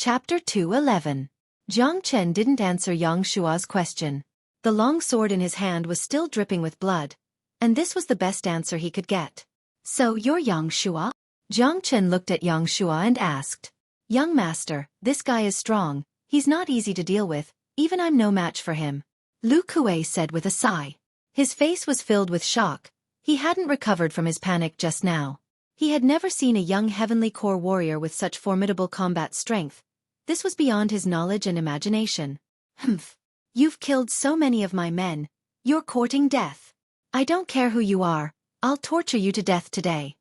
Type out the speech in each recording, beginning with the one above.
Chapter 2:11. Jiang Chen didn't answer Yang Shua's question. The long sword in his hand was still dripping with blood, and this was the best answer he could get. "So you're Yang Shua?" Jiang Chen looked at Yang Shua and asked. "Young master, this guy is strong, he's not easy to deal with, even I'm no match for him," Lu Kuei said with a sigh. His face was filled with shock. He hadn't recovered from his panic just now. He had never seen a young heavenly core warrior with such formidable combat strength. This was beyond his knowledge and imagination. "Humph. You've killed so many of my men. You're courting death. I don't care who you are, I'll torture you to death today."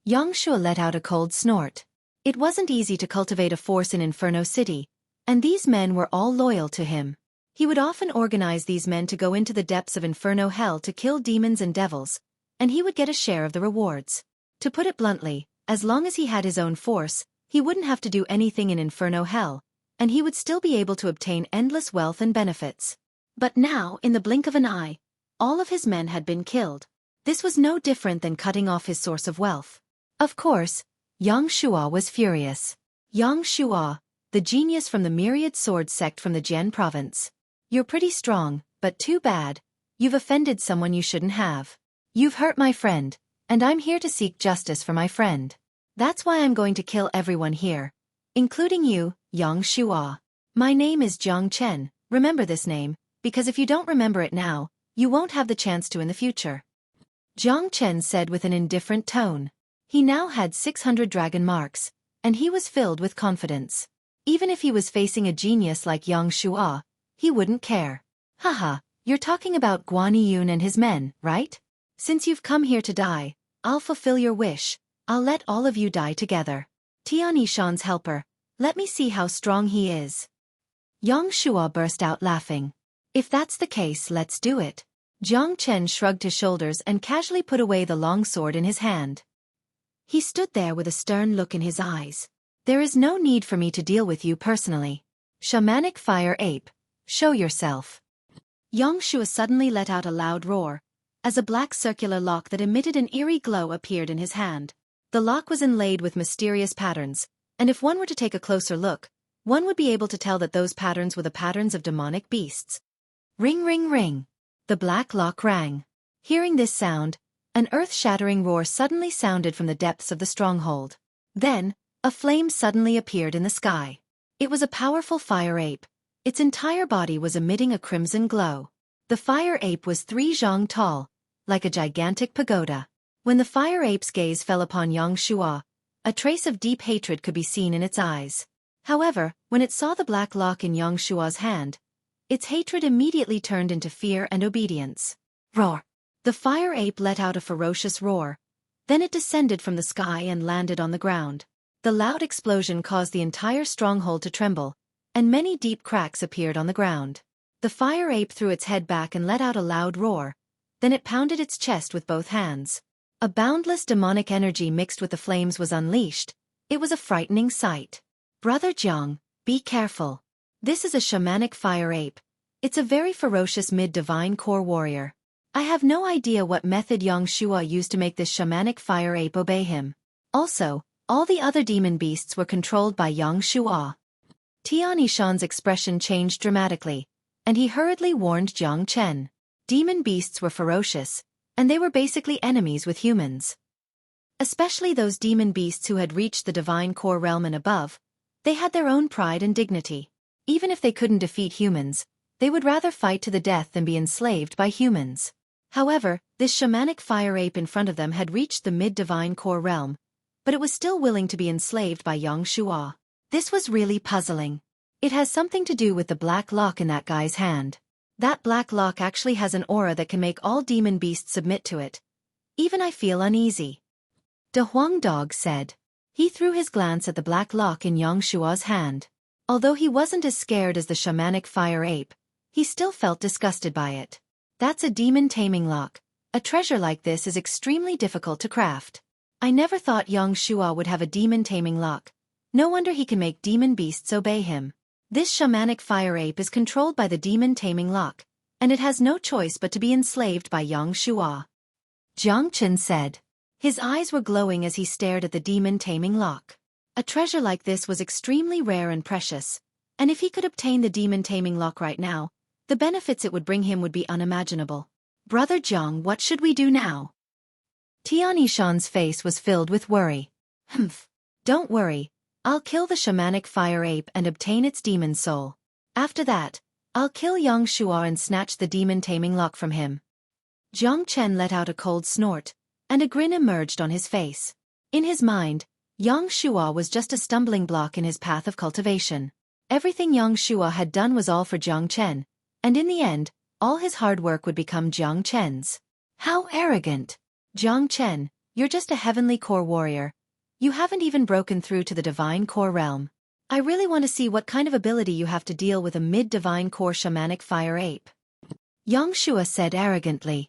Yang Shua let out a cold snort. It wasn't easy to cultivate a force in Inferno City, and these men were all loyal to him. He would often organize these men to go into the depths of Inferno Hell to kill demons and devils, and he would get a share of the rewards. To put it bluntly, as long as he had his own force, he wouldn't have to do anything in Inferno Hell, and he would still be able to obtain endless wealth and benefits. But now, in the blink of an eye, all of his men had been killed. This was no different than cutting off his source of wealth. Of course, Yang Shua was furious. Yang Shua, the genius from the Myriad Sword sect from the Jian province. "You're pretty strong, but too bad. You've offended someone you shouldn't have. You've hurt my friend, and I'm here to seek justice for my friend. That's why I'm going to kill everyone here, including you, Yang Shua. My name is Jiang Chen, remember this name, because if you don't remember it now, you won't have the chance to in the future," Jiang Chen said with an indifferent tone. He now had 600 dragon marks, and he was filled with confidence. Even if he was facing a genius like Yang Shua, he wouldn't care. "Haha, you're talking about Guan Yun and his men, right? Since you've come here to die, I'll fulfill your wish. I'll let all of you die together. Tian Yishan's helper, let me see how strong he is." Yang Shua burst out laughing. "If that's the case, let's do it." Jiang Chen shrugged his shoulders and casually put away the long sword in his hand. He stood there with a stern look in his eyes. "There is no need for me to deal with you personally. Shamanic fire ape, show yourself." Yang Shua suddenly let out a loud roar, as a black circular lock that emitted an eerie glow appeared in his hand. The lock was inlaid with mysterious patterns, and if one were to take a closer look, one would be able to tell that those patterns were the patterns of demonic beasts. Ring ring ring. The black lock rang. Hearing this sound, an earth-shattering roar suddenly sounded from the depths of the stronghold. Then, a flame suddenly appeared in the sky. It was a powerful fire ape. Its entire body was emitting a crimson glow. The fire ape was 3 zhang tall, like a gigantic pagoda. When the fire ape's gaze fell upon Yang Shua, a trace of deep hatred could be seen in its eyes. However, when it saw the black lock in Yang Shua's hand, its hatred immediately turned into fear and obedience. Roar! The fire ape let out a ferocious roar. Then it descended from the sky and landed on the ground. The loud explosion caused the entire stronghold to tremble, and many deep cracks appeared on the ground. The fire ape threw its head back and let out a loud roar. Then it pounded its chest with both hands. A boundless demonic energy mixed with the flames was unleashed. It was a frightening sight. "Brother Jiang, be careful. This is a shamanic fire ape. It's a very ferocious mid-divine core warrior. I have no idea what method Yang Shua used to make this shamanic fire ape obey him. Also, all the other demon beasts were controlled by Yang Shua." Tian Yishan's expression changed dramatically, and he hurriedly warned Jiang Chen. Demon beasts were ferocious, and they were basically enemies with humans. Especially those demon beasts who had reached the divine core realm and above. They had their own pride and dignity. Even if they couldn't defeat humans, they would rather fight to the death than be enslaved by humans. However, this shamanic fire ape in front of them had reached the mid-divine core realm, but it was still willing to be enslaved by Yang Shua. This was really puzzling. It has something to do with the black lock in that guy's hand. That black lock actually has an aura that can make all demon beasts submit to it. Even I feel uneasy. De Huang Dog said. He threw his glance at the black lock in Yang Shua's hand. Although he wasn't as scared as the shamanic fire ape, he still felt disgusted by it. That's a demon taming lock. A treasure like this is extremely difficult to craft. I never thought Yang Shua would have a demon taming lock. No wonder he can make demon beasts obey him. This shamanic fire ape is controlled by the demon taming lock, and it has no choice but to be enslaved by Yang Shua. Jiang Chen said. His eyes were glowing as he stared at the demon taming lock. A treasure like this was extremely rare and precious, and if he could obtain the demon-taming lock right now, the benefits it would bring him would be unimaginable. Brother Jiang, what should we do now? Tianishan's face was filled with worry. Humph. Don't worry, I'll kill the shamanic fire ape and obtain its demon soul. After that, I'll kill Yang Shua and snatch the demon-taming lock from him. Jiang Chen let out a cold snort, and a grin emerged on his face. In his mind, Yang Shua was just a stumbling block in his path of cultivation. Everything Yang Shua had done was all for Jiang Chen, and in the end, all his hard work would become Jiang Chen's. How arrogant! Jiang Chen, you're just a heavenly core warrior. You haven't even broken through to the divine core realm. I really want to see what kind of ability you have to deal with a mid-divine core shamanic fire ape. Yang Shua said arrogantly.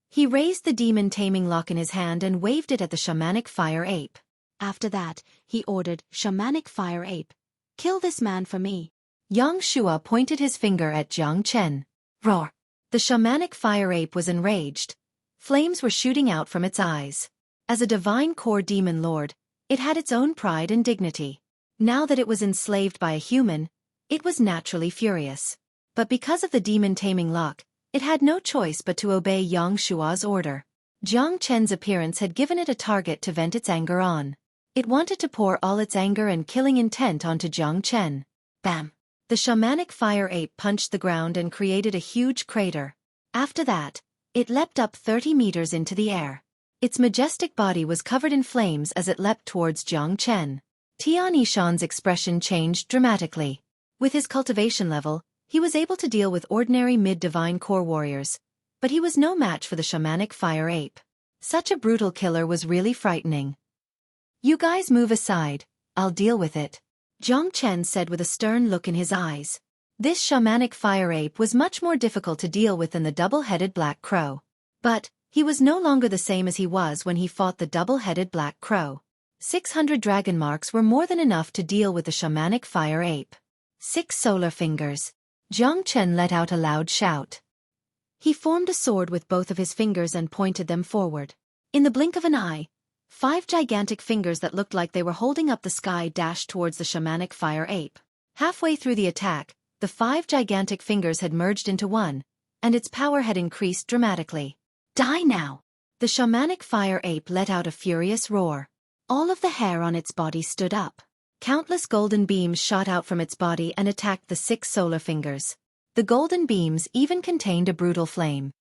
He raised the demon-taming lock in his hand and waved it at the shamanic fire ape. After that, he ordered, "Shamanic fire ape, kill this man for me." Yang Shua pointed his finger at Jiang Chen. Roar! The shamanic fire ape was enraged. Flames were shooting out from its eyes. As a divine core demon lord, it had its own pride and dignity. Now that it was enslaved by a human, it was naturally furious. But because of the demon-taming lock, it had no choice but to obey Yang Shua's order. Jiang Chen's appearance had given it a target to vent its anger on. It wanted to pour all its anger and killing intent onto Jiang Chen. Bam! The shamanic fire ape punched the ground and created a huge crater. After that, it leapt up 30 meters into the air. Its majestic body was covered in flames as it leapt towards Jiang Chen. Tianishan's expression changed dramatically. With his cultivation level, he was able to deal with ordinary mid-divine core warriors, but he was no match for the shamanic fire ape. Such a brutal killer was really frightening. You guys move aside, I'll deal with it, Jiang Chen said with a stern look in his eyes. This shamanic fire ape was much more difficult to deal with than the double-headed black crow. But he was no longer the same as he was when he fought the double-headed black crow. 600 dragon marks were more than enough to deal with the shamanic fire ape. 6 solar fingers. Jiang Chen let out a loud shout. He formed a sword with both of his fingers and pointed them forward. In the blink of an eye, 5 gigantic fingers that looked like they were holding up the sky dashed towards the shamanic fire ape. Halfway through the attack, the 5 gigantic fingers had merged into one, and its power had increased dramatically. Die now! The shamanic fire ape let out a furious roar. All of the hair on its body stood up. Countless golden beams shot out from its body and attacked the 6 solar fingers. The golden beams even contained a brutal flame.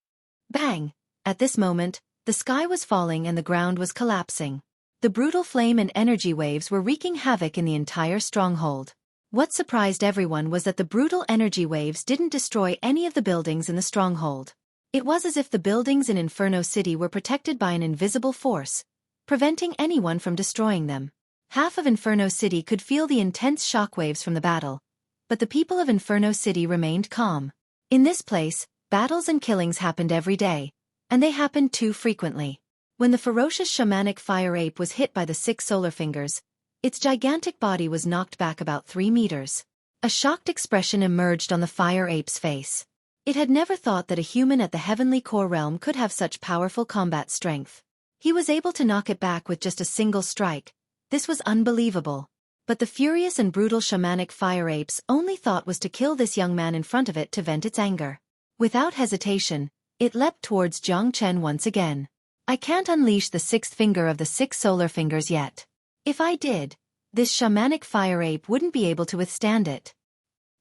Bang! At this moment, the sky was falling and the ground was collapsing. The brutal flame and energy waves were wreaking havoc in the entire stronghold. What surprised everyone was that the brutal energy waves didn't destroy any of the buildings in the stronghold. It was as if the buildings in Inferno City were protected by an invisible force, preventing anyone from destroying them. Half of Inferno City could feel the intense shockwaves from the battle, but the people of Inferno City remained calm. In this place, battles and killings happened every day, and they happened too frequently. When the ferocious shamanic fire ape was hit by the 6 solar fingers, its gigantic body was knocked back about 3 meters. A shocked expression emerged on the fire ape's face. It had never thought that a human at the heavenly core realm could have such powerful combat strength. He was able to knock it back with just a single strike. This was unbelievable. But the furious and brutal shamanic fire ape's only thought was to kill this young man in front of it to vent its anger. Without hesitation, it leapt towards Jiang Chen once again. I can't unleash the 6th finger of the 6 solar fingers yet. If I did, this shamanic fire ape wouldn't be able to withstand it.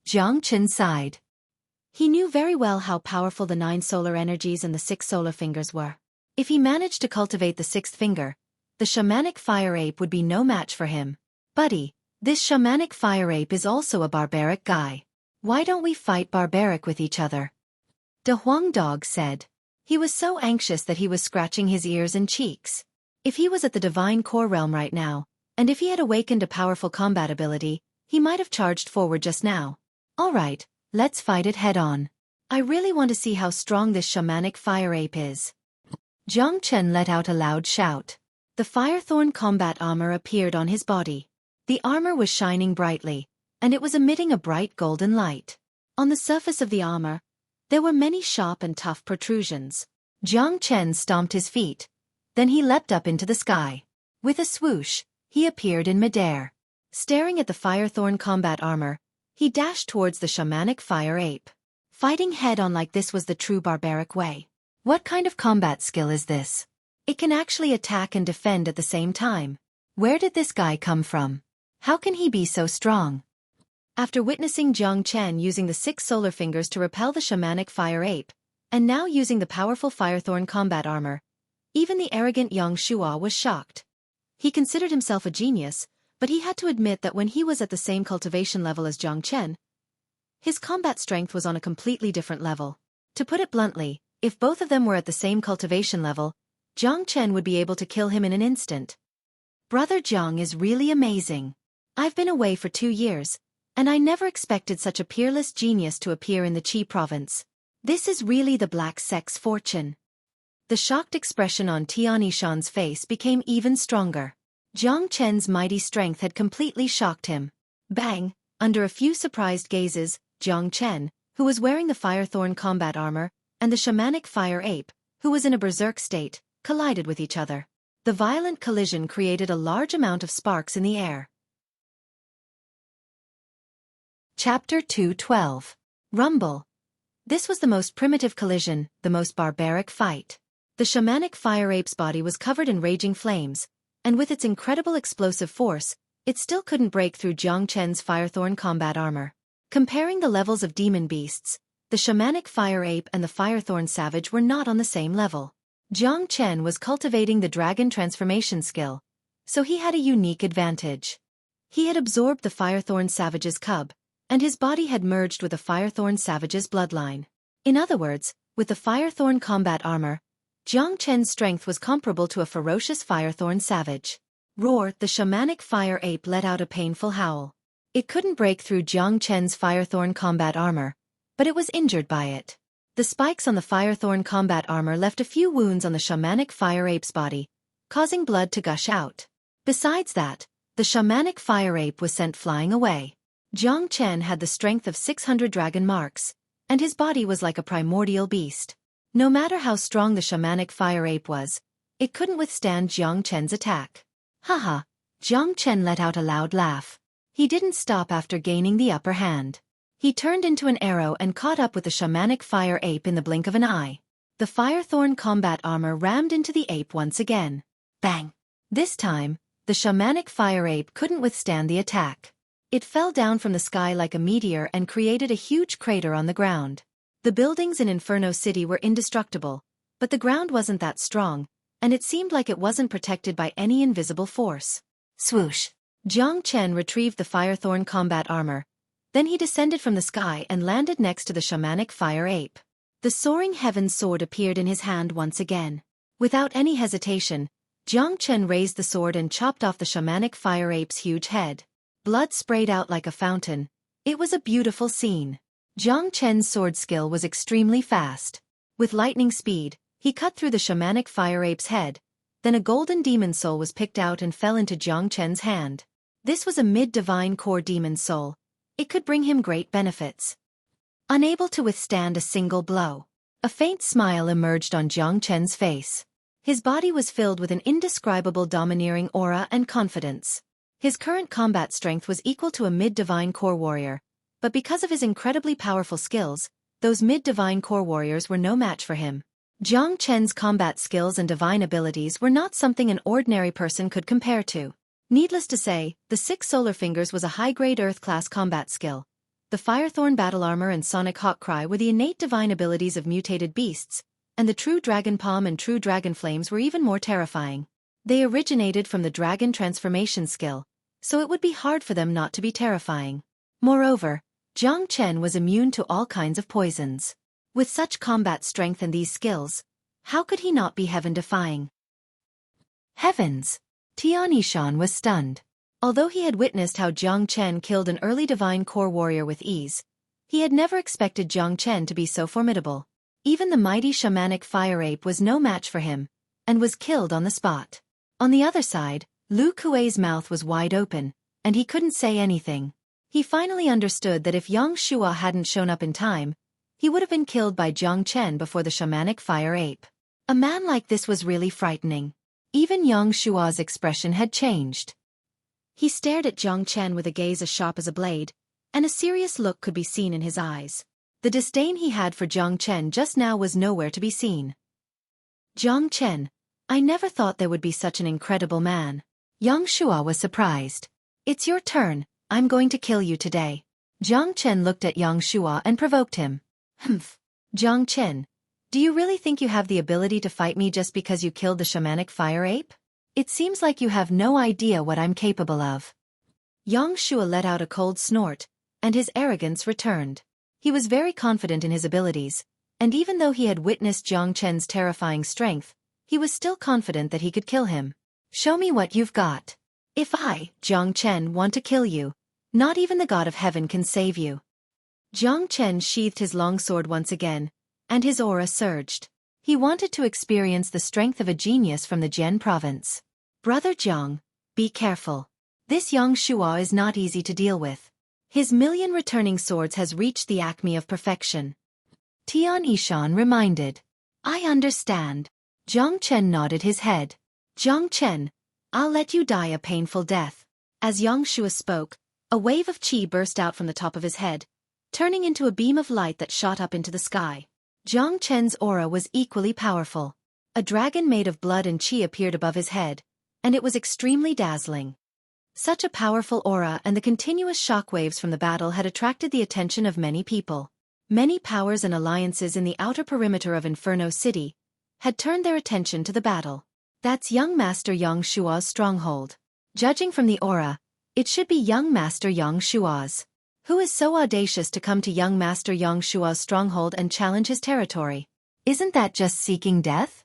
Jiang Chen sighed. He knew very well how powerful the 9 solar energies and the 6 solar fingers were. If he managed to cultivate the 6th finger, the shamanic fire ape would be no match for him. Buddy, this shamanic fire ape is also a barbaric guy. Why don't we fight barbaric with each other? De Huang Dog said. He was so anxious that he was scratching his ears and cheeks. If he was at the divine core realm right now, and if he had awakened a powerful combat ability, he might have charged forward just now. Alright, let's fight it head-on. I really want to see how strong this shamanic fire ape is. Jiang Chen let out a loud shout. The Firethorn combat armor appeared on his body. The armor was shining brightly, and it was emitting a bright golden light. On the surface of the armor, there were many sharp and tough protrusions. Jiang Chen stomped his feet. Then he leapt up into the sky. With a swoosh, he appeared in midair. Staring at the firethorn combat armor, he dashed towards the shamanic fire ape. Fighting head-on like this was the true barbaric way. What kind of combat skill is this? It can actually attack and defend at the same time. Where did this guy come from? How can he be so strong? After witnessing Jiang Chen using the 6 solar fingers to repel the shamanic fire ape, and now using the powerful firethorn combat armor, even the arrogant Yang Shua was shocked. He considered himself a genius, but he had to admit that when he was at the same cultivation level as Jiang Chen, his combat strength was on a completely different level. To put it bluntly, if both of them were at the same cultivation level, Jiang Chen would be able to kill him in an instant. Brother Jiang is really amazing. I've been away for 2 years, and I never expected such a peerless genius to appear in the Qi province. This is really the Black Sect's fortune. The shocked expression on Tianishan's face became even stronger. Jiang Chen's mighty strength had completely shocked him. Bang! Under a few surprised gazes, Jiang Chen, who was wearing the firethorn combat armor, and the shamanic fire ape, who was in a berserk state, collided with each other. The violent collision created a large amount of sparks in the air. Chapter 2:12. Rumble. This was the most primitive collision, the most barbaric fight. The shamanic fire ape's body was covered in raging flames, and with its incredible explosive force, it still couldn't break through Jiang Chen's firethorn combat armor. Comparing the levels of demon beasts, the shamanic fire ape and the firethorn savage were not on the same level. Jiang Chen was cultivating the dragon transformation skill, so he had a unique advantage. He had absorbed the firethorn savage's cub, and his body had merged with the firethorn savage's bloodline. In other words, with the firethorn combat armor, Jiang Chen's strength was comparable to a ferocious firethorn savage. Roar! The shamanic fire ape let out a painful howl. It couldn't break through Jiang Chen's firethorn combat armor, but it was injured by it. The spikes on the firethorn combat armor left a few wounds on the shamanic fire ape's body, causing blood to gush out. Besides that, the shamanic fire ape was sent flying away. Jiang Chen had the strength of 600 dragon marks, and his body was like a primordial beast. No matter how strong the shamanic fire ape was, it couldn't withstand Jiang Chen's attack. Haha! Jiang Chen let out a loud laugh. He didn't stop after gaining the upper hand. He turned into an arrow and caught up with the shamanic fire ape in the blink of an eye. The firethorn combat armor rammed into the ape once again. Bang! This time, the shamanic fire ape couldn't withstand the attack. It fell down from the sky like a meteor and created a huge crater on the ground. The buildings in Inferno City were indestructible, but the ground wasn't that strong, and it seemed like it wasn't protected by any invisible force. Swoosh! Jiang Chen retrieved the firethorn combat armor. Then he descended from the sky and landed next to the shamanic fire ape. The soaring heavens sword appeared in his hand once again. Without any hesitation, Jiang Chen raised the sword and chopped off the shamanic fire ape's huge head. Blood sprayed out like a fountain. It was a beautiful scene. Jiang Chen's sword skill was extremely fast. With lightning speed, he cut through the shamanic fire ape's head. Then a golden demon soul was picked out and fell into Jiang Chen's hand. This was a mid-divine core demon soul. It could bring him great benefits. Unable to withstand a single blow, a faint smile emerged on Jiang Chen's face. His body was filled with an indescribable domineering aura and confidence. His current combat strength was equal to a mid-divine core warrior, but because of his incredibly powerful skills, those mid-divine core warriors were no match for him. Jiang Chen's combat skills and divine abilities were not something an ordinary person could compare to. Needless to say, the 6 solar fingers was a high-grade Earth-class combat skill. The Firethorn battle armor and Sonic Hawk Cry were the innate divine abilities of mutated beasts, and the True Dragon Palm and True Dragon Flames were even more terrifying. They originated from the Dragon Transformation skill, so it would be hard for them not to be terrifying. Moreover, Jiang Chen was immune to all kinds of poisons. With such combat strength and these skills, how could he not be heaven-defying? Heavens! Tianishan was stunned. Although he had witnessed how Jiang Chen killed an early divine core warrior with ease, he had never expected Jiang Chen to be so formidable. Even the mighty shamanic fire ape was no match for him, and was killed on the spot. On the other side, Lu Kuei's mouth was wide open, and he couldn't say anything. He finally understood that if Yang Shua hadn't shown up in time, he would have been killed by Jiang Chen before the shamanic fire ape. A man like this was really frightening. Even Yang Shua's expression had changed. He stared at Jiang Chen with a gaze as sharp as a blade, and a serious look could be seen in his eyes. The disdain he had for Jiang Chen just now was nowhere to be seen. Jiang Chen, I never thought there would be such an incredible man. Yang Shua was surprised. It's your turn, I'm going to kill you today. Jiang Chen looked at Yang Shua and provoked him. Humph. Jiang Chen, do you really think you have the ability to fight me just because you killed the shamanic fire ape? It seems like you have no idea what I'm capable of. Yang Shua let out a cold snort, and his arrogance returned. He was very confident in his abilities, and even though he had witnessed Jiang Chen's terrifying strength, he was still confident that he could kill him. Show me what you've got. If I, Jiang Chen, want to kill you, not even the God of Heaven can save you. Jiang Chen sheathed his long sword once again, and his aura surged. He wanted to experience the strength of a genius from the Jian province. Brother Jiang, be careful. This Yang Shua is not easy to deal with. His million returning swords has reached the acme of perfection. Tian Yishan reminded. I understand. Jiang Chen nodded his head. Jiang Chen, I'll let you die a painful death. As Yang Shua spoke, a wave of qi burst out from the top of his head, turning into a beam of light that shot up into the sky. Jiang Chen's aura was equally powerful. A dragon made of blood and qi appeared above his head, and it was extremely dazzling. Such a powerful aura and the continuous shockwaves from the battle had attracted the attention of many people. Many powers and alliances in the outer perimeter of Inferno City had turned their attention to the battle. That's young Master Yang Shua's stronghold. Judging from the aura, it should be young Master Yang Shua's. Who is so audacious to come to young Master Yang Shua's stronghold and challenge his territory? Isn't that just seeking death?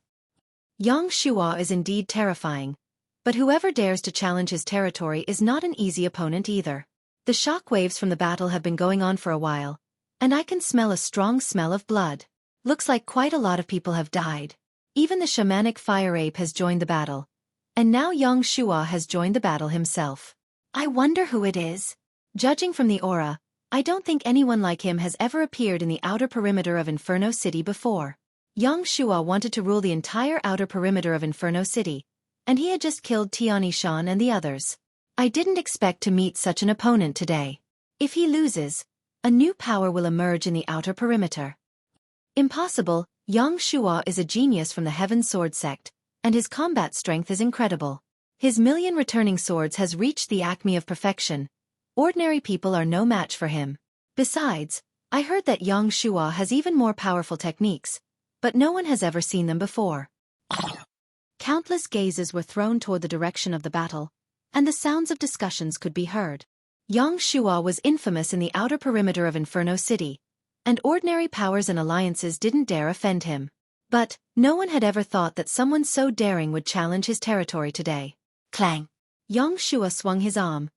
Yang Shua is indeed terrifying, but whoever dares to challenge his territory is not an easy opponent either. The shock waves from the battle have been going on for a while, and I can smell a strong smell of blood. Looks like quite a lot of people have died. Even the shamanic fire ape has joined the battle, and now Yang Shua has joined the battle himself. I wonder who it is. Judging from the aura, I don't think anyone like him has ever appeared in the outer perimeter of Inferno City before. Yang Shua wanted to rule the entire outer perimeter of Inferno City, and he had just killed Tian Yishan and the others. I didn't expect to meet such an opponent today. If he loses, a new power will emerge in the outer perimeter. Impossible, Yang Shua is a genius from the Heaven Sword sect, and his combat strength is incredible. His million returning swords has reached the acme of perfection. Ordinary people are no match for him. Besides, I heard that Yang Shua has even more powerful techniques, but no one has ever seen them before. Countless gazes were thrown toward the direction of the battle, and the sounds of discussions could be heard. Yang Shua was infamous in the outer perimeter of Inferno City, and ordinary powers and alliances didn't dare offend him. But no one had ever thought that someone so daring would challenge his territory today. Clang! Yang Shua swung his arm.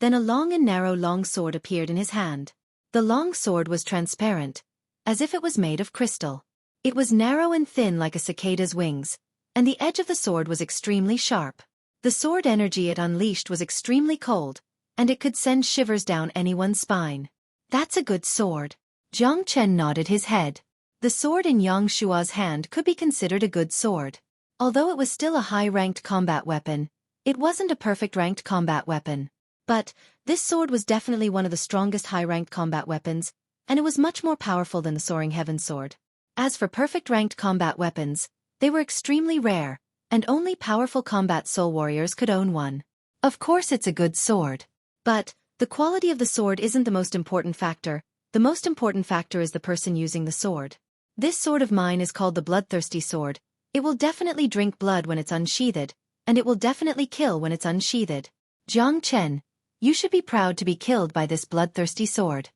Then a long and narrow long sword appeared in his hand. The long sword was transparent, as if it was made of crystal. It was narrow and thin like a cicada's wings, and the edge of the sword was extremely sharp. The sword energy it unleashed was extremely cold, and it could send shivers down anyone's spine. That's a good sword. Jiang Chen nodded his head. The sword in Yang Shua's hand could be considered a good sword. Although it was still a high-ranked combat weapon, it wasn't a perfect-ranked combat weapon. But this sword was definitely one of the strongest high-ranked combat weapons, and it was much more powerful than the Soaring Heaven Sword. As for perfect-ranked combat weapons, they were extremely rare, and only powerful combat soul warriors could own one. Of course it's a good sword. But the quality of the sword isn't the most important factor. The most important factor is the person using the sword. This sword of mine is called the Bloodthirsty Sword. It will definitely drink blood when it's unsheathed, and it will definitely kill when it's unsheathed. Jiang Chen, you should be proud to be killed by this bloodthirsty sword.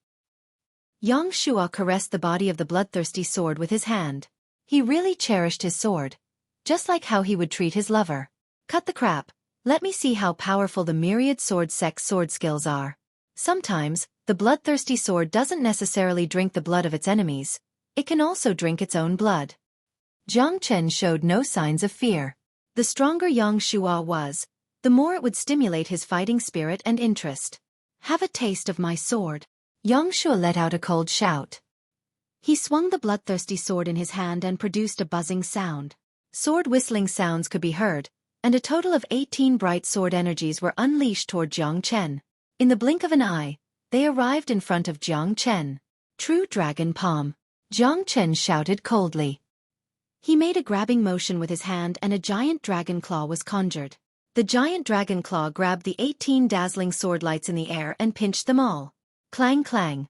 Yang Shua caressed the body of the bloodthirsty sword with his hand. He really cherished his sword, just like how he would treat his lover. Cut the crap, let me see how powerful the myriad sword sect's sword skills are. Sometimes, the bloodthirsty sword doesn't necessarily drink the blood of its enemies, it can also drink its own blood. Jiang Chen showed no signs of fear. The stronger Yang Shua was, the more it would stimulate his fighting spirit and interest. Have a taste of my sword. Yang Shua let out a cold shout. He swung the bloodthirsty sword in his hand and produced a buzzing sound. Sword whistling sounds could be heard, and a total of 18 bright sword energies were unleashed toward Jiang Chen. In the blink of an eye, they arrived in front of Jiang Chen. True dragon palm. Jiang Chen shouted coldly. He made a grabbing motion with his hand and a giant dragon claw was conjured. The giant dragon claw grabbed the 18 dazzling sword lights in the air and pinched them all. Clang clang.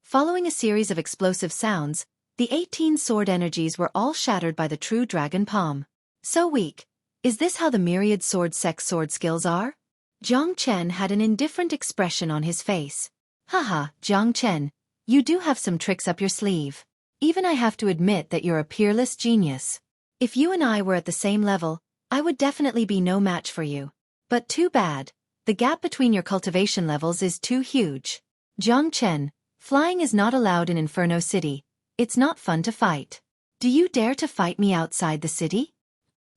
Following a series of explosive sounds, the 18 sword energies were all shattered by the true dragon palm. So weak. Is this how the myriad sword skills are? Jiang Chen had an indifferent expression on his face. Haha, Jiang Chen, you do have some tricks up your sleeve. Even I have to admit that you're a peerless genius. If you and I were at the same level, I would definitely be no match for you. But too bad. The gap between your cultivation levels is too huge. Jiang Chen, flying is not allowed in Inferno City. It's not fun to fight. Do you dare to fight me outside the city?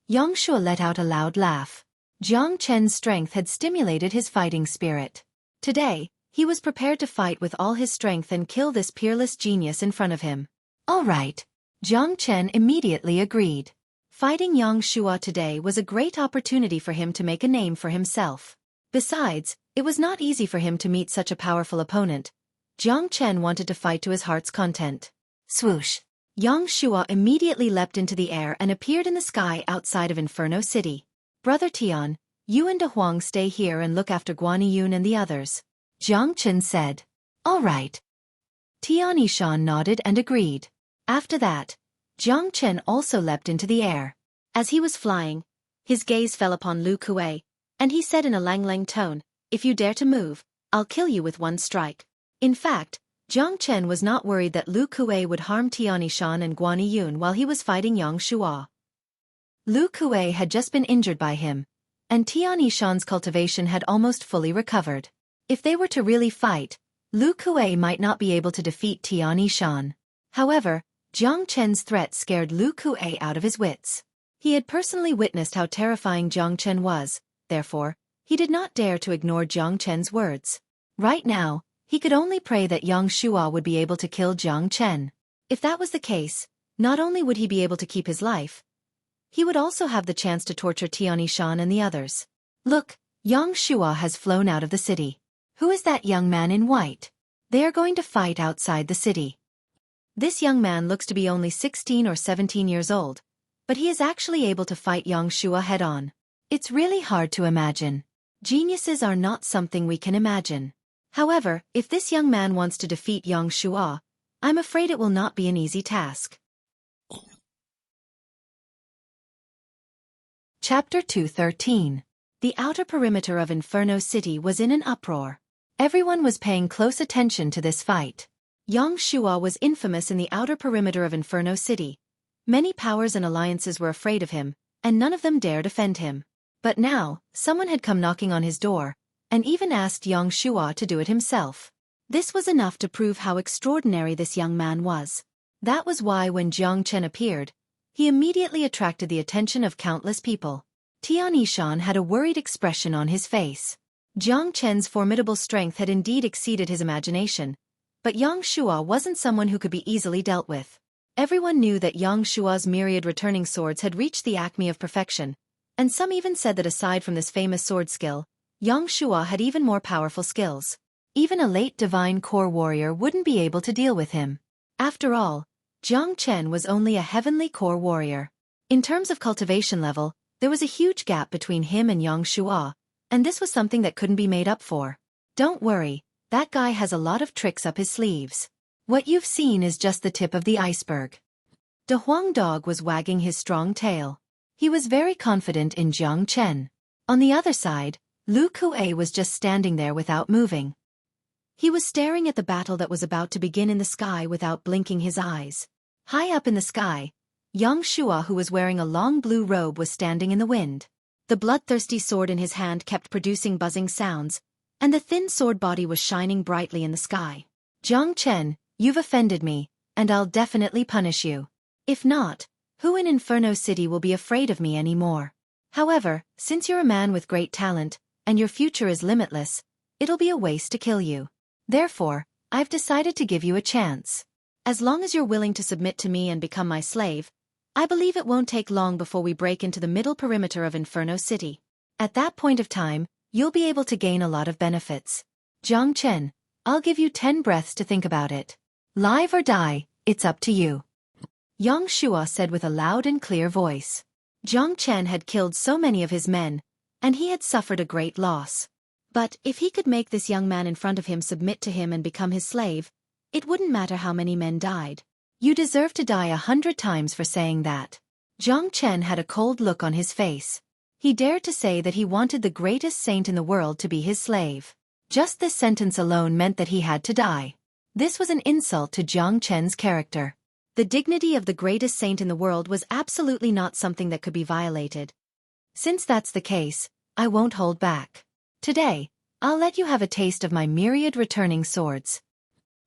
Yang Shuo let out a loud laugh. Jiang Chen's strength had stimulated his fighting spirit. Today, he was prepared to fight with all his strength and kill this peerless genius in front of him. All right. Jiang Chen immediately agreed. Fighting Yang Shuo today was a great opportunity for him to make a name for himself. Besides, it was not easy for him to meet such a powerful opponent. Jiang Chen wanted to fight to his heart's content. Swoosh! Yang Shuo immediately leapt into the air and appeared in the sky outside of Inferno City. Brother Tian, you and De Huang stay here and look after Guaniyun and the others. Jiang Chen said. All right. Tian Yishan nodded and agreed. After that, Jiang Chen also leapt into the air. As he was flying, his gaze fell upon Lu Kuei, and he said in a lang-lang tone, if you dare to move, I'll kill you with one strike. In fact, Jiang Chen was not worried that Lu Kuei would harm Tian Yishan and Guaniyun while he was fighting Yang Shuo. Lu Kuei had just been injured by him, and Tian Yishan's cultivation had almost fully recovered. If they were to really fight, Lu Kuei might not be able to defeat Tian Yishan. However, Jiang Chen's threat scared Lu Kuei out of his wits. He had personally witnessed how terrifying Jiang Chen was, therefore, he did not dare to ignore Jiang Chen's words. Right now, he could only pray that Yang Shuo would be able to kill Jiang Chen. If that was the case, not only would he be able to keep his life, he would also have the chance to torture Tian Yishan and the others. Look, Yang Shuo has flown out of the city. Who is that young man in white? They are going to fight outside the city. This young man looks to be only 16 or 17 years old, but he is actually able to fight Yang Shuo head-on. It's really hard to imagine. Geniuses are not something we can imagine. However, if this young man wants to defeat Yang Shuo, I'm afraid it will not be an easy task. Chapter 213. The outer perimeter of Inferno City was in an uproar. Everyone was paying close attention to this fight. Yang Shuo was infamous in the outer perimeter of Inferno City. Many powers and alliances were afraid of him, and none of them dared defend him. But now, someone had come knocking on his door, and even asked Yang Shuo to do it himself. This was enough to prove how extraordinary this young man was. That was why when Jiang Chen appeared, he immediately attracted the attention of countless people. Tian Yishan had a worried expression on his face. Jiang Chen's formidable strength had indeed exceeded his imagination, but Yang Shuo wasn't someone who could be easily dealt with. Everyone knew that Yang Shuo's myriad returning swords had reached the acme of perfection, and some even said that aside from this famous sword skill, Yang Shuo had even more powerful skills. Even a late divine core warrior wouldn't be able to deal with him. After all, Jiang Chen was only a heavenly core warrior. In terms of cultivation level, there was a huge gap between him and Yang Shuo, and this was something that couldn't be made up for. Don't worry, that guy has a lot of tricks up his sleeves. What you've seen is just the tip of the iceberg. De Huang Dog was wagging his strong tail. He was very confident in Jiang Chen. On the other side, Lu Kuei was just standing there without moving. He was staring at the battle that was about to begin in the sky without blinking his eyes. High up in the sky, Yang Shuo, who was wearing a long blue robe, was standing in the wind. The bloodthirsty sword in his hand kept producing buzzing sounds, and the thin sword body was shining brightly in the sky. Jiang Chen, you've offended me, and I'll definitely punish you. If not, who in Inferno City will be afraid of me anymore? However, since you're a man with great talent, and your future is limitless, it'll be a waste to kill you. Therefore, I've decided to give you a chance. As long as you're willing to submit to me and become my slave, I believe it won't take long before we break into the middle perimeter of Inferno City. At that point of time, you'll be able to gain a lot of benefits. Jiang Chen, I'll give you 10 breaths to think about it. Live or die, it's up to you. Yang Shua said with a loud and clear voice. Jiang Chen had killed so many of his men, and he had suffered a great loss. But if he could make this young man in front of him submit to him and become his slave, it wouldn't matter how many men died. You deserve to die 100 times for saying that. Jiang Chen had a cold look on his face. He dared to say that he wanted the greatest saint in the world to be his slave. Just this sentence alone meant that he had to die. This was an insult to Jiang Chen's character. The dignity of the greatest saint in the world was absolutely not something that could be violated. Since that's the case, I won't hold back. Today, I'll let you have a taste of my myriad returning swords.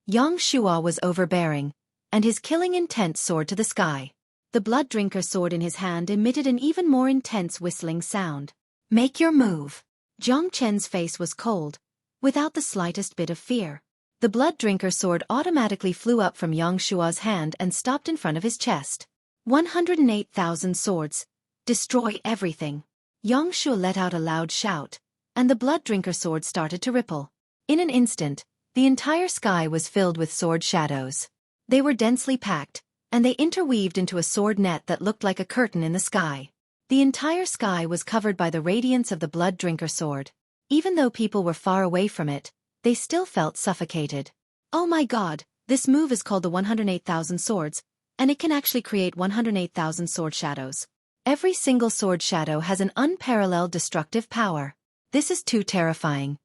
Yang Shua was overbearing, and his killing intent soared to the sky. The blood drinker sword in his hand emitted an even more intense whistling sound. Make your move. Jiang Chen's face was cold, without the slightest bit of fear. The blood drinker sword automatically flew up from Yang Shua's hand and stopped in front of his chest. 108,000 swords. Destroy everything. Yang Shua let out a loud shout, and the blood drinker sword started to ripple. In an instant, the entire sky was filled with sword shadows. They were densely packed, and they interweaved into a sword net that looked like a curtain in the sky. The entire sky was covered by the radiance of the blood drinker sword. Even though people were far away from it, they still felt suffocated. Oh my god, this move is called the 108,000 swords, and it can actually create 108,000 sword shadows. Every single sword shadow has an unparalleled destructive power. This is too terrifying.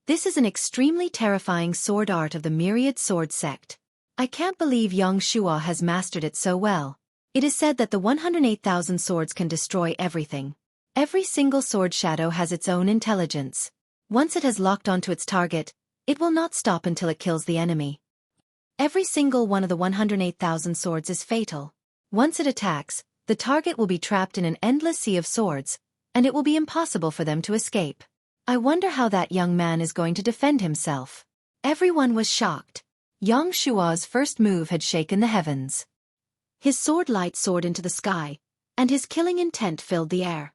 This is an extremely terrifying sword art of the myriad sword sect. I can't believe Yang Shua has mastered it so well. It is said that the 108,000 swords can destroy everything. Every single sword shadow has its own intelligence. Once it has locked onto its target, it will not stop until it kills the enemy. Every single one of the 108,000 swords is fatal. Once it attacks, the target will be trapped in an endless sea of swords, and it will be impossible for them to escape. I wonder how that young man is going to defend himself. Everyone was shocked. Yang Shua's first move had shaken the heavens. His sword light soared into the sky, and his killing intent filled the air.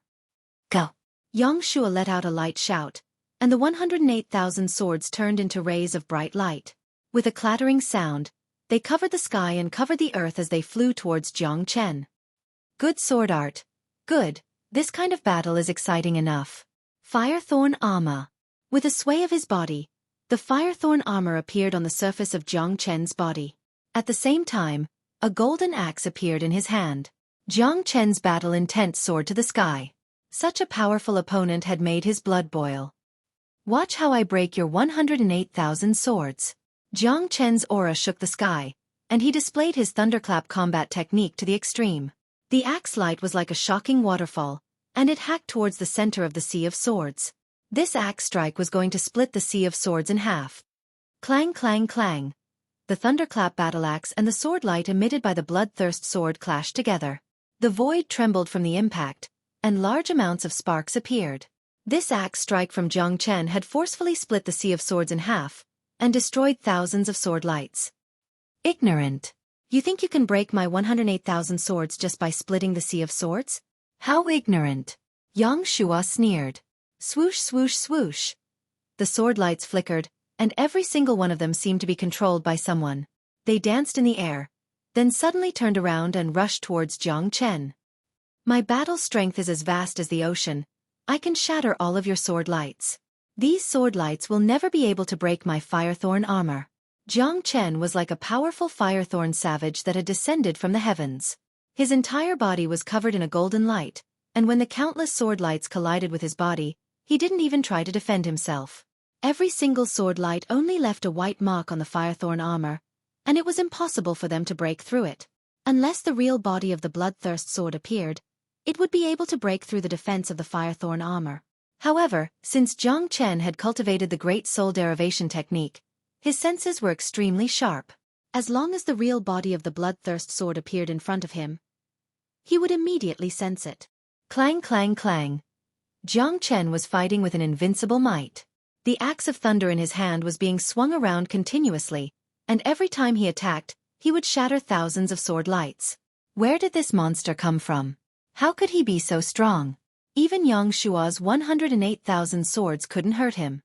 Go! Yang Shua let out a light shout, and the 108,000 swords turned into rays of bright light. With a clattering sound, they covered the sky and covered the earth as they flew towards Jiang Chen. Good sword art. Good. This kind of battle is exciting enough. Firethorn armor. With a sway of his body, the Firethorn armor appeared on the surface of Jiang Chen's body. At the same time, a golden axe appeared in his hand. Jiang Chen's battle intent soared to the sky. Such a powerful opponent had made his blood boil. Watch how I break your 108,000 swords. Jiang Chen's aura shook the sky, and he displayed his thunderclap combat technique to the extreme. The axe light was like a shocking waterfall, and it hacked towards the center of the sea of swords. This axe strike was going to split the sea of swords in half. Clang clang clang. The thunderclap battle axe and the sword light emitted by the bloodthirst sword clashed together. The void trembled from the impact, and large amounts of sparks appeared. This axe strike from Jiang Chen had forcefully split the sea of swords in half, and destroyed thousands of sword lights. Ignorant. You think you can break my 108,000 swords just by splitting the sea of swords? How ignorant. Yang Shua sneered. Swoosh swoosh swoosh. The sword lights flickered, and every single one of them seemed to be controlled by someone. They danced in the air, then suddenly turned around and rushed towards Jiang Chen. My battle strength is as vast as the ocean. I can shatter all of your sword lights. These sword lights will never be able to break my Firethorn armor. Jiang Chen was like a powerful Firethorn savage that had descended from the heavens. His entire body was covered in a golden light, and when the countless sword lights collided with his body, he didn't even try to defend himself. Every single sword light only left a white mark on the Firethorn armor, and it was impossible for them to break through it. Unless the real body of the bloodthirst sword appeared, it would be able to break through the defense of the Firethorn armor. However, since Jiang Chen had cultivated the Great Soul Derivation technique, his senses were extremely sharp. As long as the real body of the bloodthirst sword appeared in front of him, he would immediately sense it. Clang clang clang. Jiang Chen was fighting with an invincible might. The axe of thunder in his hand was being swung around continuously, and every time he attacked, he would shatter thousands of sword lights. Where did this monster come from? How could he be so strong? Even Yang Shua's 108,000 swords couldn't hurt him.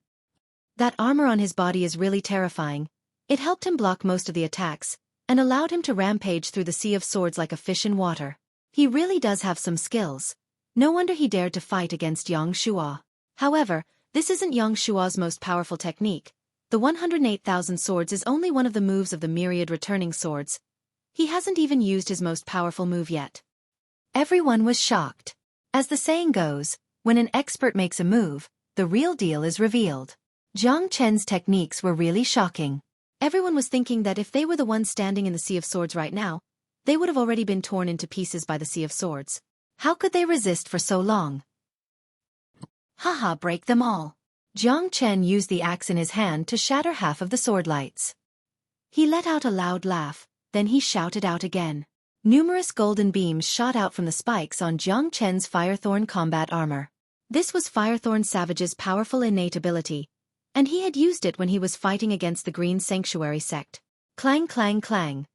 That armor on his body is really terrifying. It helped him block most of the attacks, and allowed him to rampage through the sea of swords like a fish in water. He really does have some skills. No wonder he dared to fight against Yang Shua. However, this isn't Yang Shua's most powerful technique. The 108,000 swords is only one of the moves of the myriad returning swords. He hasn't even used his most powerful move yet. Everyone was shocked. As the saying goes, when an expert makes a move, the real deal is revealed. Zhang Chen's techniques were really shocking. Everyone was thinking that if they were the ones standing in the Sea of Swords right now, they would have already been torn into pieces by the Sea of Swords. How could they resist for so long? Haha, break them all. Zhang Chen used the axe in his hand to shatter half of the sword lights. He let out a loud laugh, then he shouted out again. Numerous golden beams shot out from the spikes on Zhang Chen's Firethorn combat armor. This was Firethorn Savage's powerful innate ability, and he had used it when he was fighting against the Green Sanctuary sect. Clang clang clang.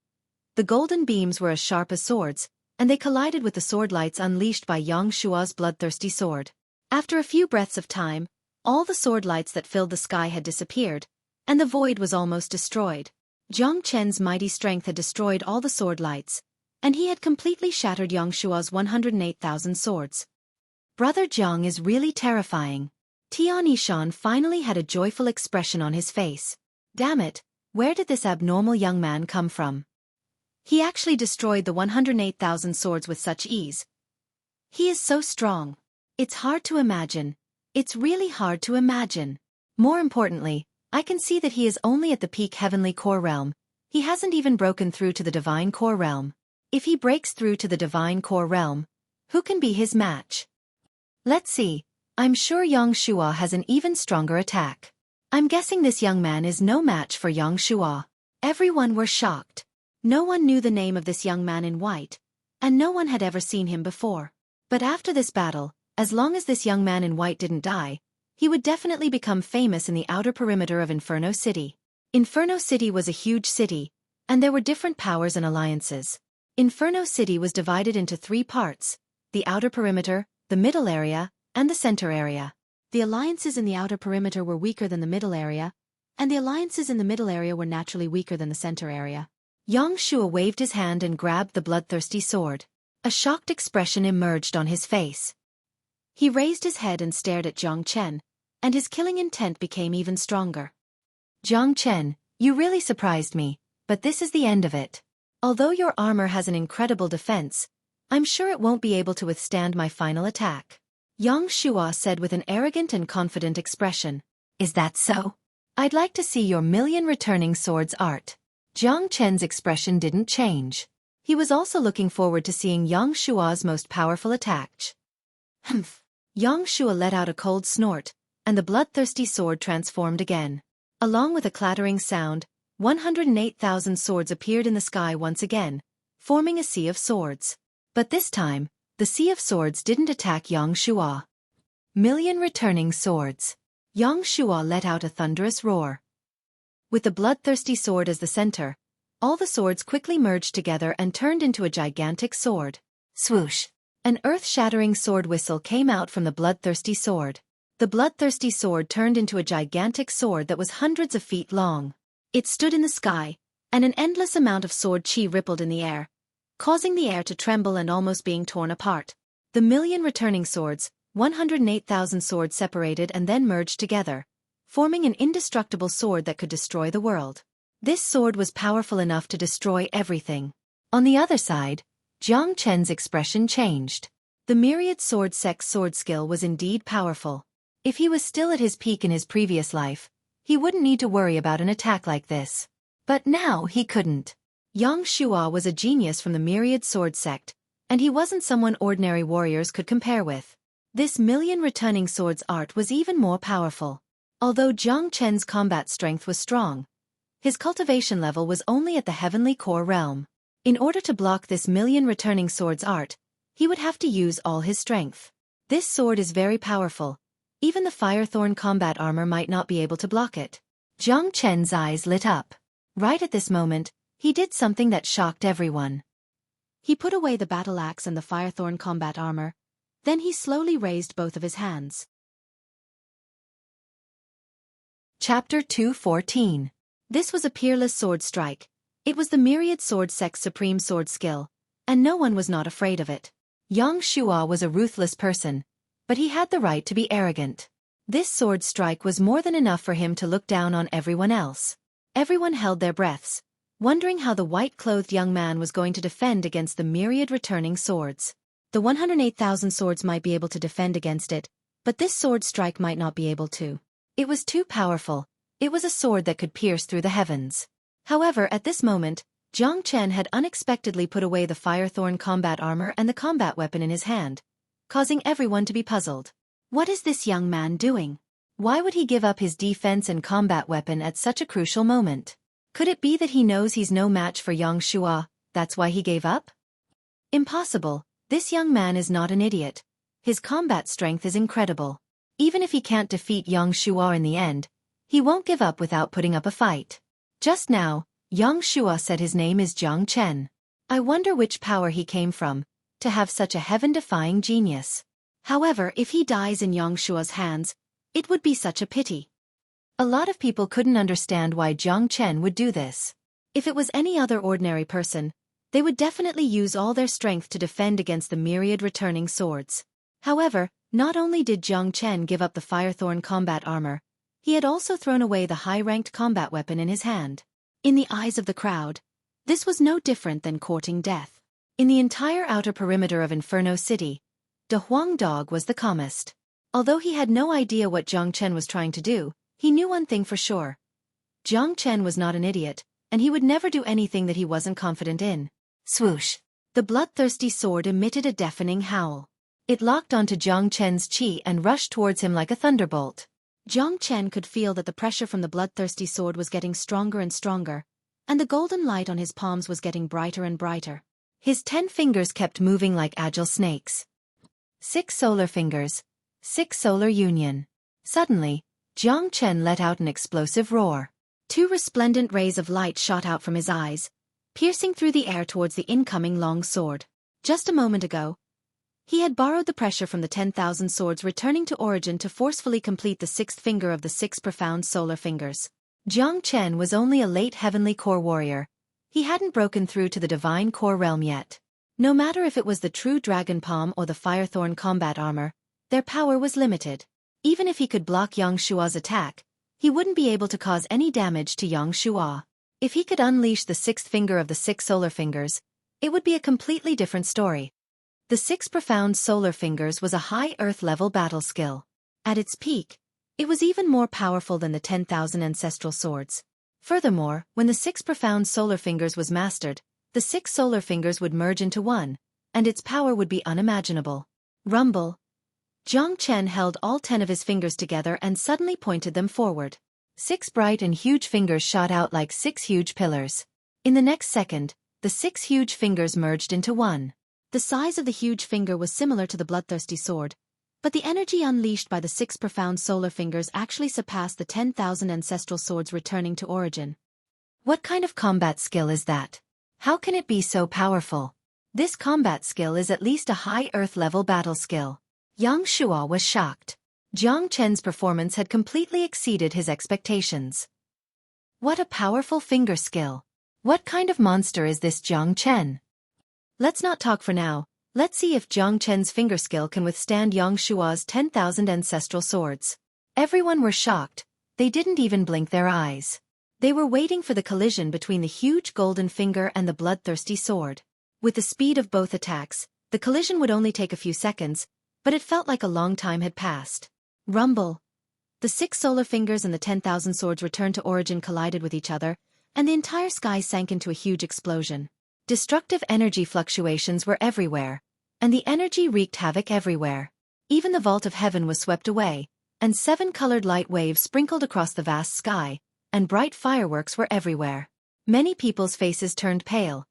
The golden beams were as sharp as swords, and they collided with the sword lights unleashed by Yang Shua's bloodthirsty sword. After a few breaths of time, all the sword lights that filled the sky had disappeared, and the void was almost destroyed. Zhang Chen's mighty strength had destroyed all the sword lights, and he had completely shattered Yang Shua's 108,000 swords. Brother Zhang is really terrifying. Tian Yishan finally had a joyful expression on his face. Damn it, where did this abnormal young man come from? He actually destroyed the 108,000 swords with such ease. He is so strong. It's hard to imagine. It's really hard to imagine. More importantly, I can see that he is only at the peak heavenly core realm. He hasn't even broken through to the divine core realm. If he breaks through to the divine core realm, who can be his match? Let's see. I'm sure Yang Shua has an even stronger attack. I'm guessing this young man is no match for Yang Shua. Everyone were shocked. No one knew the name of this young man in white, and no one had ever seen him before. But after this battle, as long as this young man in white didn't die, he would definitely become famous in the outer perimeter of Inferno City. Inferno City was a huge city, and there were different powers and alliances. Inferno City was divided into 3 parts: the outer perimeter, the middle area, and the center area. The alliances in the outer perimeter were weaker than the middle area, and the alliances in the middle area were naturally weaker than the center area. Yang Shua waved his hand and grabbed the bloodthirsty sword. A shocked expression emerged on his face. He raised his head and stared at Zhang Chen, and his killing intent became even stronger. Zhang Chen, you really surprised me, but this is the end of it. Although your armor has an incredible defense, I'm sure it won't be able to withstand my final attack. Yang Shua said with an arrogant and confident expression. Is that so? I'd like to see your million returning swords art. Zhang Chen's expression didn't change. He was also looking forward to seeing Yang Shua's most powerful attack. Humph. Yang Shua let out a cold snort, and the bloodthirsty sword transformed again. Along with a clattering sound, 108,000 swords appeared in the sky once again, forming a sea of swords. But this time, the Sea of Swords didn't attack Yang Shua. Million returning swords. Yang Shua let out a thunderous roar. With the bloodthirsty sword as the center, all the swords quickly merged together and turned into a gigantic sword. Swoosh! An earth-shattering sword whistle came out from the bloodthirsty sword. The bloodthirsty sword turned into a gigantic sword that was hundreds of feet long. It stood in the sky, and an endless amount of sword chi rippled in the air, causing the air to tremble and almost being torn apart. The million returning swords, 108,000 swords separated and then merged together, forming an indestructible sword that could destroy the world. This sword was powerful enough to destroy everything. On the other side, Zhang Chen's expression changed. The myriad sword sect's sword skill was indeed powerful. If he was still at his peak in his previous life, he wouldn't need to worry about an attack like this. But now he couldn't. Yang Shua was a genius from the myriad sword sect, and he wasn't someone ordinary warriors could compare with. This million returning swords art was even more powerful. Although Zhang Chen's combat strength was strong, his cultivation level was only at the heavenly core realm. In order to block this million returning swords art, he would have to use all his strength. This sword is very powerful. Even the Firethorn combat armor might not be able to block it. Zhang Chen's eyes lit up. Right at this moment, he did something that shocked everyone. He put away the battle axe and the firethorn combat armor. Then he slowly raised both of his hands. Chapter 2:14. This was a peerless sword strike. It was the myriad sword sect's supreme sword skill, and no one was not afraid of it. Yang Shua was a ruthless person, but he had the right to be arrogant. This sword strike was more than enough for him to look down on everyone else. Everyone held their breaths, wondering how the white-clothed young man was going to defend against the myriad returning swords. The 108,000 swords might be able to defend against it, but this sword strike might not be able to. It was too powerful. It was a sword that could pierce through the heavens. However, at this moment, Jiang Chen had unexpectedly put away the firethorn combat armor and the combat weapon in his hand, causing everyone to be puzzled. What is this young man doing? Why would he give up his defense and combat weapon at such a crucial moment? Could it be that he knows he's no match for Yang Shua, that's why he gave up? Impossible. This young man is not an idiot. His combat strength is incredible. Even if he can't defeat Yang Shua in the end, he won't give up without putting up a fight. Just now, Yang Shua said his name is Jiang Chen. I wonder which power he came from, to have such a heaven-defying genius. However, if he dies in Yang Shua's hands, it would be such a pity. A lot of people couldn't understand why Jiang Chen would do this. If it was any other ordinary person, they would definitely use all their strength to defend against the myriad returning swords. However, not only did Jiang Chen give up the firethorn combat armor, he had also thrown away the high-ranked combat weapon in his hand. In the eyes of the crowd, this was no different than courting death. In the entire outer perimeter of Inferno City, De Huang Dog was the calmest. Although he had no idea what Jiang Chen was trying to do, he knew one thing for sure. Jiang Chen was not an idiot, and he would never do anything that he wasn't confident in. Swoosh! The bloodthirsty sword emitted a deafening howl. It locked onto Jiang Chen's chi and rushed towards him like a thunderbolt. Jiang Chen could feel that the pressure from the bloodthirsty sword was getting stronger and stronger, and the golden light on his palms was getting brighter and brighter. His 10 fingers kept moving like agile snakes. 6 solar fingers. 6 solar union. Suddenly, Jiang Chen let out an explosive roar. 2 resplendent rays of light shot out from his eyes, piercing through the air towards the incoming long sword. Just a moment ago, he had borrowed the pressure from the 10,000 swords returning to origin to forcefully complete the 6th finger of the 6 profound solar fingers. Jiang Chen was only a late heavenly core warrior. He hadn't broken through to the divine core realm yet. No matter if it was the true dragon palm or the firethorn combat armor, their power was limited. Even if he could block Yang Shua's attack, he wouldn't be able to cause any damage to Yang Shua. If he could unleash the 6th finger of the 6 solar fingers, it would be a completely different story. The 6 profound solar fingers was a high Earth-level battle skill. At its peak, it was even more powerful than the 10,000 ancestral swords. Furthermore, when the 6 profound solar fingers was mastered, the 6 solar fingers would merge into one, and its power would be unimaginable. Rumble. Jiang Chen held all 10 of his fingers together and suddenly pointed them forward. 6 bright and huge fingers shot out like 6 huge pillars. In the next second, the 6 huge fingers merged into one. The size of the huge finger was similar to the bloodthirsty sword, but the energy unleashed by the 6 profound solar fingers actually surpassed the 10,000 ancestral swords returning to origin. What kind of combat skill is that? How can it be so powerful? This combat skill is at least a high Earth-level battle skill. Yang Shua was shocked. Jiang Chen's performance had completely exceeded his expectations. What a powerful finger skill. What kind of monster is this Jiang Chen? Let's not talk for now. Let's see if Jiang Chen's finger skill can withstand Yang Shua's 10,000 ancestral swords. Everyone were shocked. They didn't even blink their eyes. They were waiting for the collision between the huge golden finger and the bloodthirsty sword. With the speed of both attacks, the collision would only take a few seconds, but it felt like a long time had passed. Rumble. The 6 solar fingers and the 10,000 swords returned to origin collided with each other, and the entire sky sank into a huge explosion. Destructive energy fluctuations were everywhere, and the energy wreaked havoc everywhere. Even the vault of heaven was swept away, and 7 colored light waves sprinkled across the vast sky, and bright fireworks were everywhere. Many people's faces turned pale.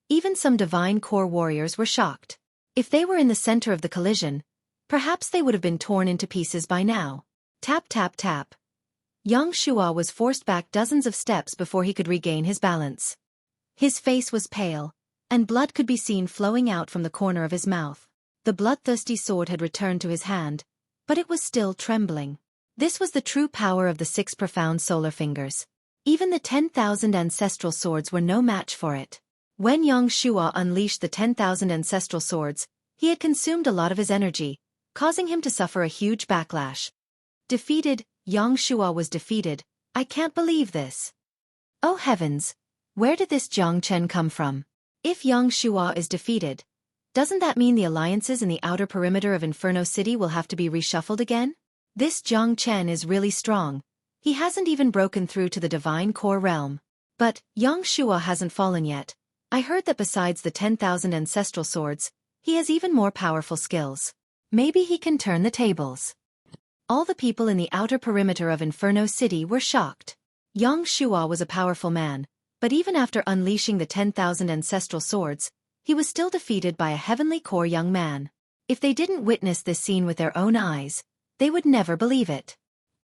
Even some divine core warriors were shocked. If they were in the center of the collision, perhaps they would have been torn into pieces by now. Tap tap tap. Yang Shua was forced back dozens of steps before he could regain his balance. His face was pale, and blood could be seen flowing out from the corner of his mouth. The bloodthirsty sword had returned to his hand, but it was still trembling. This was the true power of the 6 profound solar fingers. Even the 10,000 ancestral swords were no match for it. When Yang Shua unleashed the 10,000 ancestral swords, he had consumed a lot of his energy, causing him to suffer a huge backlash. Defeated, Yang Shua was defeated. I can't believe this. Oh heavens! Where did this Jiang Chen come from? If Yang Shua is defeated, doesn't that mean the alliances in the outer perimeter of Inferno City will have to be reshuffled again? This Jiang Chen is really strong. He hasn't even broken through to the divine core realm. But Yang Shua hasn't fallen yet. I heard that besides the 10,000 ancestral swords, he has even more powerful skills. Maybe he can turn the tables. All the people in the outer perimeter of Inferno City were shocked. Yang Shua was a powerful man, but even after unleashing the 10,000 ancestral swords, he was still defeated by a heavenly core young man. If they didn't witness this scene with their own eyes, they would never believe it.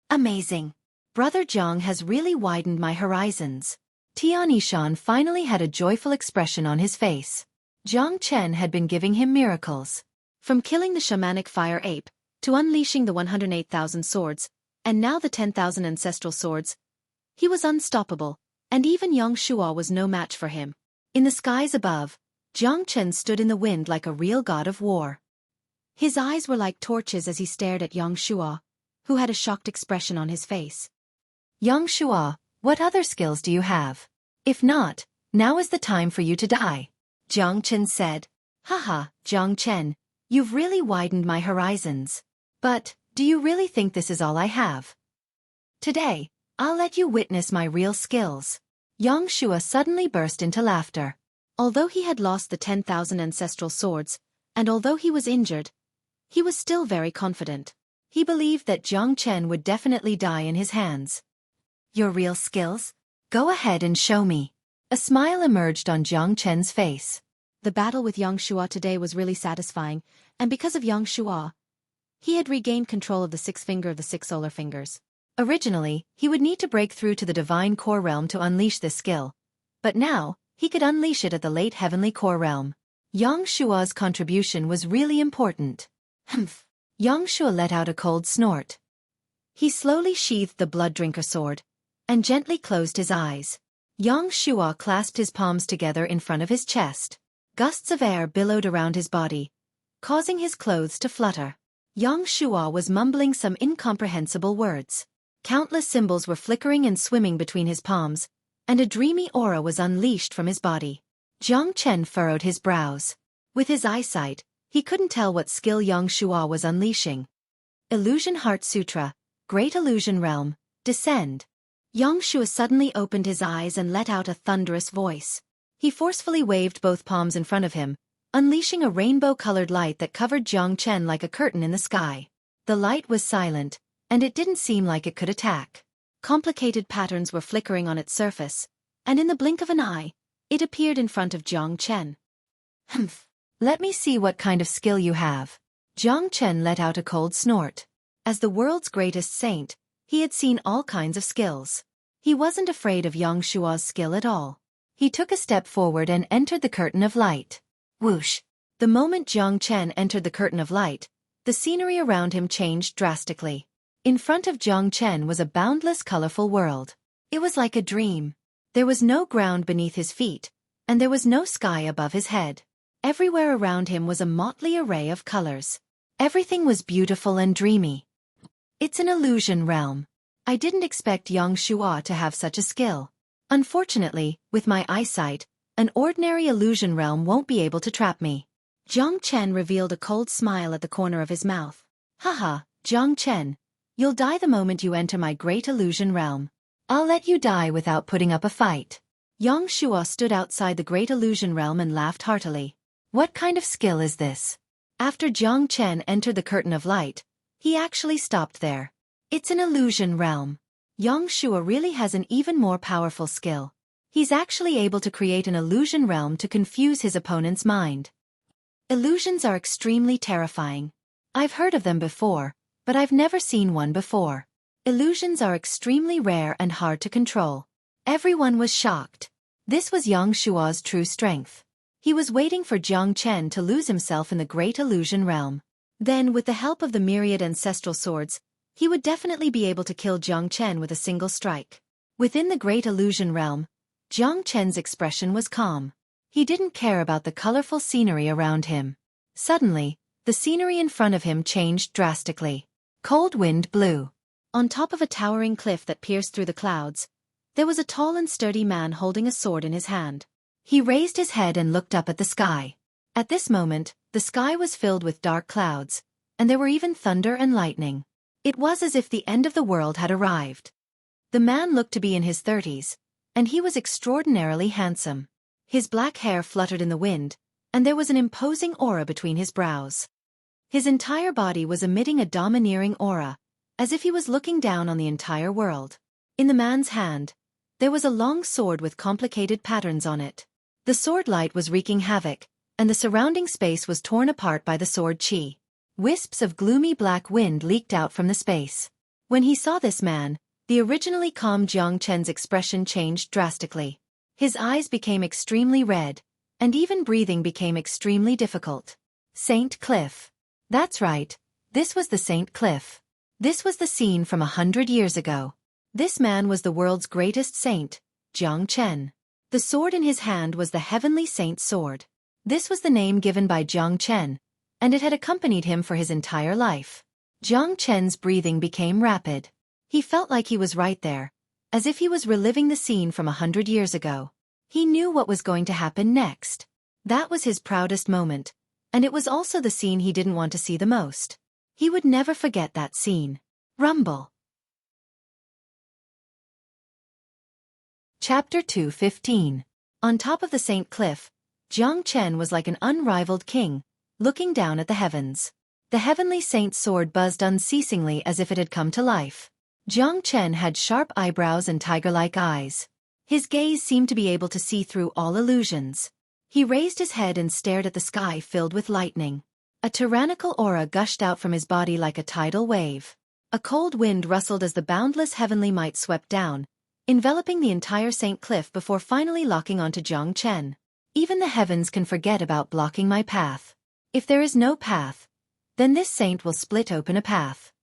Amazing. Brother Jiang has really widened my horizons. Tian Yishan finally had a joyful expression on his face. Jiang Chen had been giving him miracles. From killing the shamanic fire ape, to unleashing the 108,000 swords, and now the 10,000 ancestral swords, he was unstoppable, and even Yang Shua was no match for him. In the skies above, Jiang Chen stood in the wind like a real god of war. His eyes were like torches as he stared at Yang Shua, who had a shocked expression on his face. Yang Shua, what other skills do you have? If not, now is the time for you to die. Jiang Chen said. Haha, Jiang Chen, you've really widened my horizons. But, do you really think this is all I have? Today, I'll let you witness my real skills. Yang Shua suddenly burst into laughter. Although he had lost the 10,000 ancestral swords, and although he was injured, he was still very confident. He believed that Jiang Chen would definitely die in his hands. Your real skills? Go ahead and show me. A smile emerged on Jiang Chen's face. The battle with Yang Shua today was really satisfying, and because of Yang Shua, he had regained control of the 6th finger of the 6 solar fingers. Originally, he would need to break through to the divine core realm to unleash this skill, but now, he could unleash it at the late heavenly core realm. Yang Shua's contribution was really important. Humph. Yang Shua let out a cold snort. He slowly sheathed the blood drinker sword, and gently closed his eyes. Yang Shua clasped his palms together in front of his chest. Gusts of air billowed around his body, causing his clothes to flutter. Yang Shua was mumbling some incomprehensible words. Countless symbols were flickering and swimming between his palms, and a dreamy aura was unleashed from his body. Jiang Chen furrowed his brows. With his eyesight, he couldn't tell what skill Yang Shua was unleashing. Illusion Heart Sutra, Great Illusion Realm, descend. Yang Shua suddenly opened his eyes and let out a thunderous voice. He forcefully waved both palms in front of him, unleashing a rainbow-colored light that covered Jiang Chen like a curtain in the sky. The light was silent, and it didn't seem like it could attack. Complicated patterns were flickering on its surface, and in the blink of an eye, it appeared in front of Jiang Chen. Humph. Let me see what kind of skill you have. Jiang Chen let out a cold snort. As the world's greatest saint, he had seen all kinds of skills. He wasn't afraid of Yang Shua's skill at all. He took a step forward and entered the curtain of light. Whoosh! The moment Jiang Chen entered the curtain of light, the scenery around him changed drastically. In front of Jiang Chen was a boundless colorful world. It was like a dream. There was no ground beneath his feet, and there was no sky above his head. Everywhere around him was a motley array of colors. Everything was beautiful and dreamy. It's an illusion realm. I didn't expect Yang Shua to have such a skill. Unfortunately, with my eyesight, an ordinary illusion realm won't be able to trap me. Jiang Chen revealed a cold smile at the corner of his mouth. Haha, Jiang Chen. You'll die the moment you enter my great illusion realm. I'll let you die without putting up a fight. Yang Shua stood outside the great illusion realm and laughed heartily. What kind of skill is this? After Jiang Chen entered the curtain of light, he actually stopped there. It's an illusion realm. Yang Shua really has an even more powerful skill. He's actually able to create an illusion realm to confuse his opponent's mind. Illusions are extremely terrifying. I've heard of them before, but I've never seen one before. Illusions are extremely rare and hard to control. Everyone was shocked. This was Yang Shua's true strength. He was waiting for Jiang Chen to lose himself in the great illusion realm. Then, with the help of the myriad ancestral swords, he would definitely be able to kill Jiang Chen with a single strike. Within the great illusion realm, Jiang Chen's expression was calm. He didn't care about the colorful scenery around him. Suddenly, the scenery in front of him changed drastically. Cold wind blew. On top of a towering cliff that pierced through the clouds, there was a tall and sturdy man holding a sword in his hand. He raised his head and looked up at the sky. At this moment, the sky was filled with dark clouds, and there were even thunder and lightning. It was as if the end of the world had arrived. The man looked to be in his 30s, and he was extraordinarily handsome. His black hair fluttered in the wind, and there was an imposing aura between his brows. His entire body was emitting a domineering aura, as if he was looking down on the entire world. In the man's hand, there was a long sword with complicated patterns on it. The sword light was wreaking havoc, and the surrounding space was torn apart by the sword chi. Wisps of gloomy black wind leaked out from the space. When he saw this man, the originally calm Jiang Chen's expression changed drastically. His eyes became extremely red, and even breathing became extremely difficult. Saint Cliff. That's right, this was the Saint Cliff. This was the scene from 100 years ago. This man was the world's greatest saint, Jiang Chen. The sword in his hand was the Heavenly Saint's sword. This was the name given by Jiang Chen, and it had accompanied him for his entire life. Jiang Chen's breathing became rapid. He felt like he was right there, as if he was reliving the scene from 100 years ago. He knew what was going to happen next. That was his proudest moment, and it was also the scene he didn't want to see the most. He would never forget that scene. Rumble. Chapter 2:15. On top of the Saint Cliff, Jiang Chen was like an unrivaled king, looking down at the heavens. The Heavenly Saint's sword buzzed unceasingly as if it had come to life. Jiang Chen had sharp eyebrows and tiger-like eyes. His gaze seemed to be able to see through all illusions. He raised his head and stared at the sky filled with lightning. A tyrannical aura gushed out from his body like a tidal wave. A cold wind rustled as the boundless heavenly might swept down, enveloping the entire Saint Cliff before finally locking onto Jiang Chen. Even the heavens can forget about blocking my path. If there is no path, then this saint will split open a path.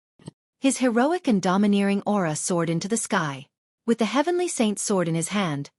His heroic and domineering aura soared into the sky. With the Heavenly Saint's sword in his hand,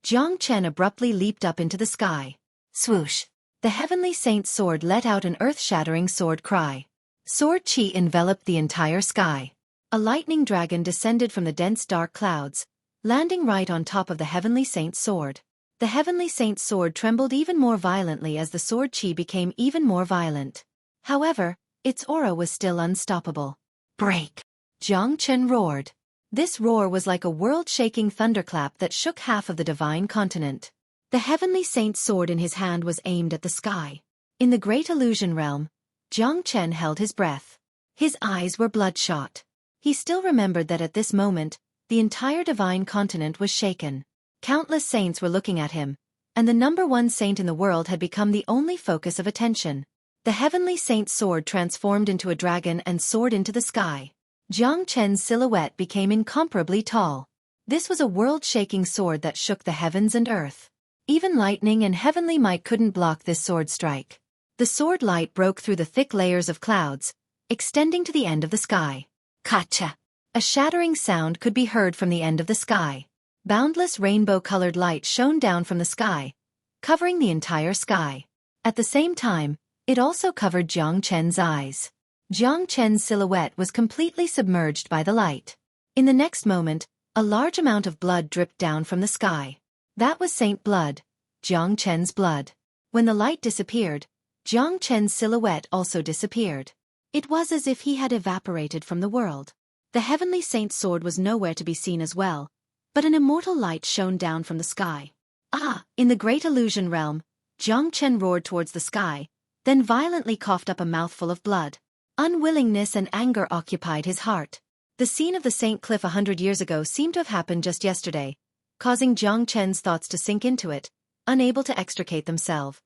Jiang Chen abruptly leaped up into the sky. Swoosh! The Heavenly Saint's sword let out an earth-shattering sword cry. Sword chi enveloped the entire sky. A lightning dragon descended from the dense dark clouds, landing right on top of the Heavenly Saint's sword. The Heavenly Saint's sword trembled even more violently as the sword chi became even more violent. However, its aura was still unstoppable. Break! Jiang Chen roared. This roar was like a world-shaking thunderclap that shook half of the divine continent. The Heavenly Saint's sword in his hand was aimed at the sky. In the great illusion realm, Jiang Chen held his breath. His eyes were bloodshot. He still remembered that at this moment, the entire divine continent was shaken. Countless saints were looking at him, and the #1 saint in the world had become the only focus of attention. The Heavenly Saint's sword transformed into a dragon and soared into the sky. Jiang Chen's silhouette became incomparably tall. This was a world-shaking sword that shook the heavens and earth. Even lightning and heavenly might couldn't block this sword strike. The sword light broke through the thick layers of clouds, extending to the end of the sky. Kacha! A shattering sound could be heard from the end of the sky. Boundless rainbow-colored light shone down from the sky, covering the entire sky. At the same time, it also covered Jiang Chen's eyes. Jiang Chen's silhouette was completely submerged by the light. In the next moment, a large amount of blood dripped down from the sky. That was Saint blood, Jiang Chen's blood. When the light disappeared, Jiang Chen's silhouette also disappeared. It was as if he had evaporated from the world. The Heavenly Saint's sword was nowhere to be seen as well, but an immortal light shone down from the sky. Ah! In the great illusion realm, Jiang Chen roared towards the sky, then violently coughed up a mouthful of blood. Unwillingness and anger occupied his heart. The scene of the Saint Cliff 100 years ago seemed to have happened just yesterday, causing Jiang Chen's thoughts to sink into it, unable to extricate themselves.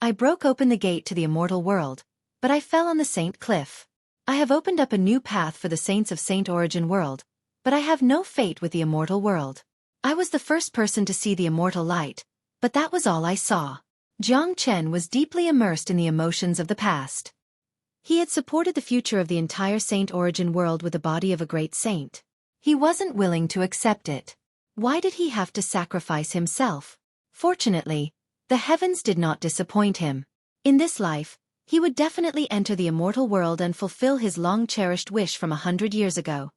I broke open the gate to the immortal world, but I fell on the Saint Cliff. I have opened up a new path for the saints of Saint Origin world, but I have no fate with the immortal world. I was the first person to see the immortal light, but that was all I saw. Jiang Chen was deeply immersed in the emotions of the past. He had supported the future of the entire saint origin world with the body of a great saint. He wasn't willing to accept it. Why did he have to sacrifice himself? Fortunately, the heavens did not disappoint him. In this life, he would definitely enter the immortal world and fulfill his long-cherished wish from 100 years ago.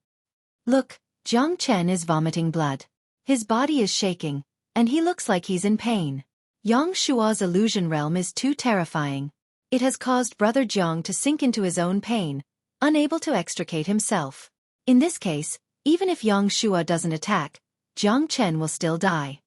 Look, Jiang Chen is vomiting blood. His body is shaking, and he looks like he's in pain. Yang Shua's illusion realm is too terrifying. It has caused Brother Jiang to sink into his own pain, unable to extricate himself. In this case, even if Yang Shua doesn't attack, Jiang Chen will still die.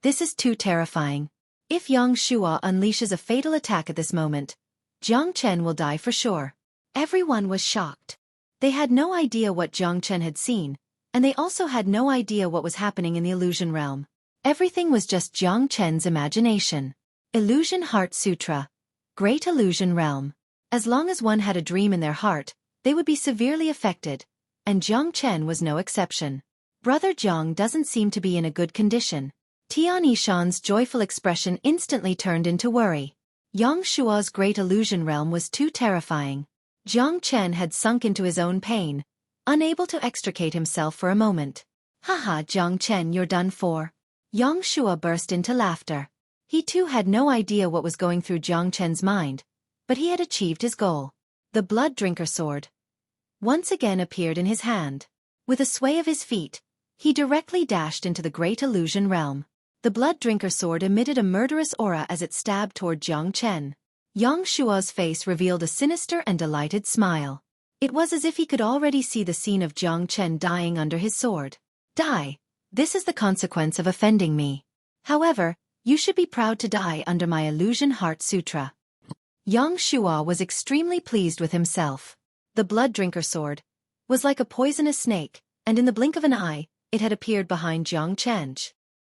This is too terrifying. If Yang Shua unleashes a fatal attack at this moment, Jiang Chen will die for sure. Everyone was shocked. They had no idea what Jiang Chen had seen, and they also had no idea what was happening in the illusion realm. Everything was just Jiang Chen's imagination. Illusion Heart Sutra. Great Illusion Realm. As long as one had a dream in their heart, they would be severely affected, and Jiang Chen was no exception. Brother Jiang doesn't seem to be in a good condition. Tian Yishan's joyful expression instantly turned into worry. Yang Shua's great illusion realm was too terrifying. Jiang Chen had sunk into his own pain, unable to extricate himself for a moment. Haha, Jiang Chen, you're done for. Yang Shua burst into laughter. He too had no idea what was going through Jiang Chen's mind, but he had achieved his goal. The Blood Drinker sword once again appeared in his hand. With a sway of his feet, he directly dashed into the great illusion realm. The Blood Drinker sword emitted a murderous aura as it stabbed toward Jiang Chen. Yang Shua's face revealed a sinister and delighted smile. It was as if he could already see the scene of Jiang Chen dying under his sword. Die. This is the consequence of offending me. However, you should be proud to die under my Illusion Heart Sutra. Yang Shua was extremely pleased with himself. The Blood Drinker sword was like a poisonous snake, and in the blink of an eye, it had appeared behind Jiang Chen.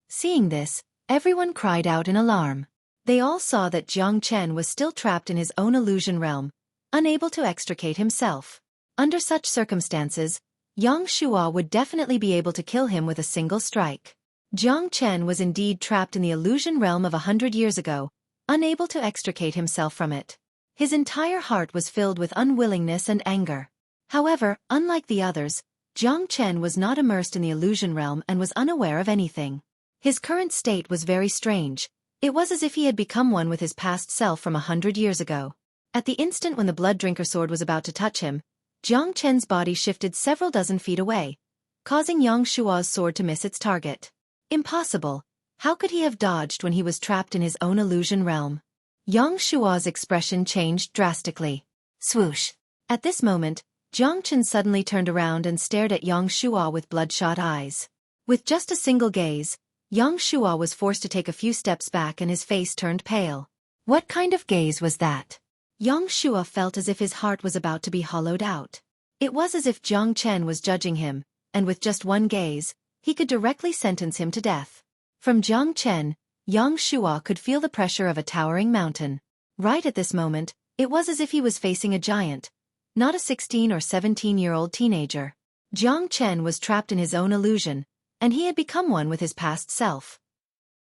Seeing this, everyone cried out in alarm. They all saw that Jiang Chen was still trapped in his own illusion realm, unable to extricate himself. Under such circumstances, Yang Shua would definitely be able to kill him with a single strike. Jiang Chen was indeed trapped in the illusion realm of 100 years ago, unable to extricate himself from it. His entire heart was filled with unwillingness and anger. However, unlike the others, Jiang Chen was not immersed in the illusion realm and was unaware of anything. His current state was very strange. It was as if he had become one with his past self from 100 years ago. At the instant when the Blood Drinker sword was about to touch him, Jiang Chen's body shifted several dozen feet away, causing Yang Shua's sword to miss its target. Impossible. How could he have dodged when he was trapped in his own illusion realm? Yang Shua's expression changed drastically. Swoosh. At this moment, Jiang Chen suddenly turned around and stared at Yang Shua with bloodshot eyes. With just a single gaze, Yang Shua was forced to take a few steps back and his face turned pale. What kind of gaze was that? Yang Shua felt as if his heart was about to be hollowed out. It was as if Jiang Chen was judging him, and with just one gaze, he could directly sentence him to death. From Jiang Chen, Yang Shua could feel the pressure of a towering mountain. Right at this moment, it was as if he was facing a giant, not a 16 or 17-year-old teenager. Jiang Chen was trapped in his own illusion, and he had become one with his past self.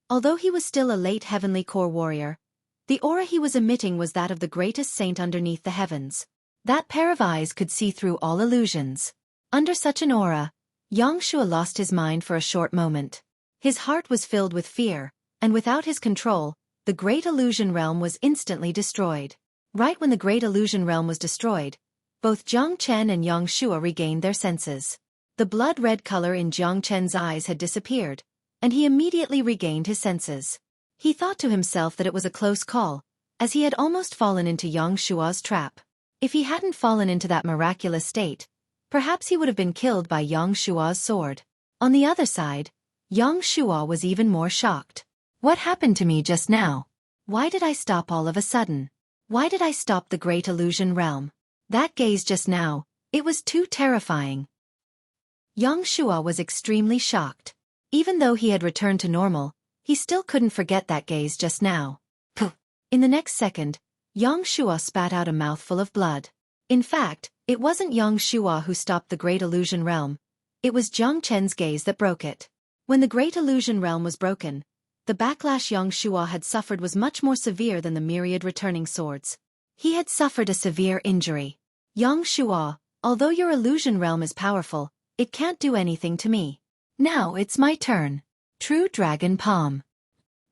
Although he was still a late heavenly core warrior, the aura he was emitting was that of the greatest saint underneath the heavens. That pair of eyes could see through all illusions. Under such an aura, Yang Shua lost his mind for a short moment. His heart was filled with fear, and without his control, the great illusion realm was instantly destroyed. Right when the great illusion realm was destroyed, both Jiang Chen and Yang Shua regained their senses. The blood-red color in Jiang Chen's eyes had disappeared, and he immediately regained his senses. He thought to himself that it was a close call, as he had almost fallen into Yang Shua's trap. If he hadn't fallen into that miraculous state, perhaps he would have been killed by Yang Shua's sword. On the other side, Yang Shua was even more shocked. What happened to me just now? Why did I stop all of a sudden? Why did I stop the great illusion realm? That gaze just now, it was too terrifying. Yang Shua was extremely shocked. Even though he had returned to normal, he still couldn't forget that gaze just now. Puh! In the next second, Yang Shua spat out a mouthful of blood. In fact, it wasn't Yang Shua who stopped the great illusion realm. It was Jiang Chen's gaze that broke it. When the great illusion realm was broken, the backlash Yang Shua had suffered was much more severe than the myriad returning swords. He had suffered a severe injury. Yang Shua, although your illusion realm is powerful, it can't do anything to me. Now it's my turn. True Dragon Palm.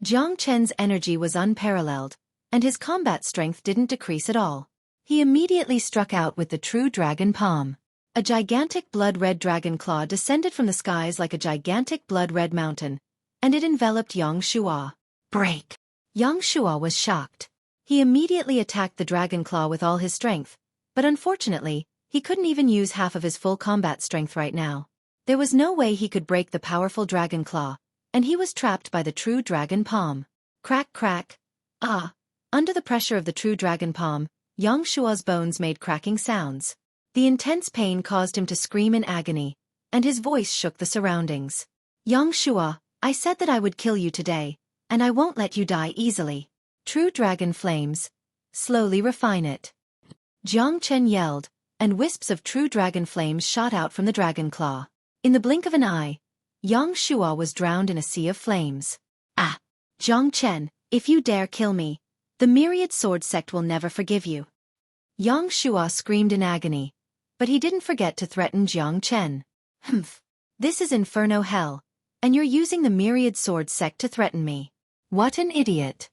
Jiang Chen's energy was unparalleled, and his combat strength didn't decrease at all. He immediately struck out with the True Dragon Palm. A gigantic blood-red dragon claw descended from the skies like a gigantic blood-red mountain, and it enveloped Yang Shua. Break! Yang Shua was shocked. He immediately attacked the dragon claw with all his strength, but unfortunately, he couldn't even use half of his full combat strength right now. There was no way he could break the powerful dragon claw, and he was trapped by the True Dragon Palm. Crack crack. Ah! Under the pressure of the True Dragon Palm, Yang Shua's bones made cracking sounds. The intense pain caused him to scream in agony, and his voice shook the surroundings. Yang Shua, I said that I would kill you today, and I won't let you die easily. True Dragon Flames. Slowly refine it. Jiang Chen yelled, and wisps of True Dragon Flames shot out from the dragon claw. In the blink of an eye, Yang Shua was drowned in a sea of flames. Ah! Jiang Chen, if you dare kill me, the Myriad Sword Sect will never forgive you. Yang Shua screamed in agony, but he didn't forget to threaten Jiang Chen. Humph! This is Inferno Hell, and you're using the Myriad Sword Sect to threaten me. What an idiot!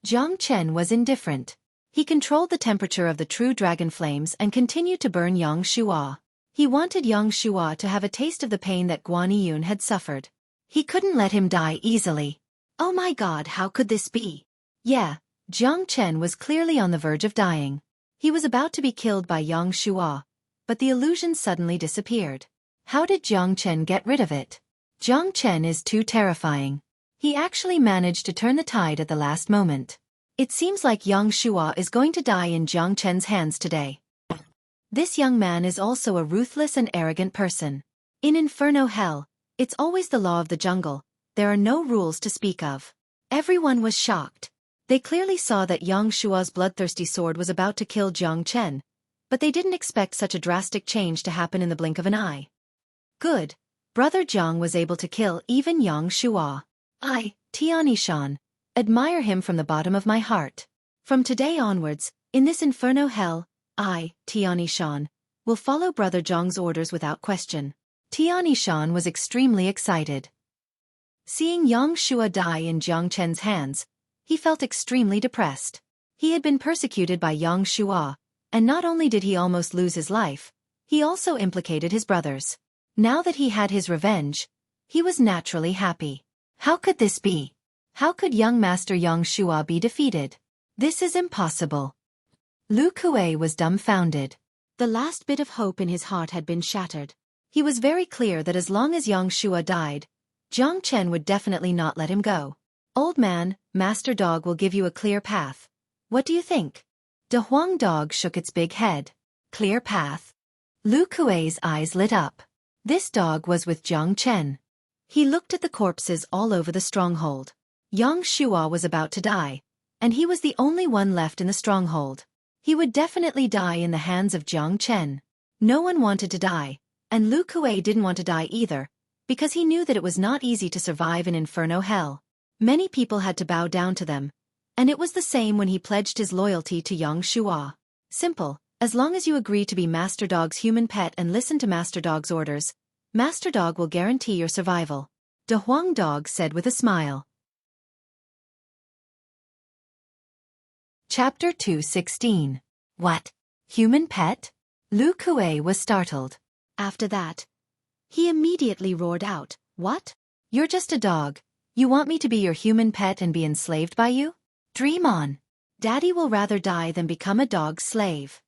Jiang Chen was indifferent. He controlled the temperature of the True Dragon Flames and continued to burn Yang Shua. He wanted Yang Shua to have a taste of the pain that Guan Yun had suffered. He couldn't let him die easily. Oh my god, how could this be? Yeah, Jiang Chen was clearly on the verge of dying. He was about to be killed by Yang Shua, but the illusion suddenly disappeared. How did Jiang Chen get rid of it? Jiang Chen is too terrifying. He actually managed to turn the tide at the last moment. It seems like Yang Shua is going to die in Jiang Chen's hands today. This young man is also a ruthless and arrogant person. In Inferno Hell, it's always the law of the jungle. There are no rules to speak of. Everyone was shocked. They clearly saw that Yang Shua's bloodthirsty sword was about to kill Jiang Chen, but they didn't expect such a drastic change to happen in the blink of an eye. Good. Brother Jiang was able to kill even Yang Shua. I, Tianishan, admire him from the bottom of my heart. From today onwards, in this Inferno Hell, I, Tianishan, will follow Brother Jiang's orders without question. Tianishan was extremely excited. Seeing Yang Shua die in Jiang Chen's hands, he felt extremely depressed. He had been persecuted by Yang Shua, and not only did he almost lose his life, he also implicated his brothers. Now that he had his revenge, he was naturally happy. How could this be? How could young Master Yang Shua be defeated? This is impossible. Lu Kuei was dumbfounded. The last bit of hope in his heart had been shattered. He was very clear that as long as Yang Shua died, Jiang Chen would definitely not let him go. Old man, Master Dog will give you a clear path. What do you think? De Huang Dog shook its big head. Clear path? Lu Kuei's eyes lit up. This dog was with Jiang Chen. He looked at the corpses all over the stronghold. Yang Shua was about to die, and he was the only one left in the stronghold. He would definitely die in the hands of Jiang Chen. No one wanted to die, and Lu Kuei didn't want to die either, because he knew that it was not easy to survive in Inferno Hell. Many people had to bow down to them, and it was the same when he pledged his loyalty to Yang Shua. Simple, as long as you agree to be Master Dog's human pet and listen to Master Dog's orders, Master Dog will guarantee your survival. De Huang Dog said with a smile. Chapter 216. What? Human pet? Lu Kuei was startled. After that, he immediately roared out, What? You're just a dog. You want me to be your human pet and be enslaved by you? Dream on. Daddy will rather die than become a dog's slave.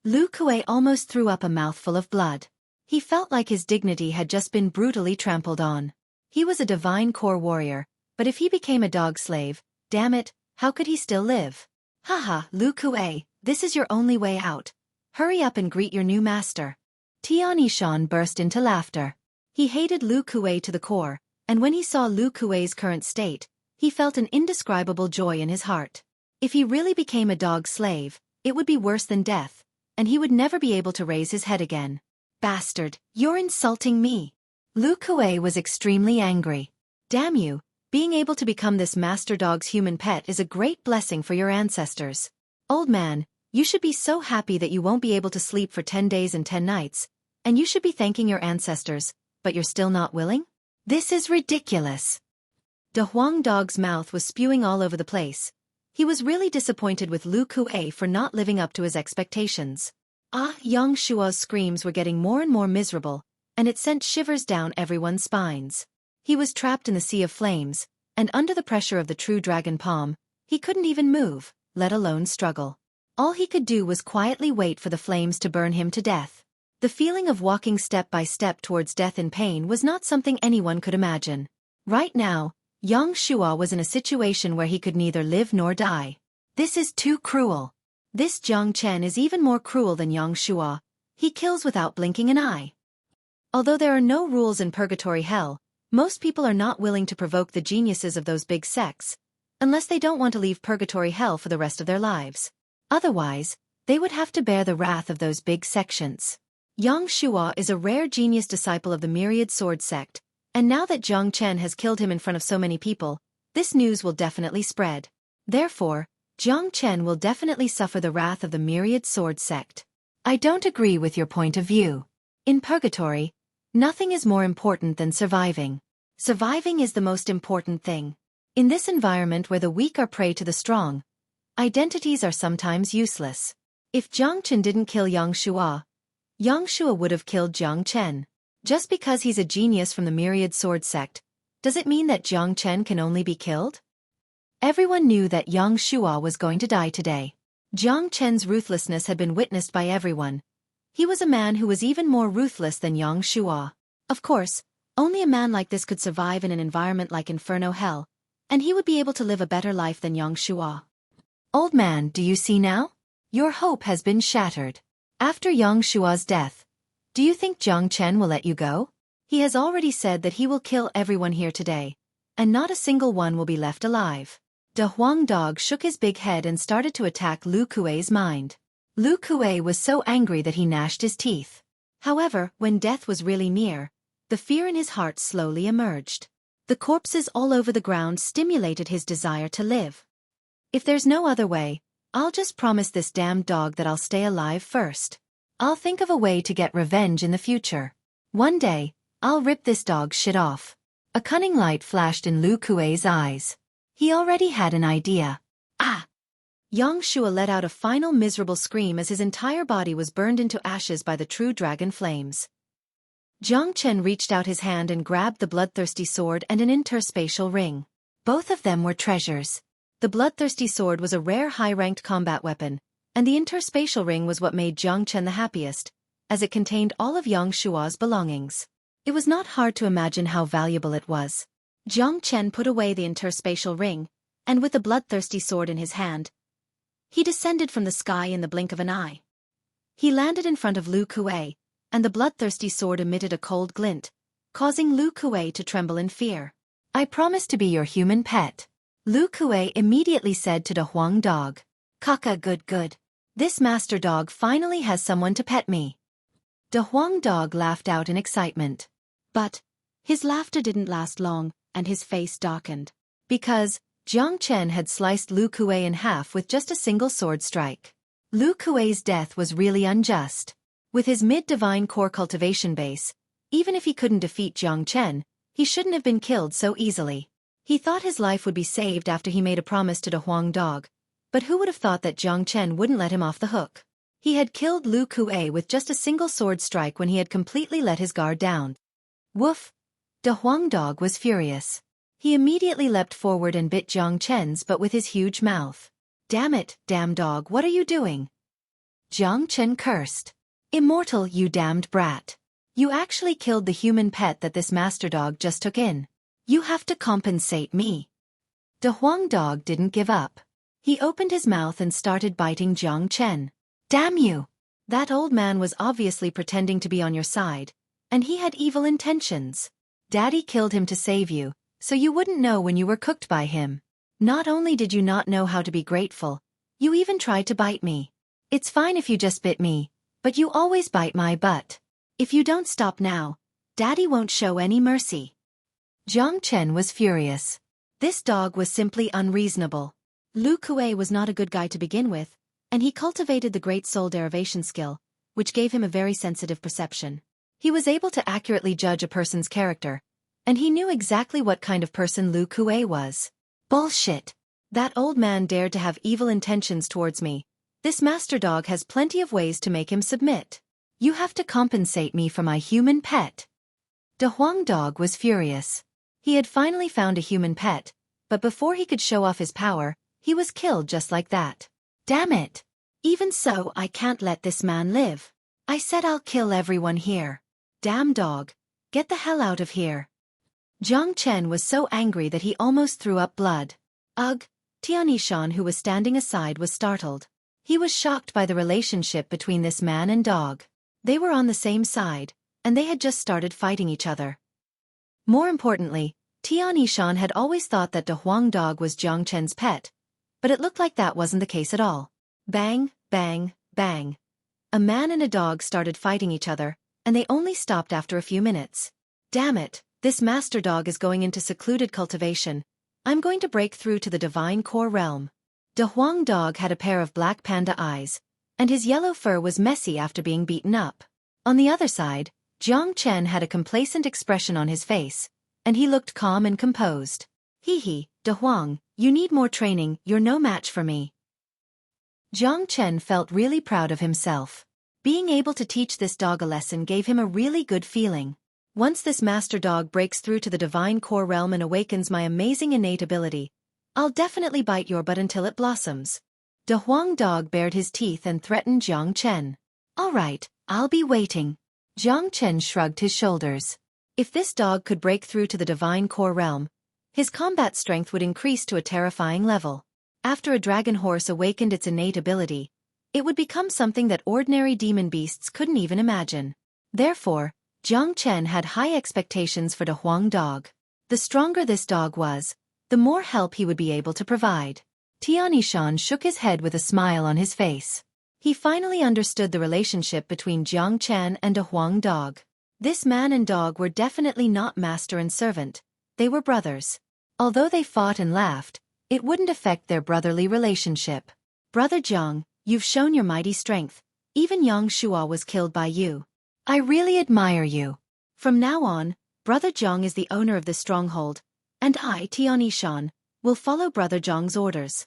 Lu Kuei almost threw up a mouthful of blood. He felt like his dignity had just been brutally trampled on. He was a divine core warrior, but if he became a dog slave, damn it, how could he still live? Haha, Lu Kuei, this is your only way out. Hurry up and greet your new master. Tianishan burst into laughter. He hated Lu Kuei to the core, and when he saw Lu Kuei's current state, he felt an indescribable joy in his heart. If he really became a dog slave, it would be worse than death, and he would never be able to raise his head again. Bastard, you're insulting me. Lu Kuei was extremely angry. Damn you, Being able to become this master dog's human pet is a great blessing for your ancestors. Old man, you should be so happy that you won't be able to sleep for 10 days and 10 nights, and you should be thanking your ancestors, but you're still not willing? This is ridiculous. De Huang Dog's mouth was spewing all over the place. He was really disappointed with Lu Kuei for not living up to his expectations. Yang Shua's screams were getting more and more miserable, and it sent shivers down everyone's spines. He was trapped in the sea of flames, and under the pressure of the true dragon palm, he couldn't even move, let alone struggle. All he could do was quietly wait for the flames to burn him to death. The feeling of walking step by step towards death in pain was not something anyone could imagine. Right now, Yang Shua was in a situation where he could neither live nor die. This is too cruel. This Jiang Chen is even more cruel than Yang Shua. He kills without blinking an eye. Although there are no rules in purgatory hell, most people are not willing to provoke the geniuses of those big sects, unless they don't want to leave purgatory hell for the rest of their lives. Otherwise, they would have to bear the wrath of those big sections. Yang Shua is a rare genius disciple of the Myriad Sword sect, and now that Jiang Chen has killed him in front of so many people, this news will definitely spread. Therefore, Jiang Chen will definitely suffer the wrath of the Myriad Sword sect. I don't agree with your point of view. In purgatory, nothing is more important than surviving. Surviving is the most important thing. In this environment where the weak are prey to the strong, identities are sometimes useless. If Jiang Chen didn't kill Yang Shua would have killed Jiang Chen. Just because he's a genius from the Myriad Sword sect, does it mean that Jiang Chen can only be killed? Everyone knew that Yang Shua was going to die today. Jiang Chen's ruthlessness had been witnessed by everyone. He was a man who was even more ruthless than Yang Shua. Of course, only a man like this could survive in an environment like Inferno Hell, and he would be able to live a better life than Yang Shua. Old man, do you see now? Your hope has been shattered. After Yang Shua's death, do you think Jiang Chen will let you go? He has already said that he will kill everyone here today, and not a single one will be left alive. De Huang Dog shook his big head and started to attack Lu Kuei's mind. Lu Kuei was so angry that he gnashed his teeth. However, when death was really near, the fear in his heart slowly emerged. The corpses all over the ground stimulated his desire to live. If there's no other way, I'll just promise this damned dog that I'll stay alive first. I'll think of a way to get revenge in the future. One day, I'll rip this dog's shit off. A cunning light flashed in Lu Kuei's eyes. He already had an idea. Yang Shua let out a final miserable scream as his entire body was burned into ashes by the true dragon flames. Jiang Chen reached out his hand and grabbed the bloodthirsty sword and an interspatial ring. Both of them were treasures. The bloodthirsty sword was a rare high-ranked combat weapon, and the interspatial ring was what made Jiang Chen the happiest, as it contained all of Yang Shua's belongings. It was not hard to imagine how valuable it was. Jiang Chen put away the interspatial ring, and with the bloodthirsty sword in his hand, he descended from the sky in the blink of an eye. He landed in front of Lu Kuei, and the bloodthirsty sword emitted a cold glint, causing Lu Kuei to tremble in fear. I promise to be your human pet. Lu Kuei immediately said to De Huang Dog. Kaka good. This master dog finally has someone to pet me. De Huang Dog laughed out in excitement. But his laughter didn't last long, and his face darkened. Because Jiang Chen had sliced Lu Kuei in half with just a single sword strike. Lu Kuei's death was really unjust. With his mid-divine core cultivation base, even if he couldn't defeat Jiang Chen, he shouldn't have been killed so easily. He thought his life would be saved after he made a promise to De Huang Dog, but who would have thought that Jiang Chen wouldn't let him off the hook? He had killed Lu Kuei with just a single sword strike when he had completely let his guard down. Woof! De Huang Dog was furious. He immediately leapt forward and bit Jiang Chen's butt with his huge mouth. Damn it, damn dog, what are you doing? Jiang Chen cursed. Immortal, you damned brat. You actually killed the human pet that this master dog just took in. You have to compensate me. De Huang Dog didn't give up. He opened his mouth and started biting Jiang Chen. Damn you! That old man was obviously pretending to be on your side, and he had evil intentions. Daddy killed him to save you, so you wouldn't know when you were cooked by him. Not only did you not know how to be grateful, you even tried to bite me. It's fine if you just bit me, but you always bite my butt. If you don't stop now, Daddy won't show any mercy. Jiang Chen was furious. This dog was simply unreasonable. Lu Kuei was not a good guy to begin with, and he cultivated the great soul derivation skill, which gave him a very sensitive perception. He was able to accurately judge a person's character, and he knew exactly what kind of person Lu Kuei was. Bullshit. That old man dared to have evil intentions towards me. This master dog has plenty of ways to make him submit. You have to compensate me for my human pet. De Huang dog was furious. He had finally found a human pet, but before he could show off his power, he was killed just like that. Damn it. Even so, I can't let this man live. I said I'll kill everyone here. Damn dog. Get the hell out of here. Jiang Chen was so angry that he almost threw up blood. Ugh. Tianishan, who was standing aside, was startled. He was shocked by the relationship between this man and dog. They were on the same side, and they had just started fighting each other. More importantly, Tianishan had always thought that De Huang dog was Jiang Chen's pet, but it looked like that wasn't the case at all. Bang, bang, bang. A man and a dog started fighting each other, and they only stopped after a few minutes. Damn it, this master dog is going into secluded cultivation. I'm going to break through to the divine core realm. De Huang dog had a pair of black panda eyes, and his yellow fur was messy after being beaten up. On the other side, Jiang Chen had a complacent expression on his face, and he looked calm and composed. Hee, De Huang, you need more training, you're no match for me. Jiang Chen felt really proud of himself. Being able to teach this dog a lesson gave him a really good feeling. Once this master dog breaks through to the divine core realm and awakens my amazing innate ability, I'll definitely bite your butt until it blossoms. De Huang dog bared his teeth and threatened Jiang Chen. All right, I'll be waiting. Jiang Chen shrugged his shoulders. If this dog could break through to the divine core realm, his combat strength would increase to a terrifying level. After a dragon horse awakened its innate ability, it would become something that ordinary demon beasts couldn't even imagine. Therefore, Jiang Chen had high expectations for De Huang dog. The stronger this dog was, the more help he would be able to provide. Tianishan shook his head with a smile on his face. He finally understood the relationship between Jiang Chen and De Huang dog. This man and dog were definitely not master and servant, they were brothers. Although they fought and laughed, it wouldn't affect their brotherly relationship. Brother Jiang, you've shown your mighty strength. Even Yang Shua was killed by you. I really admire you. From now on, Brother Jiang is the owner of this stronghold, and I, Tianishan, will follow Brother Jiang's orders.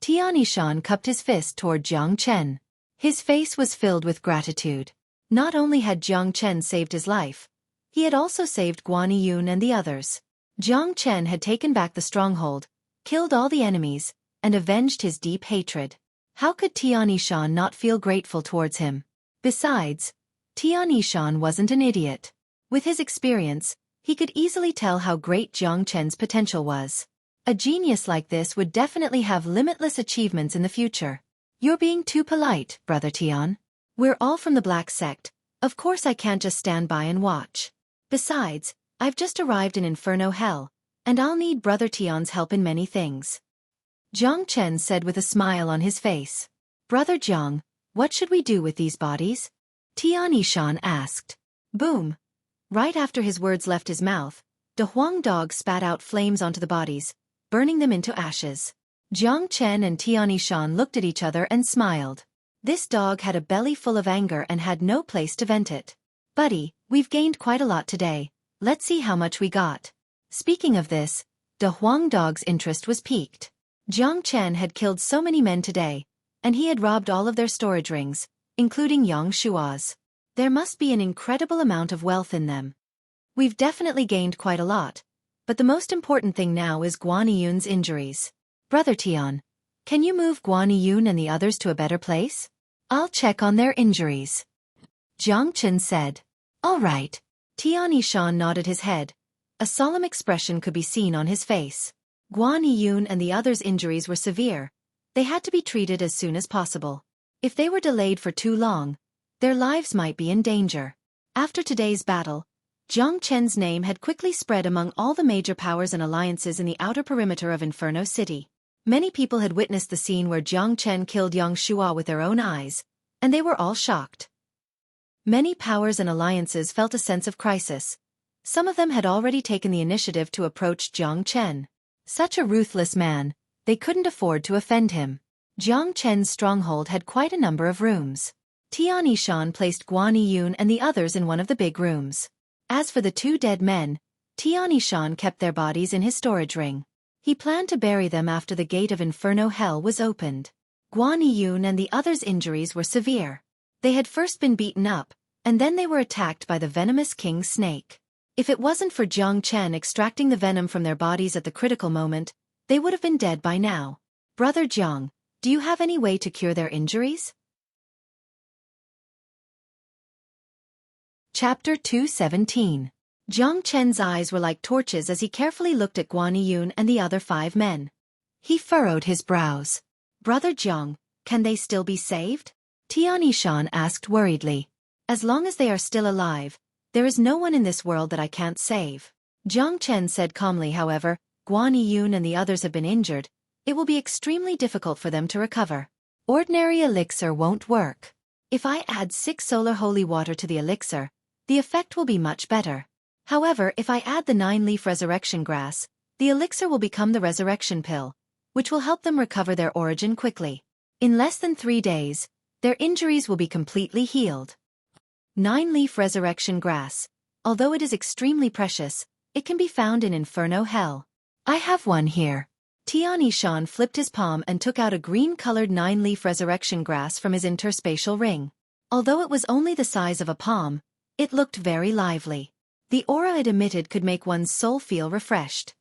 Tianishan cupped his fist toward Jiang Chen. His face was filled with gratitude. Not only had Jiang Chen saved his life, he had also saved Guan Yun and the others. Jiang Chen had taken back the stronghold, killed all the enemies, and avenged his deep hatred. How could Tianishan not feel grateful towards him? Besides, Tianishan wasn't an idiot. With his experience, he could easily tell how great Jiang Chen's potential was. A genius like this would definitely have limitless achievements in the future. You're being too polite, Brother Tian. We're all from the Black Sect, of course I can't just stand by and watch. Besides, I've just arrived in Inferno Hell, and I'll need Brother Tian's help in many things. Jiang Chen said with a smile on his face. Brother Jiang, what should we do with these bodies? Tianishan asked. Boom. Right after his words left his mouth, De Huang dog spat out flames onto the bodies, burning them into ashes. Jiang Chen and Tianishan looked at each other and smiled. This dog had a belly full of anger and had no place to vent it. Buddy, we've gained quite a lot today. Let's see how much we got. Speaking of this, De Huang dog's interest was piqued. Jiang Chen had killed so many men today, and he had robbed all of their storage rings, including Yang Shua's. There must be an incredible amount of wealth in them. We've definitely gained quite a lot, but the most important thing now is Guan Yun's injuries. Brother Tian, can you move Guan Yun and the others to a better place? I'll check on their injuries. Jiang Chen said. All right. Tianishan nodded his head. A solemn expression could be seen on his face. Guan Yun and the others' injuries were severe. They had to be treated as soon as possible. If they were delayed for too long, their lives might be in danger. After today's battle, Jiang Chen's name had quickly spread among all the major powers and alliances in the outer perimeter of Inferno City. Many people had witnessed the scene where Jiang Chen killed Yang Shua with their own eyes, and they were all shocked. Many powers and alliances felt a sense of crisis. Some of them had already taken the initiative to approach Jiang Chen. Such a ruthless man, they couldn't afford to offend him. Jiang Chen's stronghold had quite a number of rooms. Tian Yishan placed Guan Yiyun and the others in one of the big rooms. As for the two dead men, Tian Yishan kept their bodies in his storage ring. He planned to bury them after the gate of Inferno Hell was opened. Guan Yiyun and the others' injuries were severe. They had first been beaten up, and then they were attacked by the venomous king snake. If it wasn't for Jiang Chen extracting the venom from their bodies at the critical moment, they would have been dead by now. Brother Jiang, do you have any way to cure their injuries? Chapter 217. Jiang Chen's eyes were like torches as he carefully looked at Guan Yiyun and the other 5 men. He furrowed his brows. Brother Jiang, can they still be saved? Tian Yishan asked worriedly. As long as they are still alive, there is no one in this world that I can't save. Jiang Chen said calmly. However, Guan Yiyun and the others have been injured. It will be extremely difficult for them to recover. Ordinary elixir won't work. If I add 6 solar holy water to the elixir, the effect will be much better. However, if I add the 9-leaf resurrection grass, the elixir will become the resurrection pill, which will help them recover their origin quickly. In less than 3 days, their injuries will be completely healed. 9-leaf resurrection grass. Although it is extremely precious, it can be found in Inferno Hell. I have one here. Tian Yishan flipped his palm and took out a green-colored 9-leaf resurrection grass from his interspatial ring. Although it was only the size of a palm, it looked very lively. The aura it emitted could make one's soul feel refreshed.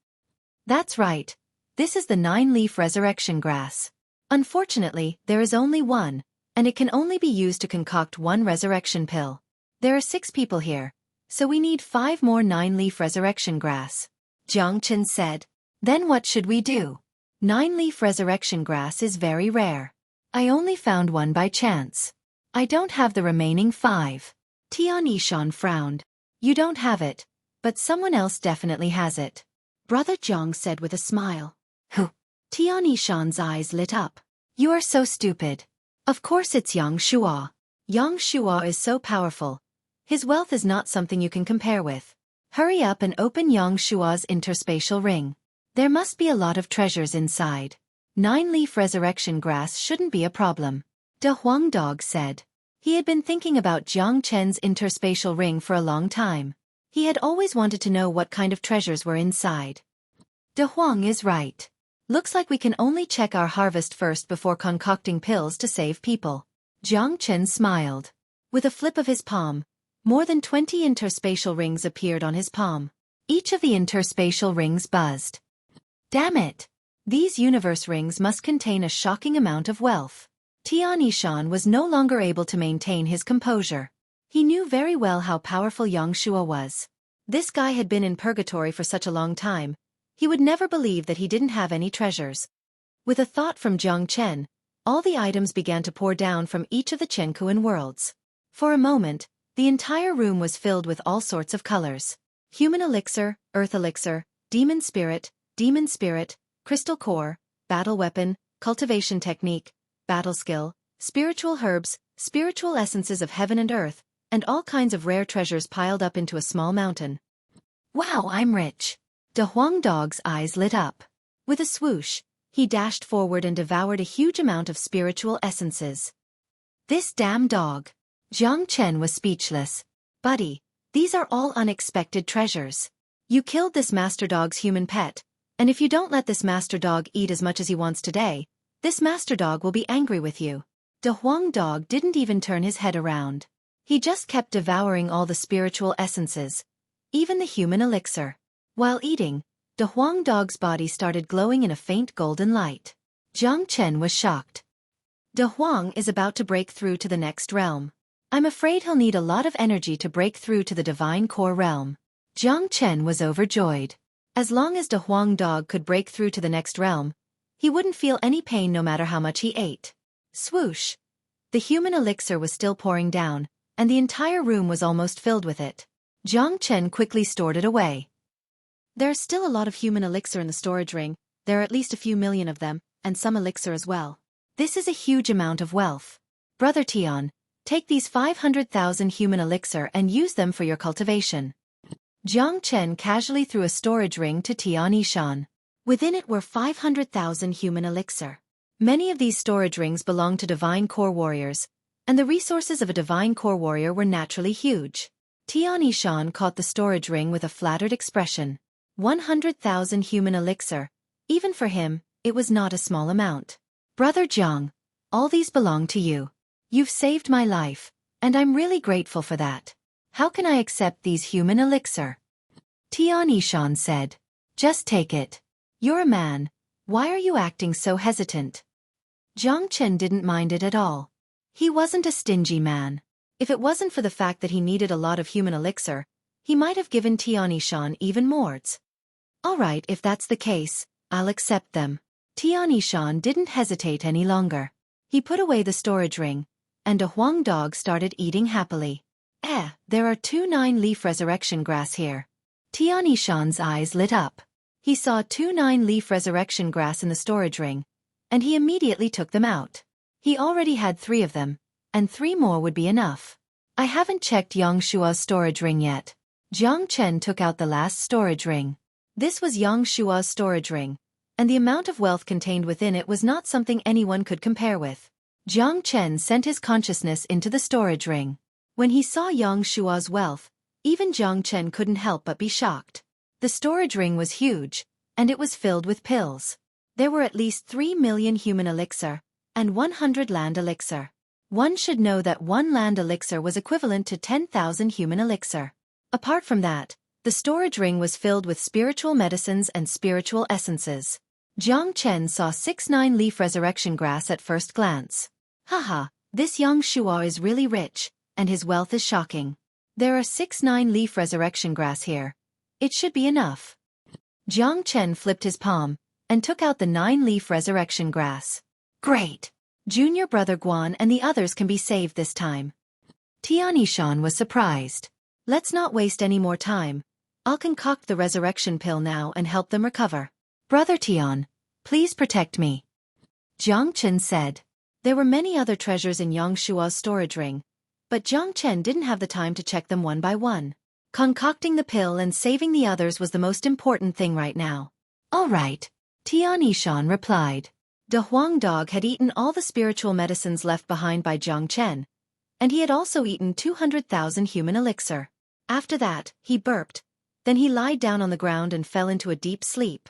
That's right. This is the 9-leaf resurrection grass. Unfortunately, there is only one, and it can only be used to concoct one resurrection pill. There are 6 people here, so we need 5 more 9-leaf resurrection grass. Jiang Chen said. Then what should we do? 9-leaf resurrection grass is very rare. I only found one by chance. I don't have the remaining 5. Tian Yishan frowned. You don't have it, but someone else definitely has it. Brother Jiang said with a smile. Huh. Tian Yishan's eyes lit up. You are so stupid. Of course it's Yang Shua. Yang Shua is so powerful. His wealth is not something you can compare with. Hurry up and open Yang Shua's interspatial ring. There must be a lot of treasures inside. 9-leaf resurrection grass shouldn't be a problem. De Huang Dog said. He had been thinking about Jiang Chen's interspatial ring for a long time. He had always wanted to know what kind of treasures were inside. De Huang is right. Looks like we can only check our harvest first before concocting pills to save people. Jiang Chen smiled. With a flip of his palm, more than 20 interspatial rings appeared on his palm. Each of the interspatial rings buzzed. Damn it! These universe rings must contain a shocking amount of wealth. Tian Yishan was no longer able to maintain his composure. He knew very well how powerful Yang Shua was. This guy had been in purgatory for such a long time, he would never believe that he didn't have any treasures. With a thought from Jiang Chen, all the items began to pour down from each of the Chenkuan worlds. For a moment, the entire room was filled with all sorts of colors. Human elixir, earth elixir, demon spirit, crystal core, battle weapon, cultivation technique, battle skill, spiritual herbs, spiritual essences of heaven and earth, and all kinds of rare treasures piled up into a small mountain. Wow, I'm rich! De Huang Dog's eyes lit up. With a swoosh, he dashed forward and devoured a huge amount of spiritual essences. This damn dog! Jiang Chen was speechless. Buddy, these are all unexpected treasures. You killed this master dog's human pet, and if you don't let this master dog eat as much as he wants today, this master dog will be angry with you. De Huang Dog didn't even turn his head around. He just kept devouring all the spiritual essences, even the human elixir. While eating, De Huang Dog's body started glowing in a faint golden light. Jiang Chen was shocked. De Huang is about to break through to the next realm. I'm afraid he'll need a lot of energy to break through to the divine core realm. Jiang Chen was overjoyed. As long as De Huang Dog could break through to the next realm, he wouldn't feel any pain no matter how much he ate. Swoosh! The human elixir was still pouring down, and the entire room was almost filled with it. Jiang Chen quickly stored it away. There's still a lot of human elixir in the storage ring, there are at least a few million of them, and some elixir as well. This is a huge amount of wealth. Brother Tian, take these 500,000 human elixir and use them for your cultivation. Jiang Chen casually threw a storage ring to Tian Yishan. Within it were 500,000 human elixir. Many of these storage rings belonged to divine core warriors, and the resources of a divine core warrior were naturally huge. Tian Shan caught the storage ring with a flattered expression. 100,000 human elixir. Even for him, it was not a small amount. Brother Jiang, all these belong to you. You've saved my life, and I'm really grateful for that. How can I accept these human elixir? Tian Shan said. Just take it. You're a man. Why are you acting so hesitant? Jiang Chen didn't mind it at all. He wasn't a stingy man. If it wasn't for the fact that he needed a lot of human elixir, he might have given Tian Shan even more. All right, if that's the case, I'll accept them. Tian Shan didn't hesitate any longer. He put away the storage ring, and a Huang dog started eating happily. There are 2 9-leaf resurrection grass here. Tian Shan's eyes lit up. He saw 2 9-leaf resurrection grass in the storage ring, and he immediately took them out. He already had 3 of them, and 3 more would be enough. I haven't checked Yang Shua's storage ring yet. Jiang Chen took out the last storage ring. This was Yang Shua's storage ring, and the amount of wealth contained within it was not something anyone could compare with. Jiang Chen sent his consciousness into the storage ring. When he saw Yang Shua's wealth, even Jiang Chen couldn't help but be shocked. The storage ring was huge, and it was filled with pills. There were at least 3 million human elixir, and 100 land elixir. One should know that 1 land elixir was equivalent to 10,000 human elixir. Apart from that, the storage ring was filled with spiritual medicines and spiritual essences. Jiang Chen saw 6 9-leaf resurrection grass at first glance. Haha, this Yang Shua is really rich, and his wealth is shocking. There are 6 9-leaf resurrection grass here. It should be enough. Jiang Chen flipped his palm, and took out the 9-leaf resurrection grass. Great! Junior brother Guan and the others can be saved this time. Tian Shan was surprised. Let's not waste any more time. I'll concoct the resurrection pill now and help them recover. Brother Tian, please protect me. Jiang Chen said. There were many other treasures in Yang Shua's storage ring, but Jiang Chen didn't have the time to check them one by one. Concocting the pill and saving the others was the most important thing right now. All right, Tian Shan replied. The Huang dog had eaten all the spiritual medicines left behind by Jiang Chen, and he had also eaten 200,000 human elixir. After that, he burped, then he lied down on the ground and fell into a deep sleep.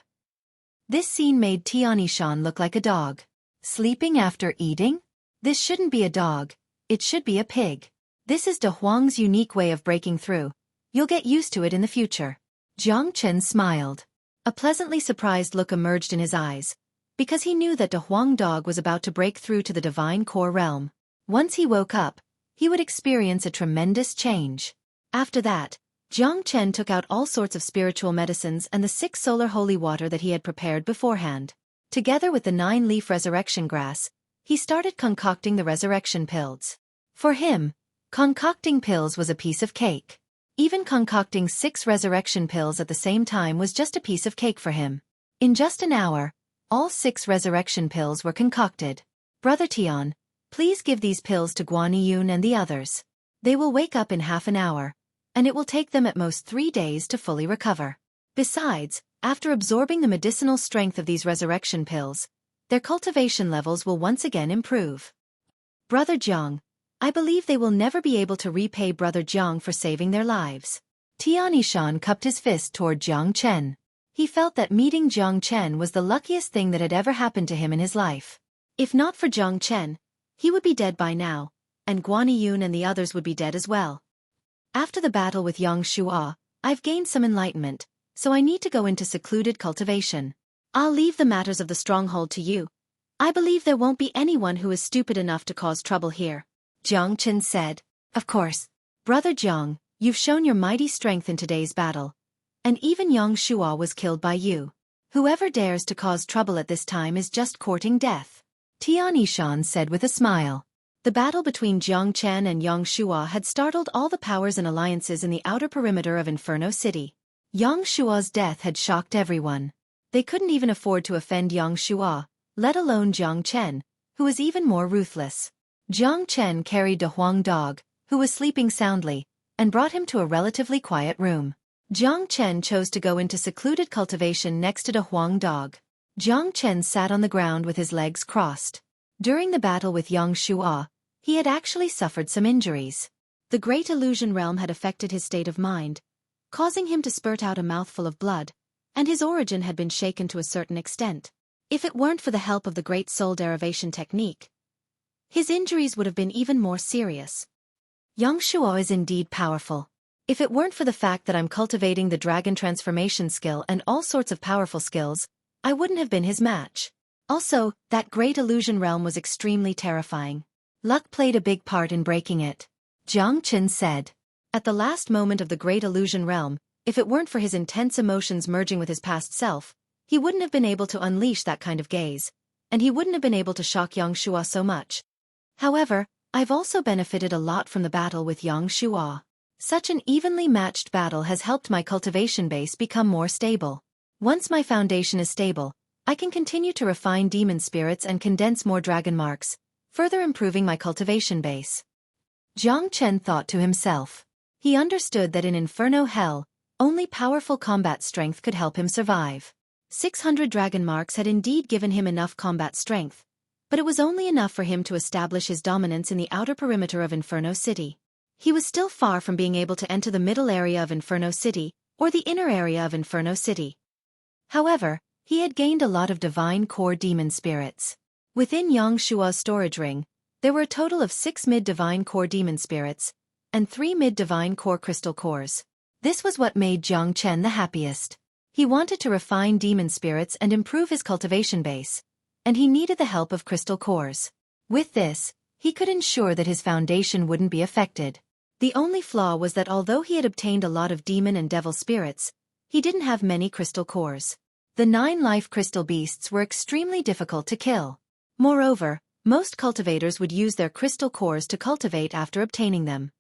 This scene made Tian Shan look like a dog. Sleeping after eating? This shouldn't be a dog, it should be a pig. This is De Huang's unique way of breaking through. You'll get used to it in the future. Jiang Chen smiled. A pleasantly surprised look emerged in his eyes, because he knew that De Huang dog was about to break through to the divine core realm. Once he woke up, he would experience a tremendous change. After that, Jiang Chen took out all sorts of spiritual medicines and the 6 solar holy water that he had prepared beforehand. Together with the 9-leaf resurrection grass, he started concocting the resurrection pills. For him, concocting pills was a piece of cake. Even concocting 6 resurrection pills at the same time was just a piece of cake for him. In just an hour, all 6 resurrection pills were concocted. Brother Tian, please give these pills to Guan Yun and the others. They will wake up in half an hour, and it will take them at most 3 days to fully recover. Besides, after absorbing the medicinal strength of these resurrection pills, their cultivation levels will once again improve. Brother Jiang, I believe they will never be able to repay Brother Jiang for saving their lives. Tian Shan cupped his fist toward Jiang Chen. He felt that meeting Jiang Chen was the luckiest thing that had ever happened to him in his life. If not for Jiang Chen, he would be dead by now, and Guan Yun and the others would be dead as well. After the battle with Yang Shua, I've gained some enlightenment, so I need to go into secluded cultivation. I'll leave the matters of the stronghold to you. I believe there won't be anyone who is stupid enough to cause trouble here. Jiang Chen said. Of course. Brother Jiang, you've shown your mighty strength in today's battle. And even Yang Shua was killed by you. Whoever dares to cause trouble at this time is just courting death. Tian Shan said with a smile. The battle between Jiang Chen and Yang Shua had startled all the powers and alliances in the outer perimeter of Inferno City. Yang Shua's death had shocked everyone. They couldn't even afford to offend Yang Shua, let alone Jiang Chen, who was even more ruthless. Jiang Chen carried De Huang dog, who was sleeping soundly, and brought him to a relatively quiet room. Jiang Chen chose to go into secluded cultivation next to the Huang dog. Jiang Chen sat on the ground with his legs crossed. During the battle with Yang Shua, he had actually suffered some injuries. The great illusion realm had affected his state of mind, causing him to spurt out a mouthful of blood, and his origin had been shaken to a certain extent. If it weren't for the help of the great soul derivation technique, his injuries would have been even more serious. Yang Shua is indeed powerful. If it weren't for the fact that I'm cultivating the dragon transformation skill and all sorts of powerful skills, I wouldn't have been his match. Also, that great illusion realm was extremely terrifying. Luck played a big part in breaking it. Jiang Chen said. At the last moment of the great illusion realm, if it weren't for his intense emotions merging with his past self, he wouldn't have been able to unleash that kind of gaze, and he wouldn't have been able to shock Yang Shua so much. However, I've also benefited a lot from the battle with Yang Shua. Such an evenly matched battle has helped my cultivation base become more stable. Once my foundation is stable, I can continue to refine demon spirits and condense more dragon marks, further improving my cultivation base. Jiang Chen thought to himself. He understood that in Inferno Hell, only powerful combat strength could help him survive. 600 dragon marks had indeed given him enough combat strength, but it was only enough for him to establish his dominance in the outer perimeter of Inferno City. He was still far from being able to enter the middle area of Inferno City, or the inner area of Inferno City. However, he had gained a lot of divine core demon spirits. Within Yang Shua's storage ring, there were a total of 6 mid-divine core demon spirits, and 3 mid-divine core crystal cores. This was what made Jiang Chen the happiest. He wanted to refine demon spirits and improve his cultivation base, and he needed the help of crystal cores. With this, he could ensure that his foundation wouldn't be affected. The only flaw was that although he had obtained a lot of demon and devil spirits, he didn't have many crystal cores. The 9 life crystal beasts were extremely difficult to kill. Moreover, most cultivators would use their crystal cores to cultivate after obtaining them.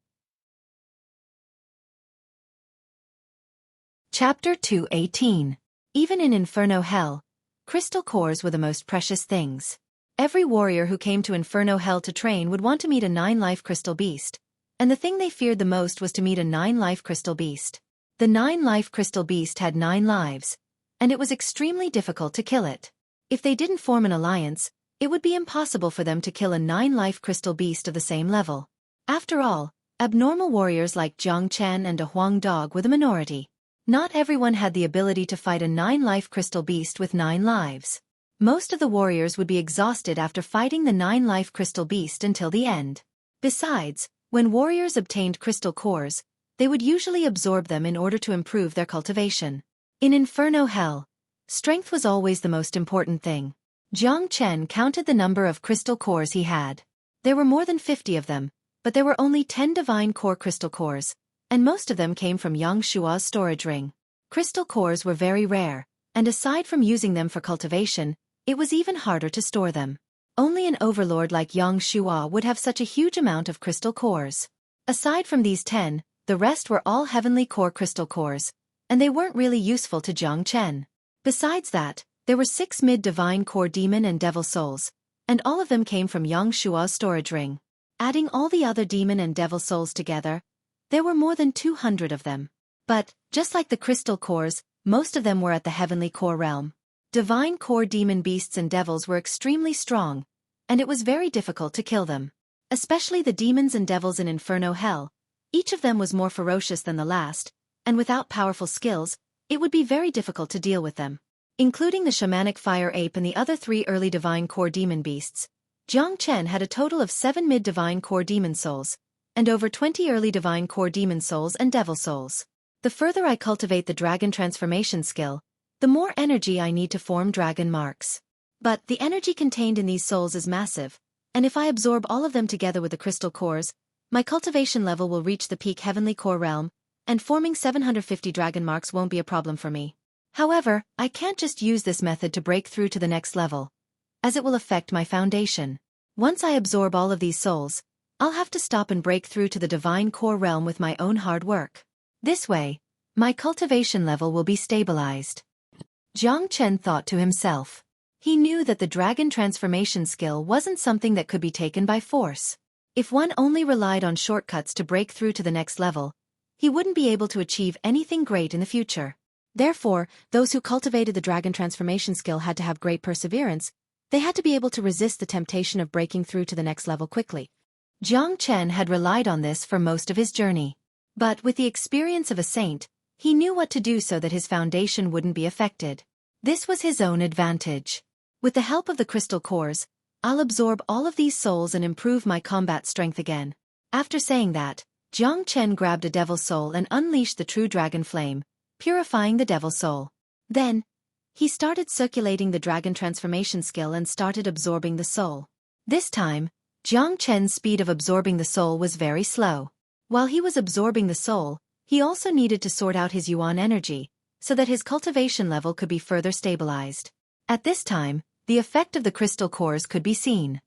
Chapter 218. Even in Inferno Hell, crystal cores were the most precious things. Every warrior who came to Inferno Hell to train would want to meet a 9-life crystal beast, and the thing they feared the most was to meet a 9-life crystal beast. The 9-life crystal beast had 9 lives, and it was extremely difficult to kill it. If they didn't form an alliance, it would be impossible for them to kill a 9-life crystal beast of the same level. After all, abnormal warriors like Jiang Chen and a Huang dog were the minority. Not everyone had the ability to fight a 9-life crystal beast with 9 lives. Most of the warriors would be exhausted after fighting the 9-life crystal beast until the end. Besides, when warriors obtained crystal cores, they would usually absorb them in order to improve their cultivation. In Inferno Hell, strength was always the most important thing. Jiang Chen counted the number of crystal cores he had. There were more than 50 of them, but there were only 10 divine core crystal cores, and most of them came from Yang Shua's storage ring. Crystal cores were very rare, and aside from using them for cultivation, it was even harder to store them. Only an overlord like Yang Shua would have such a huge amount of crystal cores. Aside from these 10, the rest were all heavenly core crystal cores, and they weren't really useful to Jiang Chen. Besides that, there were 6 mid-divine core demon and devil souls, and all of them came from Yang Shua's storage ring. Adding all the other demon and devil souls together, there were more than 200 of them. But, just like the crystal cores, most of them were at the heavenly core realm. Divine core demon beasts and devils were extremely strong, and it was very difficult to kill them. Especially the demons and devils in Inferno Hell. Each of them was more ferocious than the last, and without powerful skills, it would be very difficult to deal with them. Including the shamanic fire ape and the other 3 early divine core demon beasts, Jiang Chen had a total of 7 mid-divine core demon souls, and over 20 early divine core demon souls and devil souls. The further I cultivate the dragon transformation skill, the more energy I need to form dragon marks. But the energy contained in these souls is massive, and if I absorb all of them together with the crystal cores, my cultivation level will reach the peak heavenly core realm, and forming 750 dragon marks won't be a problem for me. However, I can't just use this method to break through to the next level, as it will affect my foundation. Once I absorb all of these souls, I'll have to stop and break through to the divine core realm with my own hard work. This way, my cultivation level will be stabilized. Jiang Chen thought to himself. He knew that the dragon transformation skill wasn't something that could be taken by force. If one only relied on shortcuts to break through to the next level, he wouldn't be able to achieve anything great in the future. Therefore, those who cultivated the dragon transformation skill had to have great perseverance. They had to be able to resist the temptation of breaking through to the next level quickly. Jiang Chen had relied on this for most of his journey. But with the experience of a saint, he knew what to do so that his foundation wouldn't be affected. This was his own advantage. With the help of the crystal cores, I'll absorb all of these souls and improve my combat strength again. After saying that, Jiang Chen grabbed a devil's soul and unleashed the true dragon flame, purifying the devil's soul. Then, he started circulating the dragon transformation skill and started absorbing the soul. This time, Jiang Chen's speed of absorbing the soul was very slow. While he was absorbing the soul, he also needed to sort out his yuan energy, so that his cultivation level could be further stabilized. At this time, the effect of the crystal cores could be seen.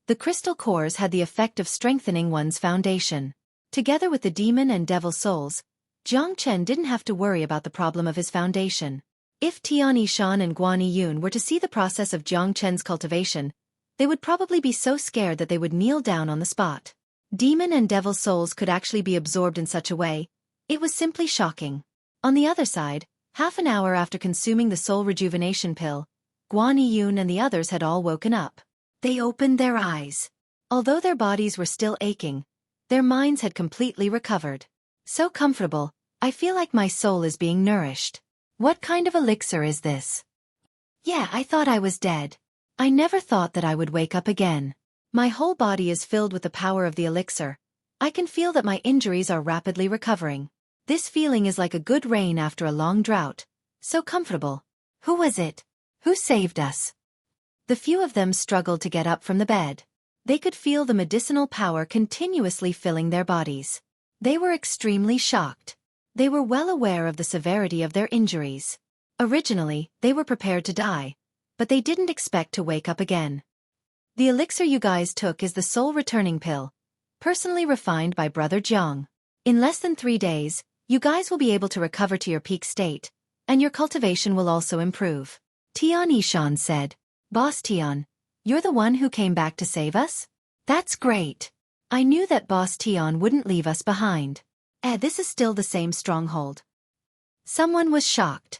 The crystal cores had the effect of strengthening one's foundation. Together with the demon and devil souls, Jiang Chen didn't have to worry about the problem of his foundation. If Tian Yishan and Guan Yiyun were to see the process of Jiang Chen's cultivation, they would probably be so scared that they would kneel down on the spot. Demon and devil souls could actually be absorbed in such a way. It was simply shocking. On the other side, half an hour after consuming the soul rejuvenation pill, Guan Yiyun and the others had all woken up. They opened their eyes. Although their bodies were still aching, their minds had completely recovered. So comfortable, I feel like my soul is being nourished. What kind of elixir is this? Yeah, I thought I was dead. I never thought that I would wake up again. My whole body is filled with the power of the elixir. I can feel that my injuries are rapidly recovering. This feeling is like a good rain after a long drought. So comfortable. Who was it? Who saved us? The few of them struggled to get up from the bed. They could feel the medicinal power continuously filling their bodies. They were extremely shocked. They were well aware of the severity of their injuries. Originally, they were prepared to die, but they didn't expect to wake up again. The elixir you guys took is the soul returning pill, personally refined by Brother Jiang. In less than 3 days, you guys will be able to recover to your peak state, and your cultivation will also improve. Tian Yishan said, Boss Tian, you're the one who came back to save us? That's great. I knew that Boss Tian wouldn't leave us behind. This is still the same stronghold. Someone was shocked.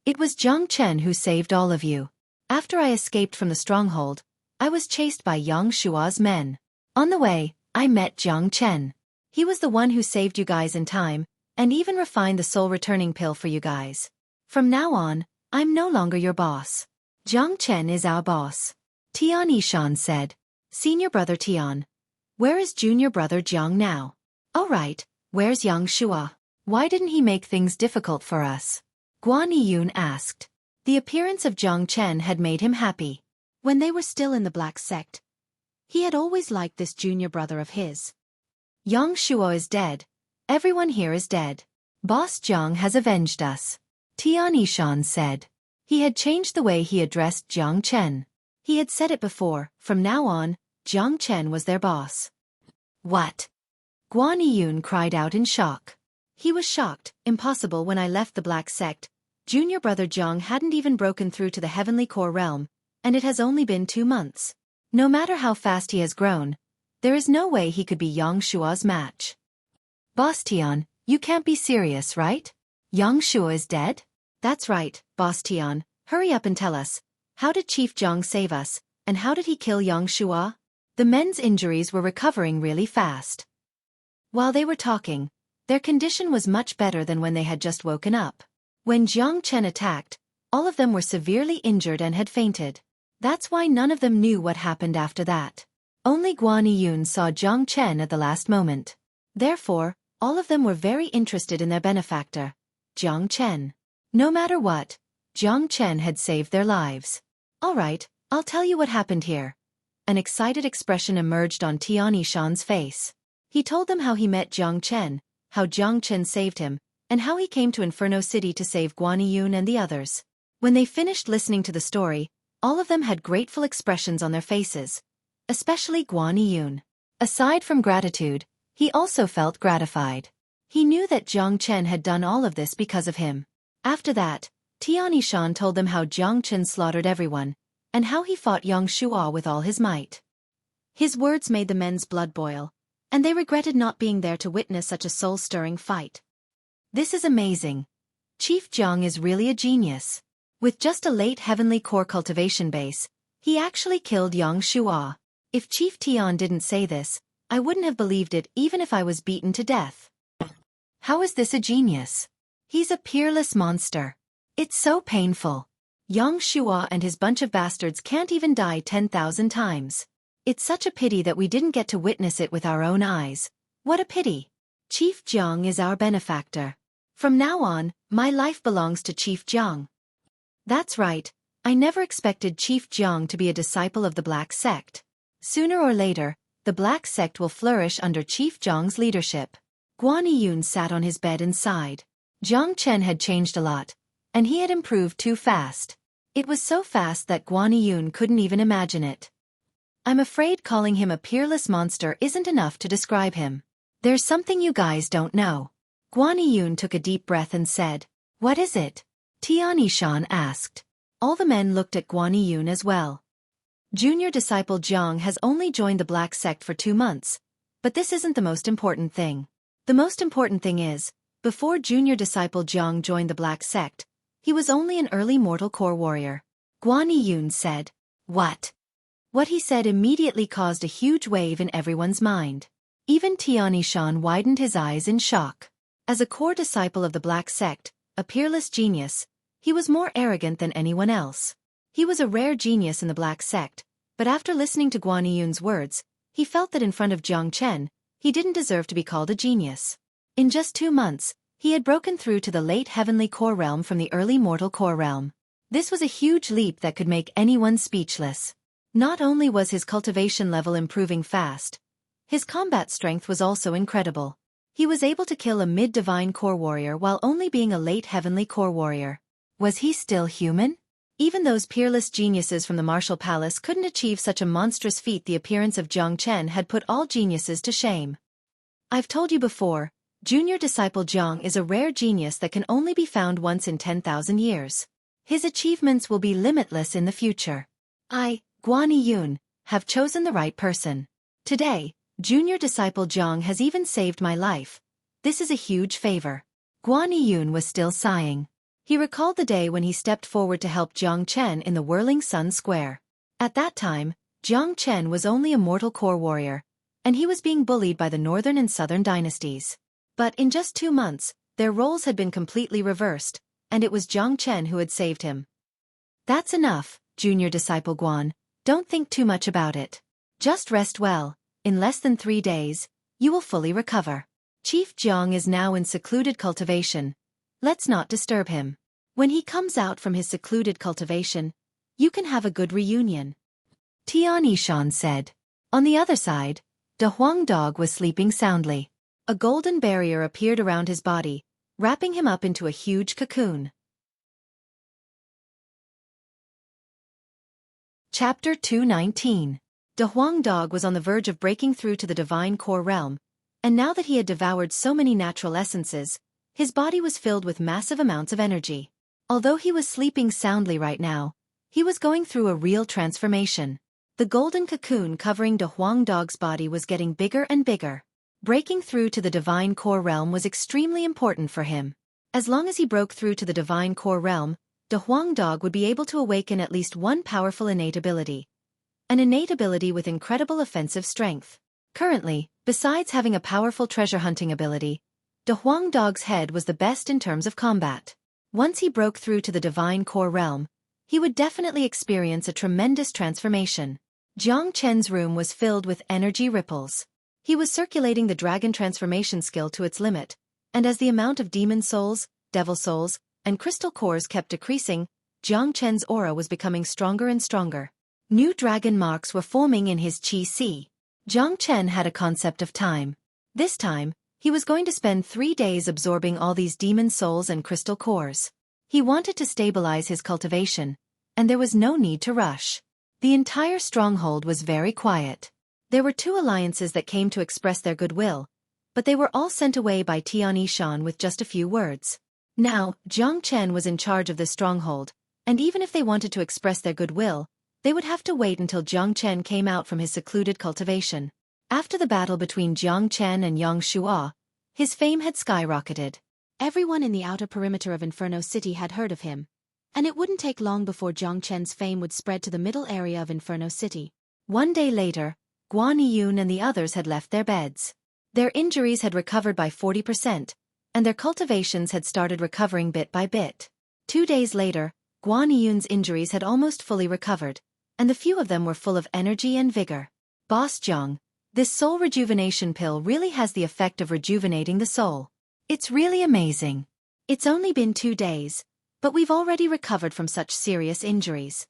It was Jiang Chen who saved all of you. After I escaped from the stronghold, I was chased by Yang Shua's men. On the way, I met Jiang Chen. He was the one who saved you guys in time, and even refined the soul returning pill for you guys. From now on, I'm no longer your boss. Jiang Chen is our boss. Tian Yishan said. Senior brother Tian. Where is junior brother Jiang now? Oh right, where's Yang Shua? Why didn't he make things difficult for us? Guan Yiyun asked. The appearance of Jiang Chen had made him happy. When they were still in the black sect, he had always liked this junior brother of his. Yang Shua is dead. Everyone here is dead. Boss Jiang has avenged us. Tian Yishan said. He had changed the way he addressed Jiang Chen. He had said it before, from now on, Jiang Chen was their boss. What? Guan Yiyun cried out in shock. He was shocked. Impossible. When I left the black sect, junior brother Jiang hadn't even broken through to the heavenly core realm, and it has only been 2 months. No matter how fast he has grown, there is no way he could be Yang Shua's match. Boss Tian, you can't be serious, right? Yang Shua is dead? That's right, Boss Tian. Hurry up and tell us. How did Chief Jiang save us, and how did he kill Yang Shua? The men's injuries were recovering really fast. While they were talking, their condition was much better than when they had just woken up. When Jiang Chen attacked, all of them were severely injured and had fainted. That's why none of them knew what happened after that. Only Guan Yiyun saw Jiang Chen at the last moment. Therefore, all of them were very interested in their benefactor, Jiang Chen. No matter what, Jiang Chen had saved their lives. All right, I'll tell you what happened here. An excited expression emerged on Tian Yishan's face. He told them how he met Jiang Chen, how Jiang Chen saved him, and how he came to Inferno City to save Guan Yiyun and the others. When they finished listening to the story, all of them had grateful expressions on their faces, especially Guan Yiyun. Aside from gratitude, he also felt gratified. He knew that Jiang Chen had done all of this because of him. After that, Tian Yishan told them how Jiang Chen slaughtered everyone, and how he fought Yang Shua with all his might. His words made the men's blood boil, and they regretted not being there to witness such a soul-stirring fight. This is amazing. Chief Jiang is really a genius. With just a late heavenly core cultivation base, he actually killed Yang Shua. If Chief Tian didn't say this, I wouldn't have believed it even if I was beaten to death. How is this a genius? He's a peerless monster. It's so painful. Yang Shua and his bunch of bastards can't even die 10,000 times. It's such a pity that we didn't get to witness it with our own eyes. What a pity. Chief Jiang is our benefactor. From now on, my life belongs to Chief Jiang. That's right, I never expected Chief Jiang to be a disciple of the Black Sect. Sooner or later, the Black Sect will flourish under Chief Jiang's leadership. Guan Yun sat on his bed and sighed. Jiang Chen had changed a lot, and he had improved too fast. It was so fast that Guan Yun couldn't even imagine it. I'm afraid calling him a peerless monster isn't enough to describe him. There's something you guys don't know. Guan Yun took a deep breath and said, "What is it?" Tian Yishan asked. All the men looked at Guan Yun as well. Junior disciple Jiang has only joined the Black Sect for 2 months, but this isn't the most important thing. The most important thing is, before junior disciple Jiang joined the Black Sect, he was only an early mortal core warrior. Guan Yun said, "What?" What he said immediately caused a huge wave in everyone's mind. Even Tian Yishan widened his eyes in shock. As a core disciple of the Black Sect, a peerless genius, he was more arrogant than anyone else. He was a rare genius in the Black Sect, but after listening to Guan Yun's words, he felt that in front of Jiang Chen, he didn't deserve to be called a genius. In just 2 months, he had broken through to the late heavenly core realm from the early mortal core realm. This was a huge leap that could make anyone speechless. Not only was his cultivation level improving fast, his combat strength was also incredible. He was able to kill a mid-divine core warrior while only being a late heavenly core warrior. Was he still human? Even those peerless geniuses from the Martial Palace couldn't achieve such a monstrous feat. The appearance of Jiang Chen had put all geniuses to shame. I've told you before, junior disciple Jiang is a rare genius that can only be found once in 10,000 years. His achievements will be limitless in the future. I, Guan Yun, have chosen the right person. Today, junior disciple Jiang has even saved my life. This is a huge favor. Guan Yun was still sighing. He recalled the day when he stepped forward to help Jiang Chen in the Whirling Sun Square. At that time, Jiang Chen was only a mortal core warrior, and he was being bullied by the northern and southern dynasties. But in just 2 months, their roles had been completely reversed, and it was Jiang Chen who had saved him. That's enough, junior disciple Guan. Don't think too much about it. Just rest well. In less than 3 days, you will fully recover. Chief Jiang is now in secluded cultivation. Let's not disturb him. When he comes out from his secluded cultivation, you can have a good reunion. Tian Yishan said. On the other side, De Huang Dog was sleeping soundly. A golden barrier appeared around his body, wrapping him up into a huge cocoon. Chapter 219. De Huang Dog was on the verge of breaking through to the divine core realm, and now that he had devoured so many natural essences, his body was filled with massive amounts of energy. Although he was sleeping soundly right now, he was going through a real transformation. The golden cocoon covering De Huang Dog's body was getting bigger and bigger. Breaking through to the divine core realm was extremely important for him. As long as he broke through to the divine core realm, De Huang Dog would be able to awaken at least one powerful innate ability. An innate ability with incredible offensive strength. Currently, besides having a powerful treasure hunting ability, De Huang Dog's head was the best in terms of combat. Once he broke through to the divine core realm, he would definitely experience a tremendous transformation. Jiang Chen's room was filled with energy ripples. He was circulating the dragon transformation skill to its limit, and as the amount of demon souls, devil souls, and crystal cores kept decreasing, Jiang Chen's aura was becoming stronger and stronger. New dragon marks were forming in his Qi Si. Jiang Chen had a concept of time. This time, he was going to spend 3 days absorbing all these demon souls and crystal cores. He wanted to stabilize his cultivation, and there was no need to rush. The entire stronghold was very quiet. There were 2 alliances that came to express their goodwill, but they were all sent away by Tian Yishan with just a few words. Now, Jiang Chen was in charge of the stronghold, and even if they wanted to express their goodwill, they would have to wait until Jiang Chen came out from his secluded cultivation. After the battle between Jiang Chen and Yang Shua, his fame had skyrocketed. Everyone in the outer perimeter of Inferno City had heard of him, and it wouldn't take long before Jiang Chen's fame would spread to the middle area of Inferno City. One day later, Guan Yun and the others had left their beds. Their injuries had recovered by 40%, and their cultivations had started recovering bit by bit. 2 days later, Guan Yun's injuries had almost fully recovered, and the few of them were full of energy and vigor. Boss Jiang, this soul rejuvenation pill really has the effect of rejuvenating the soul. It's really amazing. It's only been 2 days, but we've already recovered from such serious injuries.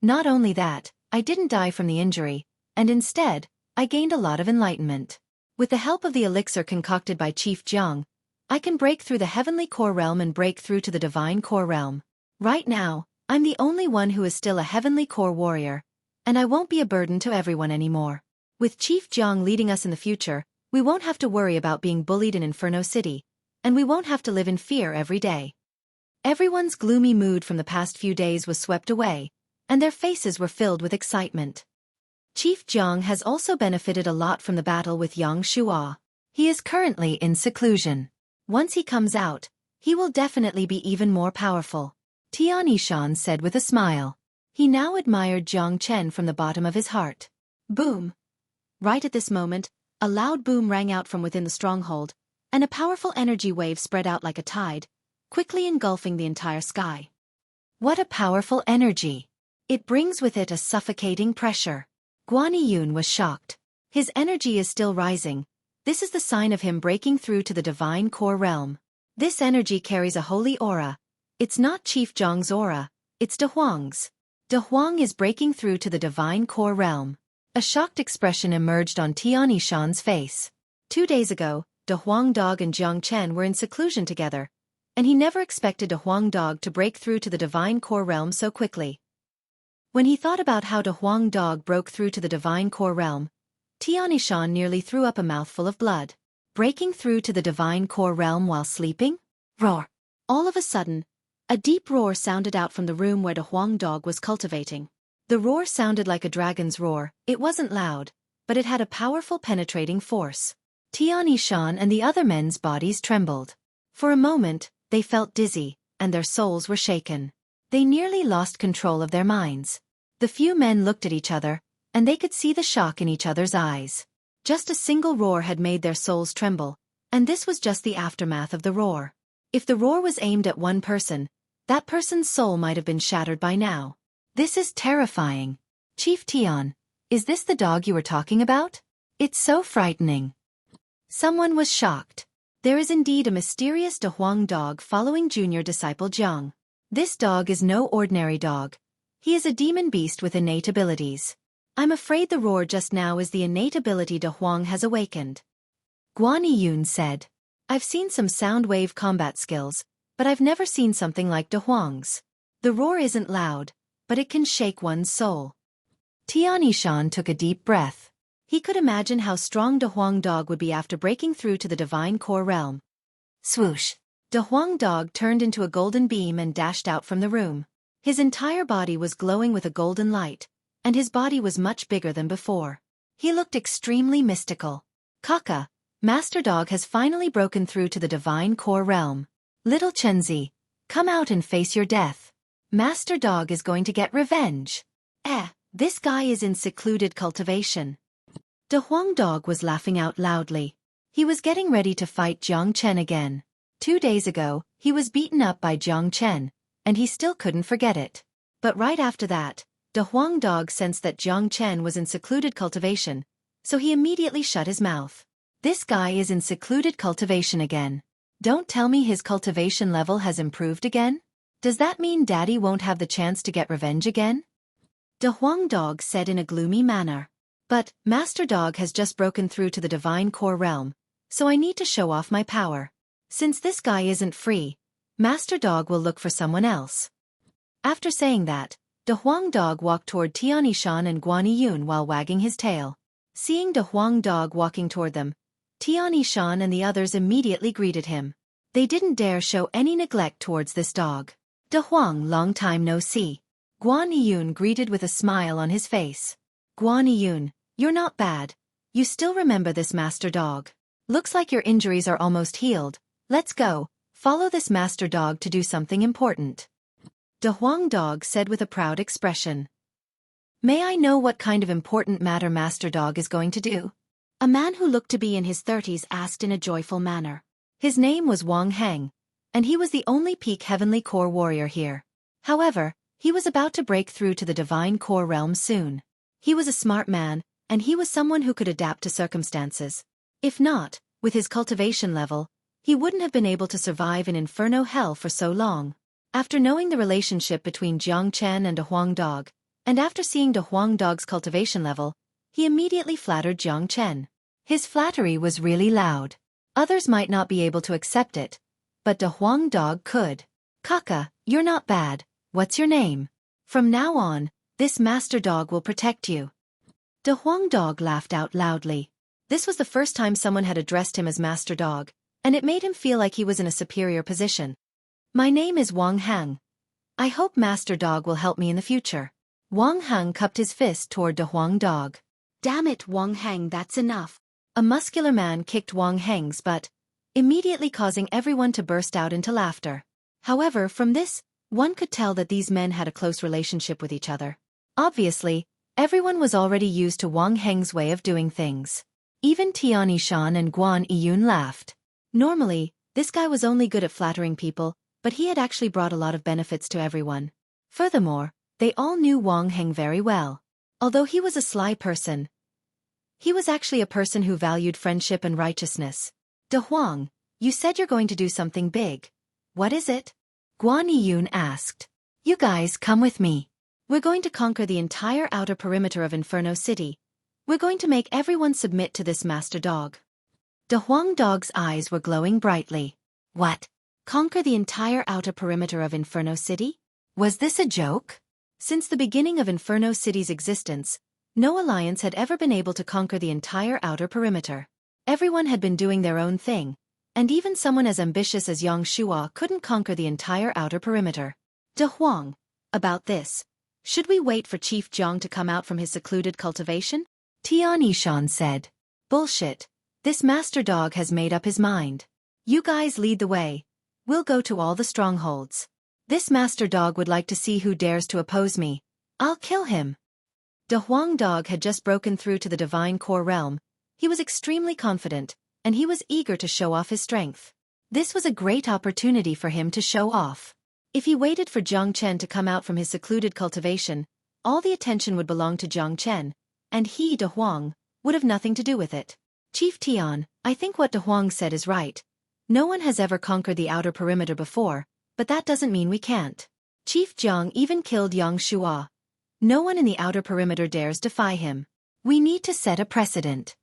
Not only that, I didn't die from the injury, and instead, I gained a lot of enlightenment. With the help of the elixir concocted by Chief Jiang, I can break through the heavenly core realm and break through to the divine core realm. Right now, I'm the only one who is still a heavenly core warrior, and I won't be a burden to everyone anymore. With Chief Jiang leading us in the future, we won't have to worry about being bullied in Inferno City, and we won't have to live in fear every day. Everyone's gloomy mood from the past few days was swept away, and their faces were filled with excitement. Chief Jiang has also benefited a lot from the battle with Yang Shua. He is currently in seclusion. Once he comes out, he will definitely be even more powerful, Tian Yishan said with a smile. He now admired Jiang Chen from the bottom of his heart. Boom! Right at this moment, a loud boom rang out from within the stronghold, and a powerful energy wave spread out like a tide, quickly engulfing the entire sky. What a powerful energy! It brings with it a suffocating pressure. Guan Yun was shocked. His energy is still rising. This is the sign of him breaking through to the divine core realm. This energy carries a holy aura. It's not Chief Jiang's aura, it's De Huang's. De Huang is breaking through to the divine core realm. A shocked expression emerged on Tian Yishan's face. 2 days ago, De Huang Dog and Jiang Chen were in seclusion together, and he never expected De Huang Dog to break through to the divine core realm so quickly. When he thought about how De Huang Dog broke through to the divine core realm, Tian Yishan nearly threw up a mouthful of blood. Breaking through to the divine core realm while sleeping? Roar! All of a sudden, a deep roar sounded out from the room where De Huang Dog was cultivating. The roar sounded like a dragon's roar. It wasn't loud, but it had a powerful penetrating force. Tian Yishan and the other men's bodies trembled. For a moment, they felt dizzy, and their souls were shaken. They nearly lost control of their minds. The few men looked at each other, and they could see the shock in each other's eyes. Just a single roar had made their souls tremble, and this was just the aftermath of the roar. If the roar was aimed at one person, that person's soul might have been shattered by now. This is terrifying. Chief Tian, is this the dog you were talking about? It's so frightening. Someone was shocked. There is indeed a mysterious De Huang Dog following junior disciple Jiang. This dog is no ordinary dog. He is a demon beast with innate abilities. I'm afraid the roar just now is the innate ability De Huang has awakened. Guan Yun said. I've seen some sound wave combat skills, but I've never seen something like De Huang's. The roar isn't loud, but it can shake one's soul. Tian Yishan took a deep breath. He could imagine how strong De Huang Dog would be after breaking through to the divine core realm. Swoosh! De Huang Dog turned into a golden beam and dashed out from the room. His entire body was glowing with a golden light, and his body was much bigger than before. He looked extremely mystical. Kaka, Master Dog has finally broken through to the divine core realm. Little Chenzi, come out and face your death. Master Dog is going to get revenge. This guy is in secluded cultivation. De Huang Dog was laughing out loudly. He was getting ready to fight Jiang Chen again. 2 days ago, he was beaten up by Jiang Chen, and he still couldn't forget it. But right after that, De Huang Dog sensed that Jiang Chen was in secluded cultivation, so he immediately shut his mouth. This guy is in secluded cultivation again. Don't tell me his cultivation level has improved again? Does that mean Daddy won't have the chance to get revenge again? De Huang Dog said in a gloomy manner. But, Master Dog has just broken through to the divine core realm, so I need to show off my power. Since this guy isn't free, Master Dog will look for someone else. After saying that, De Huang Dog walked toward Tian Yishan and Guan Yun while wagging his tail. Seeing De Huang Dog walking toward them, Tian Yishan and the others immediately greeted him. They didn't dare show any neglect towards this dog. De Huang, long time no see. Guan Yun greeted with a smile on his face. Guan Yun, you're not bad. You still remember this master dog. Looks like your injuries are almost healed. Let's go. Follow this master dog to do something important. De Huang dog said with a proud expression. May I know what kind of important matter master dog is going to do? A man who looked to be in his 30s asked in a joyful manner. His name was Wang Heng, and he was the only peak heavenly core warrior here. However, he was about to break through to the divine core realm soon. He was a smart man, and he was someone who could adapt to circumstances. If not, with his cultivation level, he wouldn't have been able to survive in Inferno Hell for so long. After knowing the relationship between Jiang Chen and De Huang Dog, and after seeing De Huang Dog's cultivation level, he immediately flattered Jiang Chen. His flattery was really loud. Others might not be able to accept it, but De Huang Dog could. Kaka, you're not bad. What's your name? From now on, this master dog will protect you. De Huang Dog laughed out loudly. This was the first time someone had addressed him as master dog, and it made him feel like he was in a superior position. My name is Wang Heng. I hope master dog will help me in the future. Wang Heng cupped his fist toward De Huang Dog. Damn it, Wang Heng, that's enough. A muscular man kicked Wang Heng's butt, immediately causing everyone to burst out into laughter. However, from this, one could tell that these men had a close relationship with each other. Obviously, everyone was already used to Wang Heng's way of doing things. Even Tian Yishan and Guan Yiyun laughed. Normally, this guy was only good at flattering people, but he had actually brought a lot of benefits to everyone. Furthermore, they all knew Wang Heng very well. Although he was a sly person, he was actually a person who valued friendship and righteousness. De Huang, you said you're going to do something big. What is it? Guan Yiyun asked. You guys come with me. We're going to conquer the entire outer perimeter of Inferno City. We're going to make everyone submit to this master dog. De Huang Dog's eyes were glowing brightly. What? Conquer the entire outer perimeter of Inferno City? Was this a joke? Since the beginning of Inferno City's existence, no alliance had ever been able to conquer the entire outer perimeter. Everyone had been doing their own thing, and even someone as ambitious as Yang Shua couldn't conquer the entire outer perimeter. De Huang, about this, should we wait for Chief Jiang to come out from his secluded cultivation? Tian Yishan said. Bullshit. This master dog has made up his mind. You guys lead the way. We'll go to all the strongholds. This master dog would like to see who dares to oppose me. I'll kill him. De Huang Dog had just broken through to the divine core realm. He was extremely confident, and he was eager to show off his strength. This was a great opportunity for him to show off. If he waited for Jiang Chen to come out from his secluded cultivation, all the attention would belong to Jiang Chen, and he, De Huang, would have nothing to do with it. Chief Tian, I think what De Huang said is right. No one has ever conquered the outer perimeter before, but that doesn't mean we can't. Chief Jiang even killed Yang Shua. No one in the outer perimeter dares defy him. We need to set a precedent.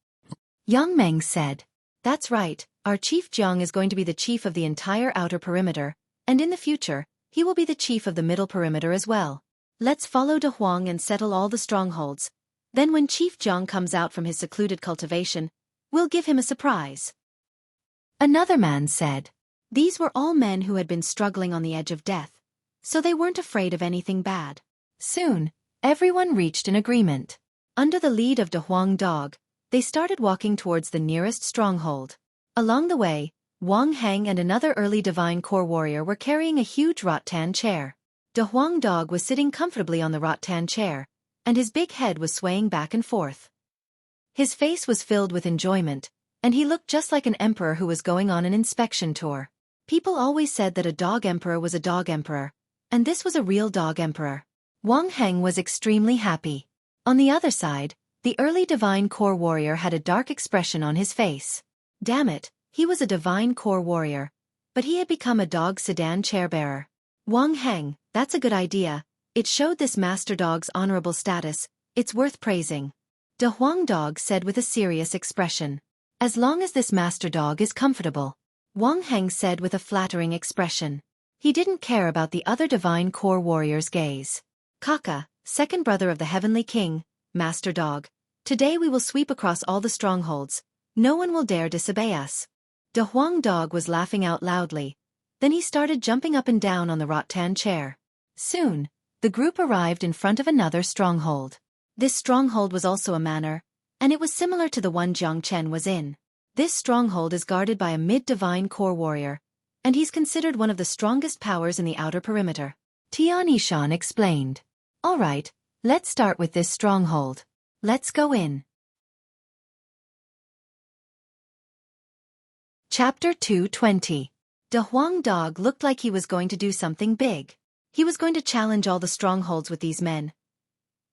Yang Meng said. That's right, our Chief Jiang is going to be the chief of the entire outer perimeter, and in the future, he will be the chief of the middle perimeter as well. Let's follow De Huang and settle all the strongholds. Then when Chief Jiang comes out from his secluded cultivation, we'll give him a surprise. Another man said. These were all men who had been struggling on the edge of death, so they weren't afraid of anything bad. Soon, everyone reached an agreement. Under the lead of De Huang Dog, they started walking towards the nearest stronghold. Along the way, Wang Heng and another early divine core warrior were carrying a huge rattan chair. De Huang Dog was sitting comfortably on the rattan chair, and his big head was swaying back and forth. His face was filled with enjoyment, and he looked just like an emperor who was going on an inspection tour. People always said that a dog emperor was a dog emperor, and this was a real dog emperor. Wang Heng was extremely happy. On the other side, the early divine core warrior had a dark expression on his face. Damn it, he was a divine core warrior, but he had become a dog sedan chairbearer. Wang Heng, that's a good idea. It showed this master dog's honorable status. It's worth praising. De Huang Dog said with a serious expression. As long as this master dog is comfortable. Wang Heng said with a flattering expression. He didn't care about the other divine core warrior's gaze. Kaka, second brother of the heavenly king, master dog. Today we will sweep across all the strongholds. No one will dare disobey us. De Huang Dog was laughing out loudly. Then he started jumping up and down on the rattan chair. Soon, the group arrived in front of another stronghold. This stronghold was also a manor, and it was similar to the one Jiang Chen was in. This stronghold is guarded by a mid-divine core warrior, and he's considered one of the strongest powers in the outer perimeter. Tian Yishan explained. All right, let's start with this stronghold. Let's go in. Chapter 220. De Huang Dog looked like he was going to do something big. He was going to challenge all the strongholds with these men.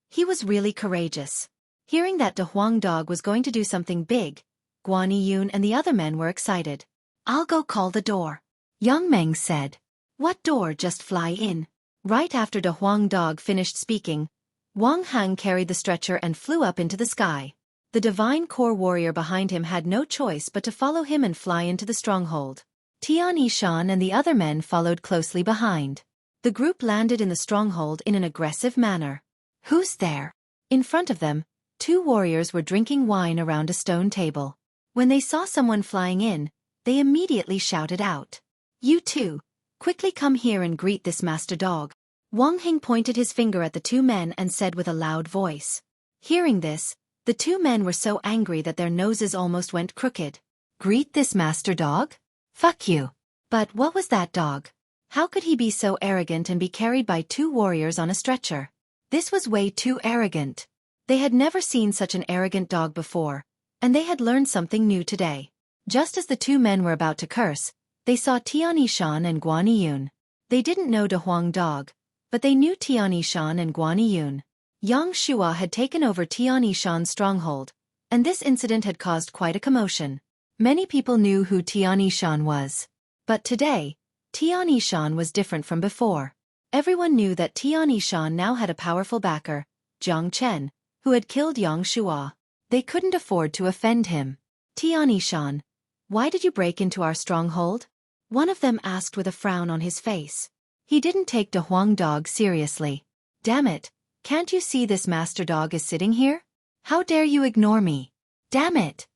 He was really courageous. Hearing that De Huang Dog was going to do something big, Guan Yiyun and the other men were excited. I'll go call the door. Yang Meng said. What door? Just fly in. Right after De Huang Dog finished speaking, Wang Hang carried the stretcher and flew up into the sky. The divine core warrior behind him had no choice but to follow him and fly into the stronghold. Tian Yishan and the other men followed closely behind. The group landed in the stronghold in an aggressive manner. Who's there? In front of them, two warriors were drinking wine around a stone table. When they saw someone flying in, they immediately shouted out. You two, quickly come here and greet this master dog. Wang Hing pointed his finger at the two men and said with a loud voice. Hearing this, the two men were so angry that their noses almost went crooked. Greet this master dog? Fuck you. But what was that dog? How could he be so arrogant and be carried by two warriors on a stretcher? This was way too arrogant. They had never seen such an arrogant dog before, and they had learned something new today. Just as the two men were about to curse, they saw Tian Yishan and Guan Yiyun. They didn't know De Huang Dog, but they knew Tian Yishan and Guan Yiyun. Yang Shua had taken over Tian Yishan's stronghold, and this incident had caused quite a commotion. Many people knew who Tian Yishan was. But today, Tian Yishan was different from before. Everyone knew that Tian Yishan now had a powerful backer, Jiang Chen, who had killed Yang Shua. They couldn't afford to offend him. Tian Yishan, why did you break into our stronghold? One of them asked with a frown on his face. He didn't take De Huang Dog seriously. Damn it, can't you see this master dog is sitting here? How dare you ignore me? Damn it!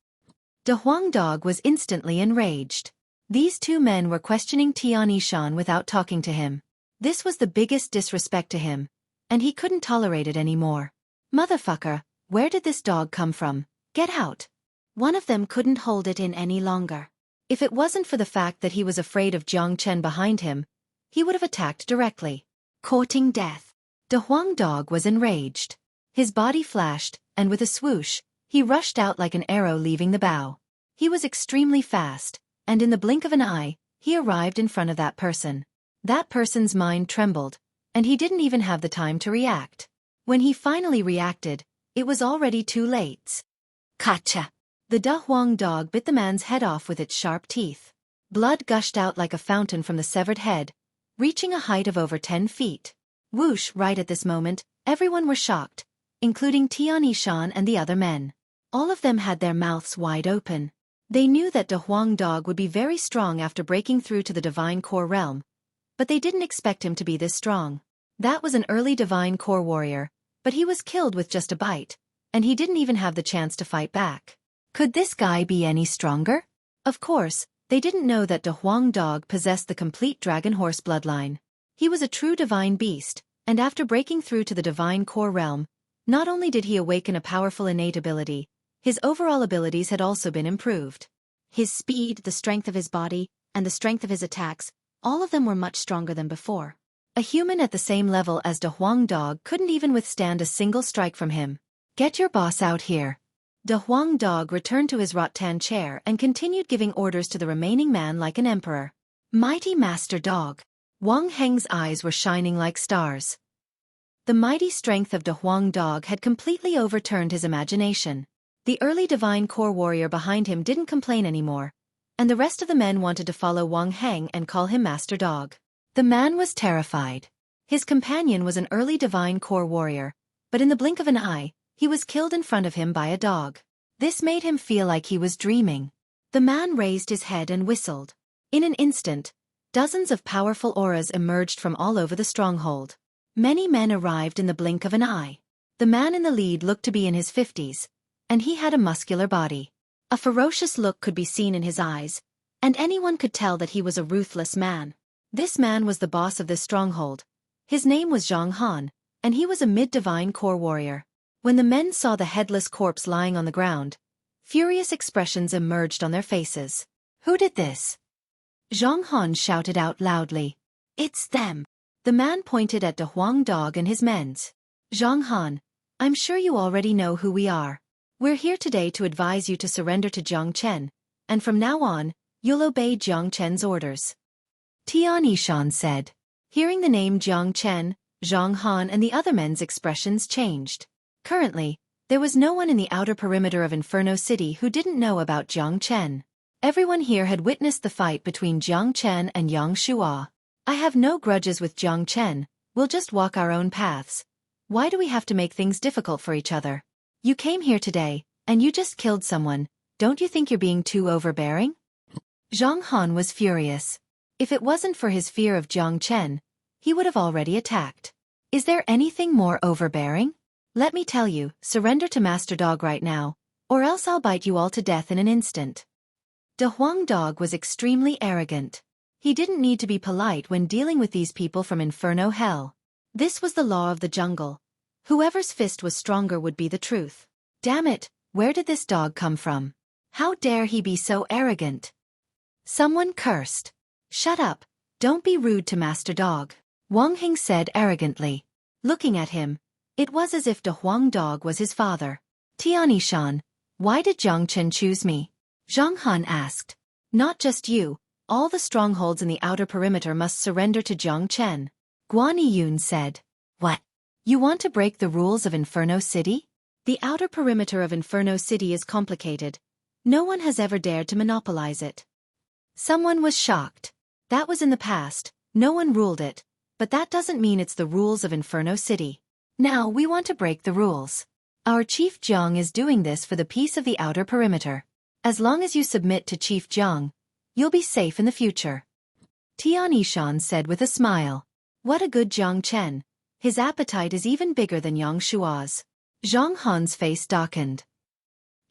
De Huang Dog was instantly enraged. These two men were questioning Tian Yishan without talking to him. This was the biggest disrespect to him, and he couldn't tolerate it anymore. Motherfucker, where did this dog come from? Get out! One of them couldn't hold it in any longer. If it wasn't for the fact that he was afraid of Jiang Chen behind him, he would have attacked directly. Courting death. De Huang Dog was enraged. His body flashed, and with a swoosh, he rushed out like an arrow leaving the bow. He was extremely fast, and in the blink of an eye, he arrived in front of that person. That person's mind trembled, and he didn't even have the time to react. When he finally reacted, it was already too late. Kacha! The De Huang Dog bit the man's head off with its sharp teeth. Blood gushed out like a fountain from the severed head, reaching a height of over 10 feet. Whoosh! Right at this moment, everyone were shocked, including Tian Yishan and the other men. All of them had their mouths wide open. They knew that De Huang Dog would be very strong after breaking through to the divine core realm, but they didn't expect him to be this strong. That was an early divine core warrior, but he was killed with just a bite, and he didn't even have the chance to fight back. Could this guy be any stronger? Of course, they didn't know that De Huang Dog possessed the complete dragon horse bloodline. He was a true divine beast, and after breaking through to the divine core realm, not only did he awaken a powerful innate ability, his overall abilities had also been improved. His speed, the strength of his body, and the strength of his attacks, all of them were much stronger than before. A human at the same level as De Huang Dog couldn't even withstand a single strike from him. Get your boss out here. De Huang Dog returned to his rattan chair and continued giving orders to the remaining man like an emperor. Mighty Master Dog. Wang Heng's eyes were shining like stars. The mighty strength of De Huang Dog had completely overturned his imagination. The early divine core warrior behind him didn't complain anymore, and the rest of the men wanted to follow Wang Heng and call him Master Dog. The man was terrified. His companion was an early divine core warrior, but in the blink of an eye, he was killed in front of him by a dog. This made him feel like he was dreaming. The man raised his head and whistled. In an instant, dozens of powerful auras emerged from all over the stronghold. Many men arrived in the blink of an eye. The man in the lead looked to be in his 50s, and he had a muscular body. A ferocious look could be seen in his eyes, and anyone could tell that he was a ruthless man. This man was the boss of this stronghold. His name was Zhang Han, and he was a mid-divine core warrior. When the men saw the headless corpse lying on the ground, furious expressions emerged on their faces. Who did this? Zhang Han shouted out loudly. It's them. The man pointed at De Huang Dog and his men. Zhang Han, I'm sure you already know who we are. We're here today to advise you to surrender to Jiang Chen, and from now on, you'll obey Jiang Chen's orders. Tian Yishan said. Hearing the name Jiang Chen, Zhang Han and the other men's expressions changed. Currently, there was no one in the outer perimeter of Inferno City who didn't know about Jiang Chen. Everyone here had witnessed the fight between Jiang Chen and Yang Shua. I have no grudges with Jiang Chen, we'll just walk our own paths. Why do we have to make things difficult for each other? You came here today, and you just killed someone. Don't you think you're being too overbearing? Zhang Han was furious. If it wasn't for his fear of Jiang Chen, he would have already attacked. Is there anything more overbearing? Let me tell you, surrender to Master Dog right now, or else I'll bite you all to death in an instant. De Huang Dog was extremely arrogant. He didn't need to be polite when dealing with these people from Inferno Hell. This was the law of the jungle. Whoever's fist was stronger would be the truth. Damn it, where did this dog come from? How dare he be so arrogant? Someone cursed. Shut up, don't be rude to Master Dog, Wang Hing said arrogantly. Looking at him, it was as if De Huang Dog was his father. Tian Yishan, why did Jiang Chen choose me? Zhang Han asked. Not just you, all the strongholds in the outer perimeter must surrender to Jiang Chen. Guan Yiyun said. What? You want to break the rules of Inferno City? The outer perimeter of Inferno City is complicated. No one has ever dared to monopolize it. Someone was shocked. That was in the past, no one ruled it, but that doesn't mean it's the rules of Inferno City. Now we want to break the rules. Our Chief Jiang is doing this for the peace of the outer perimeter. As long as you submit to Chief Jiang, you'll be safe in the future. Tian Yishan said with a smile. What a good Jiang Chen. His appetite is even bigger than Yang Shua's. Zhang Han's face darkened.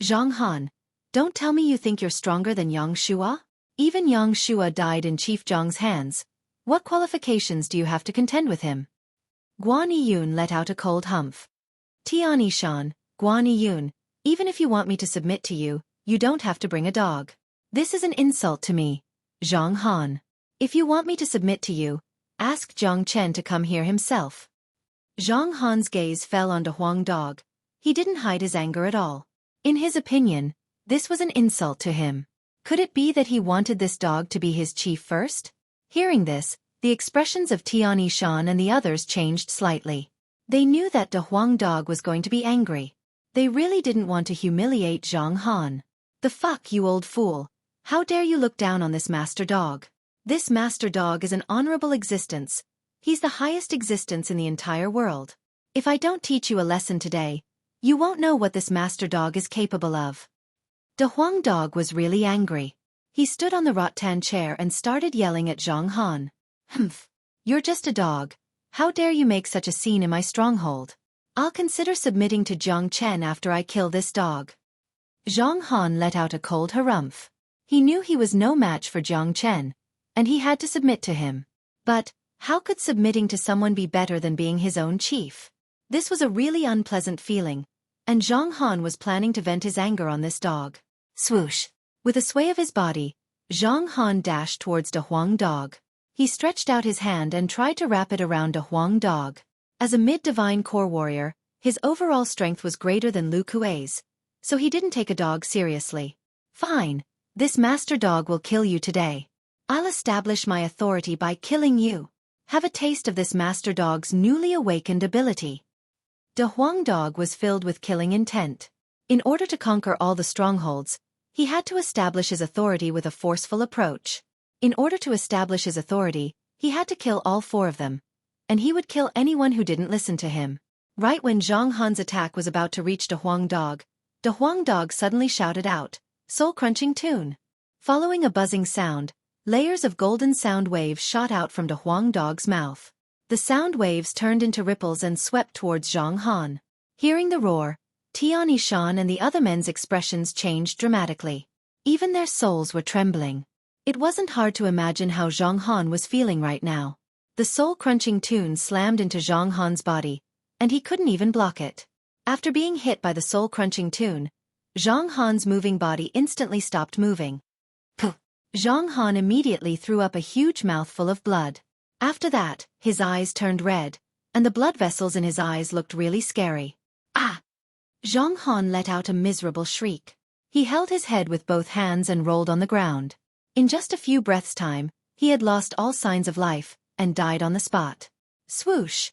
Zhang Han, don't tell me you think you're stronger than Yang Shua? Even Yang Shua died in Chief Jiang's hands. What qualifications do you have to contend with him? Guan Yiyun let out a cold humph. Tian Yishan, Guan Yiyun, even if you want me to submit to you, you don't have to bring a dog. This is an insult to me. Zhang Han. If you want me to submit to you, ask Jiang Chen to come here himself. Zhang Han's gaze fell on De Huang Dog. He didn't hide his anger at all. In his opinion, this was an insult to him. Could it be that he wanted this dog to be his chief first? Hearing this, the expressions of Tian Yishan and the others changed slightly. They knew that De Huang Dog was going to be angry. They really didn't want to humiliate Zhang Han. The fuck, you old fool. How dare you look down on this Master Dog? This Master Dog is an honorable existence. He's the highest existence in the entire world. If I don't teach you a lesson today, you won't know what this Master Dog is capable of. De Huang Dog was really angry. He stood on the rattan chair and started yelling at Zhang Han. Humph. You're just a dog. How dare you make such a scene in my stronghold? I'll consider submitting to Jiang Chen after I kill this dog. Zhang Han let out a cold harumph. He knew he was no match for Jiang Chen, and he had to submit to him. But, how could submitting to someone be better than being his own chief? This was a really unpleasant feeling, and Zhang Han was planning to vent his anger on this dog. Swoosh! With a sway of his body, Zhang Han dashed towards De Huang Dog. He stretched out his hand and tried to wrap it around De Huang Dog. As a mid-divine core warrior, his overall strength was greater than Lu Kuei's, so he didn't take a dog seriously. Fine, this Master Dog will kill you today. I'll establish my authority by killing you. Have a taste of this Master Dog's newly awakened ability. De Huang Dog was filled with killing intent. In order to conquer all the strongholds, he had to establish his authority with a forceful approach. In order to establish his authority, he had to kill all four of them, and he would kill anyone who didn't listen to him. Right when Zhang Han's attack was about to reach De Huang Dog suddenly shouted out, soul-crunching tune. Following a buzzing sound, layers of golden sound waves shot out from De Huang Dog's mouth. The sound waves turned into ripples and swept towards Zhang Han. Hearing the roar, Tian Yishan and the other men's expressions changed dramatically. Even their souls were trembling. It wasn't hard to imagine how Zhang Han was feeling right now. The soul-crunching tune slammed into Zhang Han's body, and he couldn't even block it. After being hit by the soul-crunching tune, Zhang Han's moving body instantly stopped moving. Puh! Zhang Han immediately threw up a huge mouthful of blood. After that, his eyes turned red, and the blood vessels in his eyes looked really scary. Ah! Zhang Han let out a miserable shriek. He held his head with both hands and rolled on the ground. In just a few breaths' time, he had lost all signs of life, and died on the spot. Swoosh!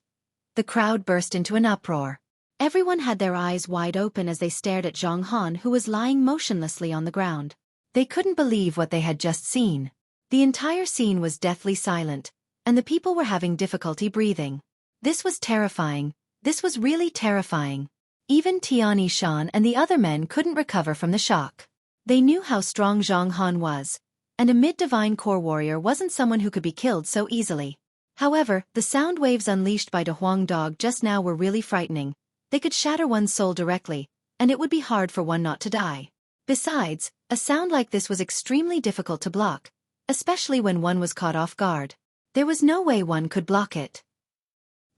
The crowd burst into an uproar. Everyone had their eyes wide open as they stared at Zhang Han, who was lying motionlessly on the ground. They couldn't believe what they had just seen. The entire scene was deathly silent, and the people were having difficulty breathing. This was terrifying. This was really terrifying. Even Tian Shan and the other men couldn't recover from the shock. They knew how strong Zhang Han was, and a mid-divine core warrior wasn't someone who could be killed so easily. However, the sound waves unleashed by De Huang Dog just now were really frightening. They could shatter one's soul directly, and it would be hard for one not to die. Besides, a sound like this was extremely difficult to block, especially when one was caught off guard. There was no way one could block it.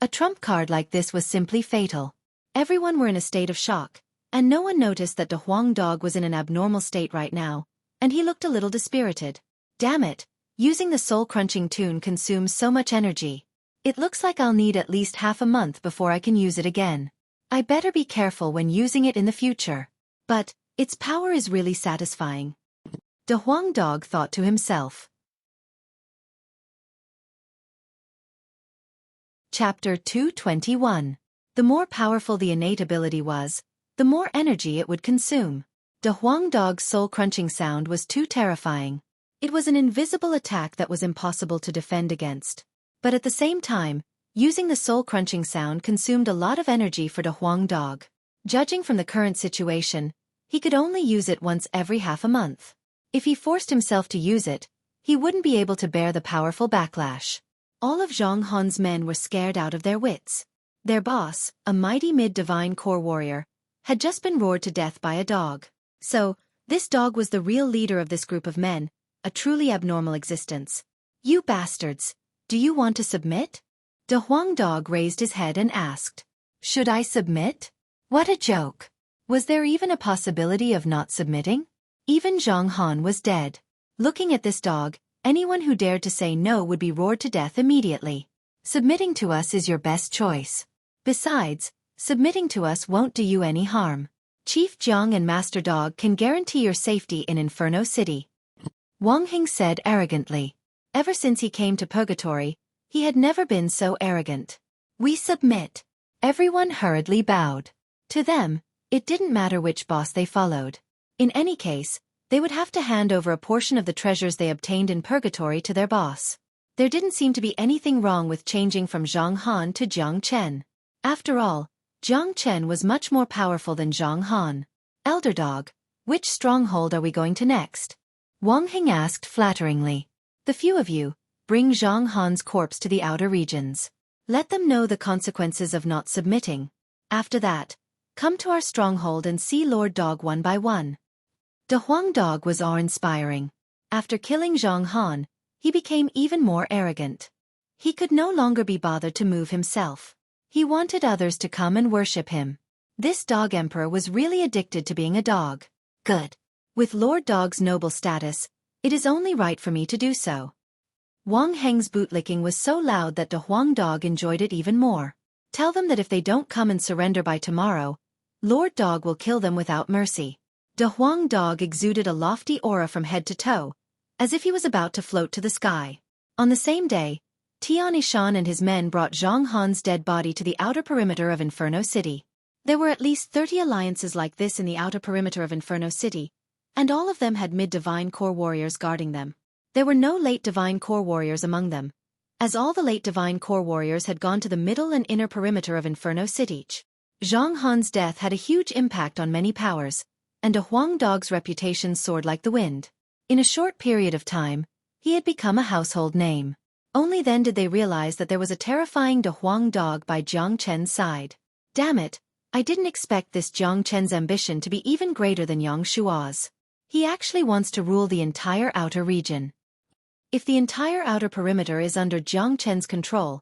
A trump card like this was simply fatal. Everyone were in a state of shock, and no one noticed that De Huang Dog was in an abnormal state right now, and he looked a little dispirited. Damn it, using the soul-crunching tune consumes so much energy. It looks like I'll need at least half a month before I can use it again. I better be careful when using it in the future. But its power is really satisfying. De Huang Dog thought to himself. Chapter 221. The more powerful the innate ability was, the more energy it would consume. De Huang Dog's soul-crunching sound was too terrifying. It was an invisible attack that was impossible to defend against. But at the same time, using the soul-crunching sound consumed a lot of energy for De Huang Dog. Judging from the current situation, he could only use it once every half a month. If he forced himself to use it, he wouldn't be able to bear the powerful backlash. All of Zhang Han's men were scared out of their wits. Their boss, a mighty mid-divine core warrior, had just been roared to death by a dog. So, this dog was the real leader of this group of men, a truly abnormal existence. You bastards, do you want to submit? De Huang Dog raised his head and asked. Should I submit? What a joke. Was there even a possibility of not submitting? Even Zhang Han was dead. Looking at this dog, anyone who dared to say no would be roared to death immediately. Submitting to us is your best choice. Besides, submitting to us won't do you any harm. Chief Jiang and Master Dog can guarantee your safety in Inferno City. Wang Hing said arrogantly. Ever since he came to Purgatory, he had never been so arrogant. We submit. Everyone hurriedly bowed. To them, it didn't matter which boss they followed. In any case, they would have to hand over a portion of the treasures they obtained in Purgatory to their boss. There didn't seem to be anything wrong with changing from Zhang Han to Jiang Chen. After all, Jiang Chen was much more powerful than Zhang Han. Elder Dog, which stronghold are we going to next? Wang Hing asked flatteringly. The few of you, bring Zhang Han's corpse to the outer regions. Let them know the consequences of not submitting. After that, come to our stronghold and see Lord Dog one by one. De Huang Dog was awe-inspiring. After killing Zhang Han, he became even more arrogant. He could no longer be bothered to move himself. He wanted others to come and worship him. This dog emperor was really addicted to being a dog. Good. With Lord Dog's noble status, it is only right for me to do so. Wang Heng's bootlicking was so loud that De Huang Dog enjoyed it even more. Tell them that if they don't come and surrender by tomorrow, Lord Dog will kill them without mercy. De Huang Dog exuded a lofty aura from head to toe, as if he was about to float to the sky. On the same day, Tian Shan and his men brought Zhang Han's dead body to the outer perimeter of Inferno City. There were at least 30 alliances like this in the outer perimeter of Inferno City, and all of them had mid-divine core warriors guarding them. There were no late divine core warriors among them, as all the late divine core warriors had gone to the middle and inner perimeter of Inferno City. Zhang Han's death had a huge impact on many powers, and De Huang Dog's reputation soared like the wind. In a short period of time, he had become a household name. Only then did they realize that there was a terrifying De Huang Dog by Jiang Chen's side. Damn it, I didn't expect this Jiang Chen's ambition to be even greater than Yang Shua's. He actually wants to rule the entire outer region. If the entire outer perimeter is under Jiang Chen's control,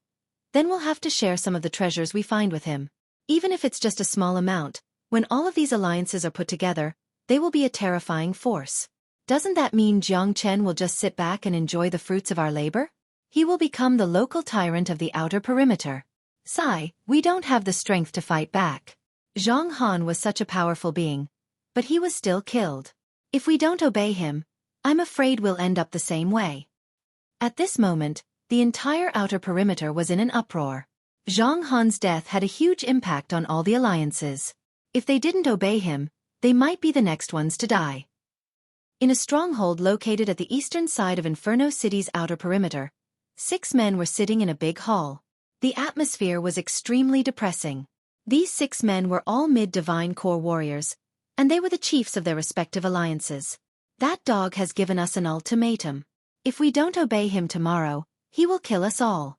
then we'll have to share some of the treasures we find with him. Even if it's just a small amount, when all of these alliances are put together, they will be a terrifying force. Doesn't that mean Jiang Chen will just sit back and enjoy the fruits of our labor? He will become the local tyrant of the outer perimeter. Sigh, we don't have the strength to fight back. Zhang Han was such a powerful being, but he was still killed. If we don't obey him, I'm afraid we'll end up the same way. At this moment, the entire outer perimeter was in an uproar. Zhang Han's death had a huge impact on all the alliances. If they didn't obey him, they might be the next ones to die. In a stronghold located at the eastern side of Inferno City's outer perimeter, 6 men were sitting in a big hall. The atmosphere was extremely depressing. These 6 men were all mid-divine core warriors, and they were the chiefs of their respective alliances. That dog has given us an ultimatum. If we don't obey him tomorrow, he will kill us all.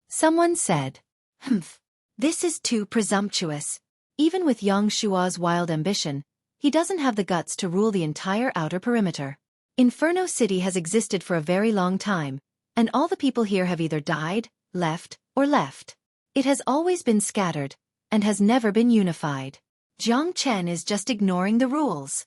Someone said. Humph. This is too presumptuous. Even with Yang Shua's wild ambition, he doesn't have the guts to rule the entire outer perimeter. Inferno City has existed for a very long time, and all the people here have either died, left. It has always been scattered, and has never been unified. Jiang Chen is just ignoring the rules.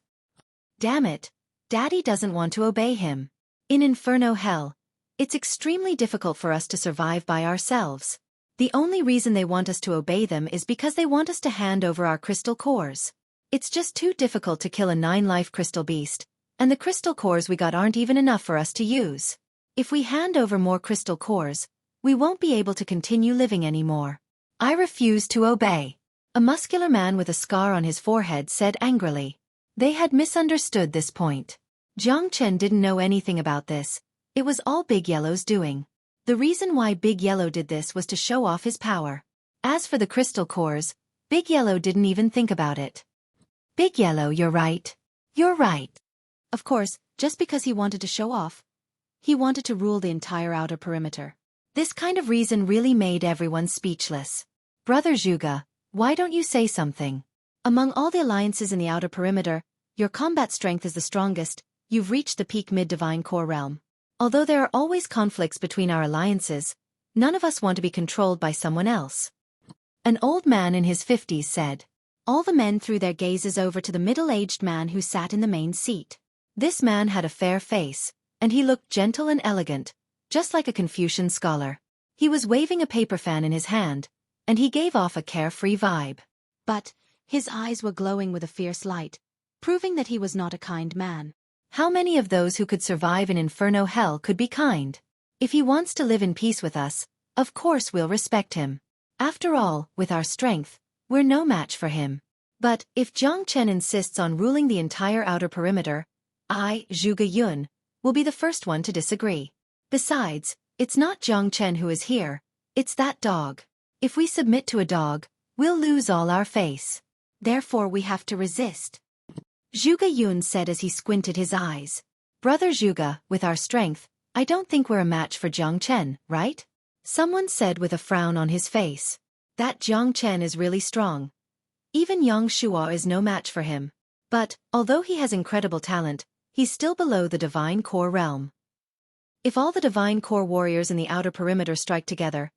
Damn it, Daddy doesn't want to obey him. In Inferno Hell, it's extremely difficult for us to survive by ourselves. The only reason they want us to obey them is because they want us to hand over our crystal cores. It's just too difficult to kill a 9-life crystal beast, and the crystal cores we got aren't even enough for us to use. If we hand over more crystal cores, we won't be able to continue living anymore. I refuse to obey. A muscular man with a scar on his forehead said angrily. They had misunderstood this point. Jiang Chen didn't know anything about this. It was all Big Yellow's doing. The reason why Big Yellow did this was to show off his power. As for the crystal cores, Big Yellow didn't even think about it. Big Yellow, you're right. You're right. Of course, just because he wanted to show off, he wanted to rule the entire outer perimeter. This kind of reason really made everyone speechless. Brother Xueqi, why don't you say something? Among all the alliances in the outer perimeter, your combat strength is the strongest. You've reached the peak mid-divine core realm. Although there are always conflicts between our alliances, none of us want to be controlled by someone else. An old man in his 50s said. All the men threw their gazes over to the middle-aged man who sat in the main seat. This man had a fair face, and he looked gentle and elegant, just like a Confucian scholar. He was waving a paper fan in his hand, and he gave off a carefree vibe. But his eyes were glowing with a fierce light, proving that he was not a kind man. How many of those who could survive in Inferno Hell could be kind? If he wants to live in peace with us, of course we'll respect him. After all, with our strength, we're no match for him. But if Jiang Chen insists on ruling the entire outer perimeter, I, Zhuge Yun, will be the first one to disagree. Besides, it's not Jiang Chen who is here, it's that dog. If we submit to a dog, we'll lose all our face. Therefore we have to resist. Zhuge Yun said as he squinted his eyes. Brother Zhuge, with our strength, I don't think we're a match for Jiang Chen, right? Someone said with a frown on his face. That Jiang Chen is really strong. Even Yang Shua is no match for him. But, although he has incredible talent, he's still below the divine core realm. If all the divine core warriors in the outer perimeter strike together,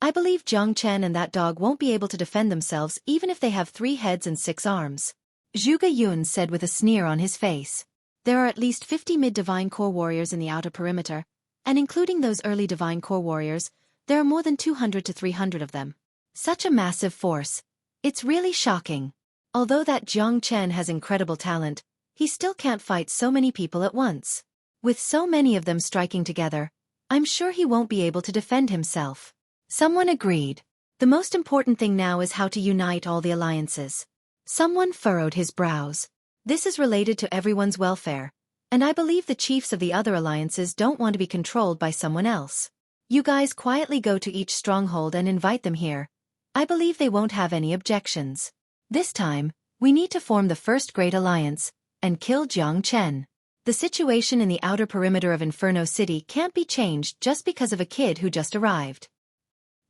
I believe Jiang Chen and that dog won't be able to defend themselves even if they have 3 heads and 6 arms. Zhuge Yun said with a sneer on his face. There are at least 50 mid-divine core warriors in the outer perimeter, and including those early divine core warriors, there are more than 200 to 300 of them. Such a massive force. It's really shocking. Although that Jiang Chen has incredible talent, he still can't fight so many people at once. With so many of them striking together, I'm sure he won't be able to defend himself. Someone agreed. The most important thing now is how to unite all the alliances. Someone furrowed his brows. This is related to everyone's welfare, and I believe the chiefs of the other alliances don't want to be controlled by someone else. You guys quietly go to each stronghold and invite them here. I believe they won't have any objections. This time, we need to form the first great alliance, and kill Jiang Chen. The situation in the outer perimeter of Inferno City can't be changed just because of a kid who just arrived.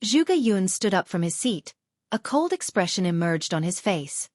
Zhuge Yun stood up from his seat. A cold expression emerged on his face.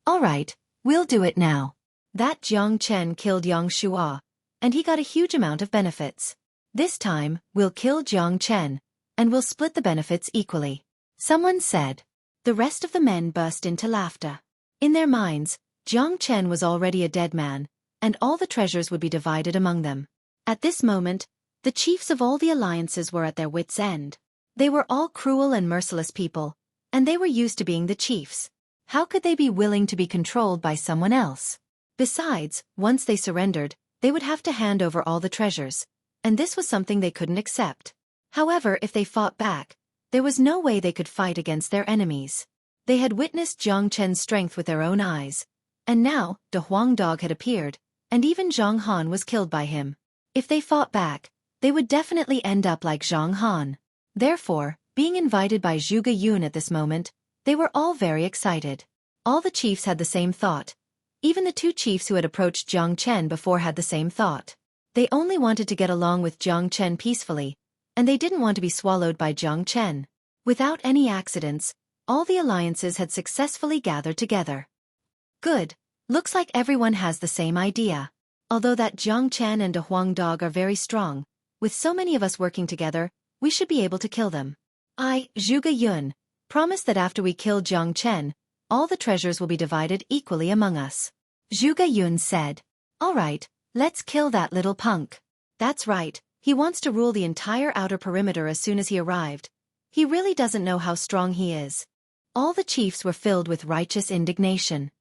All right, we'll do it now. That Jiang Chen killed Yang Shua, and he got a huge amount of benefits. This time, we'll kill Jiang Chen, and we'll split the benefits equally. Someone said. The rest of the men burst into laughter. In their minds, Jiang Chen was already a dead man, and all the treasures would be divided among them. At this moment, the chiefs of all the alliances were at their wits' end. They were all cruel and merciless people, and they were used to being the chiefs. How could they be willing to be controlled by someone else? Besides, once they surrendered, they would have to hand over all the treasures, and this was something they couldn't accept. However, if they fought back, there was no way they could fight against their enemies. They had witnessed Jiang Chen's strength with their own eyes, and now, De Huang Dog had appeared, and even Zhang Han was killed by him. If they fought back, they would definitely end up like Zhang Han. Therefore, being invited by Zhuge Yun at this moment, they were all very excited. All the chiefs had the same thought. Even the two chiefs who had approached Jiang Chen before had the same thought. They only wanted to get along with Jiang Chen peacefully, and they didn't want to be swallowed by Jiang Chen. Without any accidents, all the alliances had successfully gathered together. Good. Looks like everyone has the same idea. Although that Jiang Chen and De Huang Dog are very strong, with so many of us working together, we should be able to kill them. I, Zhuge Yun, promise that after we kill Jiang Chen, all the treasures will be divided equally among us. Zhuge Yun said. All right, let's kill that little punk. That's right, he wants to rule the entire outer perimeter as soon as he arrived. He really doesn't know how strong he is. All the chiefs were filled with righteous indignation.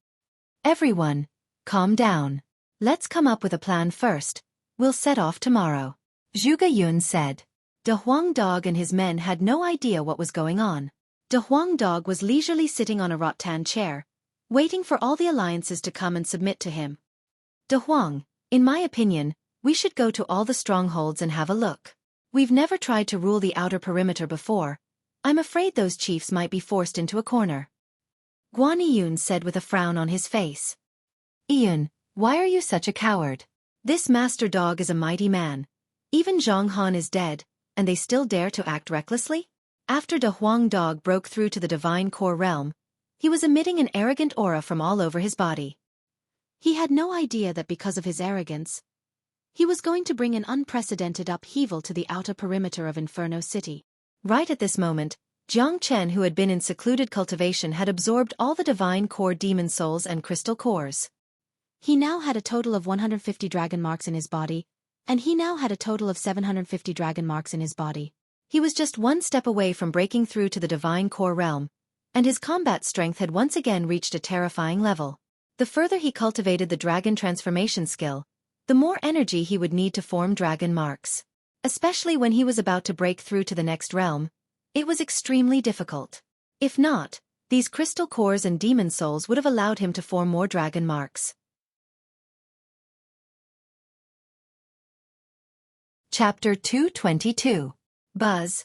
Everyone, calm down. Let's come up with a plan first. We'll set off tomorrow. Zhuge Yun said. De Huang Dog and his men had no idea what was going on. De Huang Dog was leisurely sitting on a rattan chair, waiting for all the alliances to come and submit to him. De Huang, in my opinion, we should go to all the strongholds and have a look. We've never tried to rule the outer perimeter before. I'm afraid those chiefs might be forced into a corner. Guan Yun said with a frown on his face. Yun, why are you such a coward? This master dog is a mighty man. Even Zhang Han is dead, and they still dare to act recklessly? After De Huang Dog broke through to the divine core realm, he was emitting an arrogant aura from all over his body. He had no idea that because of his arrogance, he was going to bring an unprecedented upheaval to the outer perimeter of Inferno City. Right at this moment, Jiang Chen, who had been in secluded cultivation, had absorbed all the divine core demon souls and crystal cores. He now had a total of 150 dragon marks in his body, and he now had a total of 750 dragon marks in his body. He was just one step away from breaking through to the divine core realm, and his combat strength had once again reached a terrifying level. The further he cultivated the dragon transformation skill, the more energy he would need to form dragon marks. Especially when he was about to break through to the next realm, it was extremely difficult. If not, these crystal cores and demon souls would have allowed him to form more dragon marks. Chapter 222. Buzz.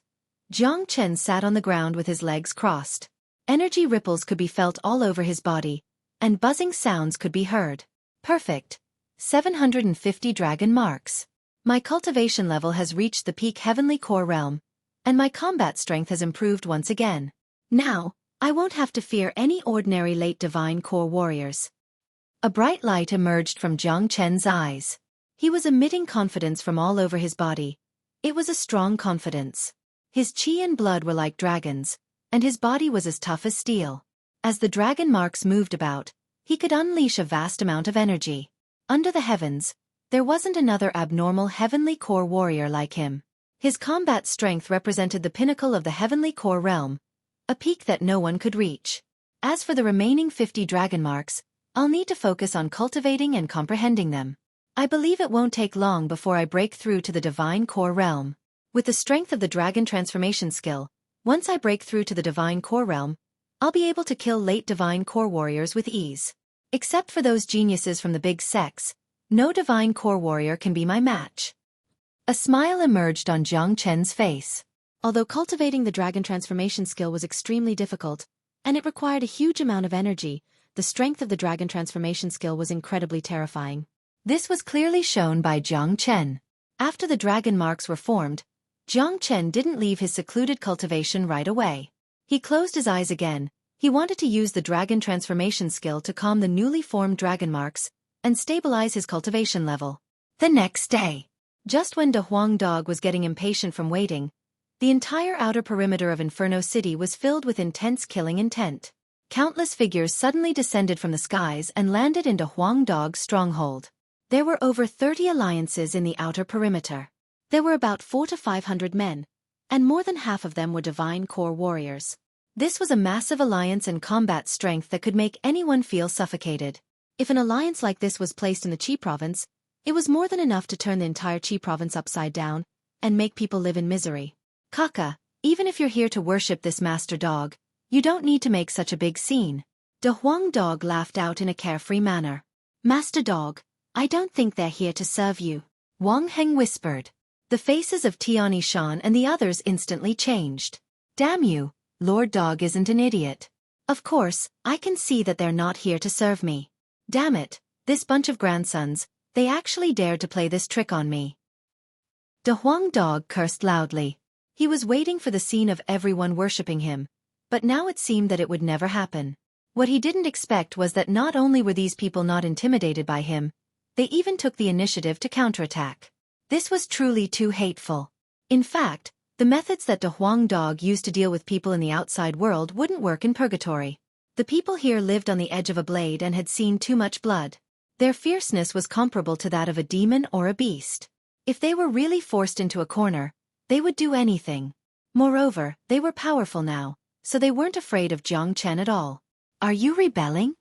Jiang Chen sat on the ground with his legs crossed. Energy ripples could be felt all over his body, and buzzing sounds could be heard. Perfect. 750 dragon marks. My cultivation level has reached the peak heavenly core realm, and my combat strength has improved once again. Now, I won't have to fear any ordinary late divine core warriors. A bright light emerged from Jiang Chen's eyes. He was emitting confidence from all over his body. It was a strong confidence. His chi and blood were like dragons, and his body was as tough as steel. As the dragon marks moved about, he could unleash a vast amount of energy. Under the heavens, there wasn't another abnormal heavenly core warrior like him. His combat strength represented the pinnacle of the heavenly core realm, a peak that no one could reach. As for the remaining 50 dragon marks, I'll need to focus on cultivating and comprehending them. I believe it won't take long before I break through to the divine core realm. With the strength of the dragon transformation skill, once I break through to the divine core realm, I'll be able to kill late divine core warriors with ease. Except for those geniuses from the big sects, no divine core warrior can be my match. A smile emerged on Jiang Chen's face. Although cultivating the dragon transformation skill was extremely difficult, and it required a huge amount of energy, the strength of the dragon transformation skill was incredibly terrifying. This was clearly shown by Jiang Chen. After the dragon marks were formed, Jiang Chen didn't leave his secluded cultivation right away. He closed his eyes again. He wanted to use the dragon transformation skill to calm the newly formed dragon marks and stabilize his cultivation level. The next day, just when De Huang Dog was getting impatient from waiting, The entire outer perimeter of Inferno City was filled with intense killing intent. Countless figures suddenly descended from the skies and landed into Huang Dog's stronghold. There were over 30 alliances in the outer perimeter. There were about 400 to 500 men, and more than half of them were divine core warriors. This was a massive alliance and combat strength that could make anyone feel suffocated. If an alliance like this was placed in the Qi province, it was more than enough to turn the entire Qi province upside down and make people live in misery. Kaka, even if you're here to worship this master dog, you don't need to make such a big scene. The Huang Dog laughed out in a carefree manner. Master Dog, I don't think they're here to serve you. Wang Heng whispered. The faces of Tiani Shan and the others instantly changed. Damn you, Lord Dog isn't an idiot. Of course, I can see that they're not here to serve me. Damn it, this bunch of grandsons, they actually dared to play this trick on me. The Huang Dog cursed loudly. He was waiting for the scene of everyone worshipping him, but now it seemed that it would never happen. What he didn't expect was that not only were these people not intimidated by him, they even took the initiative to counterattack. This was truly too hateful. In fact, the methods that the Huang Dog used to deal with people in the outside world wouldn't work in purgatory. The people here lived on the edge of a blade and had seen too much blood. Their fierceness was comparable to that of a demon or a beast. If they were really forced into a corner, they would do anything. Moreover, they were powerful now, so they weren't afraid of Jiang Chen at all. Are you rebelling?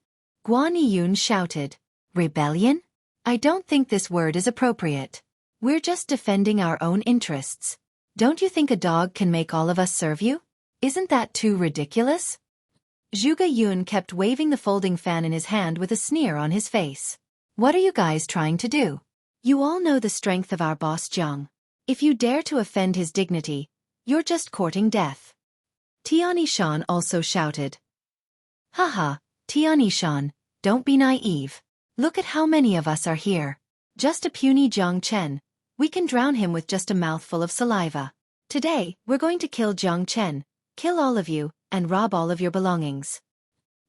Guan Yun shouted. Rebellion? I don't think this word is appropriate. We're just defending our own interests. Don't you think a dog can make all of us serve you? Isn't that too ridiculous? Zhuge Yun kept waving the folding fan in his hand with a sneer on his face. What are you guys trying to do? You all know the strength of our boss Jiang. If you dare to offend his dignity, you're just courting death. Tiani Shan also shouted. Haha, Tiani Shan, don't be naive. Look at how many of us are here. Just a puny Jiang Chen. We can drown him with just a mouthful of saliva. Today, we're going to kill Jiang Chen, kill all of you, and rob all of your belongings.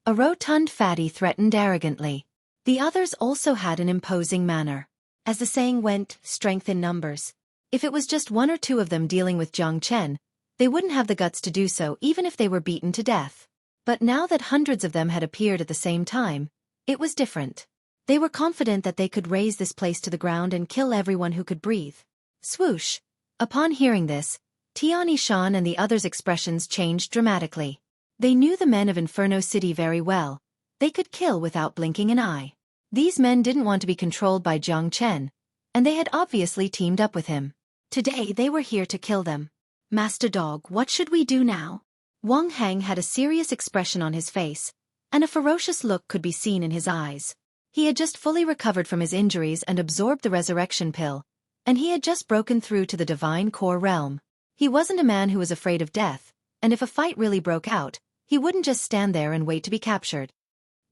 A rotund fatty threatened arrogantly. The others also had an imposing manner. As the saying went, strength in numbers. If it was just one or two of them dealing with Jiang Chen, they wouldn't have the guts to do so even if they were beaten to death. But now that hundreds of them had appeared at the same time, it was different. They were confident that they could raze this place to the ground and kill everyone who could breathe. Swoosh! Upon hearing this, Tiani Shan and the others' expressions changed dramatically. They knew the men of Inferno City very well. They could kill without blinking an eye. These men didn't want to be controlled by Jiang Chen, and they had obviously teamed up with him. Today they were here to kill them. Master Dog, what should we do now? Wang Heng had a serious expression on his face, and a ferocious look could be seen in his eyes. He had just fully recovered from his injuries and absorbed the resurrection pill, and he had just broken through to the divine core realm. He wasn't a man who was afraid of death, and if a fight really broke out, he wouldn't just stand there and wait to be captured.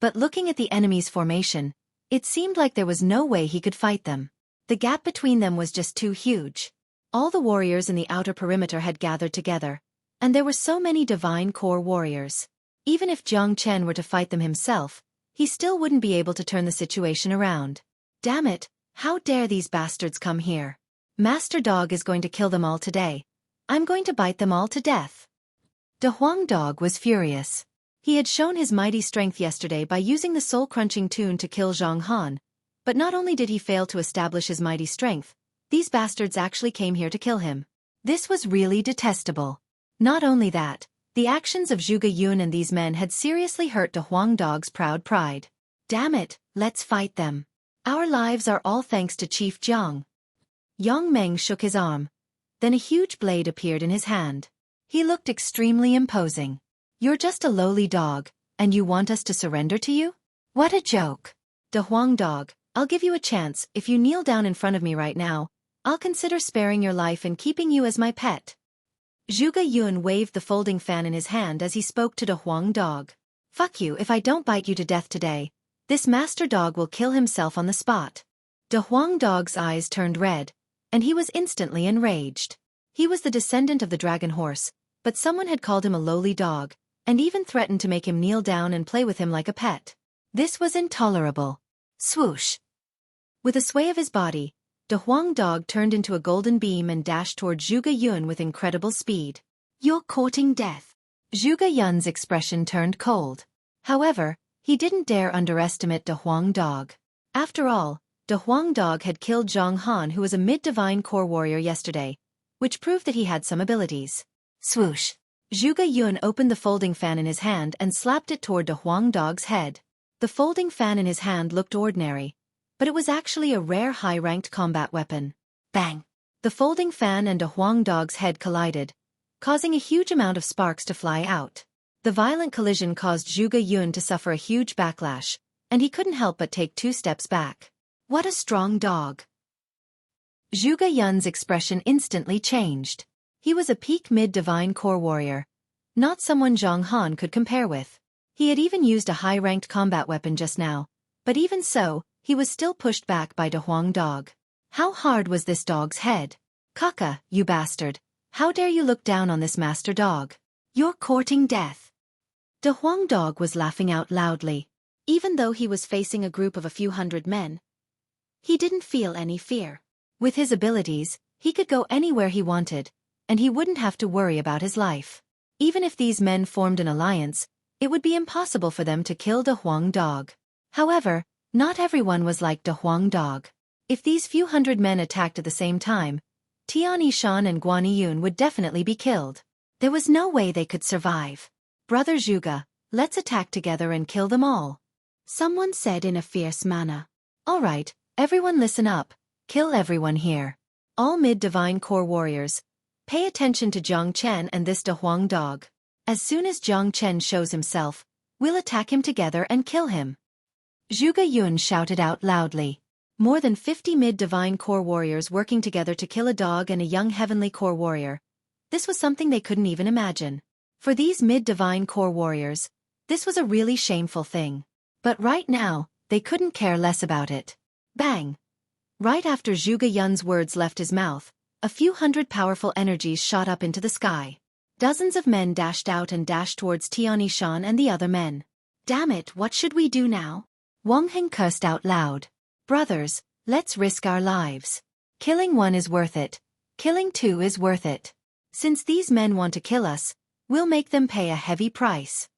But looking at the enemy's formation, it seemed like there was no way he could fight them. The gap between them was just too huge. All the warriors in the outer perimeter had gathered together, and there were so many divine core warriors. Even if Jiang Chen were to fight them himself, he still wouldn't be able to turn the situation around. Damn it, how dare these bastards come here? Master Dog is going to kill them all today. I'm going to bite them all to death. De Huang Dog was furious. He had shown his mighty strength yesterday by using the soul-crunching tune to kill Zhang Han, but not only did he fail to establish his mighty strength, these bastards actually came here to kill him. This was really detestable. Not only that, the actions of Zhuge Yun and these men had seriously hurt De Huang Dog's proud pride. Damn it, let's fight them. Our lives are all thanks to Chief Jiang. Yang Meng shook his arm. Then a huge blade appeared in his hand. He looked extremely imposing. You're just a lowly dog, and you want us to surrender to you? What a joke. De Huang Dog, I'll give you a chance. If you kneel down in front of me right now, I'll consider sparing your life and keeping you as my pet. Zhuge Yun waved the folding fan in his hand as he spoke to De Huang Dog. Fuck you if I don't bite you to death today. This master dog will kill himself on the spot. De Huang Dog's eyes turned red, and he was instantly enraged. He was the descendant of the dragon horse, but someone had called him a lowly dog, and even threatened to make him kneel down and play with him like a pet. This was intolerable. Swoosh! With a sway of his body, the Huang dog turned into a golden beam and dashed toward Zhuge Yun with incredible speed. "You're courting death." Zhuge Yun's expression turned cold. However, he didn't dare underestimate the Huang dog. After all, the Huang dog had killed Zhang Han, who was a mid-divine core warrior yesterday, which proved that he had some abilities. Swoosh! Zhuge Yun opened the folding fan in his hand and slapped it toward the Huang dog's head. The folding fan in his hand looked ordinary, but it was actually a rare high-ranked combat weapon. Bang! The folding fan and the Huang dog's head collided, causing a huge amount of sparks to fly out. The violent collision caused Zhuge Yun to suffer a huge backlash, and he couldn't help but take 2 steps back. What a strong dog! Zhuge Yun's expression instantly changed. He was a peak mid-divine core warrior, not someone Zhang Han could compare with. He had even used a high-ranked combat weapon just now, but even so, he was still pushed back by the Huang dog. How hard was this dog's head? "Kaka, you bastard! How dare you look down on this master dog? You're courting death." The Huang dog was laughing out loudly. Even though he was facing a group of a few hundred men, he didn't feel any fear. With his abilities, he could go anywhere he wanted, and he wouldn't have to worry about his life. Even if these men formed an alliance, it would be impossible for them to kill the Huang dog. However, not everyone was like the Huang dog. If these few hundred men attacked at the same time, Tian Yishan and Guan Yun would definitely be killed. There was no way they could survive. "Brother Zhuge, let's attack together and kill them all," someone said in a fierce manner. "All right, everyone listen up. Kill everyone here. All mid-divine core warriors, pay attention to Jiang Chen and this De Huang dog. As soon as Jiang Chen shows himself, we'll attack him together and kill him." Zhuge Yun shouted out loudly. More than 50 mid-divine core warriors working together to kill a dog and a young heavenly core warrior. This was something they couldn't even imagine. For these mid-divine core warriors, this was a really shameful thing. But right now, they couldn't care less about it. Bang! Right after Zhuge Yun's words left his mouth, a few hundred powerful energies shot up into the sky. Dozens of men dashed out and dashed towards Tian Yishan and the other men. "Damn it, what should we do now?" Wang Heng cursed out loud. "Brothers, let's risk our lives. Killing one is worth it. Killing two is worth it. Since these men want to kill us, we'll make them pay a heavy price."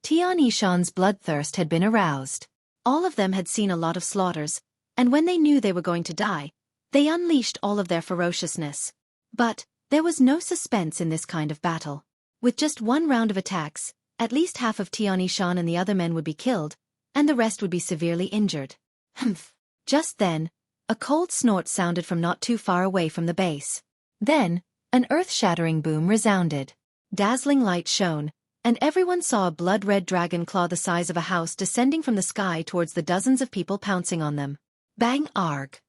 Tian Yishan's bloodthirst had been aroused. All of them had seen a lot of slaughters, and when they knew they were going to die, they unleashed all of their ferociousness. But there was no suspense in this kind of battle. With just one round of attacks, at least half of Tian Yishan and the other men would be killed, and the rest would be severely injured. Humph! Just then, a cold snort sounded from not too far away from the base. Then, an earth-shattering boom resounded. Dazzling light shone, and everyone saw a blood-red dragon claw the size of a house descending from the sky towards the dozens of people pouncing on them. Bang arg!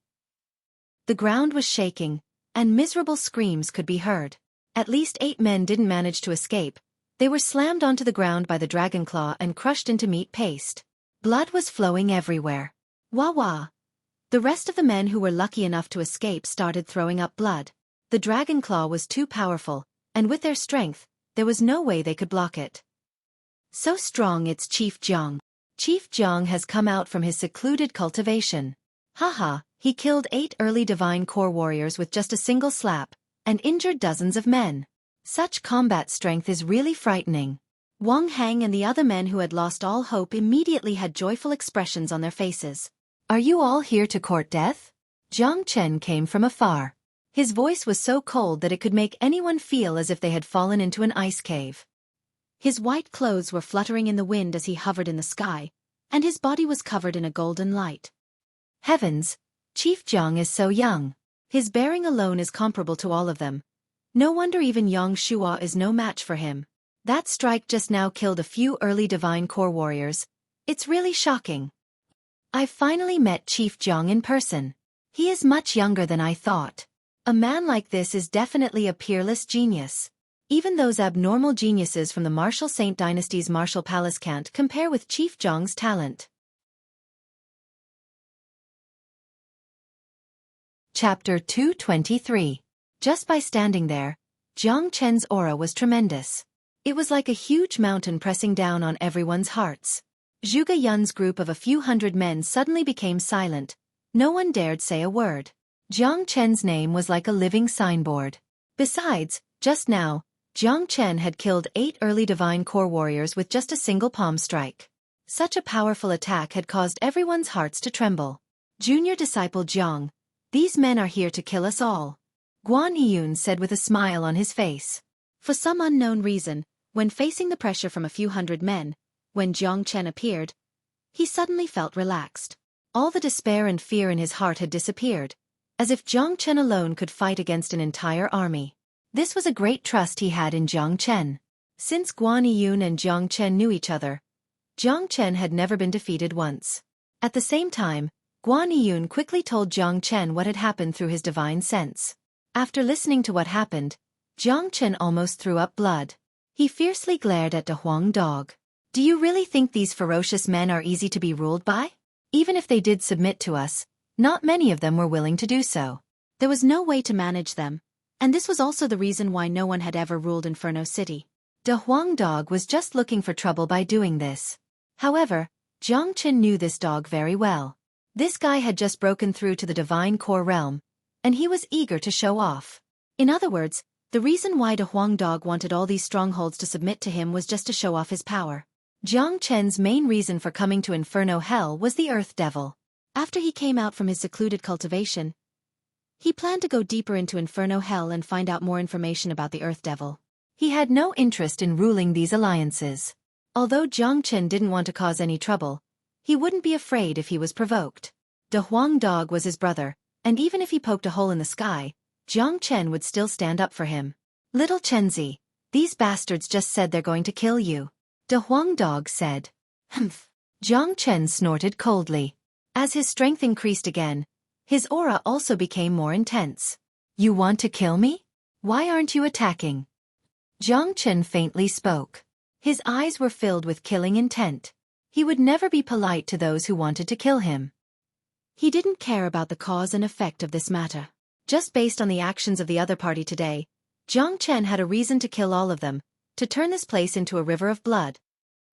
The ground was shaking, and miserable screams could be heard. At least 8 men didn't manage to escape. They were slammed onto the ground by the dragon claw and crushed into meat paste. Blood was flowing everywhere. Wah wah! The rest of the men who were lucky enough to escape started throwing up blood. The dragon claw was too powerful, and with their strength, there was no way they could block it. So strong it's Chief Jiang. Chief Jiang has come out from his secluded cultivation. Haha, he killed 8 early divine core warriors with just a single slap, and injured dozens of men. Such combat strength is really frightening. Wang Heng and the other men who had lost all hope immediately had joyful expressions on their faces. "Are you all here to court death?" Jiang Chen came from afar. His voice was so cold that it could make anyone feel as if they had fallen into an ice cave. His white clothes were fluttering in the wind as he hovered in the sky, and his body was covered in a golden light. Heavens! Chief Jiang is so young. His bearing alone is comparable to all of them. No wonder even Yang Shua is no match for him. That strike just now killed a few early divine core warriors. It's really shocking. I've finally met Chief Jiang in person. He is much younger than I thought. A man like this is definitely a peerless genius. Even those abnormal geniuses from the Martial Saint Dynasty's Martial Palace can't compare with Chief Jiang's talent. Chapter 223. Just by standing there, Jiang Chen's aura was tremendous. It was like a huge mountain pressing down on everyone's hearts. Zhuge Yun's group of a few hundred men suddenly became silent. No one dared say a word. Jiang Chen's name was like a living signboard. Besides, just now, Jiang Chen had killed 8 early Divine Core warriors with just a single palm strike. Such a powerful attack had caused everyone's hearts to tremble. Junior disciple Jiang, these men are here to kill us all, Guan Yiyun said with a smile on his face. For some unknown reason, when facing the pressure from a few hundred men, when Jiang Chen appeared, he suddenly felt relaxed. All the despair and fear in his heart had disappeared, as if Jiang Chen alone could fight against an entire army. This was a great trust he had in Jiang Chen. Since Guan Yiyun and Jiang Chen knew each other, Jiang Chen had never been defeated once. At the same time, Guan Yiyun quickly told Jiang Chen what had happened through his divine sense. After listening to what happened, Jiang Chen almost threw up blood. He fiercely glared at De Huang Dog. Do you really think these ferocious men are easy to be ruled by? Even if they did submit to us, not many of them were willing to do so. There was no way to manage them, and this was also the reason why no one had ever ruled Inferno City. De Huang Dog was just looking for trouble by doing this. However, Jiang Chen knew this dog very well. This guy had just broken through to the Divine Core realm, and he was eager to show off. In other words, the reason why De Huang Dog wanted all these strongholds to submit to him was just to show off his power. Jiang Chen's main reason for coming to Inferno Hell was the Earth Devil. After he came out from his secluded cultivation, he planned to go deeper into Inferno Hell and find out more information about the Earth Devil. He had no interest in ruling these alliances. Although Jiang Chen didn't want to cause any trouble, he wouldn't be afraid if he was provoked. De Huang Dog was his brother, and even if he poked a hole in the sky, Jiang Chen would still stand up for him. Little Chenzi, these bastards just said they're going to kill you, De Huang Dog said. Humph. Jiang Chen snorted coldly. As his strength increased again, his aura also became more intense. You want to kill me? Why aren't you attacking? Jiang Chen faintly spoke. His eyes were filled with killing intent. He would never be polite to those who wanted to kill him. He didn't care about the cause and effect of this matter. Just based on the actions of the other party today, Jiang Chen had a reason to kill all of them, to turn this place into a river of blood.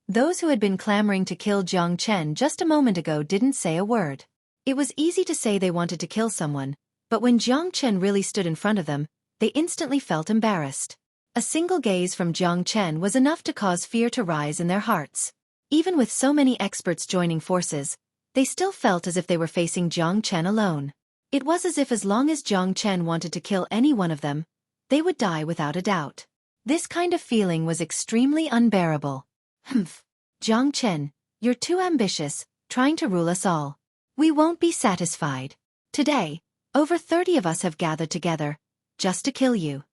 Those who had been clamoring to kill Jiang Chen just a moment ago didn't say a word. It was easy to say they wanted to kill someone, but when Jiang Chen really stood in front of them, they instantly felt embarrassed. A single gaze from Jiang Chen was enough to cause fear to rise in their hearts. Even with so many experts joining forces, they still felt as if they were facing Jiang Chen alone. It was as if as long as Jiang Chen wanted to kill any one of them, they would die without a doubt. This kind of feeling was extremely unbearable. Humph. Jiang Chen, you're too ambitious, trying to rule us all. We won't be satisfied. Today, over 30 of us have gathered together, just to kill you.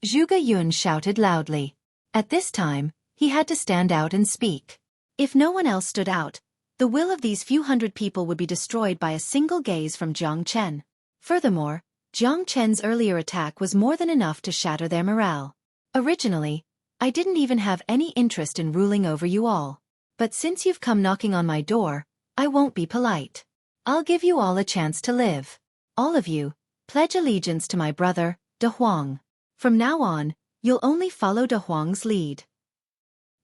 Zhuge Yun shouted loudly. At this time, he had to stand out and speak. If no one else stood out, the will of these few hundred people would be destroyed by a single gaze from Jiang Chen. Furthermore, Jiang Chen's earlier attack was more than enough to shatter their morale. Originally, I didn't even have any interest in ruling over you all. But since you've come knocking on my door, I won't be polite. I'll give you all a chance to live. All of you, pledge allegiance to my brother, De Huang. From now on, you'll only follow De Huang's lead.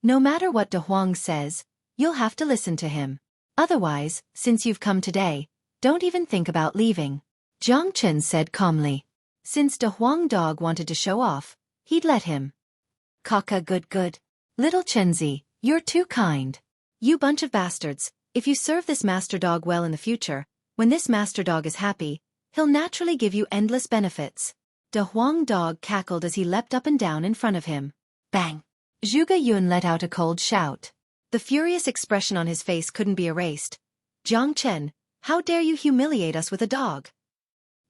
No matter what De Huang says, you'll have to listen to him. Otherwise, since you've come today, don't even think about leaving. Jiang Chen said calmly. Since De Huang Dog wanted to show off, he'd let him. Kaka good. Little Chenzi, you're too kind. You bunch of bastards, if you serve this master dog well in the future, when this master dog is happy, he'll naturally give you endless benefits. De Huang Dog cackled as he leapt up and down in front of him. Bang! Zhuge Yun let out a cold shout. The furious expression on his face couldn't be erased. Jiang Chen, how dare you humiliate us with a dog?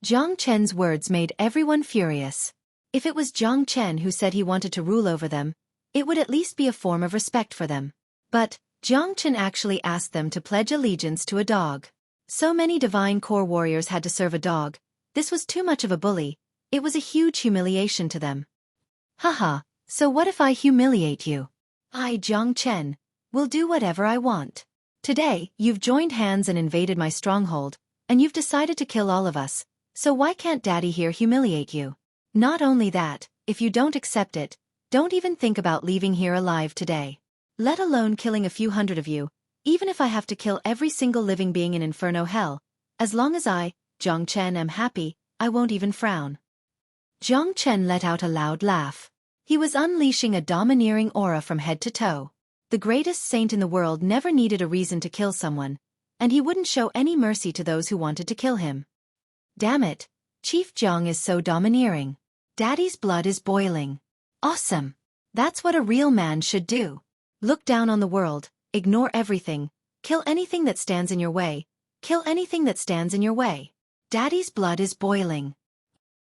Jiang Chen's words made everyone furious. If it was Jiang Chen who said he wanted to rule over them, it would at least be a form of respect for them. But Jiang Chen actually asked them to pledge allegiance to a dog. So many Divine Core warriors had to serve a dog. This was too much of a bully. It was a huge humiliation to them. Haha, so what if I humiliate you? I, Jiang Chen, will do whatever I want. Today, you've joined hands and invaded my stronghold, and you've decided to kill all of us, so why can't Daddy here humiliate you? Not only that, if you don't accept it, don't even think about leaving here alive today. Let alone killing a few hundred of you, even if I have to kill every single living being in Inferno Hell, as long as I, Jiang Chen am happy, I won't even frown. Jiang Chen let out a loud laugh. He was unleashing a domineering aura from head to toe. The greatest saint in the world never needed a reason to kill someone, and he wouldn't show any mercy to those who wanted to kill him. Damn it, Chief Jiang is so domineering. Daddy's blood is boiling. Awesome. That's what a real man should do. Look down on the world, ignore everything, kill anything that stands in your way, kill anything that stands in your way. Daddy's blood is boiling.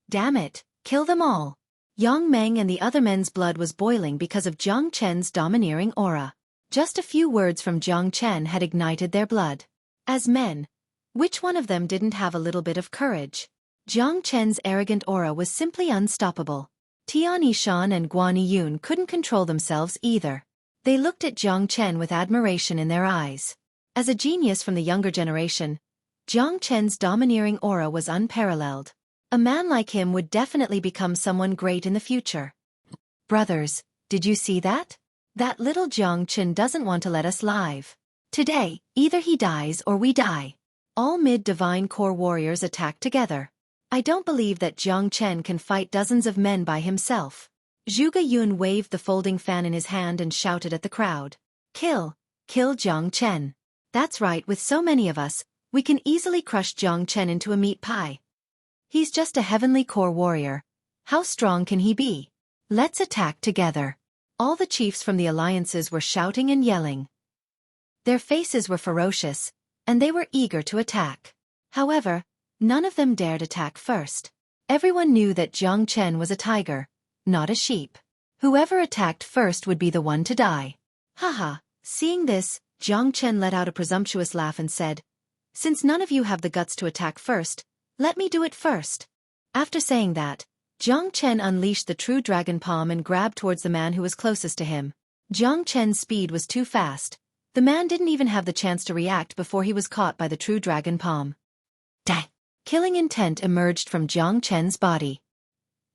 Damn it, kill them all. Yang Meng and the other men's blood was boiling because of Jiang Chen's domineering aura. Just a few words from Jiang Chen had ignited their blood. As men, which one of them didn't have a little bit of courage? Jiang Chen's arrogant aura was simply unstoppable. Tian Yishan and Guan Yiyun couldn't control themselves either. They looked at Jiang Chen with admiration in their eyes. As a genius from the younger generation, Jiang Chen's domineering aura was unparalleled. A man like him would definitely become someone great in the future. Brothers, did you see that? That little Jiang Chen doesn't want to let us live. Today, either he dies or we die. All mid-divine core warriors attack together. I don't believe that Jiang Chen can fight dozens of men by himself. Zhuge Yun waved the folding fan in his hand and shouted at the crowd. Kill Jiang Chen. That's right, with so many of us, we can easily crush Jiang Chen into a meat pie. He's just a heavenly core warrior. How strong can he be? Let's attack together. All the chiefs from the alliances were shouting and yelling. Their faces were ferocious, and they were eager to attack. However, none of them dared attack first. Everyone knew that Jiang Chen was a tiger, not a sheep. Whoever attacked first would be the one to die. Haha, seeing this, Jiang Chen let out a presumptuous laugh and said, "Since none of you have the guts to attack first, let me do it first." After saying that, Jiang Chen unleashed the true dragon palm and grabbed towards the man who was closest to him. Jiang Chen's speed was too fast. The man didn't even have the chance to react before he was caught by the true dragon palm. Dang! Killing intent emerged from Jiang Chen's body.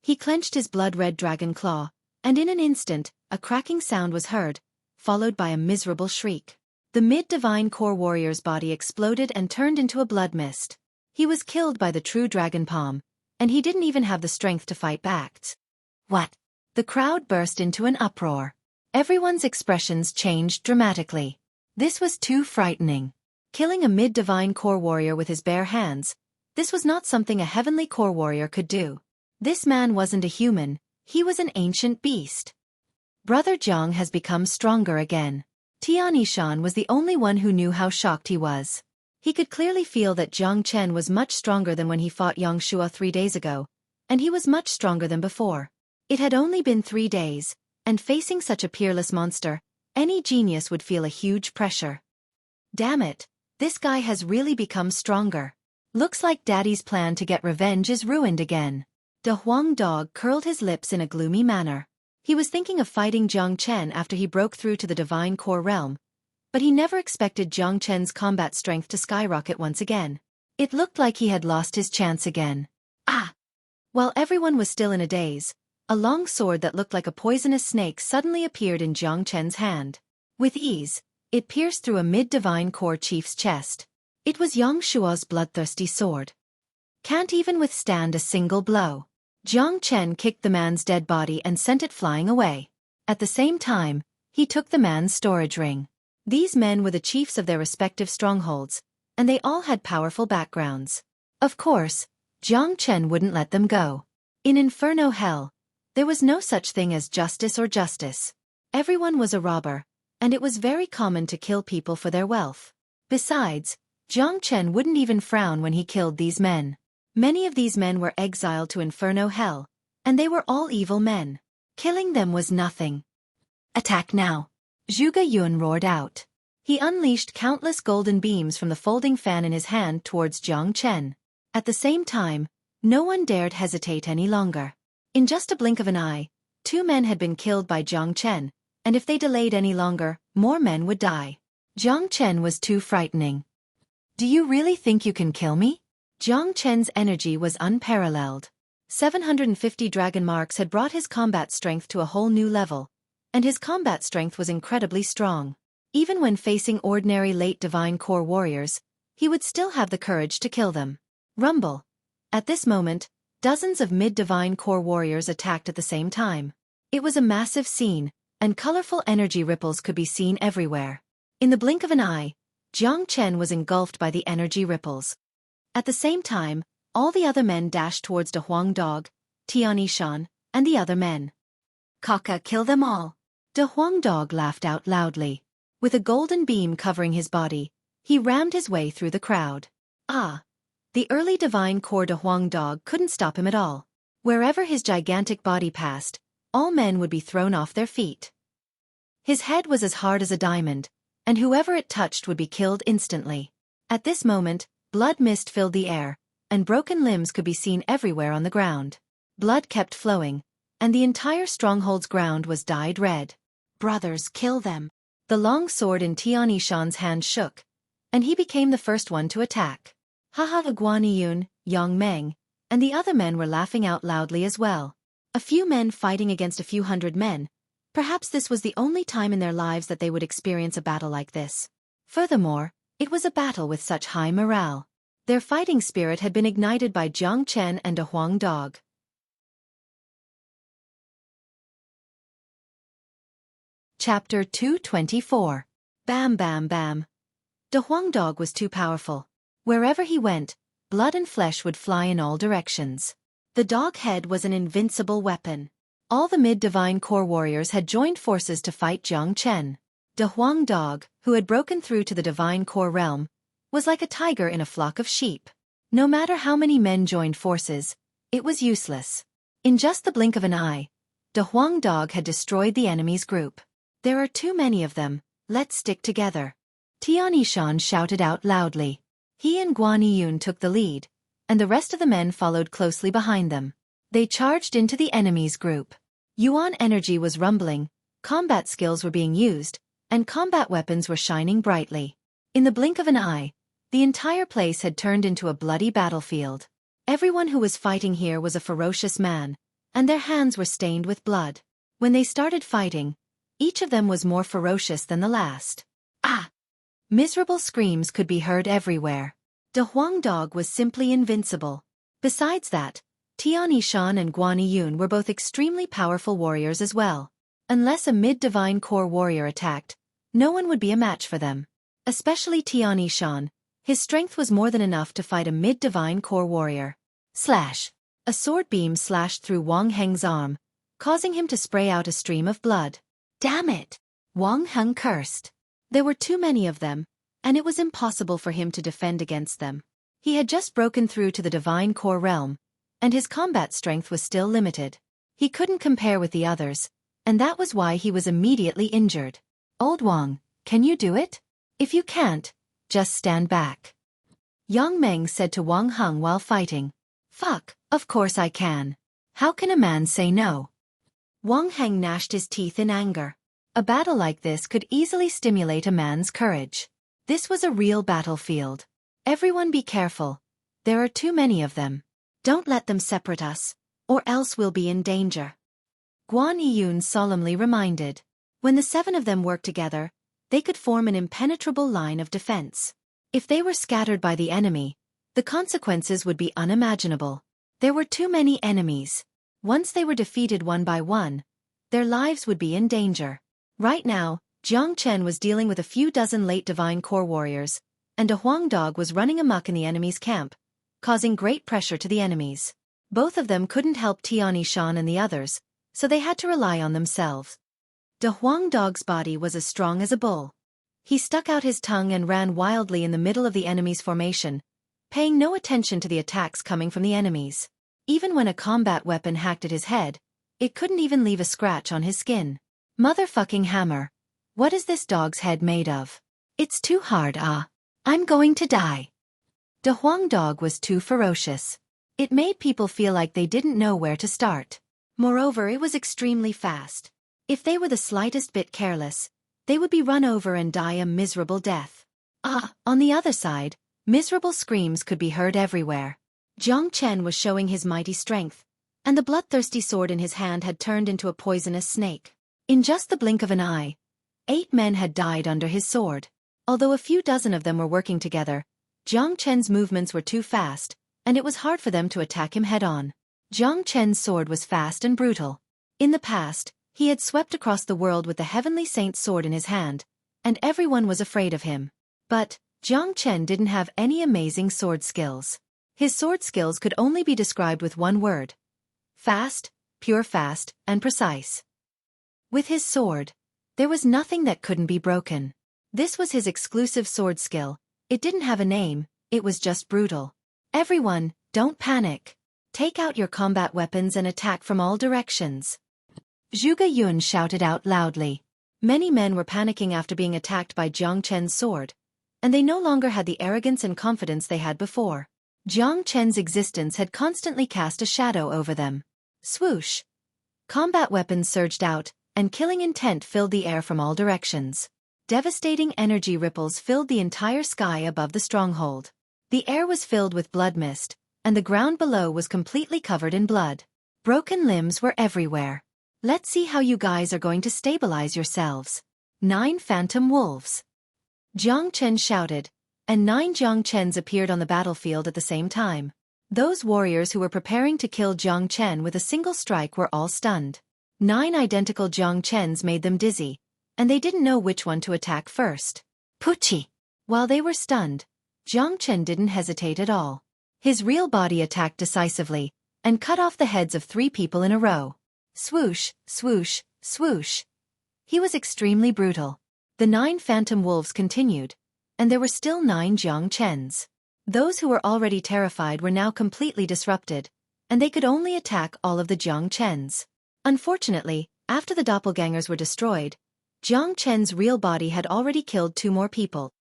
He clenched his blood-red dragon claw, and in an instant, a cracking sound was heard, followed by a miserable shriek. The mid-divine core warrior's body exploded and turned into a blood mist. He was killed by the true dragon palm, and he didn't even have the strength to fight back. What? The crowd burst into an uproar. Everyone's expressions changed dramatically. This was too frightening. Killing a mid-divine core warrior with his bare hands, this was not something a heavenly core warrior could do. This man wasn't a human, he was an ancient beast. Brother Jiang has become stronger again. Tian Yishan was the only one who knew how shocked he was. He could clearly feel that Jiang Chen was much stronger than when he fought Yang Shua 3 days ago, and he was much stronger than before. It had only been 3 days, and facing such a peerless monster, any genius would feel a huge pressure. Damn it, this guy has really become stronger. Looks like Daddy's plan to get revenge is ruined again. De Huang Dog curled his lips in a gloomy manner. He was thinking of fighting Jiang Chen after he broke through to the Divine Core Realm, but he never expected Jiang Chen's combat strength to skyrocket once again. It looked like he had lost his chance again. Ah! While everyone was still in a daze, a long sword that looked like a poisonous snake suddenly appeared in Jiang Chen's hand. With ease, it pierced through a mid-divine core chief's chest. It was Yang Shua's bloodthirsty sword. Can't even withstand a single blow. Jiang Chen kicked the man's dead body and sent it flying away. At the same time, he took the man's storage ring. These men were the chiefs of their respective strongholds, and they all had powerful backgrounds. Of course, Jiang Chen wouldn't let them go. In Inferno Hell, there was no such thing as justice or justice. Everyone was a robber, and it was very common to kill people for their wealth. Besides, Jiang Chen wouldn't even frown when he killed these men. Many of these men were exiled to Inferno Hell, and they were all evil men. Killing them was nothing. Attack now! Zhuge Yun roared out. He unleashed countless golden beams from the folding fan in his hand towards Jiang Chen. At the same time, no one dared hesitate any longer. In just a blink of an eye, 2 men had been killed by Jiang Chen, and if they delayed any longer, more men would die. Jiang Chen was too frightening. Do you really think you can kill me? Jiang Chen's energy was unparalleled. 750 dragon marks had brought his combat strength to a whole new level, and his combat strength was incredibly strong. Even when facing ordinary late divine core warriors, he would still have the courage to kill them. Rumble. At this moment, dozens of mid-divine core warriors attacked at the same time. It was a massive scene, and colorful energy ripples could be seen everywhere. In the blink of an eye, Jiang Chen was engulfed by the energy ripples. At the same time, all the other men dashed towards De Huang Dog, Tian Yishan, and the other men. Kaka, kill them all. De Huang Dog laughed out loudly. With a golden beam covering his body, he rammed his way through the crowd. The early divine core De Huang Dog couldn't stop him at all. Wherever his gigantic body passed, all men would be thrown off their feet. His head was as hard as a diamond, and whoever it touched would be killed instantly. At this moment, blood mist filled the air, and broken limbs could be seen everywhere on the ground. Blood kept flowing, and the entire stronghold's ground was dyed red. Brothers, kill them. The long sword in Tian Yishan's hand shook, and he became the first one to attack. Haha, Guaniyun, Yang Meng, and the other men were laughing out loudly as well. A few men fighting against a few hundred men. Perhaps this was the only time in their lives that they would experience a battle like this. Furthermore, it was a battle with such high morale. Their fighting spirit had been ignited by Jiang Chen and De Huang Dog. Chapter 224. Bam Bam Bam. De Huang Dog was too powerful. Wherever he went, blood and flesh would fly in all directions. The dog head was an invincible weapon. All the mid-divine core warriors had joined forces to fight Jiang Chen. De Huang Dog, who had broken through to the divine core realm, was like a tiger in a flock of sheep. No matter how many men joined forces, it was useless. In just the blink of an eye, De Huang Dog had destroyed the enemy's group. There are too many of them, let's stick together. Tian Yishan shouted out loudly. He and Guaniyun took the lead, and the rest of the men followed closely behind them. They charged into the enemy's group. Yuan energy was rumbling, combat skills were being used, and combat weapons were shining brightly. In the blink of an eye, the entire place had turned into a bloody battlefield. Everyone who was fighting here was a ferocious man, and their hands were stained with blood. When they started fighting, each of them was more ferocious than the last. Miserable screams could be heard everywhere. De Huang Dog was simply invincible. Besides that, Tian Yishan and Guaniyun were both extremely powerful warriors as well. Unless a mid-divine core warrior attacked, no one would be a match for them. Especially Tian Yishan, his strength was more than enough to fight a mid-divine core warrior. Slash! A sword beam slashed through Wang Heng's arm, causing him to spray out a stream of blood. Damn it! Wang Heng cursed. There were too many of them, and it was impossible for him to defend against them. He had just broken through to the divine core realm, and his combat strength was still limited. He couldn't compare with the others, and that was why he was immediately injured. Old Wang, can you do it? If you can't, just stand back. Yang Meng said to Wang Heng while fighting. Fuck, of course I can. How can a man say no? Wang Heng gnashed his teeth in anger. A battle like this could easily stimulate a man's courage. This was a real battlefield. Everyone be careful. There are too many of them. Don't let them separate us, or else we'll be in danger. Guaniyun solemnly reminded. When the 7 of them worked together, they could form an impenetrable line of defense. If they were scattered by the enemy, the consequences would be unimaginable. There were too many enemies. Once they were defeated one by one, their lives would be in danger. Right now, Jiang Chen was dealing with a few dozen late divine core warriors, and De Huang Dog was running amok in the enemy's camp, causing great pressure to the enemies. Both of them couldn't help Tian Yishan and the others, so they had to rely on themselves. De Huang Dog's body was as strong as a bull. He stuck out his tongue and ran wildly in the middle of the enemy's formation, paying no attention to the attacks coming from the enemies. Even when a combat weapon hacked at his head, it couldn't even leave a scratch on his skin. Motherfucking hammer. What is this dog's head made of? It's too hard, I'm going to die. De Huang Dog was too ferocious. It made people feel like they didn't know where to start. Moreover, it was extremely fast. If they were the slightest bit careless, they would be run over and die a miserable death. On the other side, miserable screams could be heard everywhere. Jiang Chen was showing his mighty strength, and the bloodthirsty sword in his hand had turned into a poisonous snake. In just the blink of an eye, 8 men had died under his sword. Although a few dozen of them were working together, Jiang Chen's movements were too fast, and it was hard for them to attack him head-on. Jiang Chen's sword was fast and brutal. In the past, he had swept across the world with the Heavenly Saint's sword in his hand, and everyone was afraid of him. But Jiang Chen didn't have any amazing sword skills. His sword skills could only be described with one word: fast, pure fast, and precise. With his sword, there was nothing that couldn't be broken. This was his exclusive sword skill. It didn't have a name, it was just brutal. Everyone, don't panic. Take out your combat weapons and attack from all directions. Zhuge Yun shouted out loudly. Many men were panicking after being attacked by Jiang Chen's sword, and they no longer had the arrogance and confidence they had before. Jiang Chen's existence had constantly cast a shadow over them. Swoosh! Combat weapons surged out, and killing intent filled the air from all directions. Devastating energy ripples filled the entire sky above the stronghold. The air was filled with blood mist, and the ground below was completely covered in blood. Broken limbs were everywhere. Let's see how you guys are going to stabilize yourselves. 9 phantom wolves. Jiang Chen shouted, and 9 Jiang Chens appeared on the battlefield at the same time. Those warriors who were preparing to kill Jiang Chen with a single strike were all stunned. 9 identical Jiang Chens made them dizzy, and they didn't know which one to attack first. Puchi! While they were stunned, Jiang Chen didn't hesitate at all. His real body attacked decisively, and cut off the heads of 3 people in a row. Swoosh, swoosh, swoosh. He was extremely brutal. The 9 phantom wolves continued, and there were still 9 Jiang Chens. Those who were already terrified were now completely disrupted, and they could only attack all of the Jiang Chens. Unfortunately, after the doppelgangers were destroyed, Jiang Chen's real body had already killed 2 more people.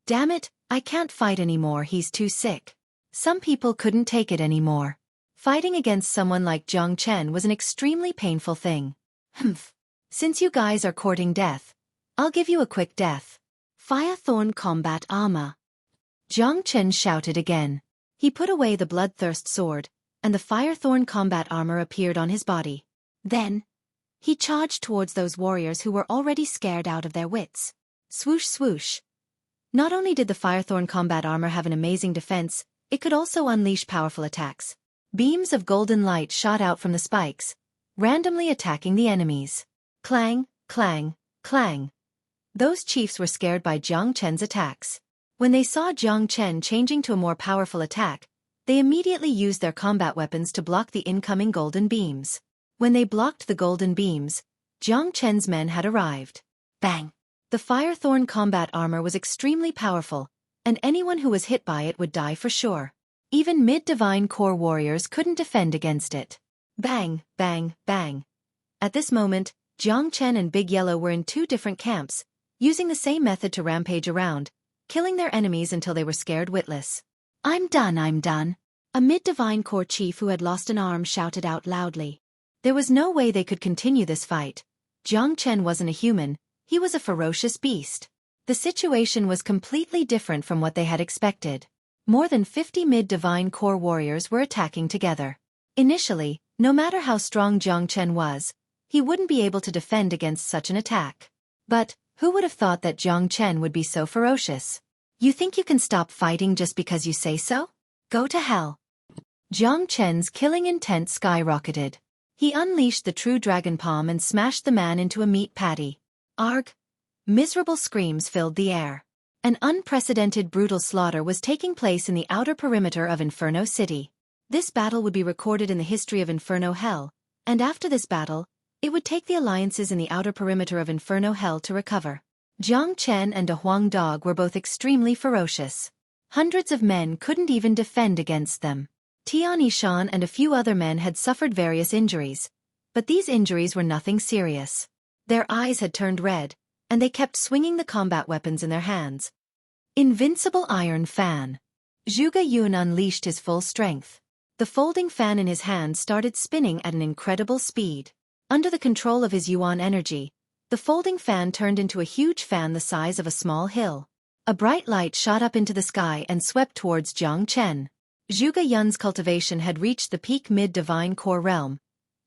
Damn it, I can't fight anymore, he's too sick. Some people couldn't take it anymore. Fighting against someone like Jiang Chen was an extremely painful thing. Humph. Since you guys are courting death, I'll give you a quick death. Fire Thorn Combat Armor. Jiang Chen shouted again. He put away the bloodthirst sword, and the Fire Thorn Combat Armor appeared on his body. Then, he charged towards those warriors who were already scared out of their wits. Swoosh swoosh. Not only did the Firethorn Combat Armor have an amazing defense, it could also unleash powerful attacks. Beams of golden light shot out from the spikes, randomly attacking the enemies. Clang, clang, clang. Those chiefs were scared by Jiang Chen's attacks. When they saw Jiang Chen changing to a more powerful attack, they immediately used their combat weapons to block the incoming golden beams. When they blocked the golden beams, Jiang Chen's men had arrived. Bang! The Firethorn Combat Armor was extremely powerful, and anyone who was hit by it would die for sure. Even mid-divine core warriors couldn't defend against it. Bang, bang, bang. At this moment, Jiang Chen and Big Yellow were in 2 different camps, using the same method to rampage around, killing their enemies until they were scared witless. I'm done, I'm done. A mid-divine core chief who had lost an arm shouted out loudly. There was no way they could continue this fight. Jiang Chen wasn't a human, he was a ferocious beast. The situation was completely different from what they had expected. More than 50 mid-divine core warriors were attacking together. Initially, no matter how strong Jiang Chen was, he wouldn't be able to defend against such an attack. But, who would have thought that Jiang Chen would be so ferocious? You think you can stop fighting just because you say so? Go to hell. Jiang Chen's killing intent skyrocketed. He unleashed the true dragon palm and smashed the man into a meat patty. Arg! Miserable screams filled the air. An unprecedented brutal slaughter was taking place in the outer perimeter of Inferno City. This battle would be recorded in the history of Inferno Hell, and after this battle, it would take the alliances in the outer perimeter of Inferno Hell to recover. Jiang Chen and a Huang dog were both extremely ferocious. Hundreds of men couldn't even defend against them. Tian Yishan and a few other men had suffered various injuries, but these injuries were nothing serious. Their eyes had turned red, and they kept swinging the combat weapons in their hands. Invincible Iron Fan. Zhuge Yun unleashed his full strength. The folding fan in his hand started spinning at an incredible speed. Under the control of his Yuan energy, the folding fan turned into a huge fan the size of a small hill. A bright light shot up into the sky and swept towards Jiang Chen. Zhuge Yun's cultivation had reached the peak mid-divine core realm,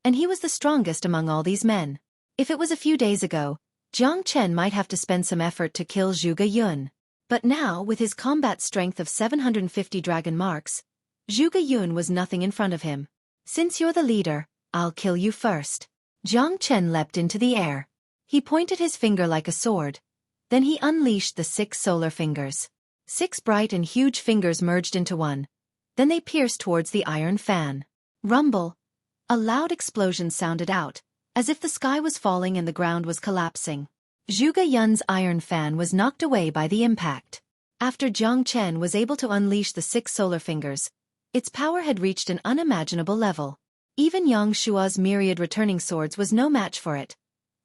and he was the strongest among all these men. If it was a few days ago, Jiang Chen might have to spend some effort to kill Zhuge Yun. But now, with his combat strength of 750 dragon marks, Zhuge Yun was nothing in front of him. Since you're the leader, I'll kill you first. Jiang Chen leapt into the air. He pointed his finger like a sword. Then he unleashed the 6 solar fingers. 6 bright and huge fingers merged into one. Then they pierced towards the iron fan. Rumble! A loud explosion sounded out, as if the sky was falling and the ground was collapsing. Zhuge Yun's iron fan was knocked away by the impact. After Jiang Chen was able to unleash the 6 solar fingers, its power had reached an unimaginable level. Even Yang Shua's myriad returning swords was no match for it,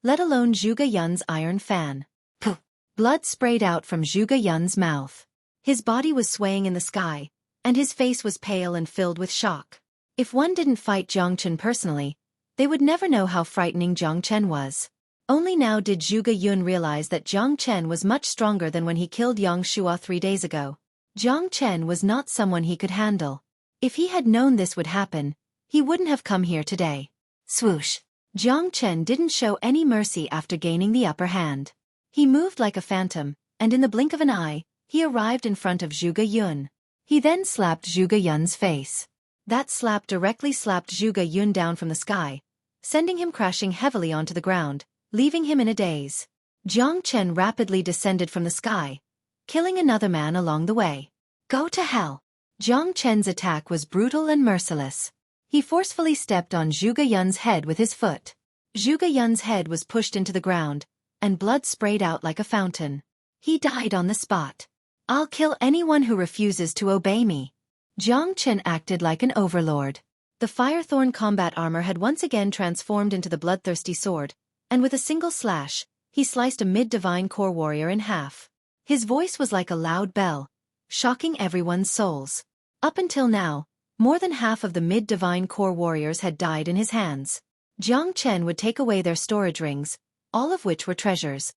let alone Zhuge Yun's iron fan. Puh! Blood sprayed out from Zhuge Yun's mouth. His body was swaying in the sky, and his face was pale and filled with shock. If one didn't fight Jiang Chen personally, they would never know how frightening Jiang Chen was. Only now did Zhuge Yun realize that Jiang Chen was much stronger than when he killed Yang Shua 3 days ago. Jiang Chen was not someone he could handle. If he had known this would happen, he wouldn't have come here today. Swoosh! Jiang Chen didn't show any mercy after gaining the upper hand. He moved like a phantom, and in the blink of an eye, he arrived in front of Zhuge Yun. He then slapped Zhuge Yun's face. That slap directly slapped Zhuge Yun down from the sky, sending him crashing heavily onto the ground, leaving him in a daze. Jiang Chen rapidly descended from the sky, killing another man along the way. Go to hell! Jiang Chen's attack was brutal and merciless. He forcefully stepped on Zhuge Yun's head with his foot. Zhuge Yun's head was pushed into the ground, and blood sprayed out like a fountain. He died on the spot. I'll kill anyone who refuses to obey me. Jiang Chen acted like an overlord. The Firethorn combat armor had once again transformed into the bloodthirsty sword, and with a single slash, he sliced a mid-divine core warrior in half. His voice was like a loud bell, shocking everyone's souls. Up until now, more than half of the mid-divine core warriors had died in his hands. Jiang Chen would take away their storage rings, all of which were treasures.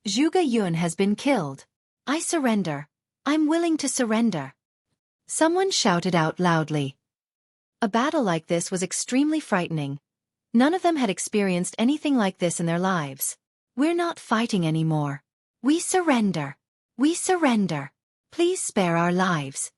Zhuge Yun has been killed. I surrender. I'm willing to surrender. Someone shouted out loudly. A battle like this was extremely frightening. None of them had experienced anything like this in their lives. We're not fighting anymore. We surrender. We surrender. Please spare our lives.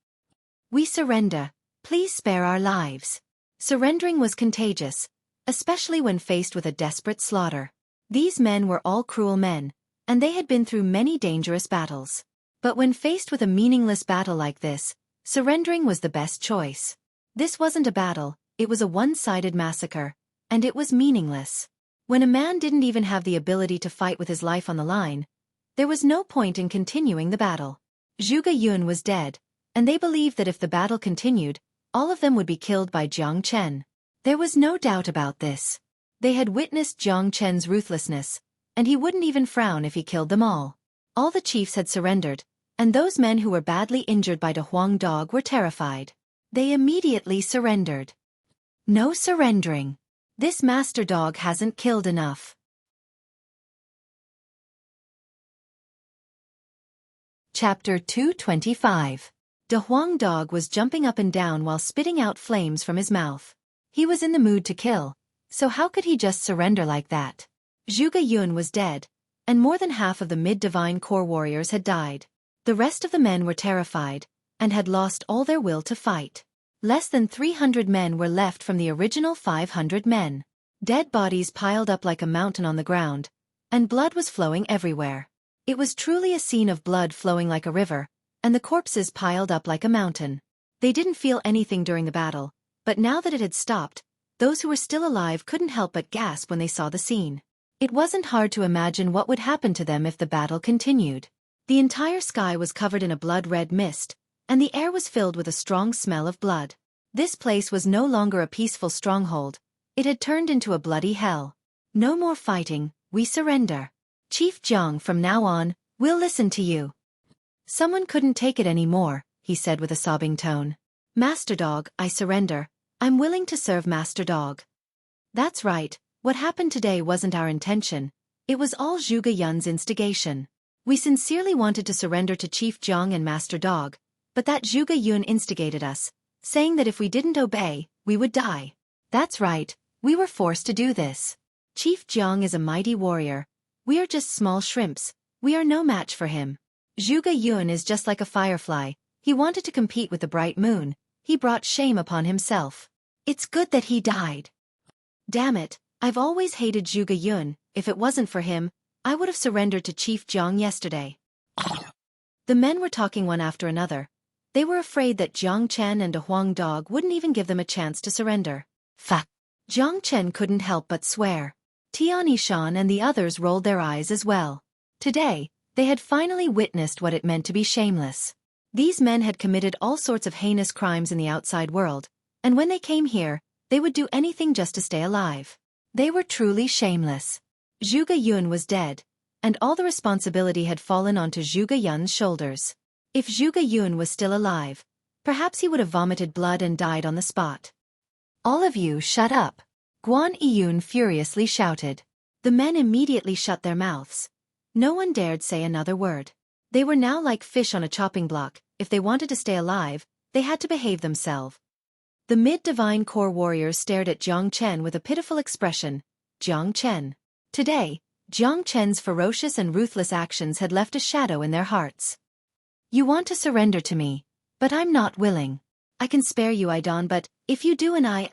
We surrender. Please spare our lives. Surrendering was contagious, especially when faced with a desperate slaughter. These men were all cruel men, and they had been through many dangerous battles. But when faced with a meaningless battle like this, surrendering was the best choice. This wasn't a battle, it was a one-sided massacre, and it was meaningless. When a man didn't even have the ability to fight with his life on the line, there was no point in continuing the battle. Zhuge Yun was dead, and they believed that if the battle continued, all of them would be killed by Jiang Chen. There was no doubt about this. They had witnessed Jiang Chen's ruthlessness, and he wouldn't even frown if he killed them all. All the chiefs had surrendered, and those men who were badly injured by the Huang dog were terrified. They immediately surrendered. No surrendering. This master dog hasn't killed enough. Chapter 225. The Huang dog was jumping up and down while spitting out flames from his mouth. He was in the mood to kill, so how could he just surrender like that? Zhuge Yun was dead, and more than half of the mid-divine core warriors had died. The rest of the men were terrified, and had lost all their will to fight. Less than 300 men were left from the original 500 men. Dead bodies piled up like a mountain on the ground, and blood was flowing everywhere. It was truly a scene of blood flowing like a river, and the corpses piled up like a mountain. They didn't feel anything during the battle, but now that it had stopped, those who were still alive couldn't help but gasp when they saw the scene. It wasn't hard to imagine what would happen to them if the battle continued. The entire sky was covered in a blood-red mist, and the air was filled with a strong smell of blood. This place was no longer a peaceful stronghold, it had turned into a bloody hell. No more fighting, we surrender. Chief Jiang, from now on, we'll listen to you. Someone couldn't take it anymore, he said with a sobbing tone. Master Dog, I surrender. I'm willing to serve Master Dog. That's right, what happened today wasn't our intention. It was all Zhuge Yun's instigation. We sincerely wanted to surrender to Chief Jiang and Master Dog, but that Zhuge Yun instigated us, saying that if we didn't obey, we would die. That's right, we were forced to do this. Chief Jiang is a mighty warrior. We are just small shrimps, we are no match for him. Zhuge Yun is just like a firefly, he wanted to compete with the bright moon, He brought shame upon himself. It's good that he died. Damn it, I've always hated Zhuge Yun. If it wasn't for him, I would have surrendered to Chief Jiang yesterday. The men were talking one after another. They were afraid that Jiang Chen and a Huang dog wouldn't even give them a chance to surrender. Fuck. Jiang Chen couldn't help but swear. Tian Yishan and the others rolled their eyes as well. Today, they had finally witnessed what it meant to be shameless. These men had committed all sorts of heinous crimes in the outside world, and when they came here, they would do anything just to stay alive. They were truly shameless. Zhuge Yun was dead, and all the responsibility had fallen onto Zhuge Yun's shoulders. If Zhuge Yun was still alive, perhaps he would have vomited blood and died on the spot. All of you shut up, Guan Yiyun furiously shouted. The men immediately shut their mouths. No one dared say another word. They were now like fish on a chopping block. If they wanted to stay alive, they had to behave themselves. The mid-divine core warriors stared at Jiang Chen with a pitiful expression. Jiang Chen. Today, Jiang Chen's ferocious and ruthless actions had left a shadow in their hearts. You want to surrender to me, but I'm not willing. I can spare you, Idon, but if you do and I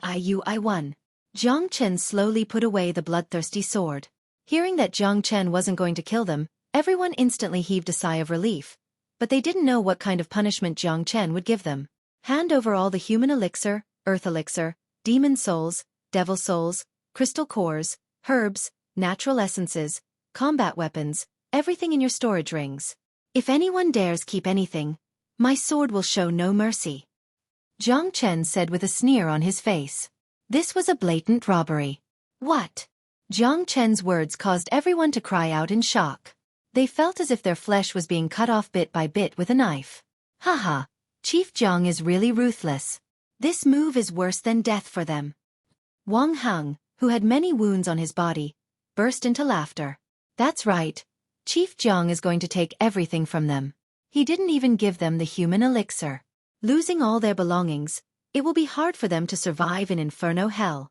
won. Jiang Chen slowly put away the bloodthirsty sword. Hearing that Jiang Chen wasn't going to kill them, everyone instantly heaved a sigh of relief. But they didn't know what kind of punishment Jiang Chen would give them. Hand over all the human elixir, earth elixir, demon souls, devil souls, crystal cores, herbs, natural essences, combat weapons, everything in your storage rings. If anyone dares keep anything, my sword will show no mercy. Jiang Chen said with a sneer on his face. This was a blatant robbery. What? Jiang Chen's words caused everyone to cry out in shock. They felt as if their flesh was being cut off bit by bit with a knife. Haha, Chief Jiang is really ruthless. This move is worse than death for them. Wang Heng, who had many wounds on his body, burst into laughter. That's right. Chief Jiang is going to take everything from them. He didn't even give them the human elixir. Losing all their belongings, it will be hard for them to survive in Inferno Hell.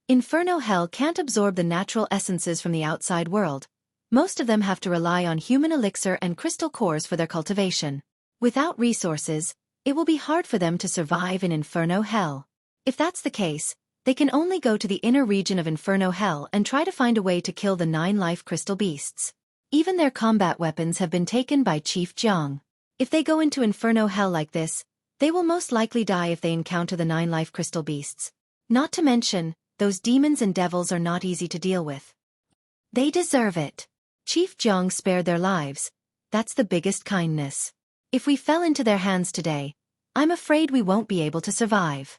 Inferno Hell can't absorb the natural essences from the outside world. Most of them have to rely on human elixir and crystal cores for their cultivation. Without resources, it will be hard for them to survive in Inferno Hell. If that's the case, they can only go to the inner region of Inferno Hell and try to find a way to kill the 9 life crystal beasts. Even their combat weapons have been taken by Chief Jiang. If they go into Inferno Hell like this, they will most likely die if they encounter the 9 life crystal beasts. Not to mention, those demons and devils are not easy to deal with. They deserve it. Chief Jiang spared their lives. That's the biggest kindness. If we fell into their hands today, I'm afraid we won't be able to survive.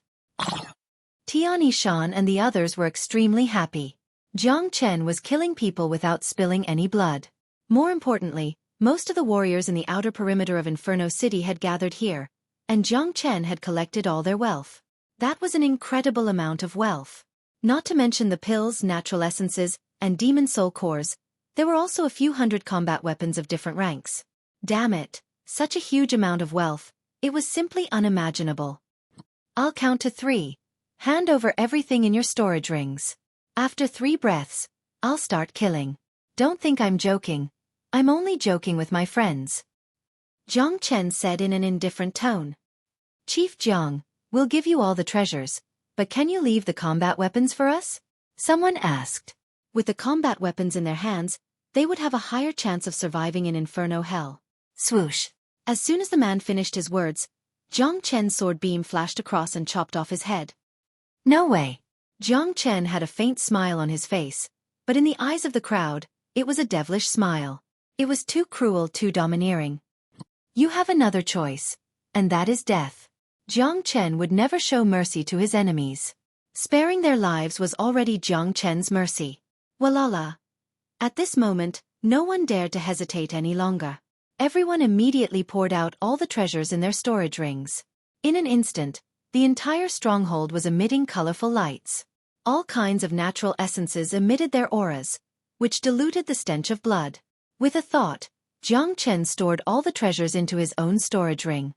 Tian Yishan and the others were extremely happy. Jiang Chen was killing people without spilling any blood. More importantly, most of the warriors in the outer perimeter of Inferno City had gathered here, and Jiang Chen had collected all their wealth. That was an incredible amount of wealth. Not to mention the pills, natural essences, and demon soul cores, there were also a few hundred combat weapons of different ranks. Damn it, such a huge amount of wealth, it was simply unimaginable. I'll count to 3. Hand over everything in your storage rings. After 3 breaths, I'll start killing. Don't think I'm joking. I'm only joking with my friends. Jiang Chen said in an indifferent tone. Chief Jiang, we'll give you all the treasures, but can you leave the combat weapons for us? Someone asked. With the combat weapons in their hands, they would have a higher chance of surviving in Inferno Hell. Swoosh. As soon as the man finished his words, Jiang Chen's sword beam flashed across and chopped off his head. No way. Jiang Chen had a faint smile on his face, but in the eyes of the crowd, it was a devilish smile. It was too cruel, too domineering. You have another choice, and that is death. Jiang Chen would never show mercy to his enemies. Sparing their lives was already Jiang Chen's mercy. Walala. At this moment, no one dared to hesitate any longer. Everyone immediately poured out all the treasures in their storage rings. In an instant, the entire stronghold was emitting colorful lights. All kinds of natural essences emitted their auras, which diluted the stench of blood. With a thought, Jiang Chen stored all the treasures into his own storage ring.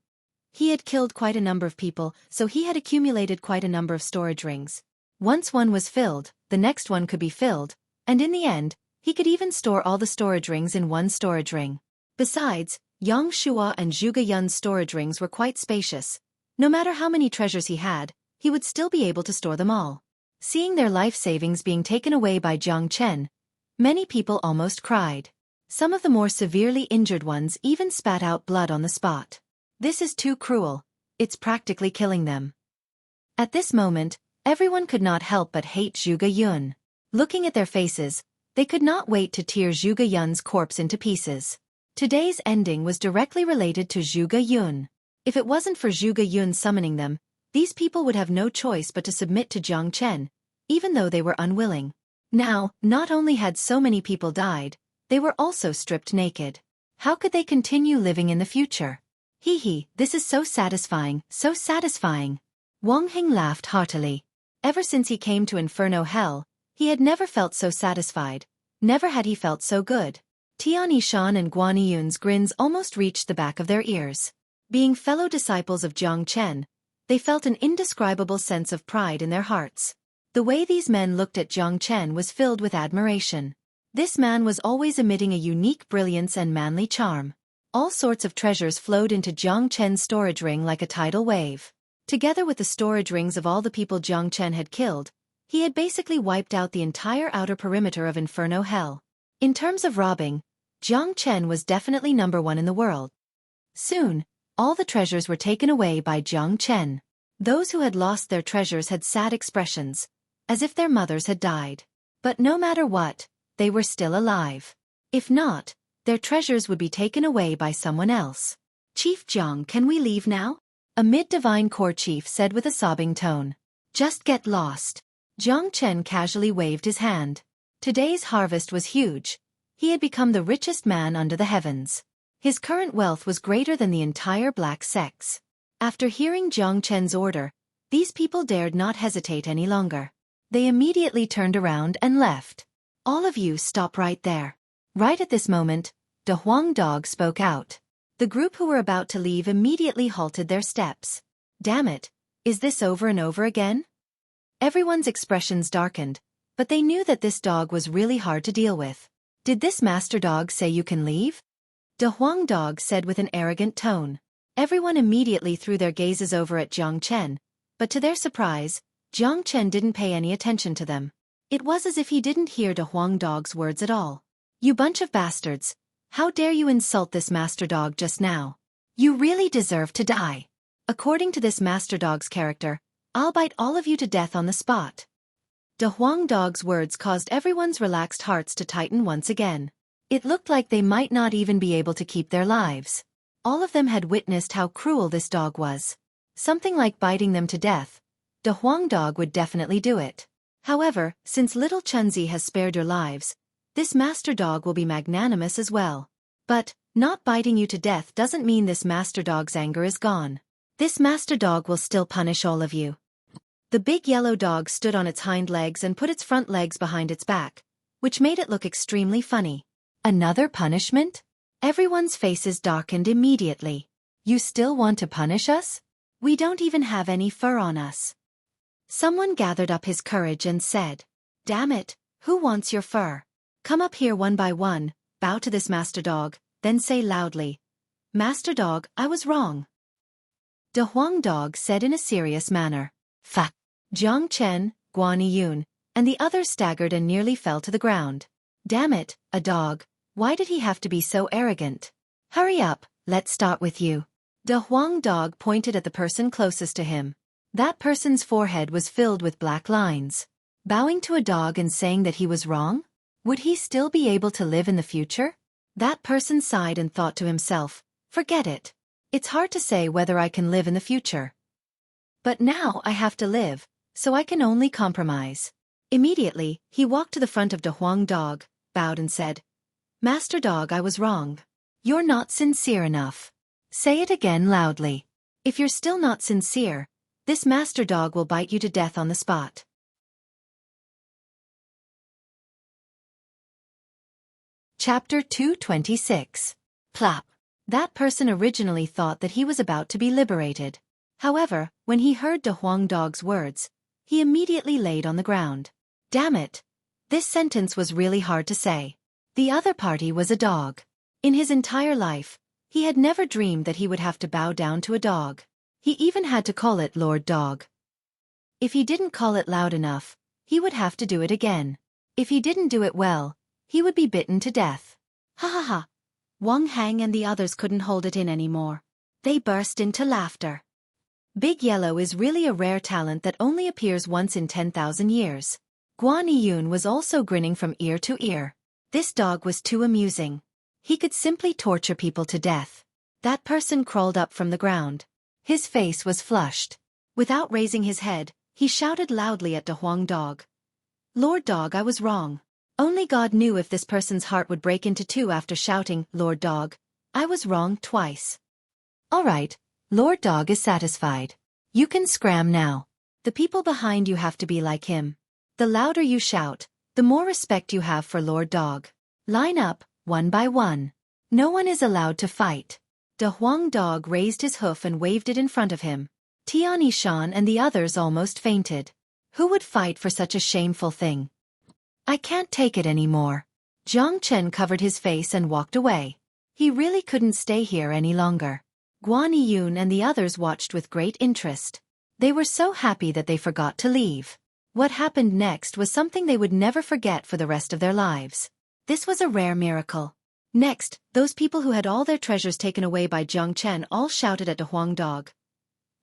He had killed quite a number of people, so he had accumulated quite a number of storage rings. Once one was filled, the next one could be filled, and in the end, he could even store all the storage rings in one storage ring. Besides, Yang Shua and Zhuge Yun's storage rings were quite spacious. No matter how many treasures he had, he would still be able to store them all. Seeing their life savings being taken away by Jiang Chen, many people almost cried. Some of the more severely injured ones even spat out blood on the spot. This is too cruel. It's practically killing them. At this moment, everyone could not help but hate Zhuge Yun. Looking at their faces, they could not wait to tear Zhuge Yun's corpse into pieces. Today's ending was directly related to Zhuge Yun. If it wasn't for Zhuge Yun summoning them, these people would have no choice but to submit to Jiang Chen, even though they were unwilling. Now, not only had so many people died, they were also stripped naked. How could they continue living in the future? Hee hee, this is so satisfying, so satisfying. Wang Hing laughed heartily. Ever since he came to Inferno Hell, he had never felt so satisfied. Never had he felt so good. Tian Yishan and Guan Yun's grins almost reached the back of their ears. Being fellow disciples of Jiang Chen, they felt an indescribable sense of pride in their hearts. The way these men looked at Jiang Chen was filled with admiration. This man was always emitting a unique brilliance and manly charm. All sorts of treasures flowed into Jiang Chen's storage ring like a tidal wave. Together with the storage rings of all the people Jiang Chen had killed, he had basically wiped out the entire outer perimeter of Inferno Hell. In terms of robbing, Jiang Chen was definitely #1 in the world. Soon, all the treasures were taken away by Jiang Chen. Those who had lost their treasures had sad expressions, as if their mothers had died. But no matter what, they were still alive. If not, their treasures would be taken away by someone else. Chief Jiang, can we leave now? A mid-divine core chief said with a sobbing tone. Just get lost. Jiang Chen casually waved his hand. Today's harvest was huge. He had become the richest man under the heavens. His current wealth was greater than the entire black sects. After hearing Jiang Chen's order, these people dared not hesitate any longer. They immediately turned around and left. All of you stop right there. Right at this moment, De Huang Dog spoke out. The group who were about to leave immediately halted their steps. Damn it, is this over and over again? Everyone's expressions darkened, but they knew that this dog was really hard to deal with. Did this master dog say you can leave? De Huang Dog said with an arrogant tone. Everyone immediately threw their gazes over at Jiang Chen, but to their surprise, Jiang Chen didn't pay any attention to them. It was as if he didn't hear De Huang Dog's words at all. You bunch of bastards, how dare you insult this master dog just now? You really deserve to die. According to this master dog's character, I'll bite all of you to death on the spot. De Huang Dog's words caused everyone's relaxed hearts to tighten once again. It looked like they might not even be able to keep their lives. All of them had witnessed how cruel this dog was. Something like biting them to death. De Huang Dog would definitely do it. However, since little Chunzi has spared your lives, this master dog will be magnanimous as well. But, not biting you to death doesn't mean this master dog's anger is gone. This master dog will still punish all of you. The big yellow dog stood on its hind legs and put its front legs behind its back, which made it look extremely funny. Another punishment? Everyone's faces darkened immediately. You still want to punish us? We don't even have any fur on us. Someone gathered up his courage and said, Damn it, who wants your fur? Come up here one by one, bow to this master dog, then say loudly, Master dog, I was wrong. De Huang Dog said in a serious manner. Fa. Jiang Chen, Guan Yun, and the others staggered and nearly fell to the ground. Damn it, a dog. Why did he have to be so arrogant? Hurry up, let's start with you. De Huang Dog pointed at the person closest to him. That person's forehead was filled with black lines. Bowing to a dog and saying that he was wrong? Would he still be able to live in the future? That person sighed and thought to himself, forget it. It's hard to say whether I can live in the future. But now I have to live, so I can only compromise. Immediately, he walked to the front of De Huang Dog, bowed and said, Master dog, I was wrong. You're not sincere enough. Say it again loudly. If you're still not sincere, this master dog will bite you to death on the spot. Chapter 226. Plop. That person originally thought that he was about to be liberated. However, when he heard De Huang Dog's words, he immediately laid on the ground. Damn it. This sentence was really hard to say. The other party was a dog. In his entire life, he had never dreamed that he would have to bow down to a dog. He even had to call it Lord Dog. If he didn't call it loud enough, he would have to do it again. If he didn't do it well, he would be bitten to death. Ha ha ha. Wang Hang and the others couldn't hold it in anymore. They burst into laughter. Big Yellow is really a rare talent that only appears once in 10,000 years. Guan Yun was also grinning from ear to ear. This dog was too amusing. He could simply torture people to death. That person crawled up from the ground. His face was flushed. Without raising his head, he shouted loudly at the Huang Dog. Lord Dog, I was wrong. Only God knew if this person's heart would break into two after shouting, Lord Dog. I was wrong twice. All right, Lord Dog is satisfied. You can scram now. The people behind you have to be like him. The louder you shout, the more respect you have for Lord Dog. Line up, one by one. No one is allowed to fight. The Huang Dog raised his hoof and waved it in front of him. Tian Yishan and the others almost fainted. Who would fight for such a shameful thing? I can't take it anymore. Jiang Chen covered his face and walked away. He really couldn't stay here any longer. Guan Yun and the others watched with great interest. They were so happy that they forgot to leave. What happened next was something they would never forget for the rest of their lives. This was a rare miracle. Next, those people who had all their treasures taken away by Jiang Chen all shouted at the Huang Dog.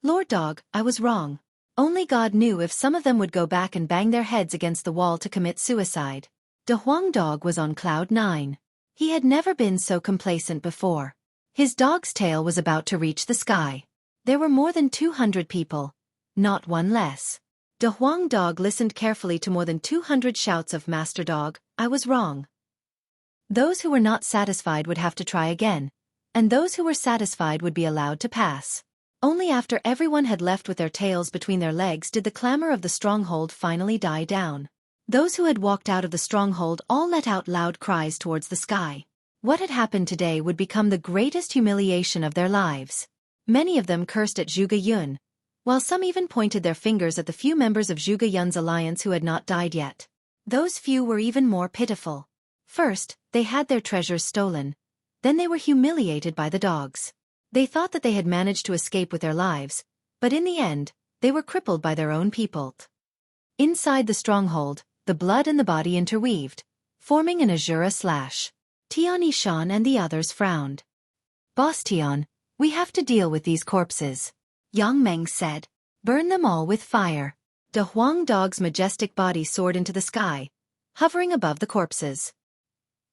Lord Dog, I was wrong. Only God knew if some of them would go back and bang their heads against the wall to commit suicide. The Huang Dog was on cloud 9. He had never been so complacent before. His dog's tail was about to reach the sky. There were more than 200 people. Not one less. The Huang Dog listened carefully to more than 200 shouts of Master Dog, I was wrong. Those who were not satisfied would have to try again, and those who were satisfied would be allowed to pass. Only after everyone had left with their tails between their legs did the clamor of the stronghold finally die down. Those who had walked out of the stronghold all let out loud cries towards the sky. What had happened today would become the greatest humiliation of their lives. Many of them cursed at Zhuge Yun, while some even pointed their fingers at the few members of Zhuge Yun's alliance who had not died yet. Those few were even more pitiful. First, they had their treasures stolen. Then they were humiliated by the dogs. They thought that they had managed to escape with their lives, but in the end, they were crippled by their own people. Inside the stronghold, the blood and the body interweaved, forming an azura slash. Tian Yishan and the others frowned. Boss Tian, we have to deal with these corpses. Yang Meng said. Burn them all with fire. The Huang Dog's majestic body soared into the sky, hovering above the corpses.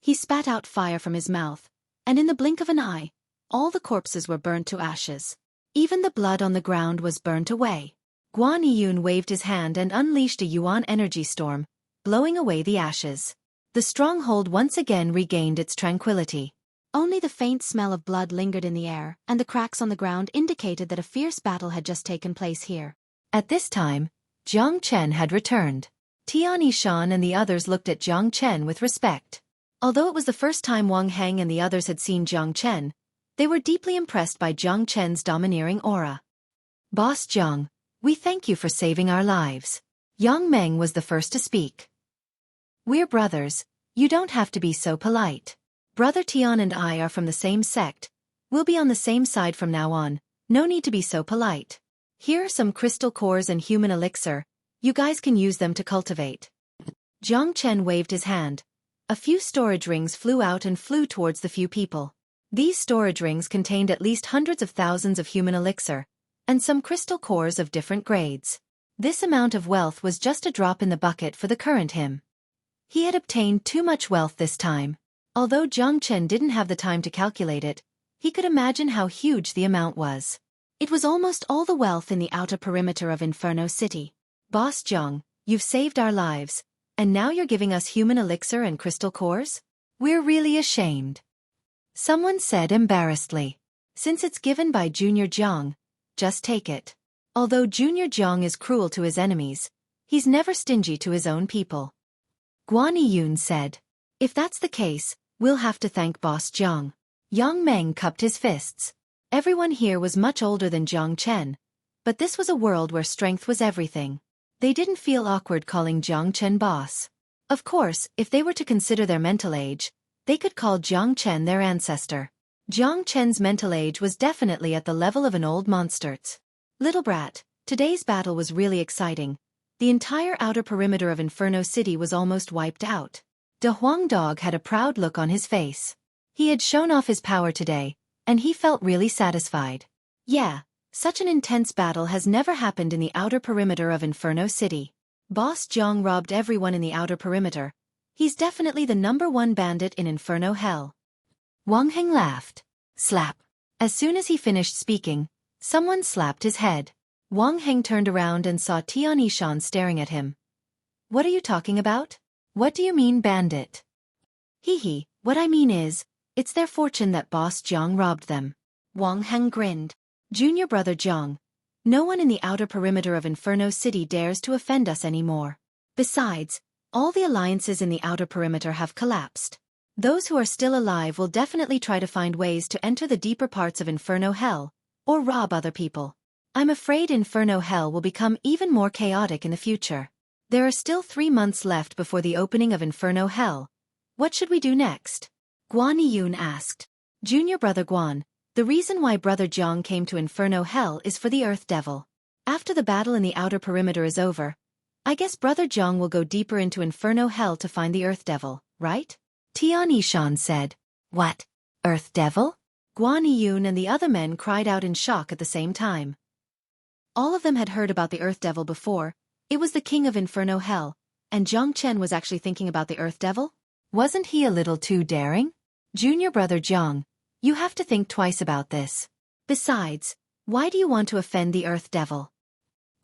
He spat out fire from his mouth, and in the blink of an eye, all the corpses were burnt to ashes. Even the blood on the ground was burnt away. Guan Yun waved his hand and unleashed a yuan energy storm, blowing away the ashes. The stronghold once again regained its tranquility. Only the faint smell of blood lingered in the air, and the cracks on the ground indicated that a fierce battle had just taken place here. At this time, Jiang Chen had returned. Tian Yishan and the others looked at Jiang Chen with respect. Although it was the first time Wang Heng and the others had seen Jiang Chen, they were deeply impressed by Jiang Chen's domineering aura. Boss Jiang, we thank you for saving our lives. Yang Meng was the first to speak. We're brothers, you don't have to be so polite. Brother Tian and I are from the same sect. We'll be on the same side from now on, no need to be so polite. Here are some crystal cores and human elixir, you guys can use them to cultivate. Jiang Chen waved his hand. A few storage rings flew out and flew towards the few people. These storage rings contained at least hundreds of thousands of human elixir, and some crystal cores of different grades. This amount of wealth was just a drop in the bucket for the current him. He had obtained too much wealth this time. Although Jiang Chen didn't have the time to calculate it, he could imagine how huge the amount was. It was almost all the wealth in the outer perimeter of Inferno City. Boss Jiang, you've saved our lives, and now you're giving us human elixir and crystal cores? We're really ashamed. Someone said embarrassedly. Since it's given by Junior Jiang, just take it. Although Junior Jiang is cruel to his enemies, he's never stingy to his own people. Guan Yun said. If that's the case, we'll have to thank Boss Jiang. Yang Meng cupped his fists. Everyone here was much older than Jiang Chen, but this was a world where strength was everything. They didn't feel awkward calling Jiang Chen boss. Of course, if they were to consider their mental age, they could call Jiang Chen their ancestor. Jiang Chen's mental age was definitely at the level of an old monster. Little brat, today's battle was really exciting. The entire outer perimeter of Inferno City was almost wiped out. De Huang Dog had a proud look on his face. He had shown off his power today, and he felt really satisfied. Yeah, such an intense battle has never happened in the outer perimeter of Inferno City. Boss Jiang robbed everyone in the outer perimeter. He's definitely the #1 bandit in Inferno Hell. Wang Heng laughed. Slap. As soon as he finished speaking, someone slapped his head. Wang Heng turned around and saw Tian Yishan staring at him. What are you talking about? What do you mean bandit? Hee, what I mean is, it's their fortune that Boss Jiang robbed them. Wang Heng grinned. Junior brother Jiang, no one in the outer perimeter of Inferno City dares to offend us anymore. Besides, all the alliances in the outer perimeter have collapsed. Those who are still alive will definitely try to find ways to enter the deeper parts of Inferno Hell, or rob other people. I'm afraid Inferno Hell will become even more chaotic in the future. There are still 3 months left before the opening of Inferno Hell. What should we do next? Guan Yiyun asked. Junior brother Guan, the reason why brother Jiang came to Inferno Hell is for the Earth Devil. After the battle in the outer perimeter is over, I guess brother Jiang will go deeper into Inferno Hell to find the Earth Devil, right? Tian Yishan said. What? Earth Devil? Guan Yiyun and the other men cried out in shock at the same time. All of them had heard about the Earth Devil before. It was the king of Inferno Hell, and Jiang Chen was actually thinking about the Earth Devil? Wasn't he a little too daring? Junior brother Jiang, you have to think twice about this. Besides, why do you want to offend the Earth Devil?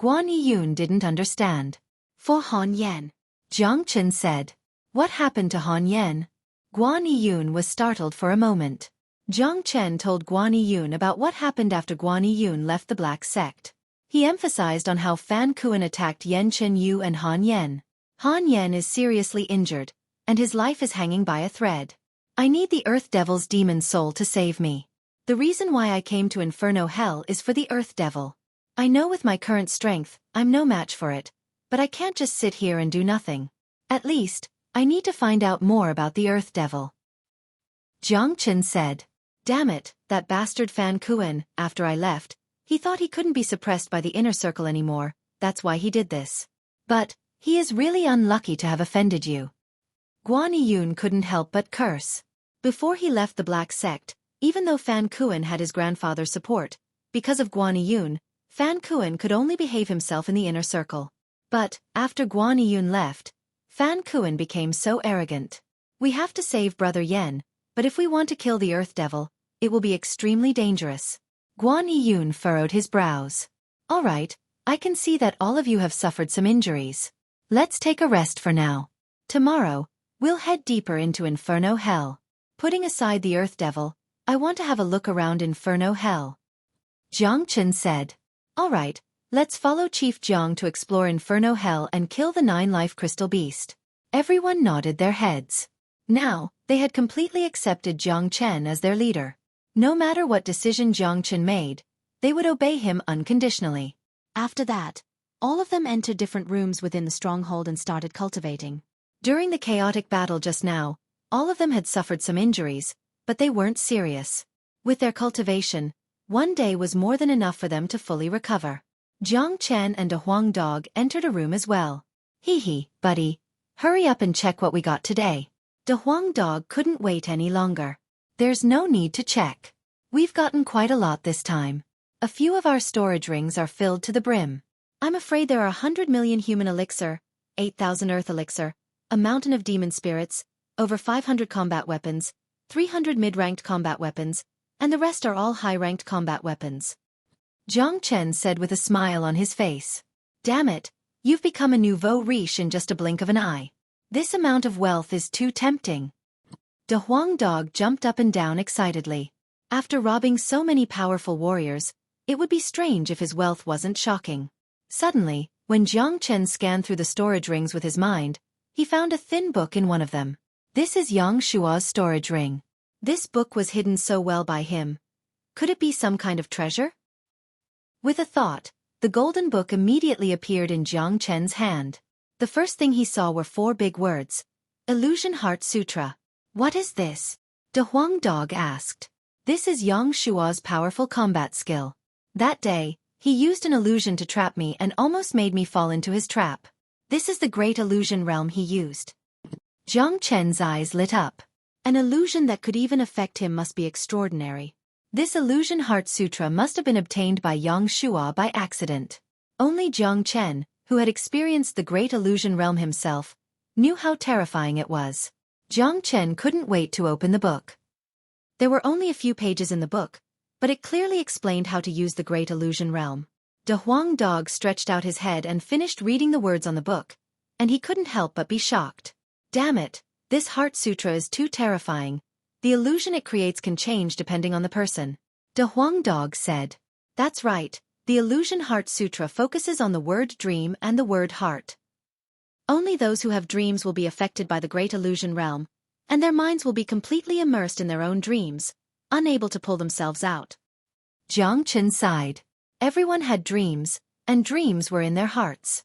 Guan Yiyun didn't understand. For Han Yan. Jiang Chen said. What happened to Han Yan? Guan Yiyun was startled for a moment. Jiang Chen told Guan Yiyun about what happened after Guan Yiyun left the Black Sect. He emphasized on how Fan Kuan attacked Yan Chen Yu and Han Yan. Han Yan is seriously injured, and his life is hanging by a thread. I need the Earth Devil's demon soul to save me. The reason why I came to Inferno Hell is for the Earth Devil. I know with my current strength, I'm no match for it, but I can't just sit here and do nothing. At least, I need to find out more about the Earth Devil. Jiang Chen said. Damn it, that bastard Fan Kuan, after I left, he thought he couldn't be suppressed by the inner circle anymore, that's why he did this. But, he is really unlucky to have offended you. Guan Yiyun couldn't help but curse. Before he left the Black Sect, even though Fan Kuan had his grandfather's support, because of Guan Yiyun, Fan Kuan could only behave himself in the inner circle. But, after Guan Yiyun left, Fan Kuan became so arrogant. We have to save Brother Yen, but if we want to kill the Earth Devil, it will be extremely dangerous. Guan Yiyun furrowed his brows. All right, I can see that all of you have suffered some injuries. Let's take a rest for now. Tomorrow, we'll head deeper into Inferno Hell. Putting aside the Earth Devil, I want to have a look around Inferno Hell. Jiang Chen said. All right, let's follow Chief Jiang to explore Inferno Hell and kill the 9-life crystal beast. Everyone nodded their heads. Now, they had completely accepted Jiang Chen as their leader. No matter what decision Jiang Chen made, they would obey him unconditionally. After that, all of them entered different rooms within the stronghold and started cultivating. During the chaotic battle just now, all of them had suffered some injuries, but they weren't serious. With their cultivation, 1 day was more than enough for them to fully recover. Jiang Chen and De Huang Dog entered a room as well. Hee, buddy, hurry up and check what we got today. De Huang Dog couldn't wait any longer. There's no need to check. We've gotten quite a lot this time. A few of our storage rings are filled to the brim. I'm afraid there are 100 million human elixir, 8,000 earth elixir, a mountain of demon spirits, over 500 combat weapons, 300 mid-ranked combat weapons, and the rest are all high-ranked combat weapons. Jiang Chen said with a smile on his face. Damn it, you've become a nouveau riche in just a blink of an eye. This amount of wealth is too tempting. De Huang Dog jumped up and down excitedly. After robbing so many powerful warriors, it would be strange if his wealth wasn't shocking. Suddenly, when Jiang Chen scanned through the storage rings with his mind, he found a thin book in one of them. This is Yang Shua's storage ring. This book was hidden so well by him. Could it be some kind of treasure? With a thought, the golden book immediately appeared in Jiang Chen's hand. The first thing he saw were 4 big words. Illusion Heart Sutra. What is this? De Huang Dog asked. This is Yang Shua's powerful combat skill. That day, He used an illusion to trap me and almost made me fall into his trap. This is the great illusion realm he used. Jiang Chen's eyes lit up. An illusion that could even affect him must be extraordinary. This illusion heart sutra must have been obtained by Yang Shua by accident. Only Jiang Chen, who had experienced the great illusion realm himself, knew how terrifying it was. Jiang Chen couldn't wait to open the book. There were only a few pages in the book, but it clearly explained how to use the great illusion realm. De Huang Dog stretched out his head and finished reading the words on the book, and he couldn't help but be shocked. Damn it, this heart sutra is too terrifying. The illusion it creates can change depending on the person. De Huang Dog said. That's right, the illusion heart sutra focuses on the word dream and the word heart. Only those who have dreams will be affected by the great illusion realm, and their minds will be completely immersed in their own dreams, unable to pull themselves out. Jiang Chen sighed. Everyone had dreams, and dreams were in their hearts.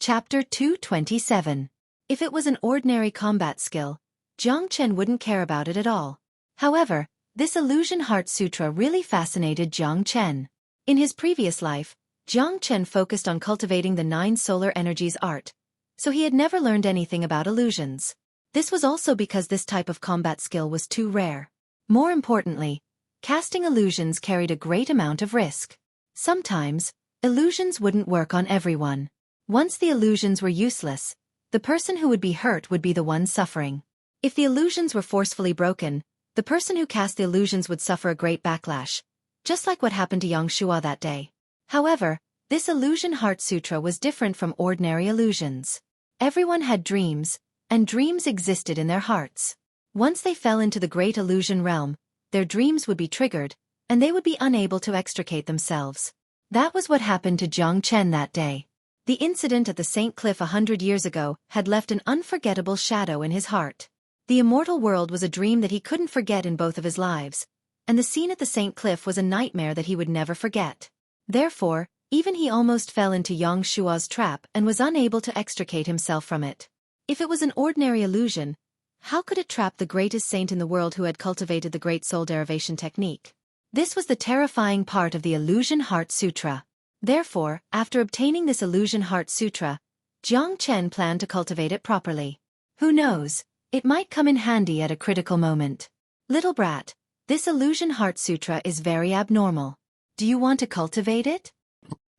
Chapter 227. If it was an ordinary combat skill, Jiang Chen wouldn't care about it at all. However, this illusion heart sutra really fascinated Jiang Chen. In his previous life, Jiang Chen focused on cultivating the 9 solar energies art, so he had never learned anything about illusions. This was also because this type of combat skill was too rare. More importantly, casting illusions carried a great amount of risk. Sometimes, illusions wouldn't work on everyone. Once the illusions were useless, the person who would be hurt would be the one suffering. If the illusions were forcefully broken, the person who cast the illusions would suffer a great backlash, just like what happened to Yang Shua that day. However, this illusion heart sutra was different from ordinary illusions. Everyone had dreams, and dreams existed in their hearts. Once they fell into the great illusion realm, their dreams would be triggered, and they would be unable to extricate themselves. That was what happened to Jiang Chen that day. The incident at the St. Cliff 100 years ago had left an unforgettable shadow in his heart. The immortal world was a dream that he couldn't forget in both of his lives, and the scene at the St. Cliff was a nightmare that he would never forget. Therefore, even he almost fell into Yang Shua's trap and was unable to extricate himself from it. If it was an ordinary illusion, how could it trap the greatest saint in the world who had cultivated the great soul derivation technique? This was the terrifying part of the illusion heart sutra. Therefore, after obtaining this illusion heart sutra, Jiang Chen planned to cultivate it properly. Who knows, it might come in handy at a critical moment. Little brat, this illusion heart sutra is very abnormal. Do you want to cultivate it?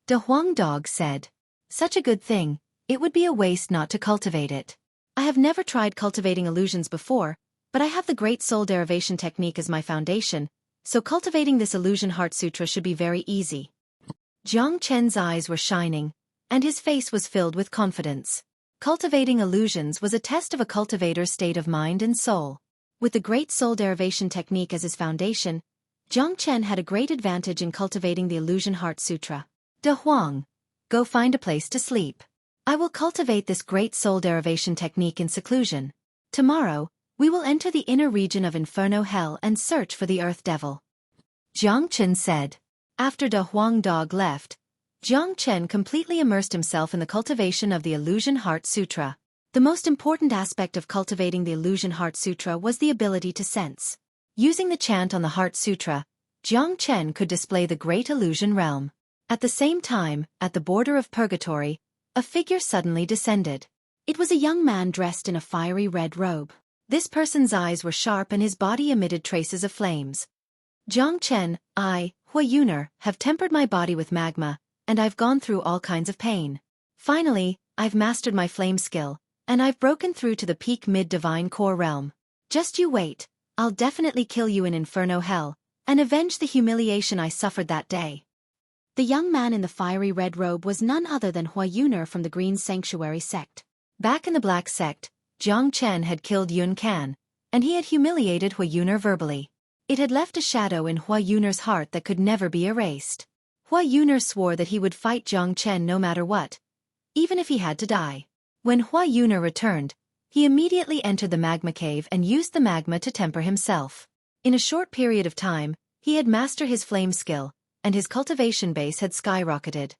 De Huang Dog said. Such a good thing, it would be a waste not to cultivate it. I have never tried cultivating illusions before, but I have the great soul derivation technique as my foundation, so cultivating this illusion heart sutra should be very easy. Jiang Chen's eyes were shining, and his face was filled with confidence. Cultivating illusions was a test of a cultivator's state of mind and soul. With the great soul derivation technique as his foundation, Jiang Chen had a great advantage in cultivating the illusion heart sutra. De Huang, go find a place to sleep. I will cultivate this great soul derivation technique in seclusion. Tomorrow, we will enter the inner region of Inferno Hell and search for the Earth Devil. Jiang Chen said. After De Huang Dog left, Jiang Chen completely immersed himself in the cultivation of the illusion heart sutra. The most important aspect of cultivating the illusion heart sutra was the ability to sense. Using the chant on the heart sutra, Jiang Chen could display the great illusion realm. At the same time, at the border of purgatory, a figure suddenly descended. It was a young man dressed in a fiery red robe. This person's eyes were sharp and his body emitted traces of flames. Jiang Chen, I, Huayuner, have tempered my body with magma, and I've gone through all kinds of pain. Finally, I've mastered my flame skill, and I've broken through to the peak mid-divine core realm. Just you wait, I'll definitely kill you in Inferno Hell, and avenge the humiliation I suffered that day. The young man in the fiery red robe was none other than Huayuner from the Green Sanctuary sect. Back in the Black sect, Jiang Chen had killed Yun Can, and he had humiliated Huayuner verbally. It had left a shadow in Huayuner's heart that could never be erased. Huayuner swore that he would fight Jiang Chen no matter what, even if he had to die. When Huayuner returned, he immediately entered the magma cave and used the magma to temper himself. In a short period of time, he had mastered his flame skill, and his cultivation base had skyrocketed.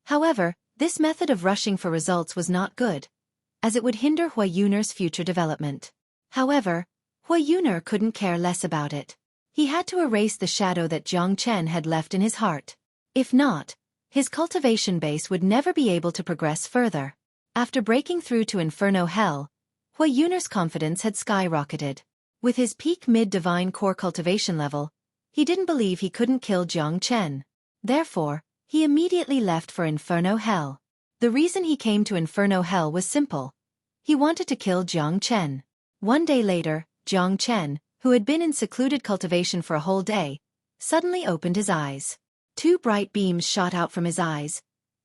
However, this method of rushing for results was not good, as it would hinder Huayuner's future development. However, Huayuner couldn't care less about it. He had to erase the shadow that Jiang Chen had left in his heart. If not, his cultivation base would never be able to progress further. After breaking through to Inferno Hell, Huayuner's confidence had skyrocketed. With his peak mid-divine core cultivation level, he didn't believe he couldn't kill Jiang Chen. Therefore, he immediately left for Inferno Hell. The reason he came to Inferno Hell was simple. He wanted to kill Jiang Chen. One day later, Jiang Chen, who had been in secluded cultivation for a whole day, suddenly opened his eyes. Two bright beams shot out from his eyes,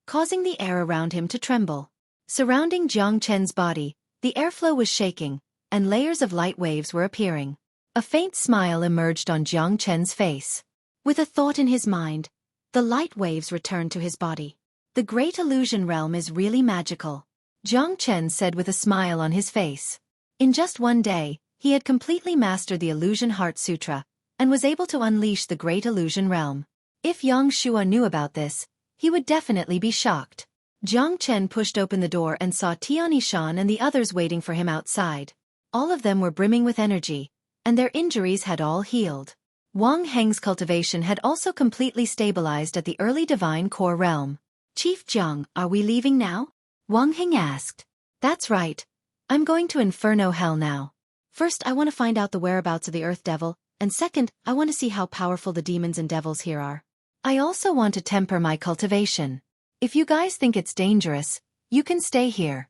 causing the air around him to tremble. Surrounding Jiang Chen's body, the airflow was shaking, and layers of light waves were appearing. A faint smile emerged on Jiang Chen's face. With a thought in his mind, the light waves returned to his body. The Great Illusion Realm is really magical, Jiang Chen said with a smile on his face. In just one day, he had completely mastered the Illusion Heart Sutra, and was able to unleash the Great Illusion Realm. If Yang Shua knew about this, he would definitely be shocked. Jiang Chen pushed open the door and saw Tian Yishan and the others waiting for him outside. All of them were brimming with energy, and their injuries had all healed. Wang Heng's cultivation had also completely stabilized at the early divine core realm. Chief Jiang, are we leaving now? Wang Heng asked. That's right. I'm going to Inferno Hell now. First, I want to find out the whereabouts of the Earth Devil, and second, I want to see how powerful the demons and devils here are. I also want to temper my cultivation. If you guys think it's dangerous, you can stay here.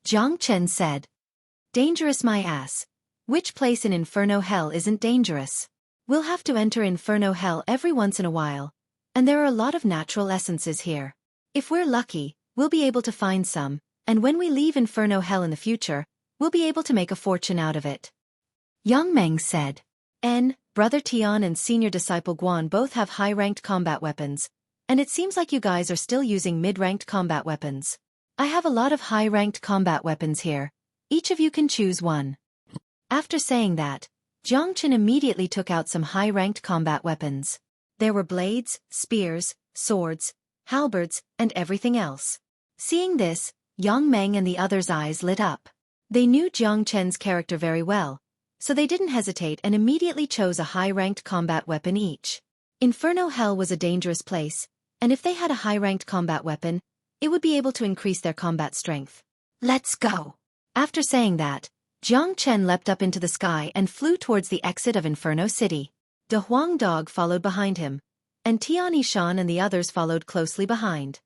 Jiang Chen said. Dangerous my ass. Which place in Inferno Hell isn't dangerous? We'll have to enter Inferno Hell every once in a while, and there are a lot of natural essences here. If we're lucky, we'll be able to find some, and when we leave Inferno Hell in the future, we'll be able to make a fortune out of it. Yang Meng said. Brother Tian and senior disciple Guan both have high-ranked combat weapons, and it seems like you guys are still using mid-ranked combat weapons. I have a lot of high-ranked combat weapons here. Each of you can choose one. After saying that, Jiang Chen immediately took out some high-ranked combat weapons. There were blades, spears, swords, halberds, and everything else. Seeing this, Yang Meng and the others' eyes lit up. They knew Jiang Chen's character very well, so they didn't hesitate and immediately chose a high-ranked combat weapon each. Inferno Hell was a dangerous place, and if they had a high-ranked combat weapon, it would be able to increase their combat strength. Let's go! After saying that, Jiang Chen leapt up into the sky and flew towards the exit of Inferno City. De Huang Dog followed behind him, and Tian Yishan and the others followed closely behind.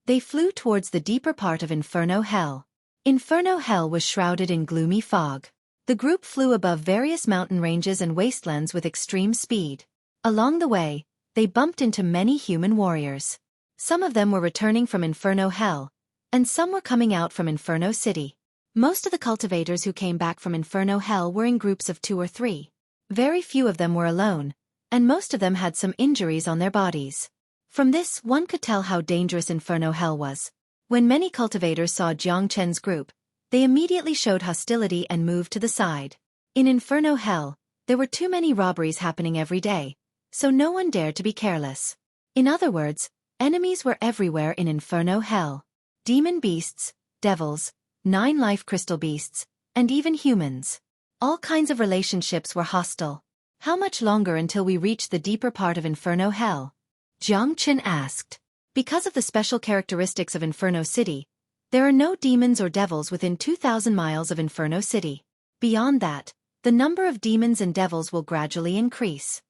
They flew towards the deeper part of Inferno Hell. Inferno Hell was shrouded in gloomy fog. The group flew above various mountain ranges and wastelands with extreme speed. Along the way, they bumped into many human warriors. Some of them were returning from Inferno Hell, and some were coming out from Inferno City. Most of the cultivators who came back from Inferno Hell were in groups of 2 or 3. Very few of them were alone, and most of them had some injuries on their bodies. From this, one could tell how dangerous Inferno Hell was. When many cultivators saw Jiang Chen's group, they immediately showed hostility and moved to the side. In Inferno Hell, there were too many robberies happening every day, so no one dared to be careless. In other words, enemies were everywhere in Inferno Hell. Demon beasts, devils, 9 life crystal beasts, and even humans. All kinds of relationships were hostile. How much longer until we reach the deeper part of Inferno Hell? Jiang Chen asked. Because of the special characteristics of Inferno City, there are no demons or devils within 2,000 miles of Inferno City. Beyond that, the number of demons and devils will gradually increase.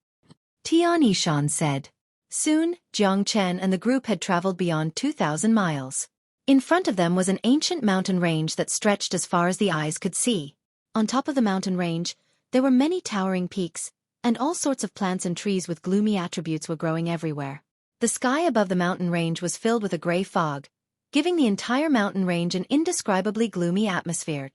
Tian Yishan said. Soon, Jiang Chen and the group had traveled beyond 2,000 miles. In front of them was an ancient mountain range that stretched as far as the eyes could see. On top of the mountain range, there were many towering peaks, and all sorts of plants and trees with gloomy attributes were growing everywhere. The sky above the mountain range was filled with a gray fog, giving the entire mountain range an indescribably gloomy atmosphere.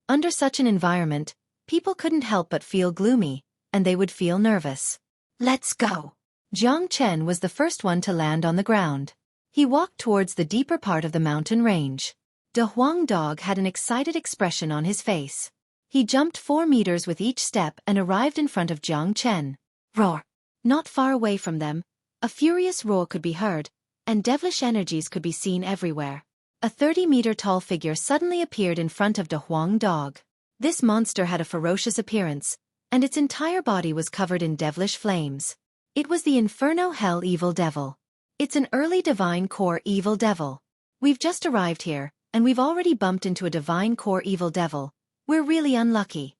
Under such an environment, people couldn't help but feel gloomy, and they would feel nervous. Let's go! Jiang Chen was the first one to land on the ground. He walked towards the deeper part of the mountain range. De Huang Dog had an excited expression on his face. He jumped 4 meters with each step and arrived in front of Jiang Chen. Roar! Not far away from them, a furious roar could be heard, and devilish energies could be seen everywhere. A 30-meter tall figure suddenly appeared in front of De Huang Dog. This monster had a ferocious appearance, and its entire body was covered in devilish flames. It was the Inferno Hell Evil Devil. It's an early Divine Core Evil Devil. We've just arrived here, and we've already bumped into a Divine Core Evil Devil. We're really unlucky.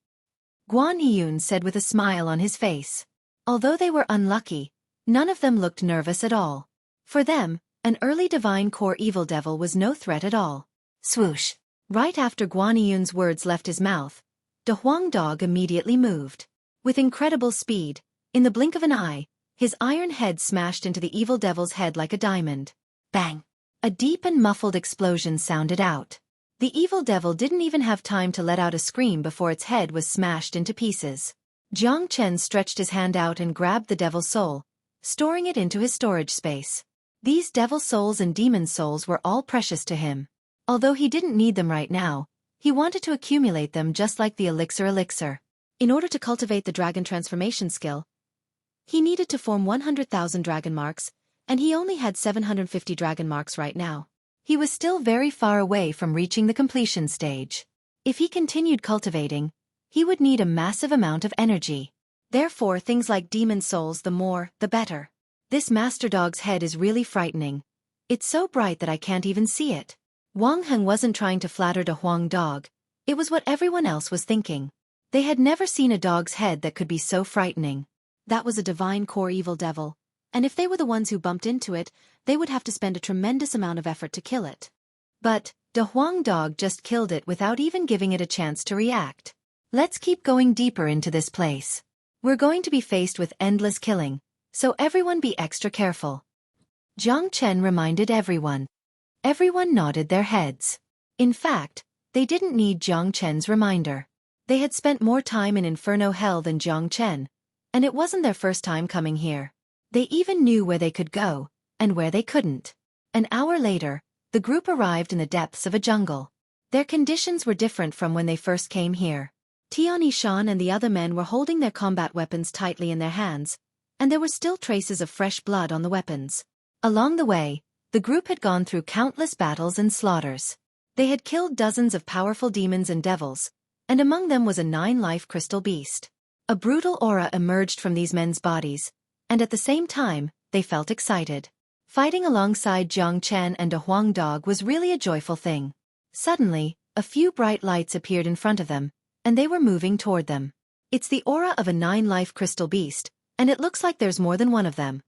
Guan Yun said with a smile on his face. Although they were unlucky, none of them looked nervous at all. For them, an early Divine Core Evil Devil was no threat at all. Swoosh! Right after Guan Yun's words left his mouth, the Huang Dog immediately moved. With incredible speed, in the blink of an eye, his iron head smashed into the evil devil's head like a diamond. Bang! A deep and muffled explosion sounded out. The evil devil didn't even have time to let out a scream before its head was smashed into pieces. Jiang Chen stretched his hand out and grabbed the devil's soul, storing it into his storage space. These devil souls and demon souls were all precious to him. Although he didn't need them right now, he wanted to accumulate them just like the elixir. In order to cultivate the dragon transformation skill, he needed to form 100,000 dragon marks, and he only had 750 dragon marks right now. He was still very far away from reaching the completion stage. If he continued cultivating, he would need a massive amount of energy. Therefore, things like demon souls, the more, the better. This master dog's head is really frightening. It's so bright that I can't even see it. Wang Heng wasn't trying to flatter the Huang Dog. It was what everyone else was thinking. They had never seen a dog's head that could be so frightening. That was a Divine Core Evil Devil, and if they were the ones who bumped into it, they would have to spend a tremendous amount of effort to kill it. But the Huang Dog just killed it without even giving it a chance to react. Let's keep going deeper into this place. We're going to be faced with endless killing, so everyone be extra careful. Jiang Chen reminded everyone. Everyone nodded their heads. In fact, they didn't need Jiang Chen's reminder. They had spent more time in Inferno Hell than Jiang Chen, and it wasn't their first time coming here. They even knew where they could go, and where they couldn't. An hour later, the group arrived in the depths of a jungle. Their conditions were different from when they first came here. Tian Shan and the other men were holding their combat weapons tightly in their hands, and there were still traces of fresh blood on the weapons. Along the way, the group had gone through countless battles and slaughters. They had killed dozens of powerful demons and devils, and among them was a 9-life crystal beast. A brutal aura emerged from these men's bodies, and at the same time, they felt excited. Fighting alongside Jiang Chen and a Huang Dog was really a joyful thing. Suddenly, a few bright lights appeared in front of them, and they were moving toward them. It's the aura of a 9-life crystal beast, and it looks like there's more than one of them.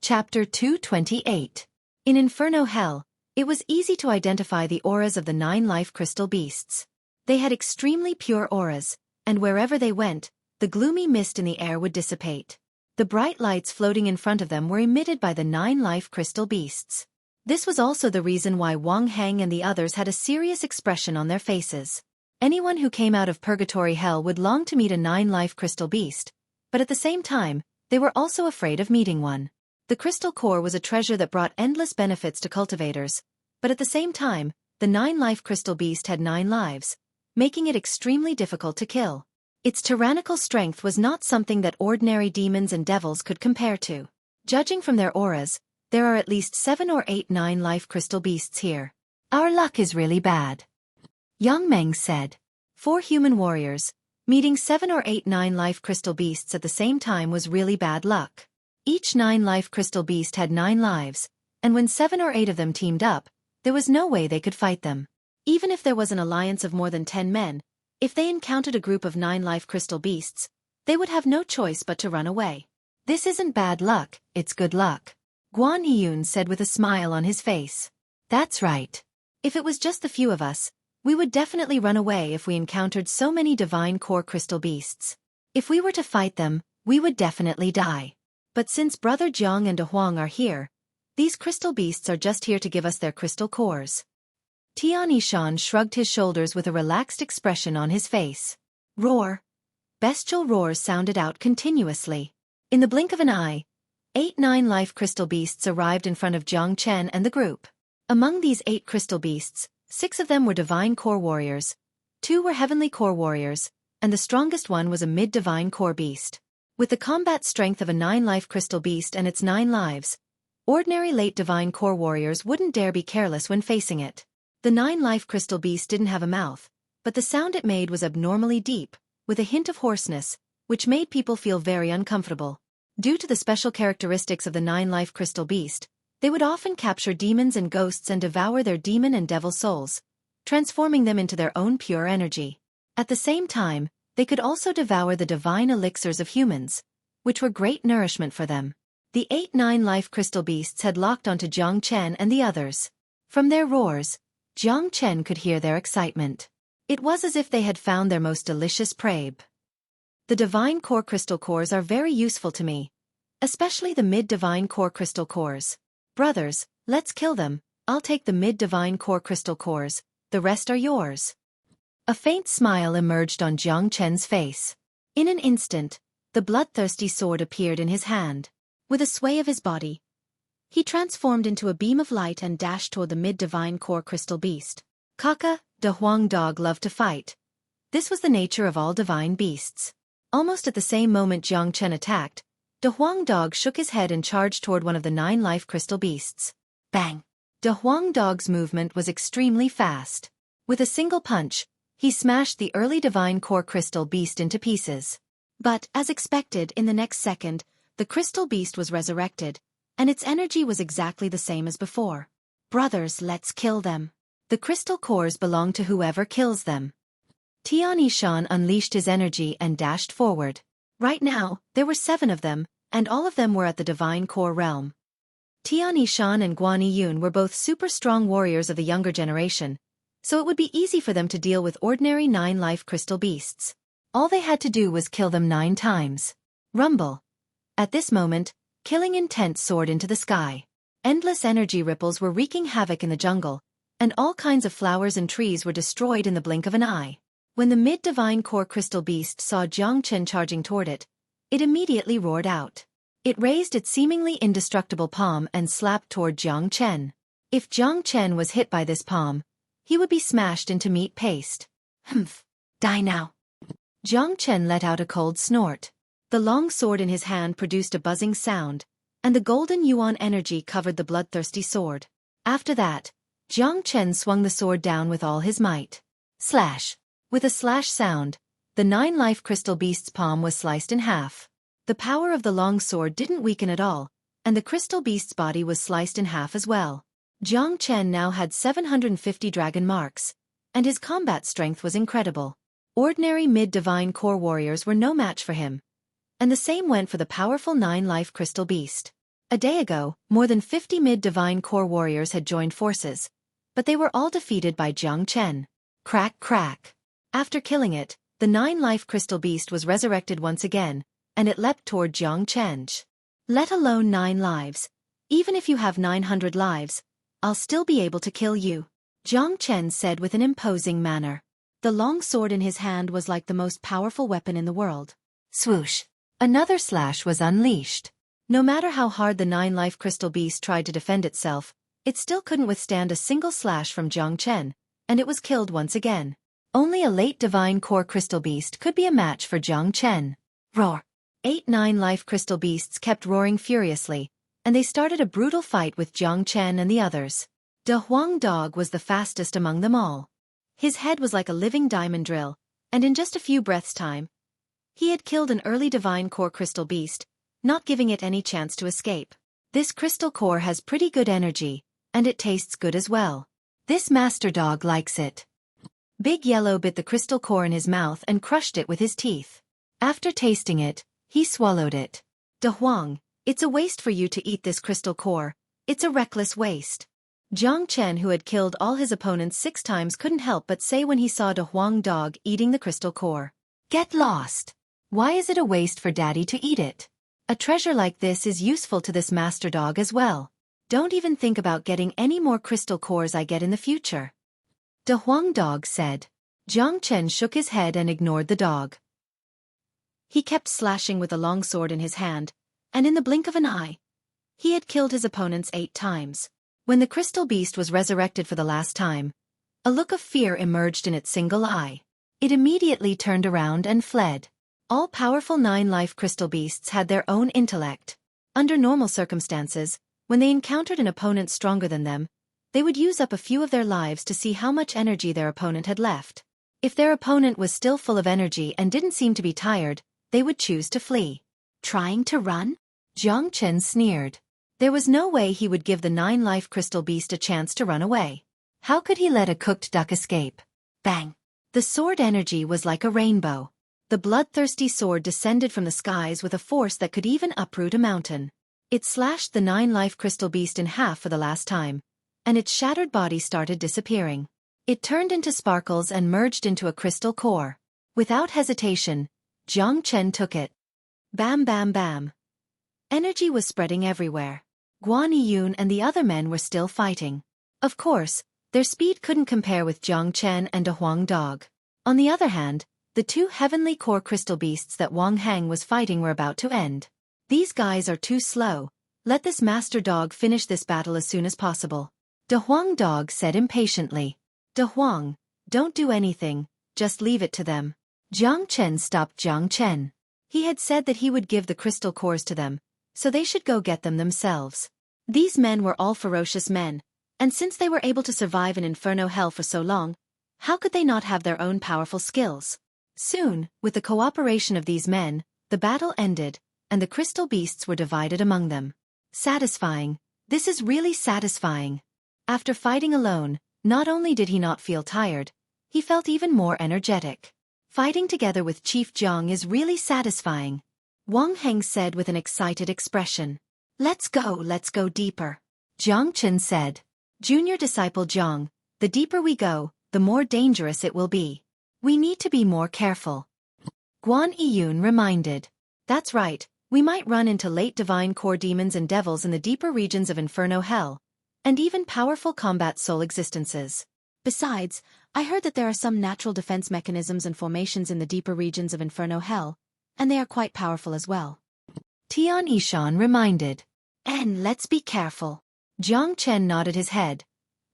Chapter 228. In Inferno Hell, it was easy to identify the auras of the 9-life crystal beasts. They had extremely pure auras, and wherever they went, the gloomy mist in the air would dissipate. The bright lights floating in front of them were emitted by the 9-life crystal beasts. This was also the reason why Wang Heng and the others had a serious expression on their faces. Anyone who came out of Purgatory Hell would long to meet a 9-life crystal beast, but at the same time, they were also afraid of meeting one. The crystal core was a treasure that brought endless benefits to cultivators, but at the same time, the 9-life crystal beast had 9 lives, making it extremely difficult to kill. Its tyrannical strength was not something that ordinary demons and devils could compare to. Judging from their auras, there are at least 7 or 8 9-life crystal beasts here. Our luck is really bad. Yang Meng said. 4 human warriors, meeting 7 or 8 9-life crystal beasts at the same time was really bad luck. Each 9-life crystal beast had 9 lives, and when 7 or 8 of them teamed up, there was no way they could fight them. Even if there was an alliance of more than 10 men, if they encountered a group of 9-life crystal beasts, they would have no choice but to run away. This isn't bad luck, it's good luck. Guan Yun said with a smile on his face. That's right. If it was just the few of us, we would definitely run away if we encountered so many divine core crystal beasts. If we were to fight them, we would definitely die. But since Brother Jiang and De Huang are here, these crystal beasts are just here to give us their crystal cores. Tian Shan shrugged his shoulders with a relaxed expression on his face. Roar. Bestial roars sounded out continuously. In the blink of an eye, 8 9-life crystal beasts arrived in front of Jiang Chen and the group. Among these 8 crystal beasts, 6 of them were divine core warriors, 2 were heavenly core warriors, and the strongest one was a mid-divine core beast. With the combat strength of a 9-life crystal beast and its 9 lives, Ordinary late divine core warriors wouldn't dare be careless when facing it. The 9-life crystal beast didn't have a mouth, but the sound it made was abnormally deep, with a hint of hoarseness, which made people feel very uncomfortable. Due to the special characteristics of the 9-life crystal beast, they would often capture demons and ghosts and devour their demon and devil souls, transforming them into their own pure energy. At the same time, they could also devour the divine elixirs of humans, which were great nourishment for them. The 8 9-life crystal beasts had locked onto Jiang Chen and the others. From their roars, Jiang Chen could hear their excitement. It was as if they had found their most delicious prey. The divine core crystal cores are very useful to me, especially the mid-divine core crystal cores. Brothers, let's kill them. I'll take the mid-divine core crystal cores, the rest are yours. A faint smile emerged on Jiang Chen's face. In an instant, the bloodthirsty sword appeared in his hand. With a sway of his body, he transformed into a beam of light and dashed toward the mid-divine core crystal beast. Kaka, the Huang dog loved to fight. This was the nature of all divine beasts. Almost at the same moment Jiang Chen attacked, the Huang dog shook his head and charged toward one of the 9-life crystal beasts. Bang! The Huang dog's movement was extremely fast. With a single punch, he smashed the early divine core crystal beast into pieces. But, as expected, in the next second, the crystal beast was resurrected, and its energy was exactly the same as before. Brothers, let's kill them. The crystal cores belong to whoever kills them. Tian Yishan unleashed his energy and dashed forward. Right now, there were 7 of them, and all of them were at the divine core realm. Tian Yishan and Guan Yiyun were both super strong warriors of the younger generation, so it would be easy for them to deal with ordinary 9-life crystal beasts. All they had to do was kill them 9 times. Rumble. At this moment, killing intent soared into the sky. Endless energy ripples were wreaking havoc in the jungle, and all kinds of flowers and trees were destroyed in the blink of an eye. When the mid-divine core crystal beast saw Jiang Chen charging toward it, it immediately roared out. It raised its seemingly indestructible palm and slapped toward Jiang Chen. If Jiang Chen was hit by this palm, he would be smashed into meat paste. Humph! Die now! Jiang Chen let out a cold snort. The long sword in his hand produced a buzzing sound, and the golden yuan energy covered the bloodthirsty sword. After that, Jiang Chen swung the sword down with all his might. Slash! With a slash sound, the 9-life crystal beast's palm was sliced in half. The power of the long sword didn't weaken at all, and the crystal beast's body was sliced in half as well. Jiang Chen now had 750 dragon marks, and his combat strength was incredible. Ordinary mid-divine core warriors were no match for him, and the same went for the powerful 9-life crystal beast. A day ago, more than 50 mid-divine core warriors had joined forces, but they were all defeated by Jiang Chen. Crack crack. After killing it, the 9-life crystal beast was resurrected once again, and it leapt toward Jiang Chen. Let alone 9 lives. Even if you have 900 lives, I'll still be able to kill you, Jiang Chen said with an imposing manner. The long sword in his hand was like the most powerful weapon in the world. Swoosh! Another slash was unleashed. No matter how hard the 9-life crystal beast tried to defend itself, it still couldn't withstand a single slash from Jiang Chen, and it was killed once again. Only a late divine core crystal beast could be a match for Jiang Chen. Roar! 8 9-life crystal beasts kept roaring furiously, and they started a brutal fight with Jiang Chen and the others. De Huang dog was the fastest among them all. His head was like a living diamond drill, and in just a few breaths' time, he had killed an early divine core crystal beast, not giving it any chance to escape. This crystal core has pretty good energy, and it tastes good as well. This master dog likes it. Big Yellow bit the crystal core in his mouth and crushed it with his teeth. After tasting it, he swallowed it. De Huang, it's a waste for you to eat this crystal core. It's a reckless waste. Jiang Chen, who had killed all his opponents 6 times, couldn't help but say when he saw De Huang dog eating the crystal core. Get lost! Why is it a waste for Daddy to eat it? A treasure like this is useful to this master dog as well. Don't even think about getting any more crystal cores I get in the future. De Huang dog said. Jiang Chen shook his head and ignored the dog. He kept slashing with the long sword in his hand, and in the blink of an eye, he had killed his opponents 8 times. When the crystal beast was resurrected for the last time, a look of fear emerged in its single eye. It immediately turned around and fled. All powerful 9-life crystal beasts had their own intellect. Under normal circumstances, When they encountered an opponent stronger than them, they would use up a few of their lives to see how much energy their opponent had left. If their opponent was still full of energy and didn't seem to be tired, they would choose to flee. Trying to run? Jiang Chen sneered. There was no way he would give the 9-life crystal beast a chance to run away. How could he let a cooked duck escape? Bang! The sword energy was like a rainbow. The bloodthirsty sword descended from the skies with a force that could even uproot a mountain. It slashed the 9-life crystal beast in half for the last time, and its shattered body started disappearing. It turned into sparkles and merged into a crystal core. Without hesitation, Jiang Chen took it. Bam bam bam. Energy was spreading everywhere. Guan Yiyun and the other men were still fighting. Of course, their speed couldn't compare with Jiang Chen and De Huang Dog. On the other hand, the 2 heavenly core crystal beasts that Wang Hang was fighting were about to end. These guys are too slow. Let this master dog finish this battle as soon as possible. De Huang Dog said impatiently. De Huang, don't do anything, just leave it to them. Jiang Chen stopped Jiang Chen. He had said that he would give the crystal cores to them, so they should go get them themselves. These men were all ferocious men, and since they were able to survive in Inferno Hell for so long, how could they not have their own powerful skills? Soon, with the cooperation of these men, the battle ended, and the crystal beasts were divided among them. Satisfying. This is really satisfying. After fighting alone, not only did he not feel tired, he felt even more energetic. Fighting together with Chief Jiang is really satisfying. Wang Heng said with an excited expression. Let's go deeper. Jiang Chen said. Junior disciple Jiang, the deeper we go, the more dangerous it will be. We need to be more careful. Guan Yiyun reminded. That's right, we might run into late divine core demons and devils in the deeper regions of Inferno Hell, and even powerful combat soul existences. Besides, I heard that there are some natural defense mechanisms and formations in the deeper regions of Inferno Hell, and they are quite powerful as well. Tian Yishan reminded. And let's be careful. Jiang Chen nodded his head.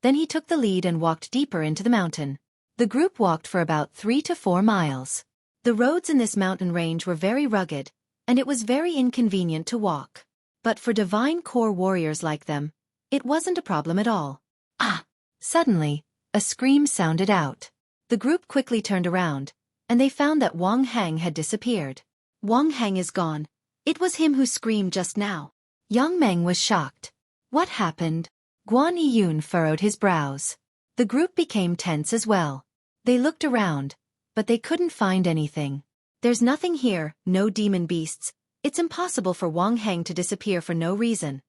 Then he took the lead and walked deeper into the mountain. The group walked for about 3 to 4 miles. The roads in this mountain range were very rugged, and it was very inconvenient to walk. But for divine core warriors like them, it wasn't a problem at all. Ah! Suddenly, a scream sounded out. The group quickly turned around, and they found that Wang Hang had disappeared. Wang Hang is gone. It was him who screamed just now. Yang Meng was shocked. What happened? Guan Yiyun furrowed his brows. The group became tense as well. They looked around, but they couldn't find anything. There's nothing here, no demon beasts. It's impossible for Wang Hang to disappear for no reason.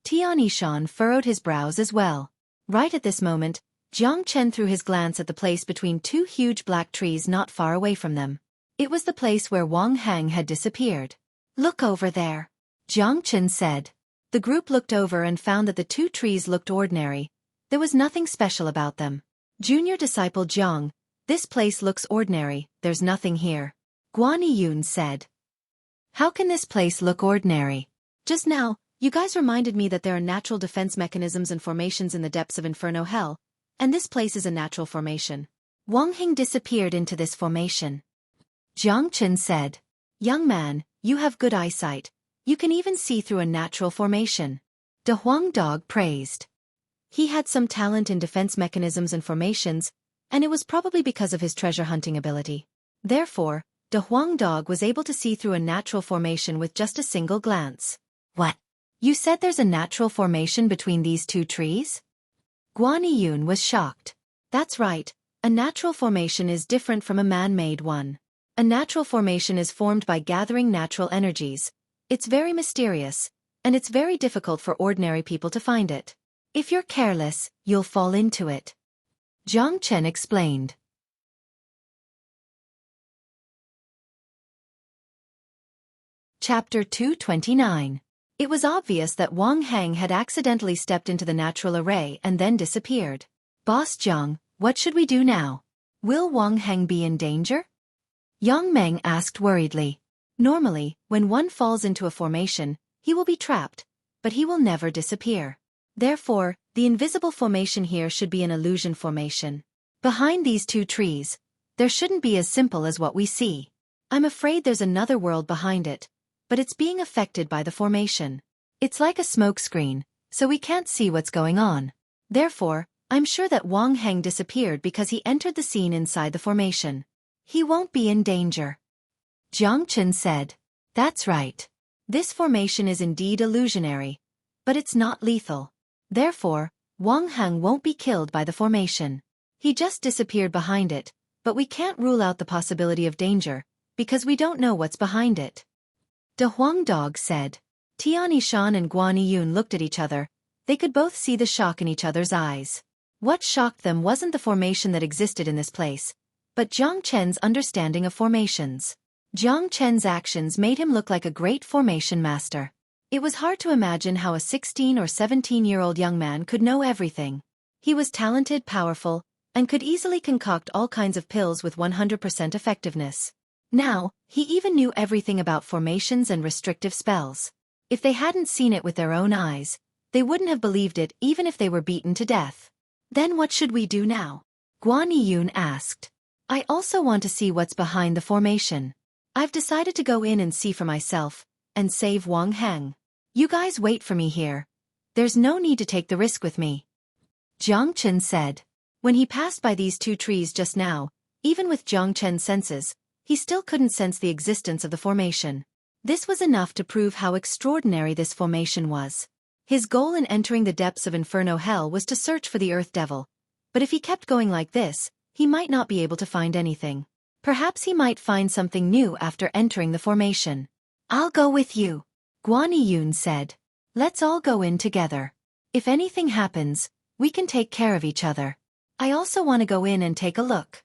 Tian Yishan furrowed his brows as well. Right at this moment, Jiang Chen threw his glance at the place between 2 huge black trees not far away from them. It was the place where Wang Hang had disappeared. Look over there, Jiang Chen said. The group looked over and found that the 2 trees looked ordinary. There was nothing special about them. Junior disciple Jiang, this place looks ordinary, there's nothing here. Guan Yiyun said. How can this place look ordinary? Just now, you guys reminded me that there are natural defense mechanisms and formations in the depths of Inferno Hell, and this place is a natural formation. Wang Heng disappeared into this formation. Jiang Chen said. Young man, you have good eyesight. You can even see through a natural formation. De Huang Dog praised. He had some talent in defense mechanisms and formations, and it was probably because of his treasure hunting ability. Therefore, De Huang Dog was able to see through a natural formation with just a single glance. What? You said there's a natural formation between these 2 trees? Guan Yiyun was shocked. That's right, a natural formation is different from a man-made one. A natural formation is formed by gathering natural energies. It's very mysterious, and it's very difficult for ordinary people to find it. If you're careless, you'll fall into it. Jiang Chen explained. Chapter 229. It was obvious that Wang Hang had accidentally stepped into the natural array and then disappeared. Boss Jiang, what should we do now? Will Wang Hang be in danger? Yang Meng asked worriedly. Normally, when one falls into a formation, he will be trapped, but he will never disappear. Therefore, the invisible formation here should be an illusion formation. Behind these 2 trees, there shouldn't be as simple as what we see. I'm afraid there's another world behind it, but it's being affected by the formation. It's like a smoke screen, so we can't see what's going on. Therefore, I'm sure that Wang Heng disappeared because he entered the scene inside the formation. He won't be in danger. Jiang Chen said. That's right. This formation is indeed illusionary, but it's not lethal. Therefore, Wang Heng won't be killed by the formation. He just disappeared behind it, but we can't rule out the possibility of danger, because we don't know what's behind it. De Huang Dog said. Tian Yishan and Guan Yiyun looked at each other. They could both see the shock in each other's eyes. What shocked them wasn't the formation that existed in this place, but Jiang Chen's understanding of formations. Jiang Chen's actions made him look like a great formation master. It was hard to imagine how a 16 or 17-year-old young man could know everything. He was talented, powerful, and could easily concoct all kinds of pills with 100% effectiveness. Now, he even knew everything about formations and restrictive spells. If they hadn't seen it with their own eyes, they wouldn't have believed it even if they were beaten to death. Then what should we do now? Guan Yiyun asked. I also want to see what's behind the formation. I've decided to go in and see for myself, and save Wang Heng. You guys wait for me here. There's no need to take the risk with me. Jiang Chen said. When he passed by these two trees just now, even with Jiang Chen's senses, he still couldn't sense the existence of the formation. This was enough to prove how extraordinary this formation was. His goal in entering the depths of Inferno Hell was to search for the Earth Devil. But if he kept going like this, he might not be able to find anything. Perhaps he might find something new after entering the formation. I'll go with you, Guan Yiyun said. Let's all go in together. If anything happens, we can take care of each other. I also want to go in and take a look,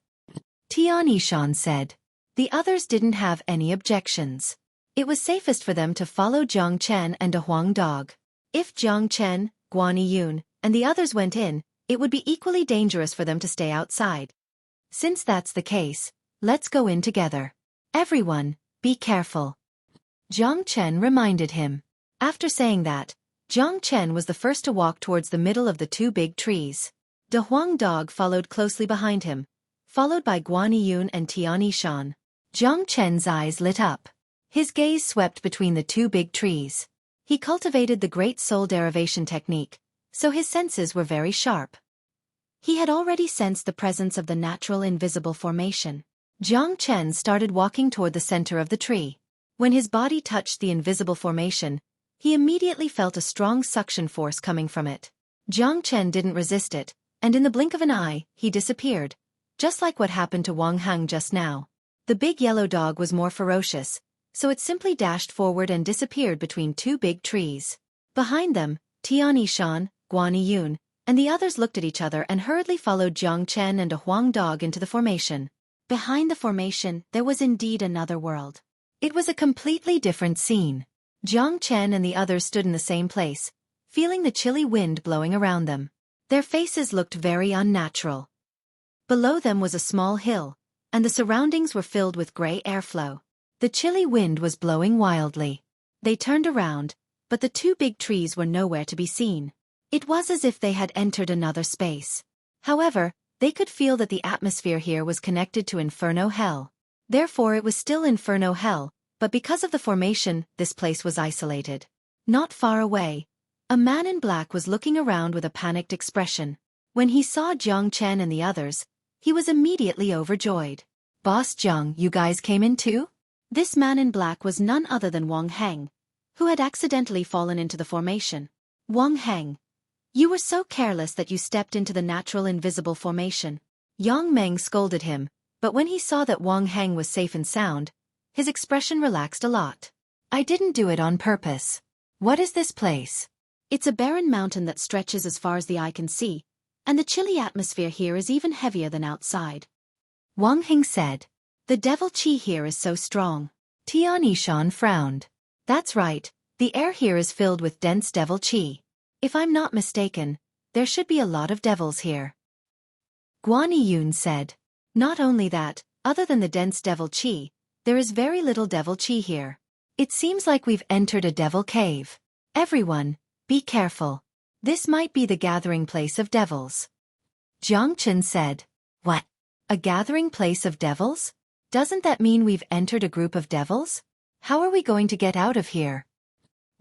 Tian Yishan said. The others didn't have any objections. It was safest for them to follow Jiang Chen and De Huang Dog. If Jiang Chen, Guan Yiyun, and the others went in, it would be equally dangerous for them to stay outside. Since that's the case, let's go in together. Everyone, be careful, Jiang Chen reminded him. After saying that, Jiang Chen was the first to walk towards the middle of the two big trees. De Huang Dog followed closely behind him, followed by Guan Yiyun and Tian Yishan. Jiang Chen's eyes lit up. His gaze swept between the two big trees. He cultivated the Great Soul Derivation technique, so his senses were very sharp. He had already sensed the presence of the natural invisible formation. Jiang Chen started walking toward the center of the tree. When his body touched the invisible formation, he immediately felt a strong suction force coming from it. Jiang Chen didn't resist it, and in the blink of an eye, he disappeared, just like what happened to Wang Heng just now. The big yellow dog was more ferocious, so it simply dashed forward and disappeared between two big trees. Behind them, Tian Yishan, Guan Yiyun, and the others looked at each other and hurriedly followed Jiang Chen and De Huang Dog into the formation. Behind the formation, there was indeed another world. It was a completely different scene. Jiang Chen and the others stood in the same place, feeling the chilly wind blowing around them. Their faces looked very unnatural. Below them was a small hill, and the surroundings were filled with gray airflow. The chilly wind was blowing wildly. They turned around, but the two big trees were nowhere to be seen. It was as if they had entered another space. However, they could feel that the atmosphere here was connected to Inferno Hell. Therefore it was still Inferno Hell, but because of the formation, this place was isolated. Not far away, a man in black was looking around with a panicked expression. When he saw Jiang Chen and the others, he was immediately overjoyed. Boss Jiang, you guys came in too? This man in black was none other than Wang Heng, who had accidentally fallen into the formation. Wang Heng, you were so careless that you stepped into the natural invisible formation. Yang Meng scolded him, but when he saw that Wang Heng was safe and sound, his expression relaxed a lot. I didn't do it on purpose. What is this place? It's a barren mountain that stretches as far as the eye can see, and the chilly atmosphere here is even heavier than outside. Wang Heng said. The devil chi here is so strong. Tian Yishan frowned. That's right, the air here is filled with dense devil chi. If I'm not mistaken, there should be a lot of devils here. Guan Yiyun said. Not only that, other than the dense devil chi, there is very little devil chi here. It seems like we've entered a devil cave. Everyone, be careful. This might be the gathering place of devils. Jiang Chen said. What? A gathering place of devils? Doesn't that mean we've entered a group of devils? How are we going to get out of here?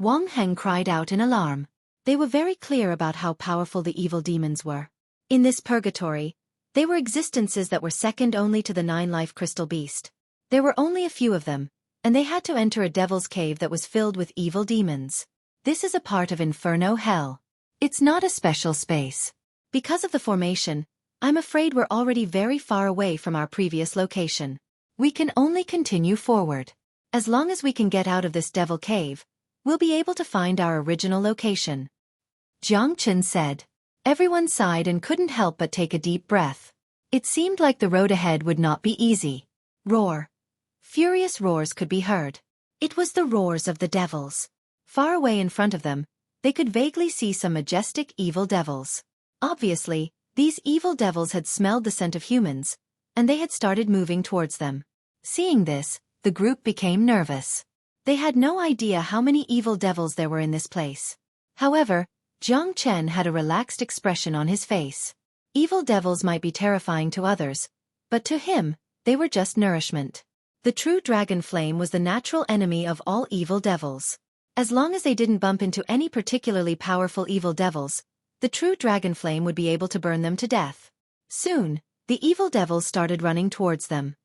Wang Heng cried out in alarm. They were very clear about how powerful the evil demons were. In this purgatory, they were existences that were second only to the 9-life crystal beast. There were only a few of them, and they had to enter a devil's cave that was filled with evil demons. This is a part of Inferno Hell. It's not a special space. Because of the formation, I'm afraid we're already very far away from our previous location. We can only continue forward. As long as we can get out of this devil cave, we'll be able to find our original location. Jiang Chen said. Everyone sighed and couldn't help but take a deep breath. It seemed like the road ahead would not be easy. Roar. Furious roars could be heard. It was the roars of the devils. Far away in front of them, they could vaguely see some majestic evil devils. Obviously, these evil devils had smelled the scent of humans, and they had started moving towards them. Seeing this, the group became nervous. They had no idea how many evil devils there were in this place. However, Jiang Chen had a relaxed expression on his face. Evil devils might be terrifying to others, but to him, they were just nourishment. The true dragon flame was the natural enemy of all evil devils. As long as they didn't bump into any particularly powerful evil devils, the true dragon flame would be able to burn them to death. Soon, the evil devils started running towards them.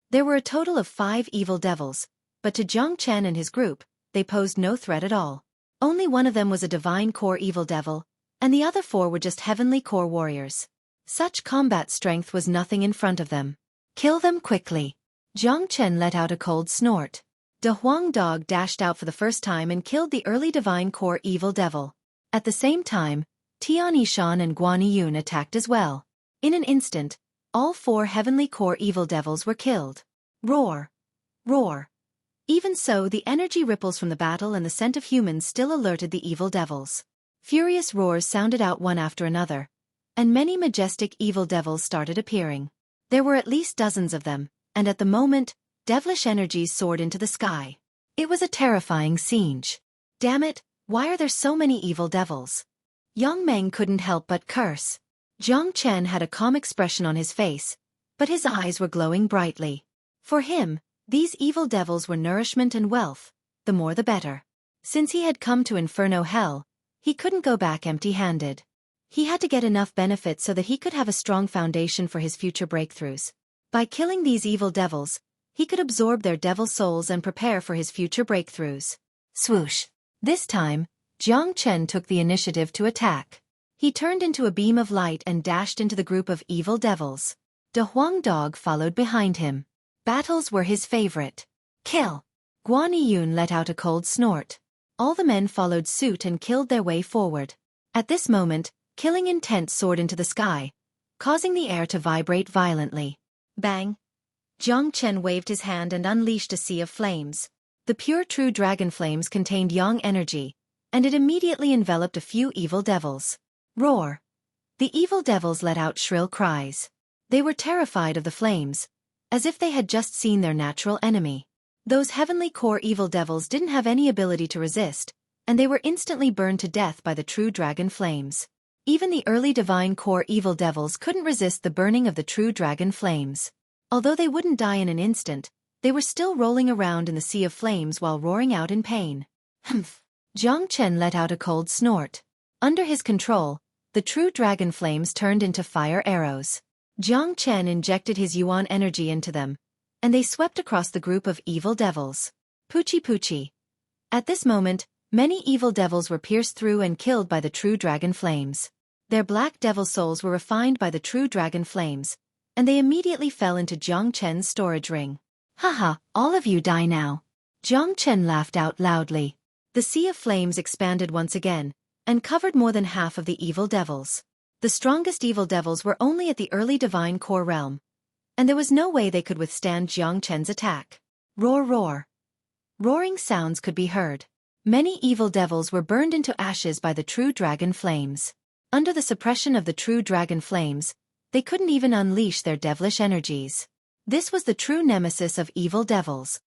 There were a total of 5 evil devils, but to Jiang Chen and his group, they posed no threat at all. Only one of them was a divine core evil devil, and the other 4 were just heavenly core warriors. Such combat strength was nothing in front of them. Kill them quickly. Jiang Chen let out a cold snort. De Huang Dog dashed out for the first time and killed the early divine core evil devil. At the same time, Tian Yishan and Guan Yun attacked as well. In an instant, all 4 heavenly core evil devils were killed. Roar! Roar! Even so, the energy ripples from the battle and the scent of humans still alerted the evil devils. Furious roars sounded out one after another, and many majestic evil devils started appearing. There were at least dozens of them, and at the moment, devilish energies soared into the sky. It was a terrifying siege. Damn it, why are there so many evil devils? Yang Meng couldn't help but curse. Jiang Chen had a calm expression on his face, but his eyes were glowing brightly. For him, these evil devils were nourishment and wealth, the more the better. Since he had come to Inferno Hell, he couldn't go back empty-handed. He had to get enough benefit so that he could have a strong foundation for his future breakthroughs. By killing these evil devils, he could absorb their devil souls and prepare for his future breakthroughs. Swoosh! This time, Jiang Chen took the initiative to attack. He turned into a beam of light and dashed into the group of evil devils. De Huang Dog followed behind him. Battles were his favorite. Kill! Guan Yun let out a cold snort. All the men followed suit and killed their way forward. At this moment, killing intent soared into the sky, causing the air to vibrate violently. Bang! Jiang Chen waved his hand and unleashed a sea of flames. The pure true dragon flames contained yang energy, and it immediately enveloped a few evil devils. Roar! The evil devils let out shrill cries. They were terrified of the flames, as if they had just seen their natural enemy. Those heavenly core evil devils didn't have any ability to resist, and they were instantly burned to death by the true dragon flames. Even the early divine core evil devils couldn't resist the burning of the true dragon flames. Although they wouldn't die in an instant, they were still rolling around in the sea of flames while roaring out in pain. Humph! Jiang Chen let out a cold snort. Under his control, the true dragon flames turned into fire arrows. Jiang Chen injected his yuan energy into them, and they swept across the group of evil devils. Poochie poochie. At this moment, many evil devils were pierced through and killed by the true dragon flames. Their black devil souls were refined by the true dragon flames, and they immediately fell into Jiang Chen's storage ring. Haha, all of you die now. Jiang Chen laughed out loudly. The sea of flames expanded once again, and covered more than half of the evil devils. The strongest evil devils were only at the early divine core realm, and there was no way they could withstand Jiang Chen's attack. Roar roar. Roaring sounds could be heard. Many evil devils were burned into ashes by the true dragon flames. Under the suppression of the true dragon flames, they couldn't even unleash their devilish energies. This was the true nemesis of evil devils.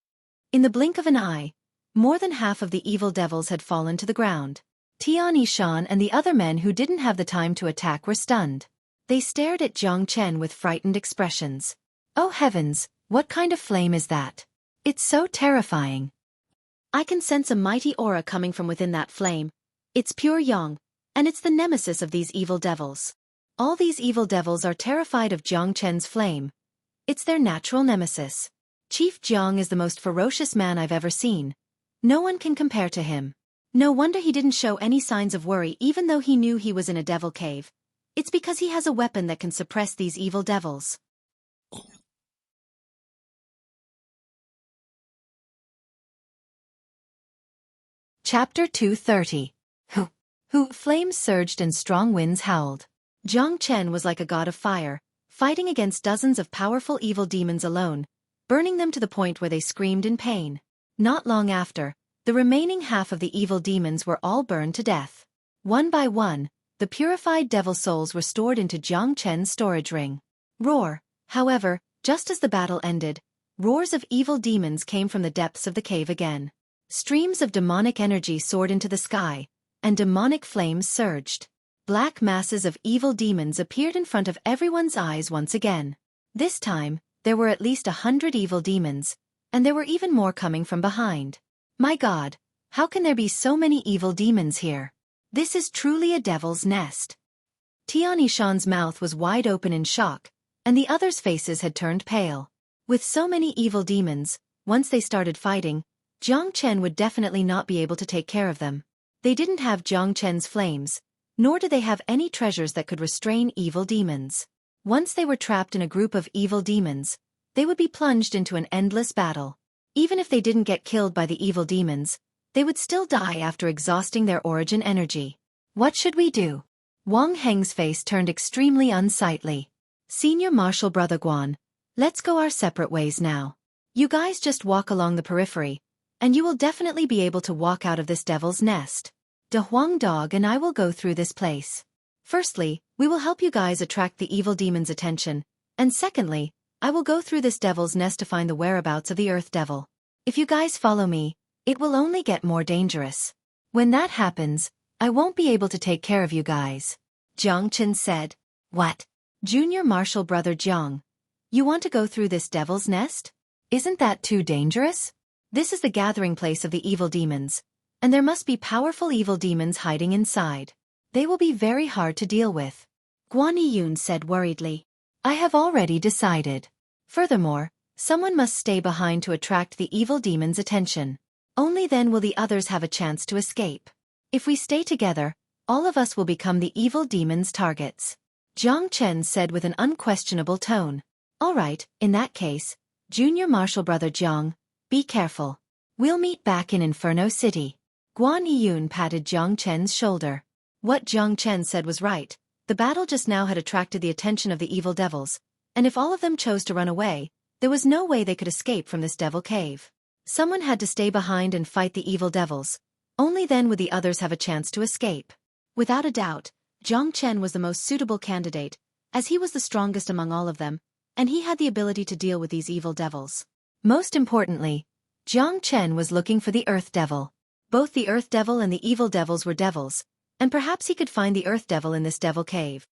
In the blink of an eye, more than half of the evil devils had fallen to the ground. Tian Yishan and the other men who didn't have the time to attack were stunned. They stared at Jiang Chen with frightened expressions. Oh heavens, what kind of flame is that? It's so terrifying. I can sense a mighty aura coming from within that flame. It's pure yang, and it's the nemesis of these evil devils. All these evil devils are terrified of Jiang Chen's flame. It's their natural nemesis. Chief Jiang is the most ferocious man I've ever seen. No one can compare to him. No wonder he didn't show any signs of worry even though he knew he was in a devil cave. It's because he has a weapon that can suppress these evil devils. Chapter 230. Flames surged and strong winds howled. Jiang Chen was like a god of fire, fighting against dozens of powerful evil demons alone, burning them to the point where they screamed in pain. Not long after, the remaining half of the evil demons were all burned to death. One by one, the purified devil souls were stored into Jiang Chen's storage ring. Roar! However, just as the battle ended, roars of evil demons came from the depths of the cave again. Streams of demonic energy soared into the sky, and demonic flames surged. Black masses of evil demons appeared in front of everyone's eyes once again. This time, there were at least 100 evil demons, and there were even more coming from behind. My God, how can there be so many evil demons here? This is truly a devil's nest. Tianishan's mouth was wide open in shock, and the others' faces had turned pale. With so many evil demons, once they started fighting, Jiang Chen would definitely not be able to take care of them. They didn't have Jiang Chen's flames, nor did they have any treasures that could restrain evil demons. Once they were trapped in a group of evil demons, they would be plunged into an endless battle. Even if they didn't get killed by the evil demons, they would still die after exhausting their origin energy. What should we do? Wang Heng's face turned extremely unsightly. Senior Marshal Brother Guan, let's go our separate ways now. You guys just walk along the periphery, and you will definitely be able to walk out of this devil's nest. De Huang Dog and I will go through this place. Firstly, we will help you guys attract the evil demon's attention, and secondly, I will go through this devil's nest to find the whereabouts of the Earth Devil. If you guys follow me, it will only get more dangerous. When that happens, I won't be able to take care of you guys. Jiang Chen said. What? Junior Marshal Brother Jiang, you want to go through this devil's nest? Isn't that too dangerous? This is the gathering place of the evil demons, and there must be powerful evil demons hiding inside. They will be very hard to deal with. Guan Yiyun said worriedly. I have already decided. Furthermore, someone must stay behind to attract the evil demon's attention. Only then will the others have a chance to escape. If we stay together, all of us will become the evil demon's targets. Jiang Chen said with an unquestionable tone. All right, in that case, Junior Marshal Brother Jiang, be careful. We'll meet back in Inferno City. Guan Yiyun patted Jiang Chen's shoulder. What Jiang Chen said was right. The battle just now had attracted the attention of the evil devils, and if all of them chose to run away, there was no way they could escape from this devil cave. Someone had to stay behind and fight the evil devils. Only then would the others have a chance to escape. Without a doubt, Jiang Chen was the most suitable candidate, as he was the strongest among all of them, and he had the ability to deal with these evil devils. Most importantly, Jiang Chen was looking for the Earth Devil. Both the Earth Devil and the evil devils were devils, and perhaps he could find the Earth Devil in this devil cave.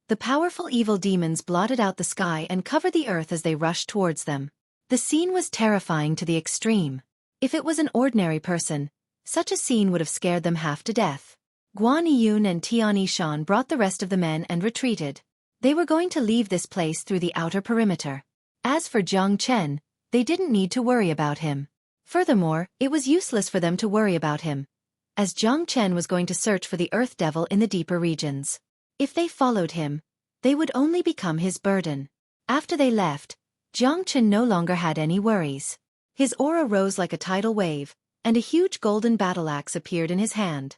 The powerful evil demons blotted out the sky and covered the earth as they rushed towards them. The scene was terrifying to the extreme. If it was an ordinary person, such a scene would have scared them half to death. Guan Yiyun and Tianishan brought the rest of the men and retreated. They were going to leave this place through the outer perimeter. As for Jiang Chen, they didn't need to worry about him. Furthermore, it was useless for them to worry about him, as Jiang Chen was going to search for the Earth Devil in the deeper regions. If they followed him, they would only become his burden. After they left, Jiang Chen no longer had any worries. His aura rose like a tidal wave, and a huge golden battle axe appeared in his hand.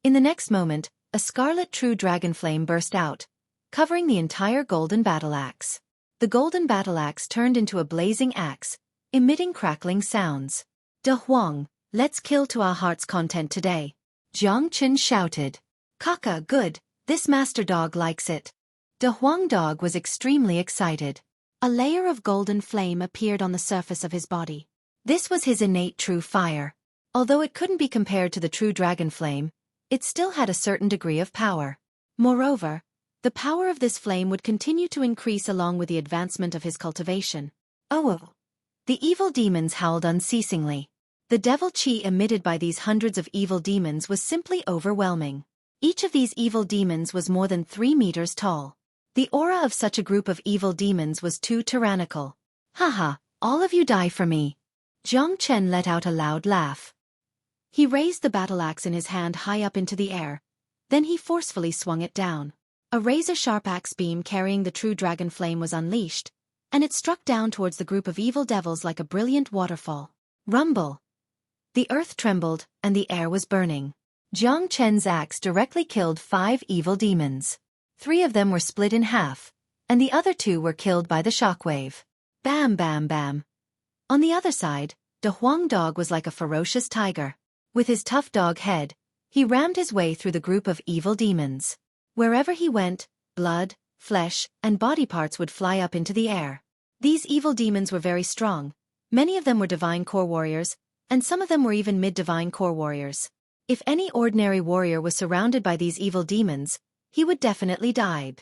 In the next moment, a scarlet true dragon flame burst out, covering the entire golden battle axe. The golden battle axe turned into a blazing axe, emitting crackling sounds. De Huang, let's kill to our heart's content today. Jiang Chen shouted. Kaka, good, this master dog likes it. De Huang dog was extremely excited. A layer of golden flame appeared on the surface of his body. This was his innate true fire. Although it couldn't be compared to the true dragon flame, it still had a certain degree of power. Moreover, the power of this flame would continue to increase along with the advancement of his cultivation. Oh! The evil demons howled unceasingly. The devil chi emitted by these hundreds of evil demons was simply overwhelming. Each of these evil demons was more than 3 meters tall. The aura of such a group of evil demons was too tyrannical. Haha, all of you die for me. Jiang Chen let out a loud laugh. He raised the battle axe in his hand high up into the air. Then he forcefully swung it down. A razor-sharp axe beam carrying the true dragon flame was unleashed, and it struck down towards the group of evil devils like a brilliant waterfall. Rumble! The earth trembled, and the air was burning. Jiang Chen's axe directly killed 5 evil demons. 3 of them were split in half, and the other 2 were killed by the shockwave. Bam bam bam. On the other side, De Huang Dog was like a ferocious tiger. With his tough dog head, he rammed his way through the group of evil demons. Wherever he went, blood, flesh, and body parts would fly up into the air. These evil demons were very strong. Many of them were divine core warriors, and some of them were even mid-divine core warriors. If any ordinary warrior was surrounded by these evil demons, he would definitely die.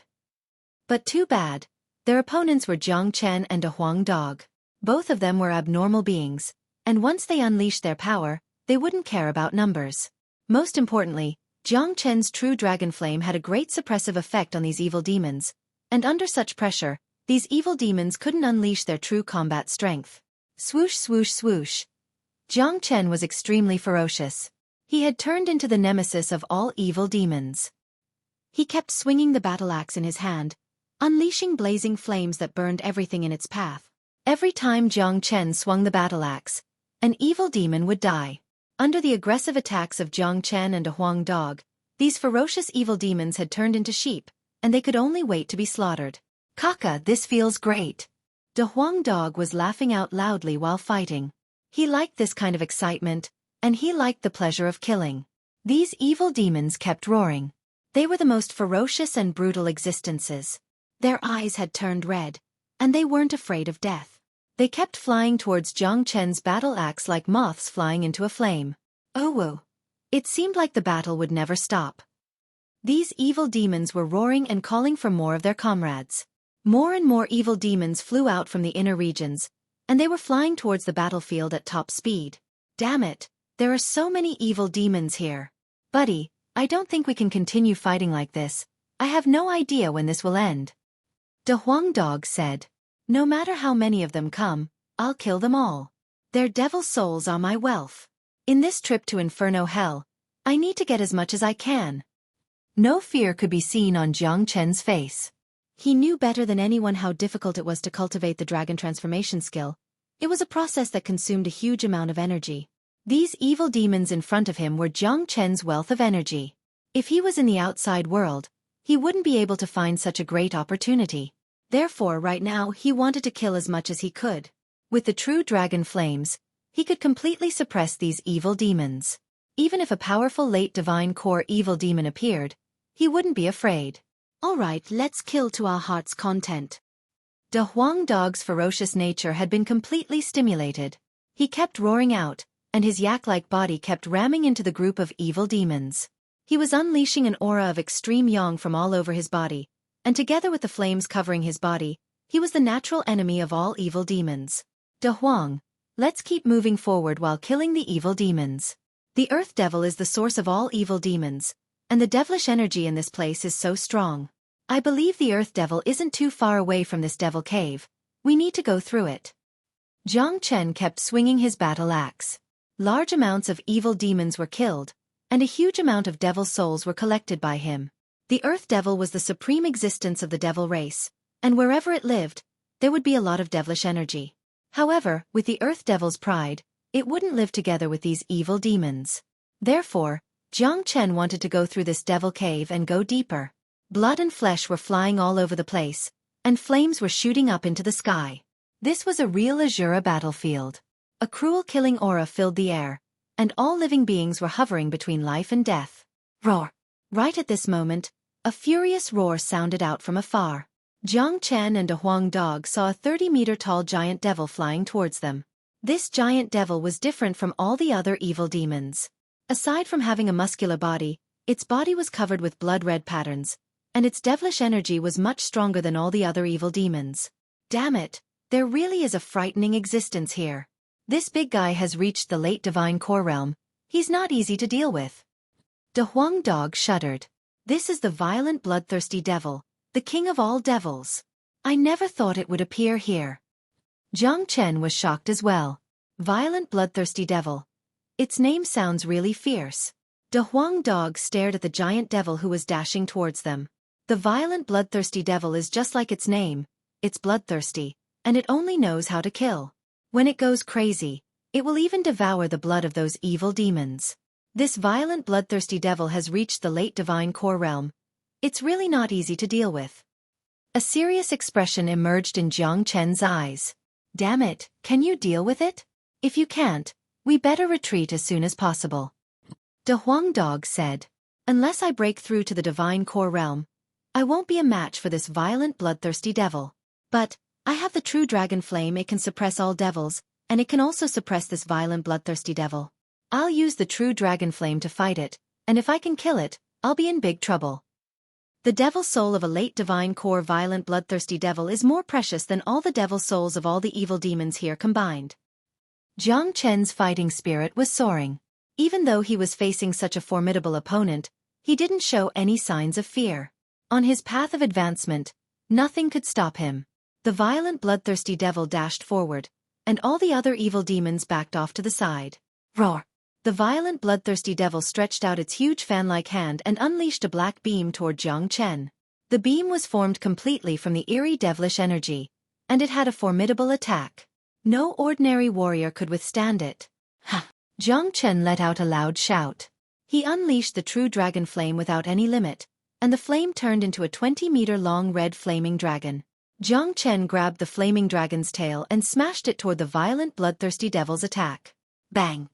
But too bad. Their opponents were Jiang Chen and De Huang Dog. Both of them were abnormal beings, and once they unleashed their power, they wouldn't care about numbers. Most importantly, Jiang Chen's true dragon flame had a great suppressive effect on these evil demons, and under such pressure, these evil demons couldn't unleash their true combat strength. Swoosh swoosh swoosh. Jiang Chen was extremely ferocious. He had turned into the nemesis of all evil demons. He kept swinging the battle axe in his hand, unleashing blazing flames that burned everything in its path. Every time Jiang Chen swung the battle axe, an evil demon would die. Under the aggressive attacks of Jiang Chen and De Huang Dog, these ferocious evil demons had turned into sheep, and they could only wait to be slaughtered. Kaka, this feels great. De Huang Dog was laughing out loudly while fighting. He liked this kind of excitement, and he liked the pleasure of killing. These evil demons kept roaring. They were the most ferocious and brutal existences. Their eyes had turned red, and they weren't afraid of death. They kept flying towards Jiang Chen's battle axe like moths flying into a flame. Oh whoa! It seemed like the battle would never stop. These evil demons were roaring and calling for more of their comrades. More and more evil demons flew out from the inner regions, and they were flying towards the battlefield at top speed. Damn it, there are so many evil demons here. Buddy, I don't think we can continue fighting like this. I have no idea when this will end. De Huang Dog said. No matter how many of them come, I'll kill them all. Their devil souls are my wealth. In this trip to Inferno Hell, I need to get as much as I can. No fear could be seen on Jiang Chen's face. He knew better than anyone how difficult it was to cultivate the dragon transformation skill. It was a process that consumed a huge amount of energy. These evil demons in front of him were Jiang Chen's wealth of energy. If he was in the outside world, he wouldn't be able to find such a great opportunity. Therefore, right now, he wanted to kill as much as he could. With the true dragon flames, he could completely suppress these evil demons. Even if a powerful late divine core evil demon appeared, he wouldn't be afraid. Alright, let's kill to our heart's content. De Huang Dog's ferocious nature had been completely stimulated. He kept roaring out, and his yak-like body kept ramming into the group of evil demons. He was unleashing an aura of extreme yang from all over his body, and together with the flames covering his body, he was the natural enemy of all evil demons. De Huang, let's keep moving forward while killing the evil demons. The Earth Devil is the source of all evil demons, and the devilish energy in this place is so strong. I believe the Earth Devil isn't too far away from this devil cave. We need to go through it. Jiang Chen kept swinging his battle axe. Large amounts of evil demons were killed, and a huge amount of devil souls were collected by him. The Earth Devil was the supreme existence of the devil race, and wherever it lived, there would be a lot of devilish energy. However, with the Earth Devil's pride, it wouldn't live together with these evil demons. Therefore, Jiang Chen wanted to go through this devil cave and go deeper. Blood and flesh were flying all over the place, and flames were shooting up into the sky. This was a real Azura battlefield. A cruel killing aura filled the air, and all living beings were hovering between life and death. Roar! Right at this moment, a furious roar sounded out from afar. Jiang Chen and De Huang Dog saw a 30-meter-tall giant devil flying towards them. This giant devil was different from all the other evil demons. Aside from having a muscular body, its body was covered with blood-red patterns, and its devilish energy was much stronger than all the other evil demons. Damn it, there really is a frightening existence here. This big guy has reached the late divine core realm. He's not easy to deal with. De Huang Dog shuddered. This is the violent bloodthirsty devil, the king of all devils. I never thought it would appear here. Jiang Chen was shocked as well. Violent bloodthirsty devil. Its name sounds really fierce. De Huang Dog stared at the giant devil who was dashing towards them. The violent bloodthirsty devil is just like its name. It's bloodthirsty, and it only knows how to kill. When it goes crazy, it will even devour the blood of those evil demons. This violent bloodthirsty devil has reached the late divine core realm. It's really not easy to deal with. A serious expression emerged in Jiang Chen's eyes. Damn it, can you deal with it? If you can't, we better retreat as soon as possible. De Huang Dog said. Unless I break through to the divine core realm, I won't be a match for this violent bloodthirsty devil. But, I have the true dragon flame. It can suppress all devils, and it can also suppress this violent bloodthirsty devil. I'll use the true dragon flame to fight it, and if I can kill it, I'll be in big trouble. The devil soul of a late divine core violent bloodthirsty devil is more precious than all the devil souls of all the evil demons here combined. Jiang Chen's fighting spirit was soaring. Even though he was facing such a formidable opponent, he didn't show any signs of fear. On his path of advancement, nothing could stop him. The violent bloodthirsty devil dashed forward, and all the other evil demons backed off to the side. Roar! The violent bloodthirsty devil stretched out its huge fan-like hand and unleashed a black beam toward Jiang Chen. The beam was formed completely from the eerie devilish energy, and it had a formidable attack. No ordinary warrior could withstand it. Ha! Jiang Chen let out a loud shout. He unleashed the true dragon flame without any limit, and the flame turned into a 20-meter-long red flaming dragon. Jiang Chen grabbed the flaming dragon's tail and smashed it toward the violent bloodthirsty devil's attack. Bang!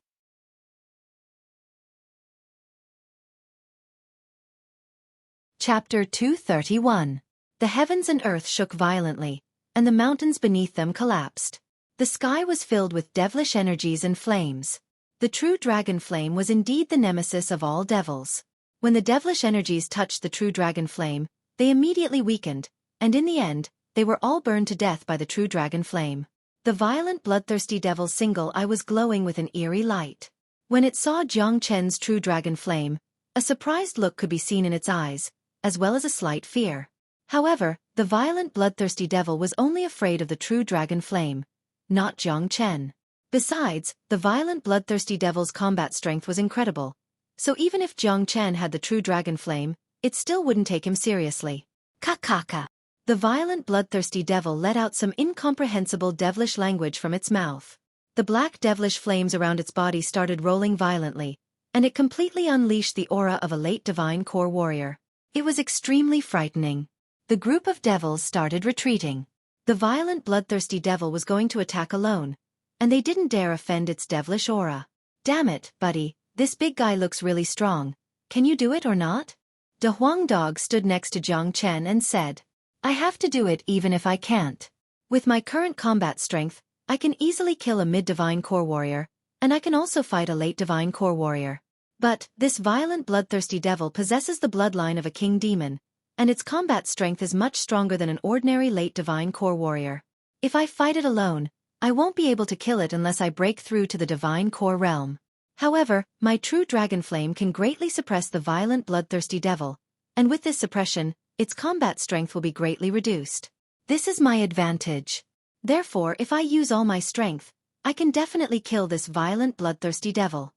Chapter 231. The heavens and earth shook violently, and the mountains beneath them collapsed. The sky was filled with devilish energies and flames. The true dragon flame was indeed the nemesis of all devils. When the devilish energies touched the true dragon flame, they immediately weakened, and in the end, they were all burned to death by the true dragon flame. The violent bloodthirsty devil's single eye was glowing with an eerie light. When it saw Jiang Chen's true dragon flame, a surprised look could be seen in its eyes, as well as a slight fear. However, the violent bloodthirsty devil was only afraid of the true dragon flame, not Jiang Chen. Besides, the violent bloodthirsty devil's combat strength was incredible, so even if Jiang Chen had the true dragon flame, it still wouldn't take him seriously. Ka-ka-ka. The violent bloodthirsty devil let out some incomprehensible devilish language from its mouth. The black devilish flames around its body started rolling violently, and it completely unleashed the aura of a late divine core warrior. It was extremely frightening. The group of devils started retreating. The violent bloodthirsty devil was going to attack alone, and they didn't dare offend its devilish aura. Damn it, buddy, this big guy looks really strong. Can you do it or not? De Huang Dog stood next to Jiang Chen and said, I have to do it even if I can't. With my current combat strength, I can easily kill a mid-divine core warrior, and I can also fight a late divine core warrior. But, this violent bloodthirsty devil possesses the bloodline of a king demon, and its combat strength is much stronger than an ordinary late divine core warrior. If I fight it alone, I won't be able to kill it unless I break through to the divine core realm. However, my true dragon flame can greatly suppress the violent bloodthirsty devil, and with this suppression, its combat strength will be greatly reduced. This is my advantage. Therefore, if I use all my strength, I can definitely kill this violent bloodthirsty devil.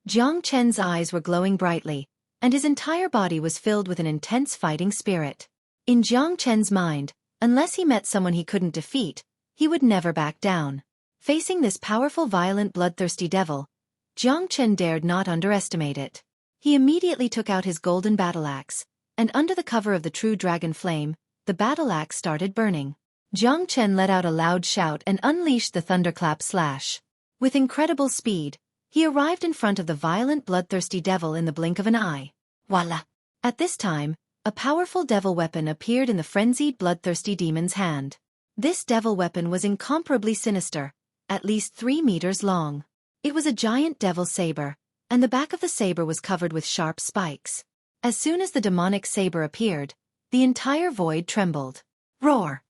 Jiang Chen's eyes were glowing brightly, and his entire body was filled with an intense fighting spirit. In Jiang Chen's mind, unless he met someone he couldn't defeat, he would never back down. Facing this powerful violent bloodthirsty devil, Jiang Chen dared not underestimate it. He immediately took out his golden battle axe, and under the cover of the true dragon flame, the battle axe started burning. Jiang Chen let out a loud shout and unleashed the thunderclap slash. With incredible speed, he arrived in front of the violent bloodthirsty devil in the blink of an eye. Voila! At this time, a powerful devil weapon appeared in the frenzied bloodthirsty demon's hand. This devil weapon was incomparably sinister, at least 3 meters long. It was a giant devil saber, and the back of the saber was covered with sharp spikes. As soon as the demonic saber appeared, the entire void trembled. Roar!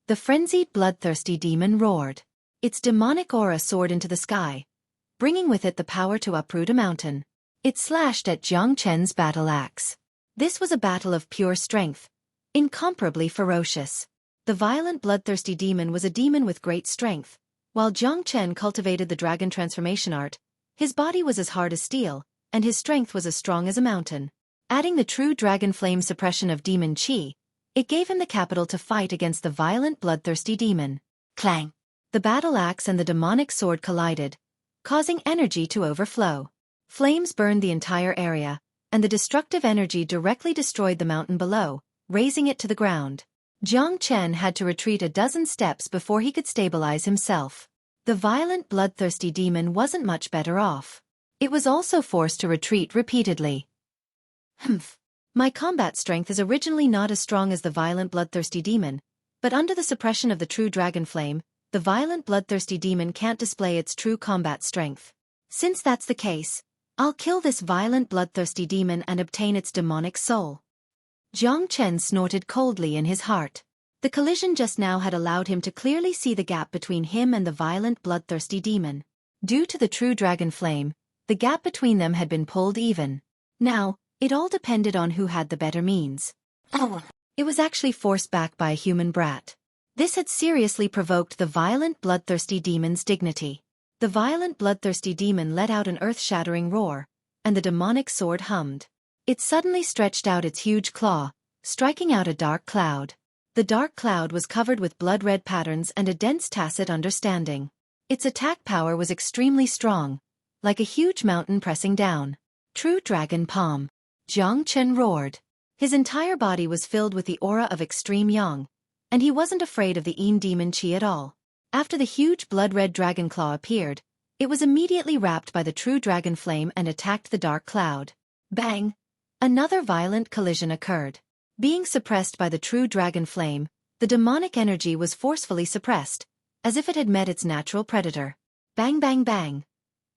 The frenzied bloodthirsty demon roared. Its demonic aura soared into the sky, bringing with it the power to uproot a mountain. It slashed at Jiang Chen's battle axe. This was a battle of pure strength, incomparably ferocious. The violent bloodthirsty demon was a demon with great strength. While Jiang Chen cultivated the dragon transformation art, his body was as hard as steel, and his strength was as strong as a mountain. Adding the true dragon flame suppression of demon qi, it gave him the capital to fight against the violent bloodthirsty demon. Clang! The battle axe and the demonic sword collided, causing energy to overflow. Flames burned the entire area, and the destructive energy directly destroyed the mountain below, razing it to the ground. Jiang Chen had to retreat a dozen steps before he could stabilize himself. The violent bloodthirsty demon wasn't much better off. It was also forced to retreat repeatedly. My combat strength is originally not as strong as the violent bloodthirsty demon, but under the suppression of the true dragon flame, the violent bloodthirsty demon can't display its true combat strength. Since that's the case, I'll kill this violent bloodthirsty demon and obtain its demonic soul. Jiang Chen snorted coldly in his heart. The collision just now had allowed him to clearly see the gap between him and the violent bloodthirsty demon. Due to the true dragon flame, the gap between them had been pulled even. Now, it all depended on who had the better means. It was actually forced back by a human brat. This had seriously provoked the violent bloodthirsty demon's dignity. The violent bloodthirsty demon let out an earth-shattering roar, and the demonic sword hummed. It suddenly stretched out its huge claw, striking out a dark cloud. The dark cloud was covered with blood-red patterns and a dense tacit understanding. Its attack power was extremely strong, like a huge mountain pressing down. True dragon palm. Jiang Chen roared. His entire body was filled with the aura of extreme yang, and he wasn't afraid of the Yin demon qi at all. After the huge blood-red dragon claw appeared, it was immediately wrapped by the true dragon flame and attacked the dark cloud. Bang! Another violent collision occurred. Being suppressed by the true dragon flame, the demonic energy was forcefully suppressed, as if it had met its natural predator. Bang bang bang!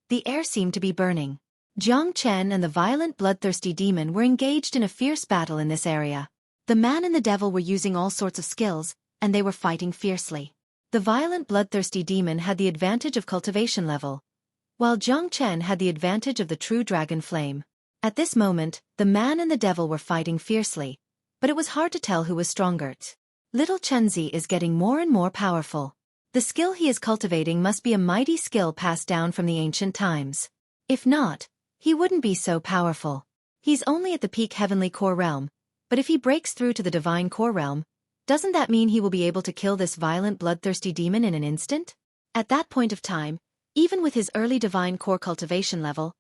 The air seemed to be burning. Jiang Chen and the violent bloodthirsty demon were engaged in a fierce battle in this area. The man and the devil were using all sorts of skills, and they were fighting fiercely. The violent bloodthirsty demon had the advantage of cultivation level, while Jiang Chen had the advantage of the true dragon flame. At this moment, the man and the devil were fighting fiercely, but it was hard to tell who was stronger. Little Chenzi is getting more and more powerful. The skill he is cultivating must be a mighty skill passed down from the ancient times. If not, he wouldn't be so powerful. He's only at the peak heavenly core realm, but if he breaks through to the divine core realm, doesn't that mean he will be able to kill this violent bloodthirsty demon in an instant? At that point of time, even with his early divine core cultivation level,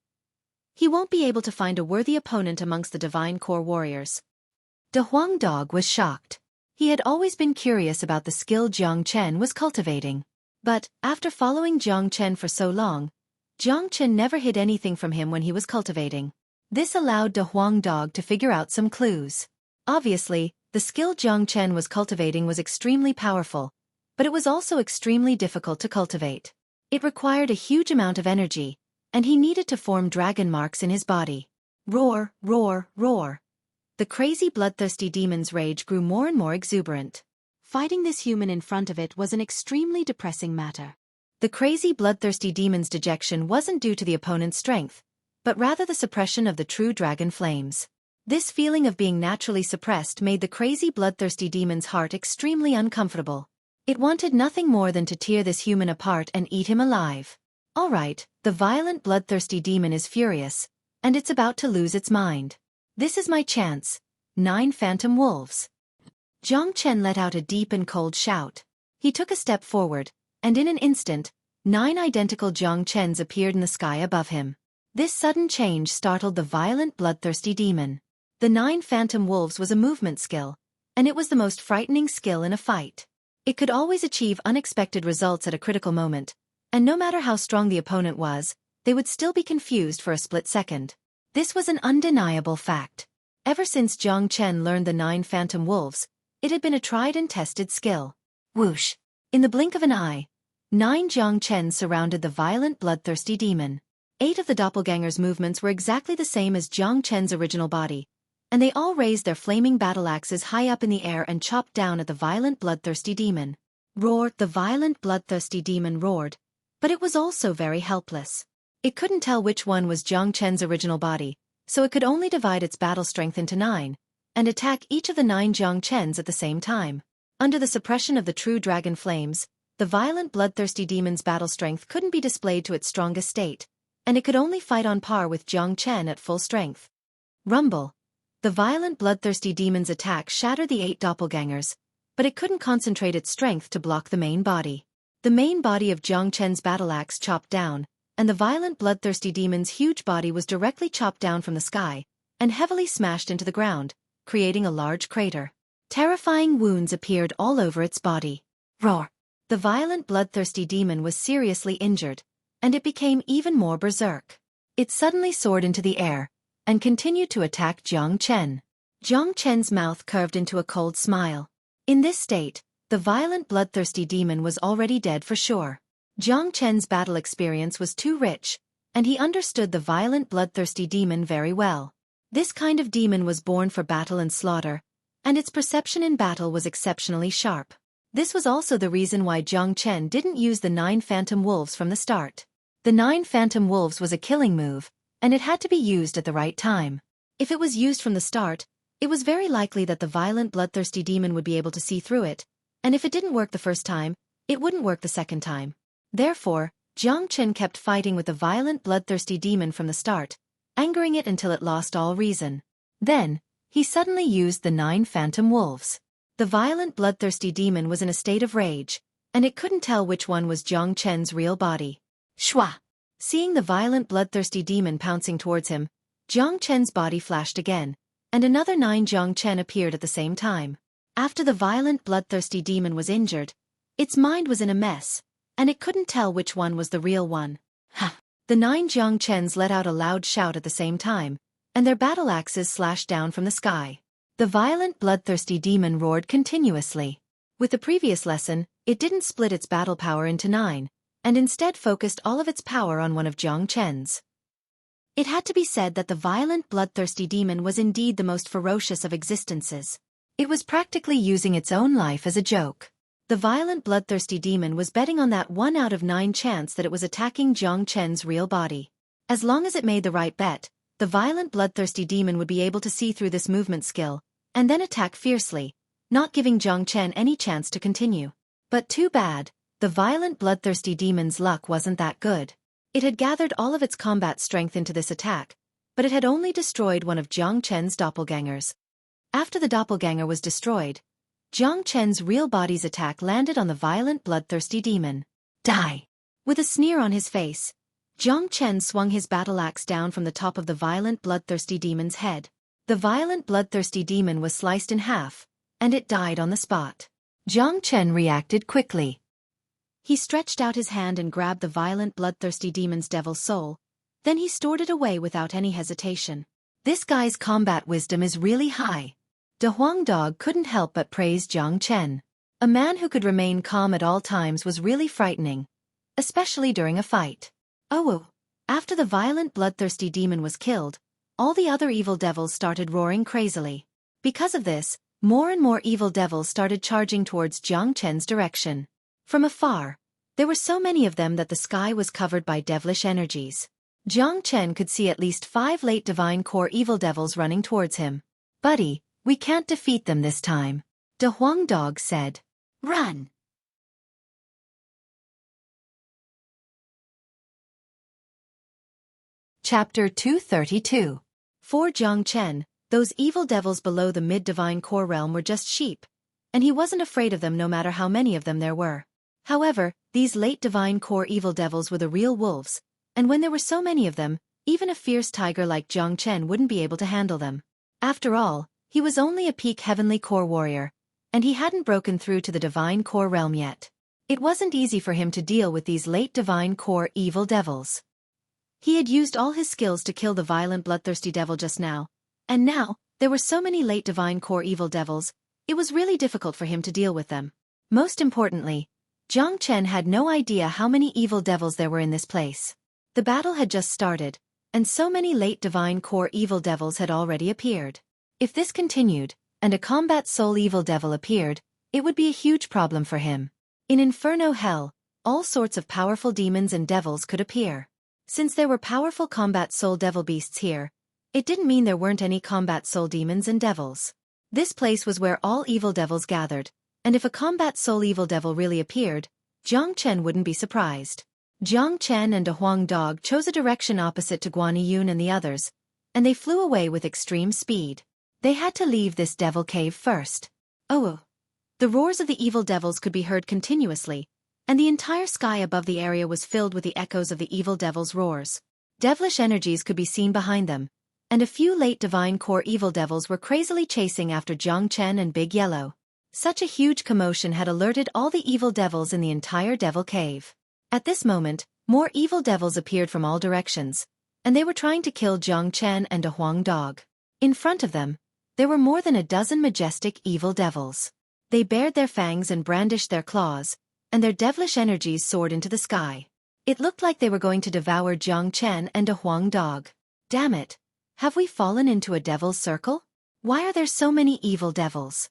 he won't be able to find a worthy opponent amongst the divine core warriors. De Huang Dog was shocked. He had always been curious about the skill Jiang Chen was cultivating. But, after following Jiang Chen for so long, Jiang Chen never hid anything from him when he was cultivating. This allowed De Huang Dog to figure out some clues. Obviously, the skill Jiang Chen was cultivating was extremely powerful, but it was also extremely difficult to cultivate. It required a huge amount of energy, and he needed to form dragon marks in his body. Roar, roar, roar. The crazy bloodthirsty demon's rage grew more and more exuberant. Fighting this human in front of it was an extremely depressing matter. The crazy bloodthirsty demon's dejection wasn't due to the opponent's strength, but rather the suppression of the true dragon flames. This feeling of being naturally suppressed made the crazy bloodthirsty demon's heart extremely uncomfortable. It wanted nothing more than to tear this human apart and eat him alive. Alright, the violent bloodthirsty demon is furious, and it's about to lose its mind. This is my chance. 9 phantom wolves. Jiang Chen let out a deep and cold shout. He took a step forward, and in an instant, 9 identical Jiang Chens appeared in the sky above him. This sudden change startled the violent bloodthirsty demon. The 9 phantom wolves was a movement skill, and it was the most frightening skill in a fight. It could always achieve unexpected results at a critical moment, and no matter how strong the opponent was, they would still be confused for a split second. This was an undeniable fact. Ever since Jiang Chen learned the 9 phantom wolves, it had been a tried and tested skill. Whoosh! In the blink of an eye, 9 Jiang Chens surrounded the violent bloodthirsty demon. 8 of the doppelganger's movements were exactly the same as Jiang Chen's original body, and they all raised their flaming battle axes high up in the air and chopped down at the violent bloodthirsty demon. Roar, the violent bloodthirsty demon roared, but it was also very helpless. It couldn't tell which one was Jiang Chen's original body, so it could only divide its battle strength into 9, and attack each of the 9 Jiang Chens at the same time. Under the suppression of the true dragon flames, the violent bloodthirsty demon's battle strength couldn't be displayed to its strongest state, and it could only fight on par with Jiang Chen at full strength. Rumble. The violent bloodthirsty demon's attack shattered the 8 doppelgangers, but it couldn't concentrate its strength to block the main body. The main body of Jiang Chen's battle axe chopped down, and the violent bloodthirsty demon's huge body was directly chopped down from the sky, and heavily smashed into the ground, creating a large crater. Terrifying wounds appeared all over its body. Roar! The violent bloodthirsty demon was seriously injured, and it became even more berserk. It suddenly soared into the air, and continued to attack Jiang Chen. Jiang Chen's mouth curved into a cold smile. In this state, the violent bloodthirsty demon was already dead for sure. Jiang Chen's battle experience was too rich, and he understood the violent bloodthirsty demon very well. This kind of demon was born for battle and slaughter, and its perception in battle was exceptionally sharp. This was also the reason why Jiang Chen didn't use the 9 phantom wolves from the start. The 9 phantom wolves was a killing move, and it had to be used at the right time. If it was used from the start, it was very likely that the violent bloodthirsty demon would be able to see through it, and if it didn't work the first time, it wouldn't work the second time. Therefore, Jiang Chen kept fighting with the violent bloodthirsty demon from the start, angering it until it lost all reason. Then, he suddenly used the 9 phantom wolves. The violent bloodthirsty demon was in a state of rage, and it couldn't tell which one was Jiang Chen's real body. Shua! Seeing the violent bloodthirsty demon pouncing towards him, Jiang Chen's body flashed again, and another 9 Jiang Chen appeared at the same time. After the violent bloodthirsty demon was injured, its mind was in a mess, and it couldn't tell which one was the real one. Ha! The 9 Jiang Chens let out a loud shout at the same time, and their battle axes slashed down from the sky. The violent bloodthirsty demon roared continuously. With the previous lesson, it didn't split its battle power into 9, and instead focused all of its power on one of Jiang Chen's. It had to be said that the violent bloodthirsty demon was indeed the most ferocious of existences. It was practically using its own life as a joke. The violent bloodthirsty demon was betting on that 1 out of 9 chance that it was attacking Jiang Chen's real body. As long as it made the right bet, the violent bloodthirsty demon would be able to see through this movement skill, and then attack fiercely, not giving Jiang Chen any chance to continue. But too bad, the violent bloodthirsty demon's luck wasn't that good. It had gathered all of its combat strength into this attack, but it had only destroyed one of Jiang Chen's doppelgangers. After the doppelganger was destroyed, Jiang Chen's real body's attack landed on the violent bloodthirsty demon. Die! With a sneer on his face, Jiang Chen swung his battle axe down from the top of the violent bloodthirsty demon's head. The violent bloodthirsty demon was sliced in half, and it died on the spot. Jiang Chen reacted quickly. He stretched out his hand and grabbed the violent bloodthirsty demon's devil's soul, then he stored it away without any hesitation. This guy's combat wisdom is really high. De Huang Dog couldn't help but praise Jiang Chen. A man who could remain calm at all times was really frightening, especially during a fight. Oh, after the violent bloodthirsty demon was killed, all the other evil devils started roaring crazily. Because of this, more and more evil devils started charging towards Jiang Chen's direction. From afar, there were so many of them that the sky was covered by devilish energies. Jiang Chen could see at least 5 late divine core evil devils running towards him. Buddy, we can't defeat them this time, De Huang Dog said. Run! Chapter 232. For Jiang Chen, those evil devils below the mid-divine core realm were just sheep, and he wasn't afraid of them no matter how many of them there were. However, these late divine core evil devils were the real wolves, and when there were so many of them, even a fierce tiger like Jiang Chen wouldn't be able to handle them. After all, he was only a peak heavenly core warrior, and he hadn't broken through to the divine core realm yet. It wasn't easy for him to deal with these late divine core evil devils. He had used all his skills to kill the violent bloodthirsty devil just now, and now, there were so many late divine core evil devils, it was really difficult for him to deal with them. Most importantly, Jiang Chen had no idea how many evil devils there were in this place. The battle had just started, and so many late divine core evil devils had already appeared. If this continued, and a combat soul evil devil appeared, it would be a huge problem for him. In Inferno Hell, all sorts of powerful demons and devils could appear. Since there were powerful combat soul devil beasts here, it didn't mean there weren't any combat soul demons and devils. This place was where all evil devils gathered, and if a combat soul evil devil really appeared, Jiang Chen wouldn't be surprised. Jiang Chen and a Huang dog chose a direction opposite to Guan Yun and the others, and they flew away with extreme speed. They had to leave this devil cave first. Oh! The roars of the evil devils could be heard continuously, and the entire sky above the area was filled with the echoes of the evil devils' roars. Devilish energies could be seen behind them, and a few late divine core evil devils were crazily chasing after Jiang Chen and Big Yellow. Such a huge commotion had alerted all the evil devils in the entire devil cave. At this moment, more evil devils appeared from all directions, and they were trying to kill Jiang Chen and a Huang dog. In front of them, there were more than a dozen majestic evil devils. They bared their fangs and brandished their claws, and their devilish energies soared into the sky. It looked like they were going to devour Jiang Chen and a Huang dog. Damn it! Have we fallen into a devil's circle? Why are there so many evil devils?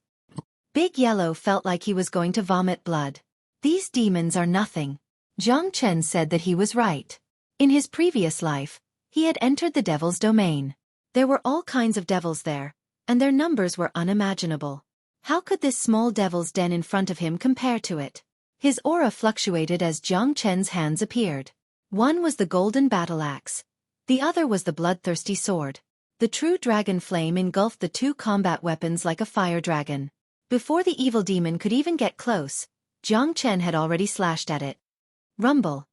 Big Yellow felt like he was going to vomit blood. These demons are nothing. Jiang Chen said that he was right. In his previous life, he had entered the devil's domain. There were all kinds of devils there, and their numbers were unimaginable. How could this small devil's den in front of him compare to it? His aura fluctuated as Jiang Chen's hands appeared. One was the golden battle axe. The other was the bloodthirsty sword. The true dragon flame engulfed the two combat weapons like a fire dragon. Before the evil demon could even get close, Jiang Chen had already slashed at it. Rumble.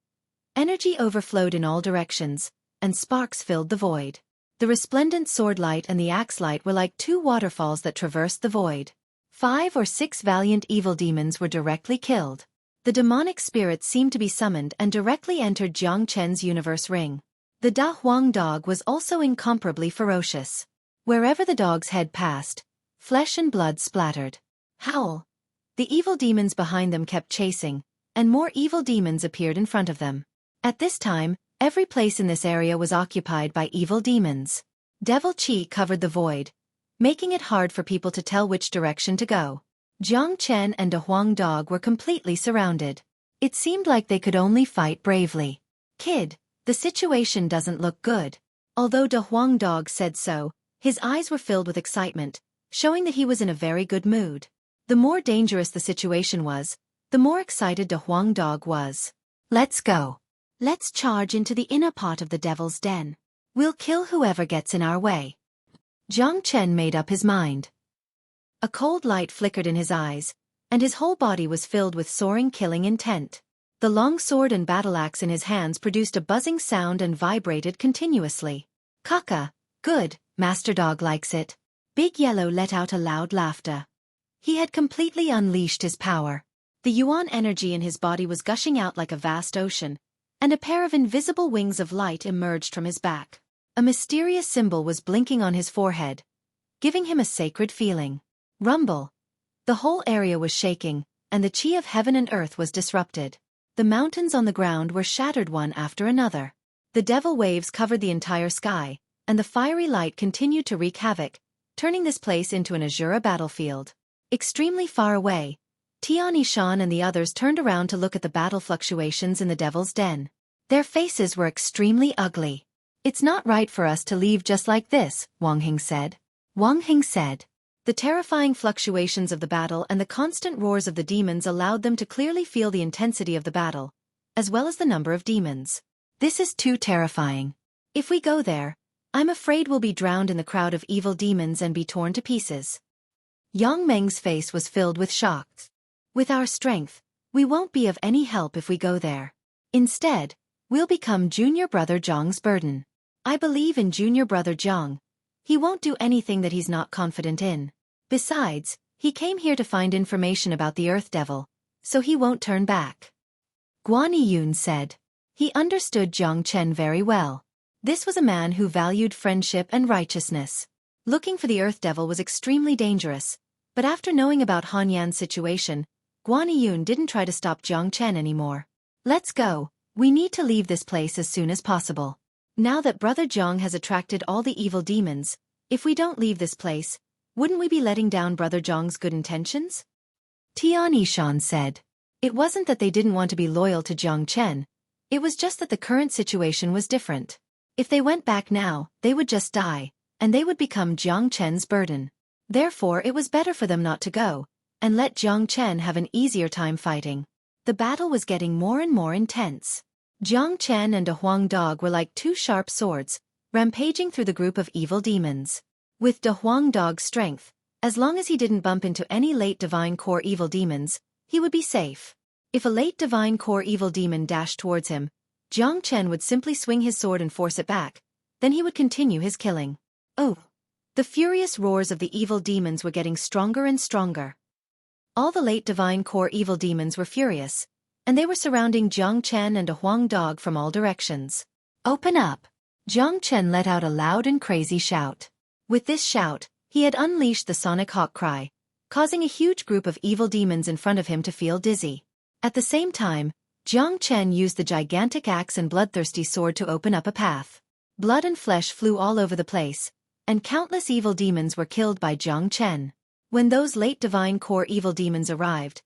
Energy overflowed in all directions, and sparks filled the void. The resplendent sword light and the axe light were like two waterfalls that traversed the void. 5 or 6 valiant evil demons were directly killed. The demonic spirits seemed to be summoned and directly entered Jiang Chen's universe ring. The Da Huang dog was also incomparably ferocious. Wherever the dog's head passed, flesh and blood splattered. Howl. The evil demons behind them kept chasing, and more evil demons appeared in front of them. At this time, every place in this area was occupied by evil demons. Devil Qi covered the void, making it hard for people to tell which direction to go. Jiang Chen and a Huang dog were completely surrounded. It seemed like they could only fight bravely. Kid, the situation doesn't look good. Although Da Huang dog said so, his eyes were filled with excitement, showing that he was in a very good mood. The more dangerous the situation was, the more excited Da Huang dog was. Let's go. Let's charge into the inner part of the devil's den. We'll kill whoever gets in our way. Jiang Chen made up his mind. A cold light flickered in his eyes, and his whole body was filled with soaring killing intent. The long sword and battle axe in his hands produced a buzzing sound and vibrated continuously. Kaka, good, Master Dog likes it. Big Yellow let out a loud laughter. He had completely unleashed his power. The Yuan energy in his body was gushing out like a vast ocean, and a pair of invisible wings of light emerged from his back. A mysterious symbol was blinking on his forehead, giving him a sacred feeling. Rumble. The whole area was shaking, and the chi of heaven and earth was disrupted. The mountains on the ground were shattered one after another. The devil waves covered the entire sky, and the fiery light continued to wreak havoc, turning this place into an Azura battlefield. Extremely far away, Tian Yishan and the others turned around to look at the battle fluctuations in the devil's den. Their faces were extremely ugly. It's not right for us to leave just like this, Wang Hing said. Wang Hing said. The terrifying fluctuations of the battle and the constant roars of the demons allowed them to clearly feel the intensity of the battle, as well as the number of demons. This is too terrifying. If we go there, I'm afraid we'll be drowned in the crowd of evil demons and be torn to pieces. Yang Meng's face was filled with shock. With our strength, we won't be of any help if we go there. Instead, we'll become Junior Brother Zhang's burden. I believe in Junior Brother Zhang. He won't do anything that he's not confident in. Besides, he came here to find information about the Earth Devil, so he won't turn back. Guan Yun said. He understood Jiang Chen very well. This was a man who valued friendship and righteousness. Looking for the Earth Devil was extremely dangerous, but after knowing about Han Yan's situation, Guan Yun didn't try to stop Jiang Chen anymore. Let's go, we need to leave this place as soon as possible. Now that Brother Zhang has attracted all the evil demons, if we don't leave this place, wouldn't we be letting down Brother Zhang's good intentions? Tian Yishan said. It wasn't that they didn't want to be loyal to Jiang Chen, it was just that the current situation was different. If they went back now, they would just die, and they would become Jiang Chen's burden. Therefore it was better for them not to go, and let Jiang Chen have an easier time fighting. The battle was getting more and more intense. Jiang Chen and a Huang dog were like two sharp swords, rampaging through the group of evil demons. With De Huang dog's strength, as long as he didn't bump into any late divine core evil demons, he would be safe. If a late divine core evil demon dashed towards him, Jiang Chen would simply swing his sword and force it back, then he would continue his killing. Oh! The furious roars of the evil demons were getting stronger and stronger. All the late divine core evil demons were furious, and they were surrounding Jiang Chen and a Huang dog from all directions. Open up! Jiang Chen let out a loud and crazy shout. With this shout, he had unleashed the sonic hawk cry, causing a huge group of evil demons in front of him to feel dizzy. At the same time, Jiang Chen used the gigantic axe and bloodthirsty sword to open up a path. Blood and flesh flew all over the place, and countless evil demons were killed by Jiang Chen. When those late divine core evil demons arrived,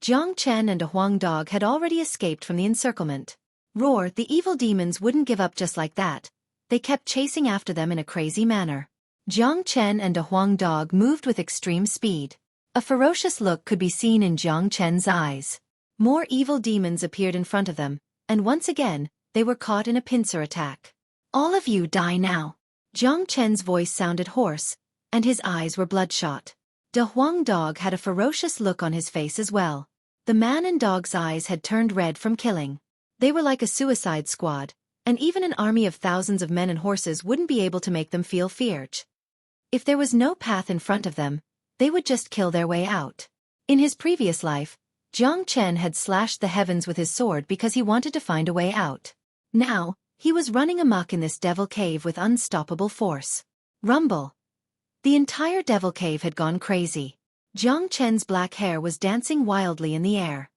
Jiang Chen and a Huang dog had already escaped from the encirclement. Roar! The evil demons wouldn't give up just like that. They kept chasing after them in a crazy manner. Jiang Chen and a Huang dog moved with extreme speed. A ferocious look could be seen in Jiang Chen's eyes. More evil demons appeared in front of them, and once again, they were caught in a pincer attack. All of you die now. Jiang Chen's voice sounded hoarse, and his eyes were bloodshot. De Huang dog had a ferocious look on his face as well. The man and dog's eyes had turned red from killing. They were like a suicide squad, and even an army of thousands of men and horses wouldn't be able to make them feel feared. If there was no path in front of them, they would just kill their way out. In his previous life, Jiang Chen had slashed the heavens with his sword because he wanted to find a way out. Now, he was running amok in this devil cave with unstoppable force. Rumble! The entire devil cave had gone crazy. Jiang Chen's black hair was dancing wildly in the air.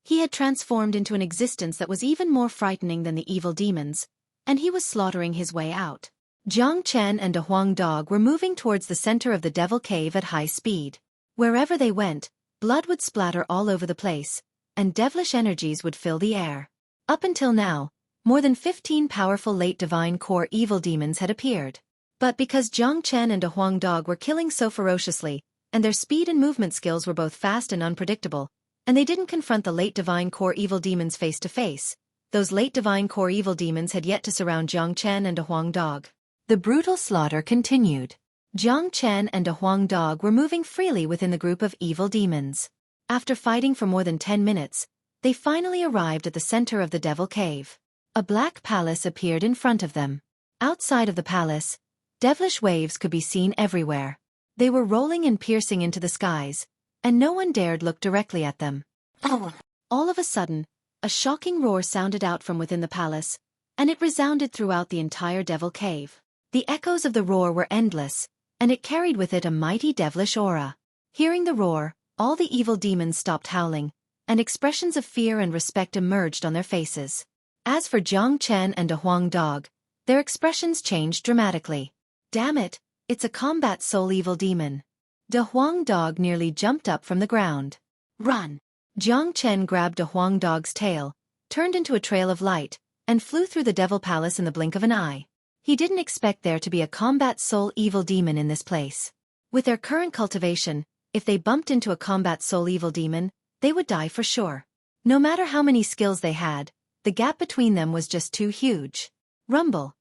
He had transformed into an existence that was even more frightening than the evil demons, and he was slaughtering his way out. Jiang Chen and a Huang dog were moving towards the center of the devil cave at high speed. Wherever they went, blood would splatter all over the place, and devilish energies would fill the air. Up until now, more than 15 powerful late divine core evil demons had appeared. But because Jiang Chen and a Huang dog were killing so ferociously, and their speed and movement skills were both fast and unpredictable, and they didn't confront the late divine core evil demons face to face, those late divine core evil demons had yet to surround Jiang Chen and a Huang dog. The brutal slaughter continued. Jiang Chen and a Huang dog were moving freely within the group of evil demons. After fighting for more than 10 minutes, they finally arrived at the center of the devil cave. A black palace appeared in front of them. Outside of the palace, devilish waves could be seen everywhere. They were rolling and piercing into the skies, and no one dared look directly at them. All of a sudden, a shocking roar sounded out from within the palace, and it resounded throughout the entire devil cave. The echoes of the roar were endless, and it carried with it a mighty devilish aura. Hearing the roar, all the evil demons stopped howling, and expressions of fear and respect emerged on their faces. As for Jiang Chen and a Huang dog, their expressions changed dramatically. Damn it, it's a combat soul evil demon. De Huang dog nearly jumped up from the ground. Run! Jiang Chen grabbed De Huang dog's tail, turned into a trail of light, and flew through the devil palace in the blink of an eye. He didn't expect there to be a combat soul evil demon in this place. With their current cultivation, if they bumped into a combat soul evil demon, they would die for sure. No matter how many skills they had, the gap between them was just too huge. Rumble!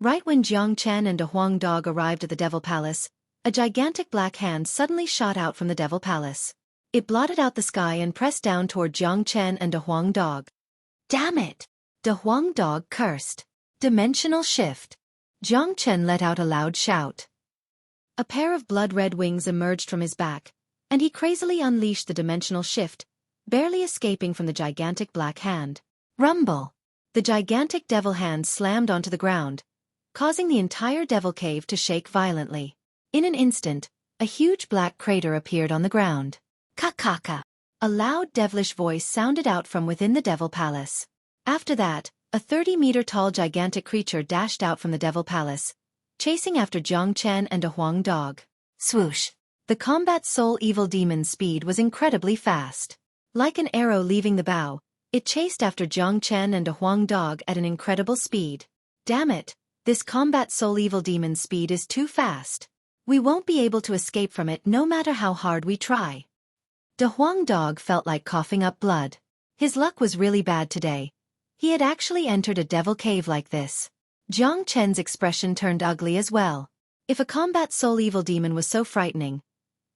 Right when Jiang Chen and a Huang dog arrived at the devil palace, a gigantic black hand suddenly shot out from the devil palace. It blotted out the sky and pressed down toward Jiang Chen and a Huang dog. Damn it! De Huang dog cursed. Dimensional shift. Jiang Chen let out a loud shout. A pair of blood-red wings emerged from his back, and he crazily unleashed the dimensional shift, barely escaping from the gigantic black hand. Rumble! The gigantic devil hand slammed onto the ground, causing the entire devil cave to shake violently. In an instant, a huge black crater appeared on the ground. Kakaka! A loud devilish voice sounded out from within the devil palace. After that, a 30-meter-tall gigantic creature dashed out from the devil palace, chasing after Jiang Chen and a Huang dog. Swoosh! The combat soul evil demon's speed was incredibly fast. Like an arrow leaving the bow, it chased after Jiang Chen and a Huang dog at an incredible speed. Damn it, this combat soul evil demon's speed is too fast. We won't be able to escape from it no matter how hard we try. De Huang dog felt like coughing up blood. His luck was really bad today. He had actually entered a devil cave like this. Jiang Chen's expression turned ugly as well. If a combat soul evil demon was so frightening,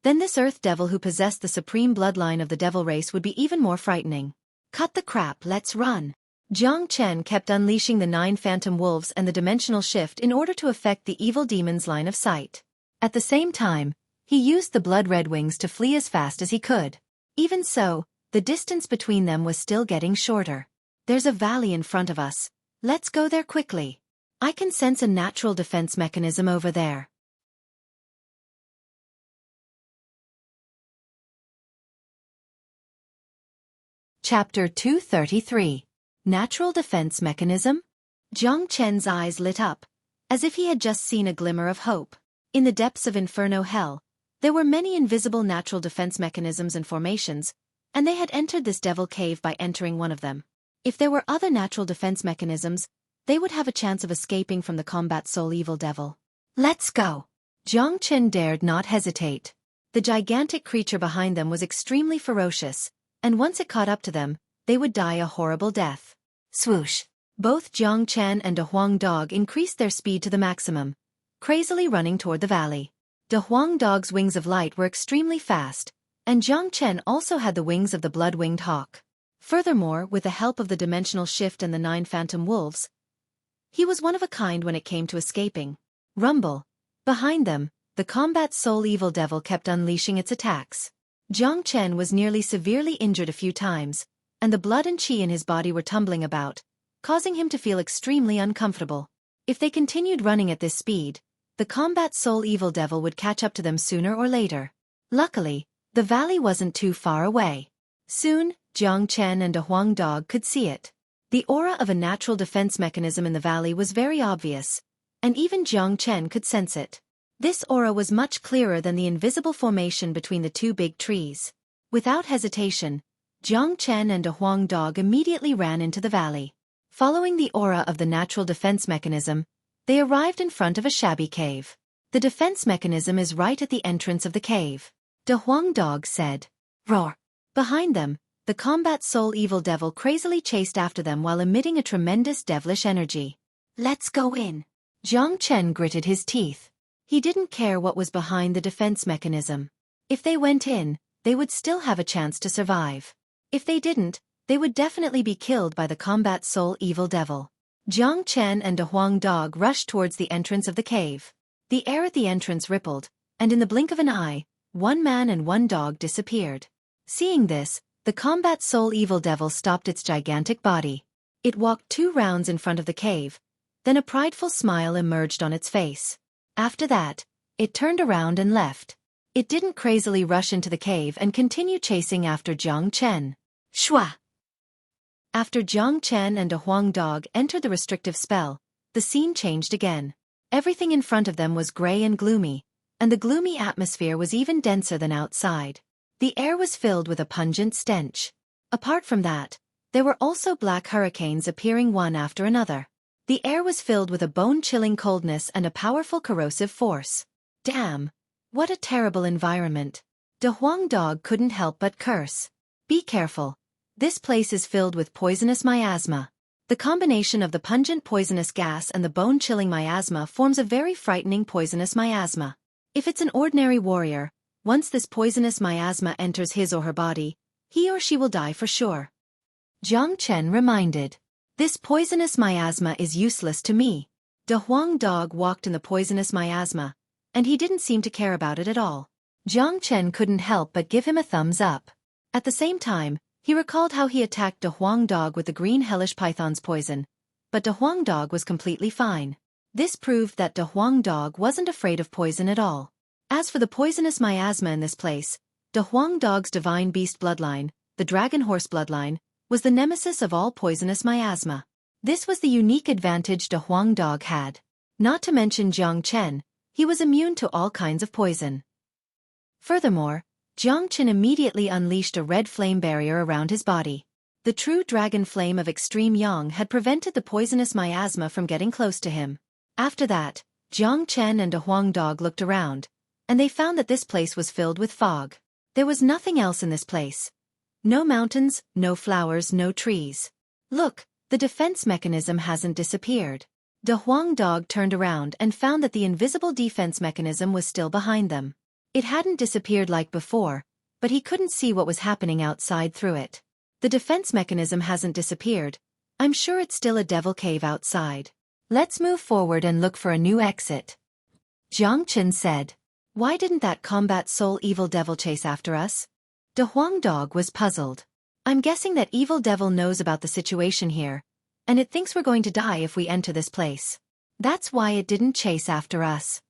then this earth devil who possessed the supreme bloodline of the devil race would be even more frightening. Cut the crap, let's run. Jiang Chen kept unleashing the 9 phantom wolves and the dimensional shift in order to affect the evil demon's line of sight. At the same time, he used the blood red wings to flee as fast as he could. Even so, the distance between them was still getting shorter. There's a valley in front of us. Let's go there quickly. I can sense a natural defense mechanism over there. Chapter 233. Natural Defense Mechanism? Jiang Chen's eyes lit up, as if he had just seen a glimmer of hope. In the depths of Inferno Hell, there were many invisible natural defense mechanisms and formations, and they had entered this devil cave by entering one of them. If there were other natural defense mechanisms, they would have a chance of escaping from the combat soul evil devil. Let's go! Jiang Chen dared not hesitate. The gigantic creature behind them was extremely ferocious, and once it caught up to them, they would die a horrible death. Swoosh! Both Jiang Chen and De Huang dog increased their speed to the maximum, crazily running toward the valley. De Huang dog's wings of light were extremely fast, and Jiang Chen also had the wings of the blood-winged hawk. Furthermore, with the help of the dimensional shift and the 9 phantom wolves, he was one of a kind when it came to escaping. Rumble! Behind them, the combat soul evil devil kept unleashing its attacks. Jiang Chen was nearly severely injured a few times, and the blood and qi in his body were tumbling about, causing him to feel extremely uncomfortable. If they continued running at this speed, the combat soul evil devil would catch up to them sooner or later. Luckily, the valley wasn't too far away. Soon, Jiang Chen and a Huang dog could see it. The aura of a natural defense mechanism in the valley was very obvious, and even Jiang Chen could sense it. This aura was much clearer than the invisible formation between the 2 big trees. Without hesitation, Jiang Chen and a Huang dog immediately ran into the valley. Following the aura of the natural defense mechanism, they arrived in front of a shabby cave. The defense mechanism is right at the entrance of the cave. De Huang dog said. Roar! Behind them, the combat soul evil devil crazily chased after them while emitting a tremendous devilish energy. Let's go in. Jiang Chen gritted his teeth. He didn't care what was behind the defense mechanism. If they went in, they would still have a chance to survive. If they didn't, they would definitely be killed by the combat soul evil devil. Jiang Chen and a Huang dog rushed towards the entrance of the cave. The air at the entrance rippled, and in the blink of an eye, 1 man and 1 dog disappeared. Seeing this, the combat soul evil devil stopped its gigantic body. It walked 2 rounds in front of the cave, then a prideful smile emerged on its face. After that, it turned around and left. It didn't crazily rush into the cave and continue chasing after Jiang Chen. Shua! After Jiang Chen and a Huang dog entered the restrictive spell, the scene changed again. Everything in front of them was gray and gloomy, and the gloomy atmosphere was even denser than outside. The air was filled with a pungent stench. Apart from that, there were also black hurricanes appearing one after another. The air was filled with a bone-chilling coldness and a powerful corrosive force. Damn! What a terrible environment. De Huang dog couldn't help but curse. Be careful. This place is filled with poisonous miasma. The combination of the pungent poisonous gas and the bone-chilling miasma forms a very frightening poisonous miasma. If it's an ordinary warrior, once this poisonous miasma enters his or her body, he or she will die for sure. Jiang Chen reminded. This poisonous miasma is useless to me. De Huang dog walked in the poisonous miasma, and he didn't seem to care about it at all. Jiang Chen couldn't help but give him a thumbs up. At the same time, he recalled how he attacked De Huang dog with the green hellish python's poison, but De Huang dog was completely fine. This proved that De Huang dog wasn't afraid of poison at all. As for the poisonous miasma in this place, De Huang dog's divine beast bloodline, the dragon horse bloodline, was the nemesis of all poisonous miasma. This was the unique advantage De Huang dog had. Not to mention Jiang Chen, he was immune to all kinds of poison. Furthermore, Jiangchen immediately unleashed a red flame barrier around his body. The true dragon flame of extreme yang had prevented the poisonous miasma from getting close to him. After that, Jiang Chen and a Huang dog looked around, and they found that this place was filled with fog. There was nothing else in this place. No mountains, no flowers, no trees. Look, the defense mechanism hasn't disappeared. The Huang dog turned around and found that the invisible defense mechanism was still behind them. It hadn't disappeared like before, but he couldn't see what was happening outside through it. The defense mechanism hasn't disappeared. I'm sure it's still a devil cave outside. Let's move forward and look for a new exit. Jiang Chen said. Why didn't that combat soul evil devil chase after us? The Huang dog was puzzled. I'm guessing that evil devil knows about the situation here, and it thinks we're going to die if we enter this place. That's why it didn't chase after us.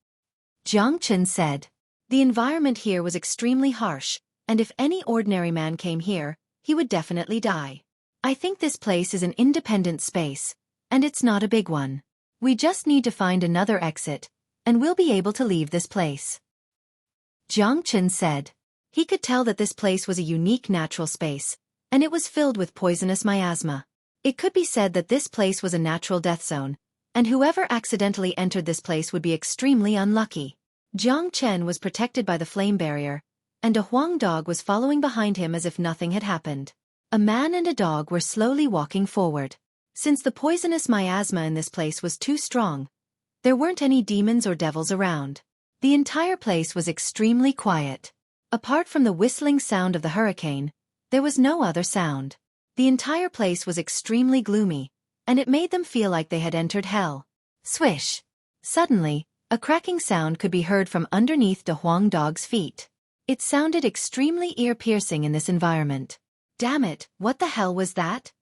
Jiang Chen said. The environment here was extremely harsh, and if any ordinary man came here, he would definitely die. I think this place is an independent space, and it's not a big one. We just need to find another exit, and we'll be able to leave this place. Jiang Chen said. He could tell that this place was a unique natural space, and it was filled with poisonous miasma. It could be said that this place was a natural death zone, and whoever accidentally entered this place would be extremely unlucky. Jiang Chen was protected by the flame barrier, and a Huang dog was following behind him as if nothing had happened. A man and a dog were slowly walking forward. Since the poisonous miasma in this place was too strong, there weren't any demons or devils around. The entire place was extremely quiet. Apart from the whistling sound of the hurricane, there was no other sound. The entire place was extremely gloomy, and it made them feel like they had entered hell. Swish! Suddenly, a cracking sound could be heard from underneath the Huang dog's feet. It sounded extremely ear-piercing in this environment. Damn it, what the hell was that?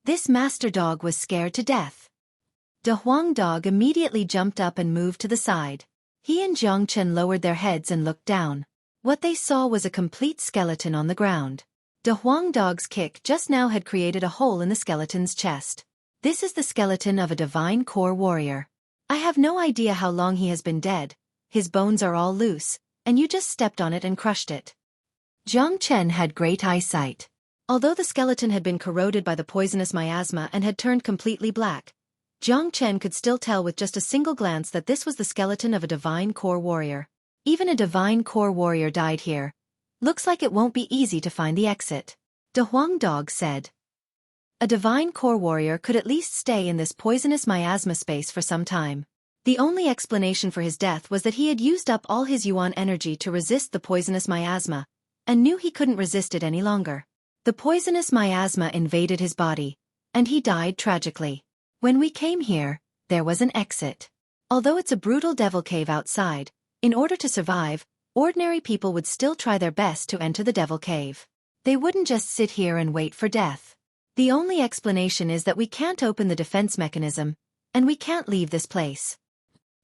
This master dog was scared to death. The Huang dog immediately jumped up and moved to the side. He and Jiang Chen lowered their heads and looked down. What they saw was a complete skeleton on the ground. The Huang dog's kick just now had created a hole in the skeleton's chest. This is the skeleton of a divine core warrior. I have no idea how long he has been dead. His bones are all loose, and you just stepped on it and crushed it. Jiang Chen had great eyesight. Although the skeleton had been corroded by the poisonous miasma and had turned completely black, Jiang Chen could still tell with just a single glance that this was the skeleton of a divine core warrior. Even a divine core warrior died here. Looks like it won't be easy to find the exit. The Huang dog said. A divine core warrior could at least stay in this poisonous miasma space for some time. The only explanation for his death was that he had used up all his yuan energy to resist the poisonous miasma, and knew he couldn't resist it any longer. The poisonous miasma invaded his body, and he died tragically. When we came here, there was an exit. Although it's a brutal devil cave outside, in order to survive, ordinary people would still try their best to enter the devil cave. They wouldn't just sit here and wait for death. The only explanation is that we can't open the defense mechanism, and we can't leave this place.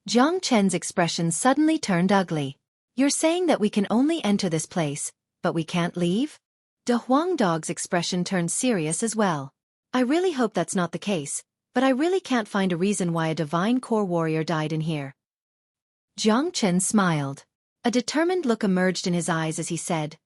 Jiang Chen's expression suddenly turned ugly. You're saying that we can only enter this place, but we can't leave? The Huang dog's expression turned serious as well. I really hope that's not the case, but I really can't find a reason why a divine core warrior died in here. Jiang Chen smiled. A determined look emerged in his eyes as he said,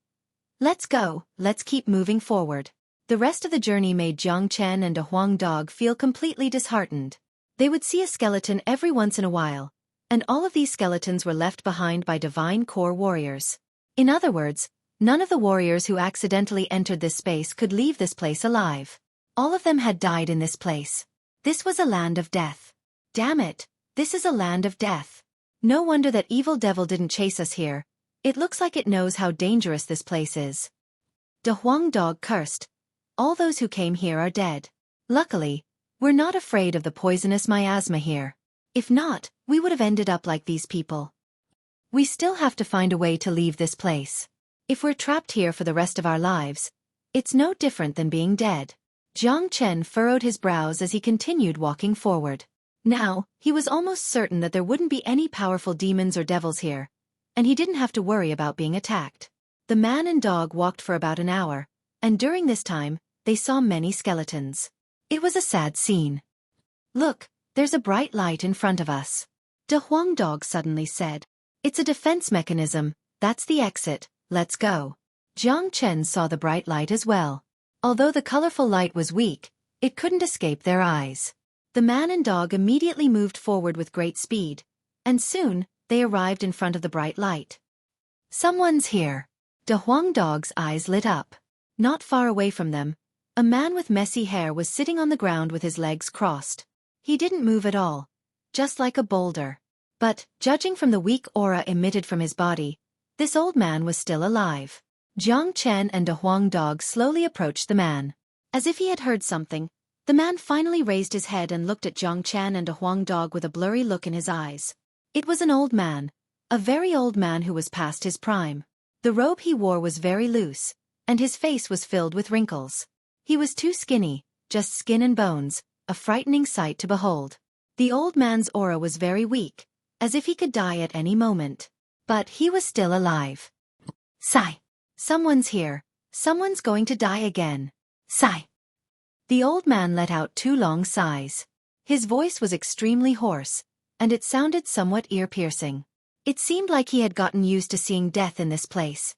Let's go, let's keep moving forward. The rest of the journey made Jiang Chen and a Huang dog feel completely disheartened. They would see a skeleton every once in a while, and all of these skeletons were left behind by divine core warriors. In other words, none of the warriors who accidentally entered this space could leave this place alive. All of them had died in this place. This was a land of death. Damn it, this is a land of death. No wonder that evil devil didn't chase us here. It looks like it knows how dangerous this place is. The Huang dog cursed. All those who came here are dead. Luckily, we're not afraid of the poisonous miasma here. If not, we would have ended up like these people. We still have to find a way to leave this place. If we're trapped here for the rest of our lives, it's no different than being dead. Jiang Chen furrowed his brows as he continued walking forward. Now, he was almost certain that there wouldn't be any powerful demons or devils here, and he didn't have to worry about being attacked. The man and dog walked for about an hour, and during this time, they saw many skeletons. It was a sad scene. Look, there's a bright light in front of us. The Huang dog suddenly said. It's a defense mechanism, that's the exit. let's go. Jiang Chen saw the bright light as well. Although the colorful light was weak, it couldn't escape their eyes. The man and dog immediately moved forward with great speed, and soon, they arrived in front of the bright light. Someone's here. De Huang dog's eyes lit up. Not far away from them, a man with messy hair was sitting on the ground with his legs crossed. He didn't move at all, just like a boulder. But, judging from the weak aura emitted from his body, this old man was still alive. Jiang Chen and De Huang dog slowly approached the man. As if he had heard something, the man finally raised his head and looked at Jiang Chen and De Huang dog with a blurry look in his eyes. It was an old man, a very old man who was past his prime. The robe he wore was very loose, and his face was filled with wrinkles. He was too skinny, just skin and bones, a frightening sight to behold. The old man's aura was very weak, as if he could die at any moment. But he was still alive. Sigh. Someone's here. Someone's going to die again. Sigh. The old man let out 2 long sighs. His voice was extremely hoarse, and it sounded somewhat ear-piercing. It seemed like he had gotten used to seeing death in this place.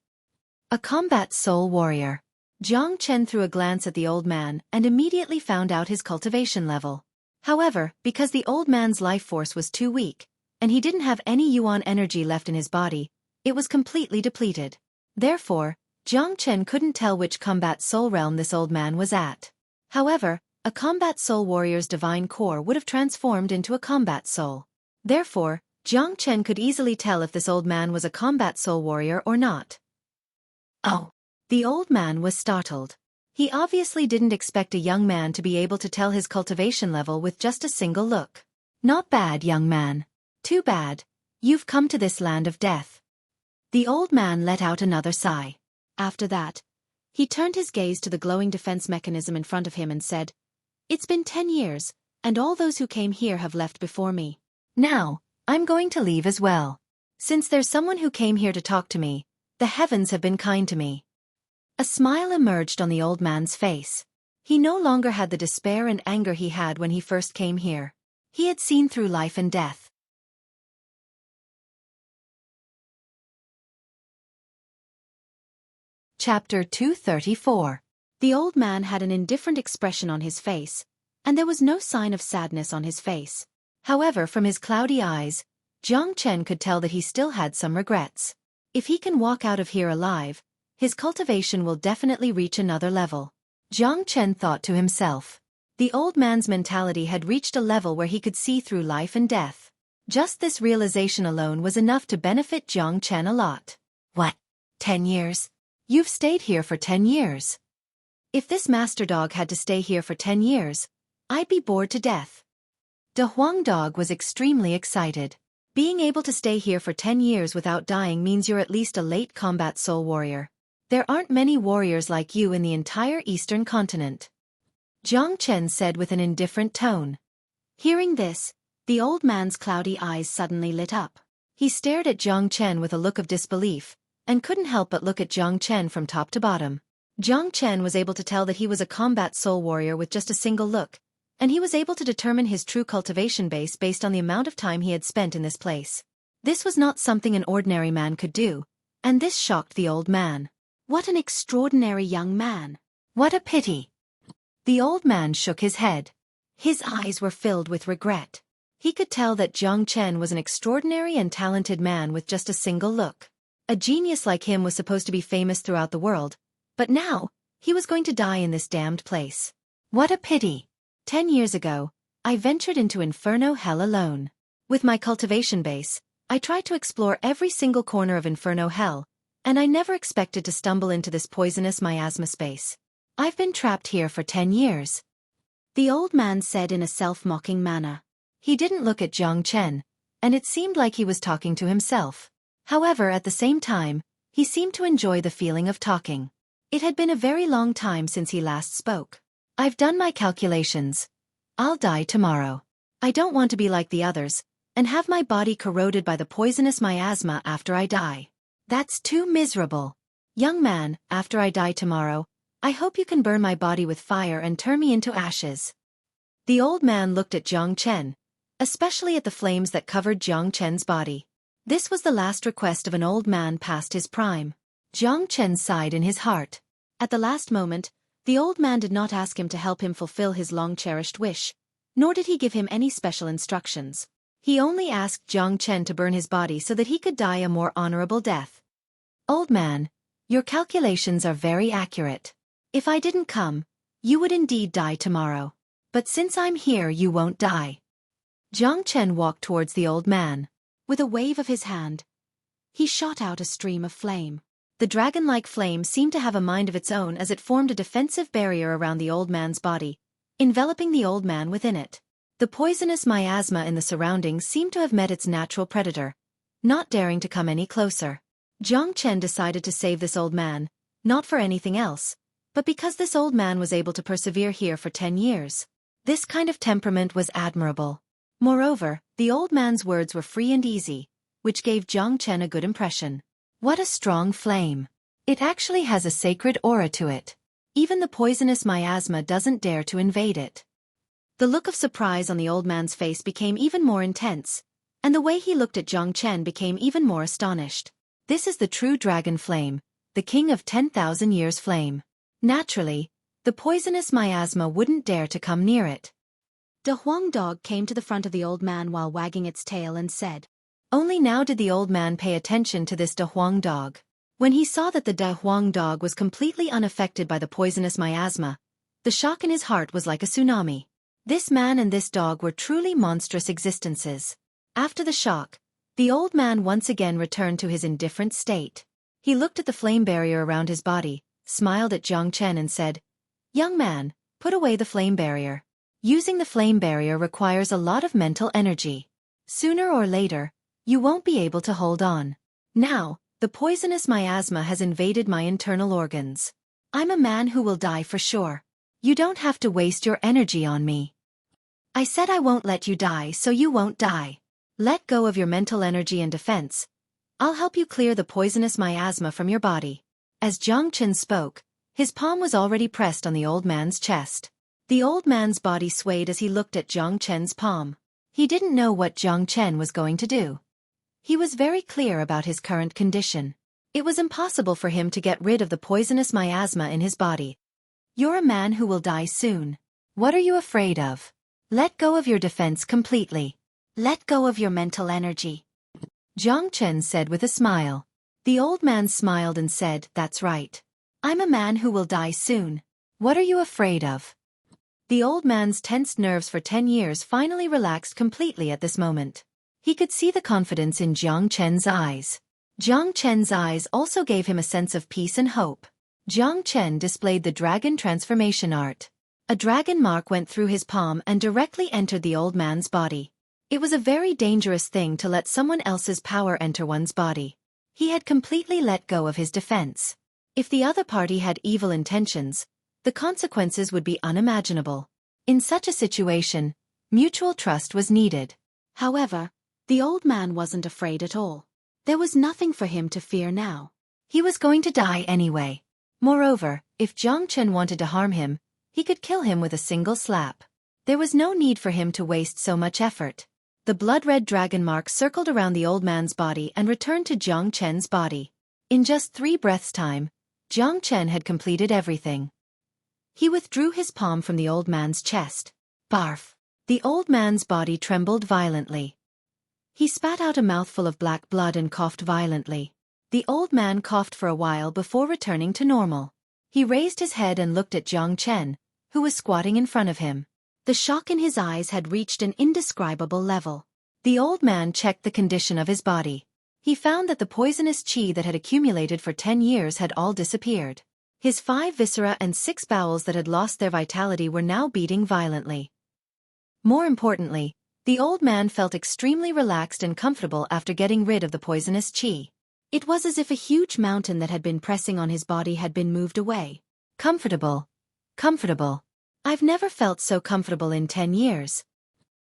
A combat soul warrior. Jiang Chen threw a glance at the old man and immediately found out his cultivation level. However, because the old man's life force was too weak, and he didn't have any yuan energy left in his body, it was completely depleted. Therefore, Jiang Chen couldn't tell which combat soul realm this old man was at. However, a combat soul warrior's divine core would have transformed into a combat soul. Therefore, Jiang Chen could easily tell if this old man was a combat soul warrior or not. Oh! The old man was startled. He obviously didn't expect a young man to be able to tell his cultivation level with just a single look. Not bad, young man. Too bad. You've come to this land of death. The old man let out another sigh. After that, he turned his gaze to the glowing defense mechanism in front of him and said, "It's been 10 years, and all those who came here have left before me. Now, I'm going to leave as well. Since there's someone who came here to talk to me, the heavens have been kind to me." A smile emerged on the old man's face. He no longer had the despair and anger he had when he first came here. He had seen through life and death. Chapter 234. The old man had an indifferent expression on his face, and there was no sign of sadness on his face. However, from his cloudy eyes, Jiang Chen could tell that he still had some regrets. If he can walk out of here alive, his cultivation will definitely reach another level. Jiang Chen thought to himself. The old man's mentality had reached a level where he could see through life and death. Just this realization alone was enough to benefit Jiang Chen a lot. What? 10 years? You've stayed here for 10 years. If this master dog had to stay here for 10 years, I'd be bored to death. De Huang dog was extremely excited. Being able to stay here for 10 years without dying means you're at least a late combat soul warrior. There aren't many warriors like you in the entire eastern continent. Jiang Chen said with an indifferent tone. Hearing this, the old man's cloudy eyes suddenly lit up. He stared at Jiang Chen with a look of disbelief, and couldn't help but look at Jiang Chen from top to bottom. Jiang Chen was able to tell that he was a combat soul warrior with just a single look, and he was able to determine his true cultivation base based on the amount of time he had spent in this place. This was not something an ordinary man could do, and this shocked the old man. What an extraordinary young man! What a pity! The old man shook his head. His eyes were filled with regret. He could tell that Jiang Chen was an extraordinary and talented man with just a single look. A genius like him was supposed to be famous throughout the world, but now, he was going to die in this damned place. What a pity! 10 years ago, I ventured into Inferno Hell alone. With my cultivation base, I tried to explore every single corner of Inferno Hell, and I never expected to stumble into this poisonous miasma space. I've been trapped here for 10 years. The old man said in a self-mocking manner. He didn't look at Jiang Chen, and it seemed like he was talking to himself. However, at the same time, he seemed to enjoy the feeling of talking. It had been a very long time since he last spoke. I've done my calculations. I'll die tomorrow. I don't want to be like the others, and have my body corroded by the poisonous miasma after I die. That's too miserable. Young man, after I die tomorrow, I hope you can burn my body with fire and turn me into ashes. The old man looked at Jiang Chen, especially at the flames that covered Jiang Chen's body. This was the last request of an old man past his prime. Jiang Chen sighed in his heart. At the last moment, the old man did not ask him to help him fulfill his long-cherished wish, nor did he give him any special instructions. He only asked Jiang Chen to burn his body so that he could die a more honorable death. Old man, your calculations are very accurate. If I didn't come, you would indeed die tomorrow. But since I'm here, you won't die. Jiang Chen walked towards the old man. With a wave of his hand, he shot out a stream of flame. The dragon-like flame seemed to have a mind of its own as it formed a defensive barrier around the old man's body, enveloping the old man within it. The poisonous miasma in the surroundings seemed to have met its natural predator, not daring to come any closer. Jiang Chen decided to save this old man, not for anything else, but because this old man was able to persevere here for 10 years. This kind of temperament was admirable. Moreover, the old man's words were free and easy, which gave Jiang Chen a good impression. What a strong flame. It actually has a sacred aura to it. Even the poisonous miasma doesn't dare to invade it. The look of surprise on the old man's face became even more intense, and the way he looked at Jiang Chen became even more astonished. This is the true dragon flame, the king of 10,000 years flame. Naturally, the poisonous miasma wouldn't dare to come near it. The Huang dog came to the front of the old man while wagging its tail and said. Only now did the old man pay attention to this De Huang dog. When he saw that the De Huang dog was completely unaffected by the poisonous miasma, the shock in his heart was like a tsunami. This man and this dog were truly monstrous existences. After the shock, the old man once again returned to his indifferent state. He looked at the flame barrier around his body, smiled at Jiang Chen and said, "Young man, put away the flame barrier. Using the flame barrier requires a lot of mental energy. Sooner or later, you won't be able to hold on. Now, the poisonous miasma has invaded my internal organs. I'm a man who will die for sure. You don't have to waste your energy on me. I said I won't let you die, so you won't die. Let go of your mental energy and defense. I'll help you clear the poisonous miasma from your body." As Jiang Chen spoke, his palm was already pressed on the old man's chest. The old man's body swayed as he looked at Jiang Chen's palm. He didn't know what Jiang Chen was going to do. He was very clear about his current condition. It was impossible for him to get rid of the poisonous miasma in his body. "You're a man who will die soon. What are you afraid of? Let go of your defense completely. Let go of your mental energy," Jiang Chen said with a smile. The old man smiled and said, "That's right. I'm a man who will die soon. What are you afraid of?" The old man's tensed nerves for 10 years finally relaxed completely at this moment. He could see the confidence in Jiang Chen's eyes. Jiang Chen's eyes also gave him a sense of peace and hope. Jiang Chen displayed the dragon transformation art. A dragon mark went through his palm and directly entered the old man's body. It was a very dangerous thing to let someone else's power enter one's body. He had completely let go of his defense. If the other party had evil intentions, the consequences would be unimaginable. In such a situation, mutual trust was needed. However, the old man wasn't afraid at all. There was nothing for him to fear now. He was going to die anyway. Moreover, if Jiang Chen wanted to harm him, he could kill him with a single slap. There was no need for him to waste so much effort. The blood-red dragon mark circled around the old man's body and returned to Jiang Chen's body. In just 3 breaths' time, Jiang Chen had completed everything. He withdrew his palm from the old man's chest. Barf! The old man's body trembled violently. He spat out a mouthful of black blood and coughed violently. The old man coughed for a while before returning to normal. He raised his head and looked at Jiang Chen, who was squatting in front of him. The shock in his eyes had reached an indescribable level. The old man checked the condition of his body. He found that the poisonous qi that had accumulated for 10 years had all disappeared. His 5 viscera and 6 bowels that had lost their vitality were now beating violently. More importantly, the old man felt extremely relaxed and comfortable after getting rid of the poisonous qi. It was as if a huge mountain that had been pressing on his body had been moved away. Comfortable. Comfortable. I've never felt so comfortable in 10 years.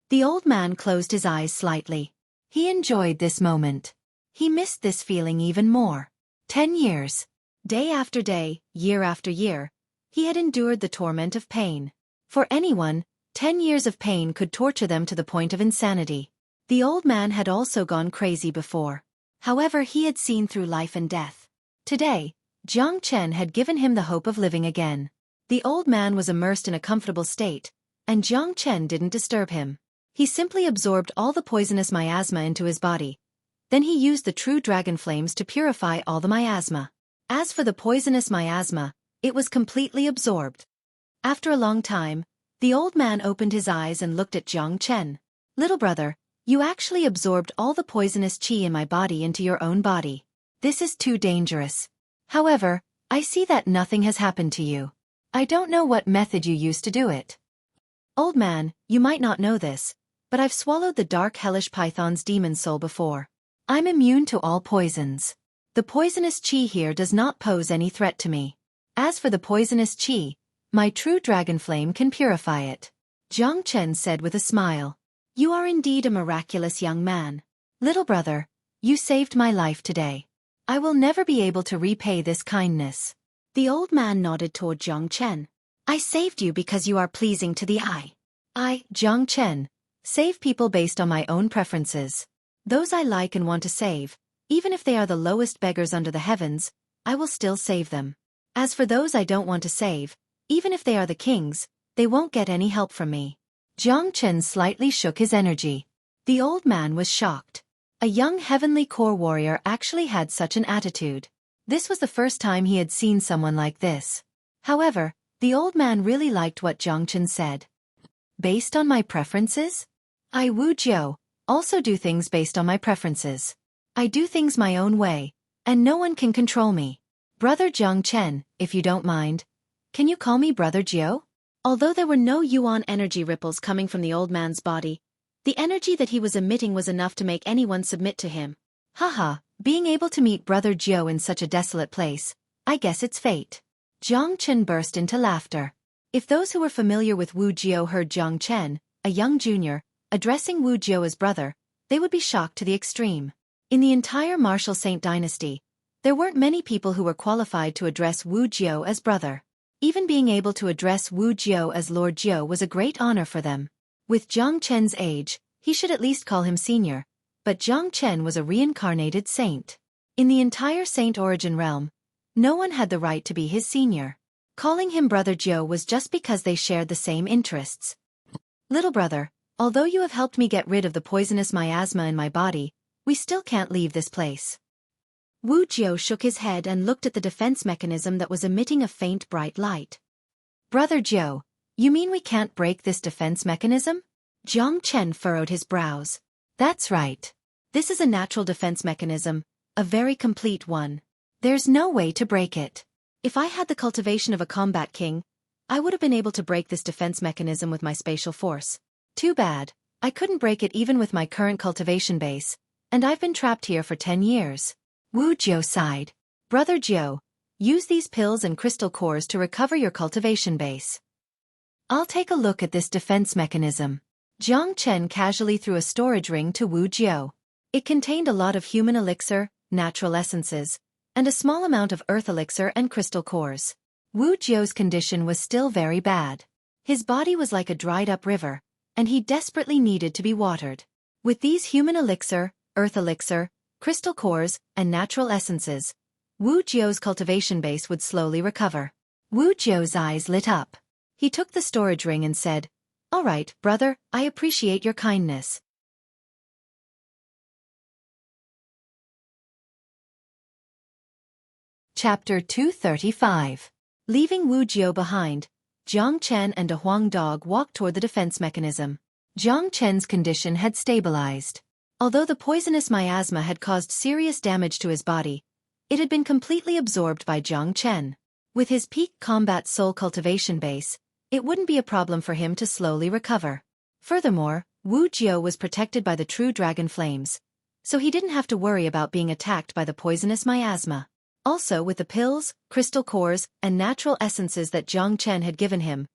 The old man closed his eyes slightly. He enjoyed this moment. He missed this feeling even more. 10 years. Day after day, year after year, he had endured the torment of pain. For anyone, 10 years of pain could torture them to the point of insanity. The old man had also gone crazy before. However, he had seen through life and death. Today, Jiang Chen had given him the hope of living again. The old man was immersed in a comfortable state, and Jiang Chen didn't disturb him. He simply absorbed all the poisonous miasma into his body. Then he used the true dragon flames to purify all the miasma. As for the poisonous miasma, it was completely absorbed. After a long time, the old man opened his eyes and looked at Jiang Chen. Little brother, you actually absorbed all the poisonous qi in my body into your own body. This is too dangerous. However, I see that nothing has happened to you. I don't know what method you used to do it. Old man, you might not know this, but I've swallowed the dark hellish python's demon soul before. I'm immune to all poisons. The poisonous qi here does not pose any threat to me. As for the poisonous qi, my true dragon flame can purify it. Jiang Chen said with a smile. You are indeed a miraculous young man. Little brother, you saved my life today. I will never be able to repay this kindness. The old man nodded toward Jiang Chen. I saved you because you are pleasing to the eye. I, Jiang Chen, save people based on my own preferences. Those I like and want to save, even if they are the lowest beggars under the heavens, I will still save them. As for those I don't want to save, even if they are the kings, they won't get any help from me. Jiang Chen slightly shook his energy. The old man was shocked. A young heavenly core warrior actually had such an attitude. This was the first time he had seen someone like this. However, the old man really liked what Jiang Chen said. Based on my preferences? I, Wu Jiu, also do things based on my preferences. I do things my own way, and no one can control me. Brother Jiang Chen, if you don't mind, can you call me Brother Jiu? Although there were no yuan energy ripples coming from the old man's body, the energy that he was emitting was enough to make anyone submit to him. Haha, being able to meet Brother Jiu in such a desolate place, I guess it's fate. Jiang Chen burst into laughter. If those who were familiar with Wu Jiu heard Jiang Chen, a young junior, addressing Wu Jiu as brother, they would be shocked to the extreme. In the entire martial saint dynasty, there weren't many people who were qualified to address Wu Jiu as brother. Even being able to address Wu Jiu as Lord Jiu was a great honor for them. With Jiang Chen's age, he should at least call him senior, but Jiang Chen was a reincarnated saint. In the entire saint origin realm, no one had the right to be his senior. Calling him Brother Jiu was just because they shared the same interests. Little brother, although you have helped me get rid of the poisonous miasma in my body, we still can't leave this place. Wu Jiu shook his head and looked at the defense mechanism that was emitting a faint bright light. Brother Jiu, you mean we can't break this defense mechanism? Jiang Chen furrowed his brows. That's right. This is a natural defense mechanism, a very complete one. There's no way to break it. If I had the cultivation of a combat king, I would have been able to break this defense mechanism with my spatial force. Too bad, I couldn't break it even with my current cultivation base, and I've been trapped here for 10 years. Wu Jiu sighed. Brother Jiu, use these pills and crystal cores to recover your cultivation base. I'll take a look at this defense mechanism. Jiang Chen casually threw a storage ring to Wu Jiu. It contained a lot of human elixir, natural essences, and a small amount of earth elixir and crystal cores. Wu Jiu's condition was still very bad. His body was like a dried-up river, and he desperately needed to be watered. With these human elixir, earth elixir, crystal cores, and natural essences, Wu Jiu's cultivation base would slowly recover. Wu Jiu's eyes lit up. He took the storage ring and said, "All right, brother, I appreciate your kindness." Chapter 235. Leaving Wu Jiu behind, Jiang Chen and a Huang dog walked toward the defense mechanism. Jiang Chen's condition had stabilized. Although the poisonous miasma had caused serious damage to his body, it had been completely absorbed by Jiang Chen. With his peak combat soul cultivation base, it wouldn't be a problem for him to slowly recover. Furthermore, Wu Jiu was protected by the true dragon flames, so he didn't have to worry about being attacked by the poisonous miasma. Also, with the pills, crystal cores, and natural essences that Jiang Chen had given him,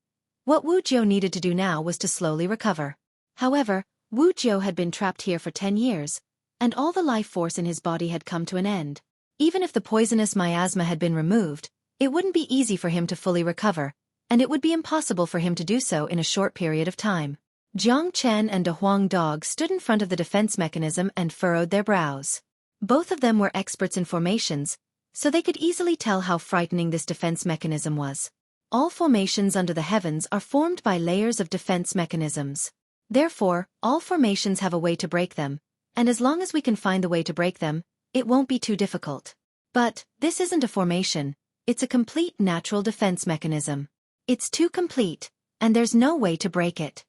what Wu Jiu needed to do now was to slowly recover. However, Wu Jiu had been trapped here for 10 years, and all the life force in his body had come to an end. Even if the poisonous miasma had been removed, it wouldn't be easy for him to fully recover, and it would be impossible for him to do so in a short period of time. Jiang Chen and a Huang dog stood in front of the defense mechanism and furrowed their brows. Both of them were experts in formations, so they could easily tell how frightening this defense mechanism was. All formations under the heavens are formed by layers of defense mechanisms. Therefore, all formations have a way to break them, and as long as we can find the way to break them, it won't be too difficult. But this isn't a formation, it's a complete natural defense mechanism. It's too complete, and there's no way to break it.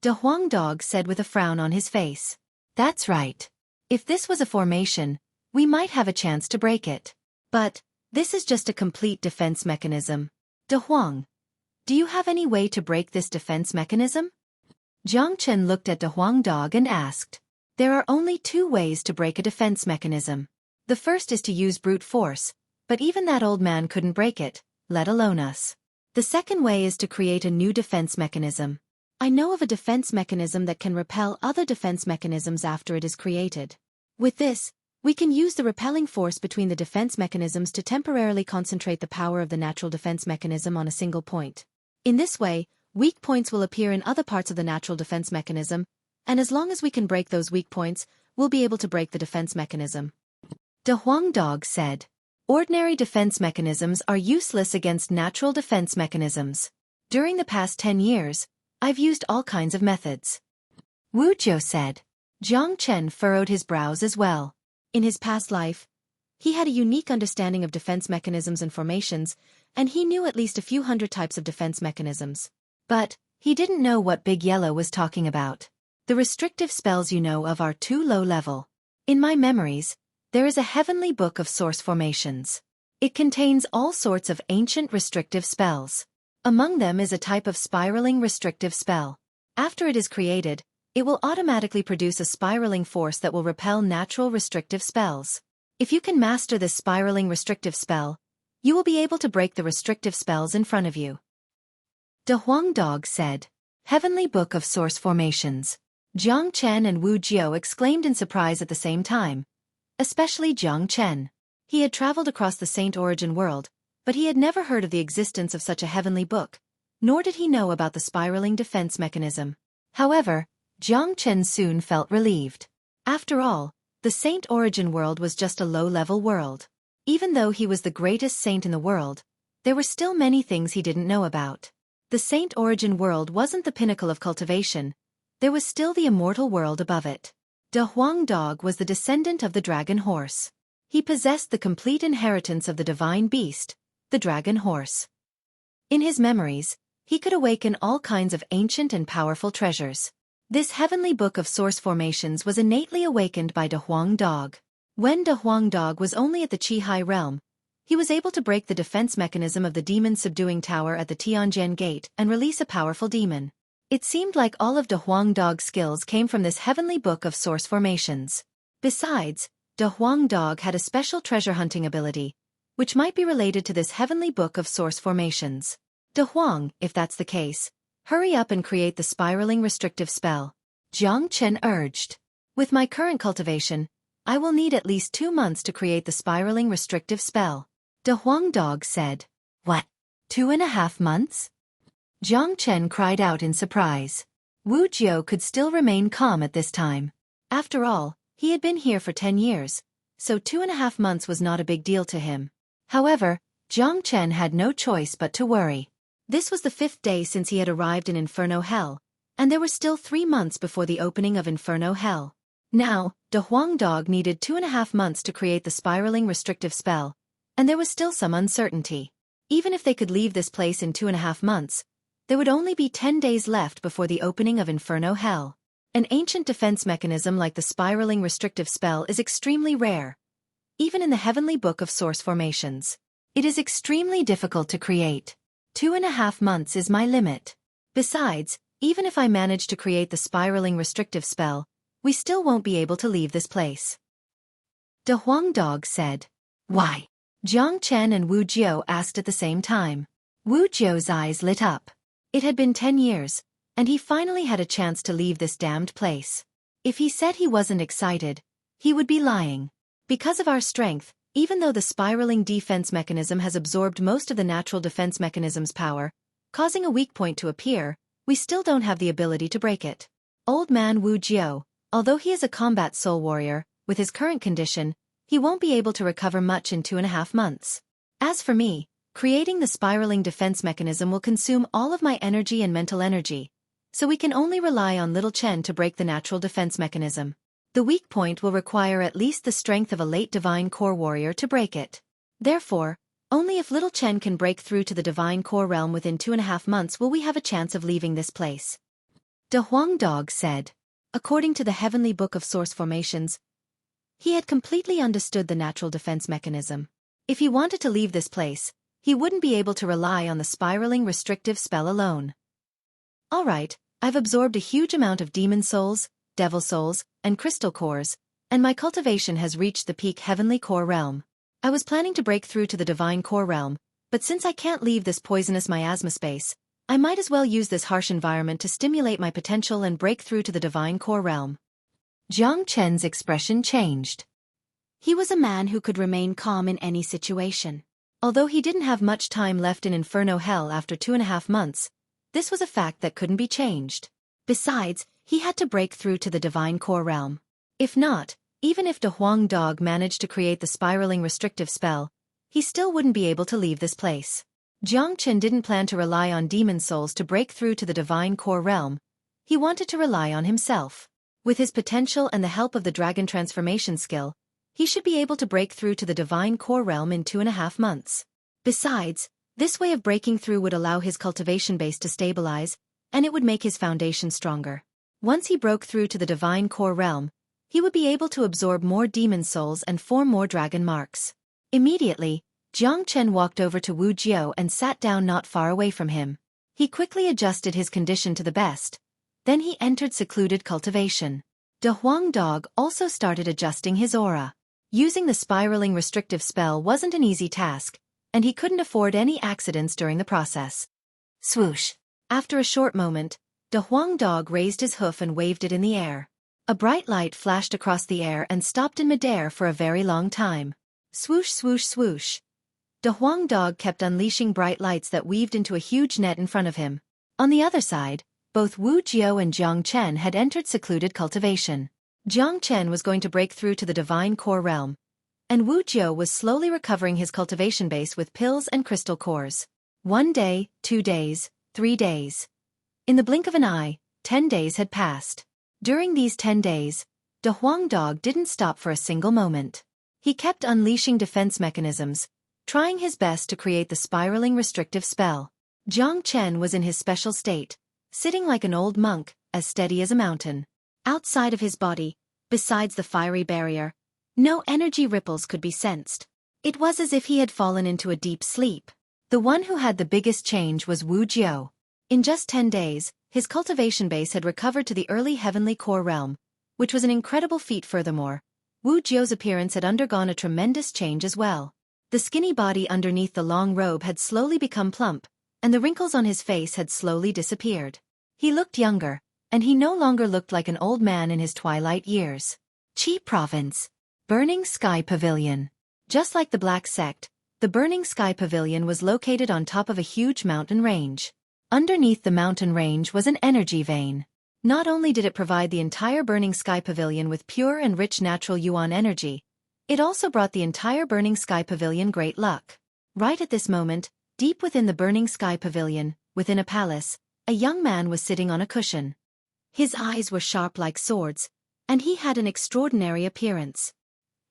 De Huang Dog said with a frown on his face. That's right. If this was a formation, we might have a chance to break it. But this is just a complete defense mechanism. De Huang, do you have any way to break this defense mechanism? Jiang Chen looked at De Huang Dog and asked. There are only two ways to break a defense mechanism. The first is to use brute force, but even that old man couldn't break it, let alone us. The second way is to create a new defense mechanism. I know of a defense mechanism that can repel other defense mechanisms after it is created. With this, we can use the repelling force between the defense mechanisms to temporarily concentrate the power of the natural defense mechanism on a single point. In this way, weak points will appear in other parts of the natural defense mechanism, and as long as we can break those weak points, we'll be able to break the defense mechanism. De Huang Dog said. Ordinary defense mechanisms are useless against natural defense mechanisms. During the past 10 years, I've used all kinds of methods. Wu Jiu said. Jiang Chen furrowed his brows as well. In his past life, he had a unique understanding of defense mechanisms and formations, and he knew at least a few hundred types of defense mechanisms. But he didn't know what Big Yellow was talking about. The restrictive spells you know of are too low level. In my memories, there is a heavenly book of source formations. It contains all sorts of ancient restrictive spells. Among them is a type of spiraling restrictive spell. After it is created, it will automatically produce a spiraling force that will repel natural restrictive spells. If you can master this spiraling restrictive spell, you will be able to break the restrictive spells in front of you. De Huang Dog said. Heavenly Book of Source Formations. Jiang Chen and Wu Jiu exclaimed in surprise at the same time. Especially Jiang Chen. He had traveled across the Saint Origin world, but he had never heard of the existence of such a heavenly book, nor did he know about the spiraling defense mechanism. However, Jiang Chen soon felt relieved. After all, the Saint Origin world was just a low-level world. Even though he was the greatest saint in the world, there were still many things he didn't know about. The Saint Origin world wasn't the pinnacle of cultivation, there was still the immortal world above it. De Huang Dog was the descendant of the dragon horse. He possessed the complete inheritance of the divine beast, the dragon horse. In his memories, he could awaken all kinds of ancient and powerful treasures. This heavenly book of source formations was innately awakened by De Huang Dog. When De Huang Dog was only at the Qihai realm, he was able to break the defense mechanism of the demon subduing tower at the Tianjian gate and release a powerful demon. It seemed like all of De Huang Dog's skills came from this heavenly book of source formations. Besides, De Huang Dog had a special treasure hunting ability, which might be related to this heavenly book of source formations. De Huang, if that's the case, hurry up and create the spiraling restrictive spell. Jiang Chen urged. With my current cultivation, I will need at least 2 months to create the spiraling restrictive spell. De Huang Dog said. What? 2.5 months? Jiang Chen cried out in surprise. Wu Jiu could still remain calm at this time. After all, he had been here for 10 years, so 2.5 months was not a big deal to him. However, Jiang Chen had no choice but to worry. This was the 5th day since he had arrived in Inferno Hell, and there were still 3 months before the opening of Inferno Hell. Now, De Huang Dog needed 2.5 months to create the spiraling restrictive spell, and there was still some uncertainty. Even if they could leave this place in 2.5 months, there would only be 10 days left before the opening of Inferno Hell. An ancient defense mechanism like the spiraling restrictive spell is extremely rare. Even in the heavenly book of source formations, it is extremely difficult to create. 2.5 months is my limit. Besides, even if I manage to create the spiraling restrictive spell, we still won't be able to leave this place. De Huang Dog said. Why? Jiang Chen and Wu Jiu asked at the same time. Wu Jiu's eyes lit up. It had been 10 years, and he finally had a chance to leave this damned place. If he said he wasn't excited, he would be lying. Because of our strength, even though the spiraling defense mechanism has absorbed most of the natural defense mechanism's power, causing a weak point to appear, we still don't have the ability to break it. Old man Wu Jiu, although he is a combat soul warrior, with his current condition, he won't be able to recover much in 2.5 months. As for me, creating the spiraling defense mechanism will consume all of my energy and mental energy, so we can only rely on little Chen to break the natural defense mechanism. The weak point will require at least the strength of a late divine core warrior to break it. Therefore, only if little Chen can break through to the divine core realm within 2.5 months will we have a chance of leaving this place. De Huang Dog said. According to the Heavenly Book of Source Formations, he had completely understood the natural defense mechanism. If he wanted to leave this place, he wouldn't be able to rely on the spiraling restrictive spell alone. Alright, I've absorbed a huge amount of demon souls, devil souls, and crystal cores, and my cultivation has reached the peak heavenly core realm. I was planning to break through to the divine core realm, but since I can't leave this poisonous miasma space, I might as well use this harsh environment to stimulate my potential and break through to the divine core realm. Jiang Chen's expression changed. He was a man who could remain calm in any situation. Although he didn't have much time left in Inferno Hell after 2.5 months, this was a fact that couldn't be changed. Besides, he had to break through to the divine core realm. If not, even if De Huang Dog managed to create the spiraling restrictive spell, he still wouldn't be able to leave this place. Jiang Chen didn't plan to rely on demon souls to break through to the divine core realm. He wanted to rely on himself. With his potential and the help of the dragon transformation skill, he should be able to break through to the divine core realm in 2.5 months. Besides, this way of breaking through would allow his cultivation base to stabilize, and it would make his foundation stronger. Once he broke through to the divine core realm, he would be able to absorb more demon souls and form more dragon marks. Immediately, Jiang Chen walked over to Wu Jiao and sat down not far away from him. He quickly adjusted his condition to the best. Then he entered secluded cultivation. De Huang Dog also started adjusting his aura. Using the spiraling restrictive spell wasn't an easy task, and he couldn't afford any accidents during the process. Swoosh! After a short moment, De Huang Dog raised his hoof and waved it in the air. A bright light flashed across the air and stopped in midair for a very long time. Swoosh swoosh swoosh. De Huang Dog kept unleashing bright lights that weaved into a huge net in front of him. On the other side, both Wu Jiao and Jiang Chen had entered secluded cultivation. Jiang Chen was going to break through to the divine core realm, and Wu Jiao was slowly recovering his cultivation base with pills and crystal cores. 1 day, 2 days, 3 days. In the blink of an eye, 10 days had passed. During these 10 days, De Huang Dog didn't stop for a single moment. He kept unleashing defense mechanisms, trying his best to create the spiraling restrictive spell. Jiang Chen was in his special state, sitting like an old monk, as steady as a mountain. Outside of his body, besides the fiery barrier, no energy ripples could be sensed. It was as if he had fallen into a deep sleep. The one who had the biggest change was Wu Jiao. In just 10 days, his cultivation base had recovered to the early heavenly core realm, which was an incredible feat. Furthermore, Wu Jiao's appearance had undergone a tremendous change as well. The skinny body underneath the long robe had slowly become plump, and the wrinkles on his face had slowly disappeared. He looked younger, and he no longer looked like an old man in his twilight years. Qi Province. Burning Sky Pavilion. Just like the Black Sect, the Burning Sky Pavilion was located on top of a huge mountain range. Underneath the mountain range was an energy vein. Not only did it provide the entire Burning Sky Pavilion with pure and rich natural yuan energy, it also brought the entire Burning Sky Pavilion great luck. Right at this moment, deep within the Burning Sky Pavilion, within a palace, a young man was sitting on a cushion. His eyes were sharp like swords, and he had an extraordinary appearance.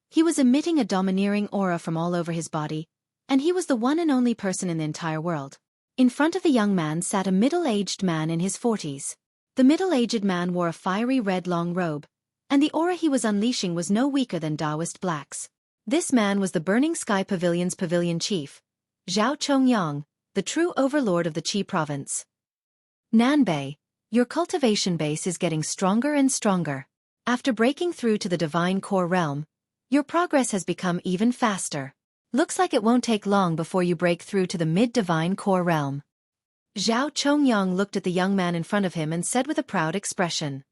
He was emitting a domineering aura from all over his body, and he was the one and only person in the entire world. In front of the young man sat a middle-aged man in his 40s. The middle-aged man wore a fiery red long robe, and the aura he was unleashing was no weaker than Taoist blacks. This man was the Burning Sky Pavilion's pavilion chief, Zhao Chongyang, the true overlord of the Qi province. Nanbei, your cultivation base is getting stronger and stronger. After breaking through to the divine core realm, your progress has become even faster. Looks like it won't take long before you break through to the mid-divine core realm. Zhao Chongyang looked at the young man in front of him and said with a proud expression.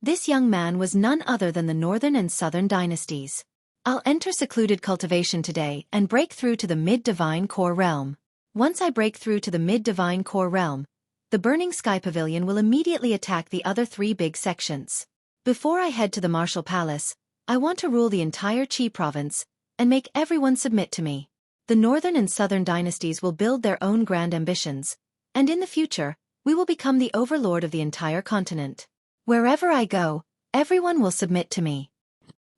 This young man was none other than the northern and southern dynasties. I'll enter secluded cultivation today and break through to the mid-divine core realm. Once I break through to the mid-divine core realm, the Burning Sky Pavilion will immediately attack the other 3 big sections. Before I head to the Martial Palace, I want to rule the entire Qi province, and make everyone submit to me. The northern and southern dynasties will build their own grand ambitions, and in the future, we will become the overlord of the entire continent. Wherever I go, everyone will submit to me.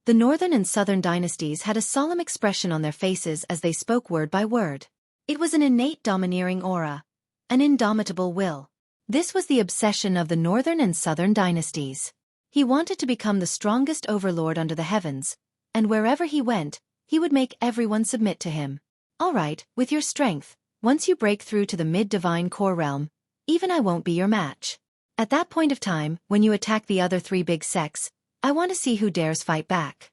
The northern and southern dynasties had a solemn expression on their faces as they spoke word by word. It was an innate domineering aura, an indomitable will. This was the obsession of the northern and southern dynasties. He wanted to become the strongest overlord under the heavens, and wherever he went, he would make everyone submit to him. All right, with your strength, once you break through to the mid-divine core realm, even I won't be your match. At that point of time, when you attack the other three big sects, I want to see who dares fight back.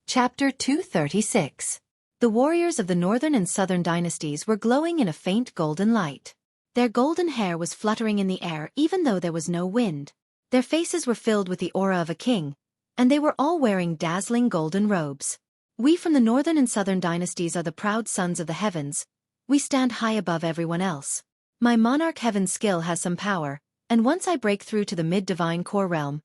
Chapter 236. The warriors of the northern and southern dynasties were glowing in a faint golden light. Their golden hair was fluttering in the air even though there was no wind. Their faces were filled with the aura of a king, and they were all wearing dazzling golden robes. We from the northern and southern dynasties are the proud sons of the heavens. We stand high above everyone else. My monarch heaven skill has some power, and once I break through to the mid-divine core realm,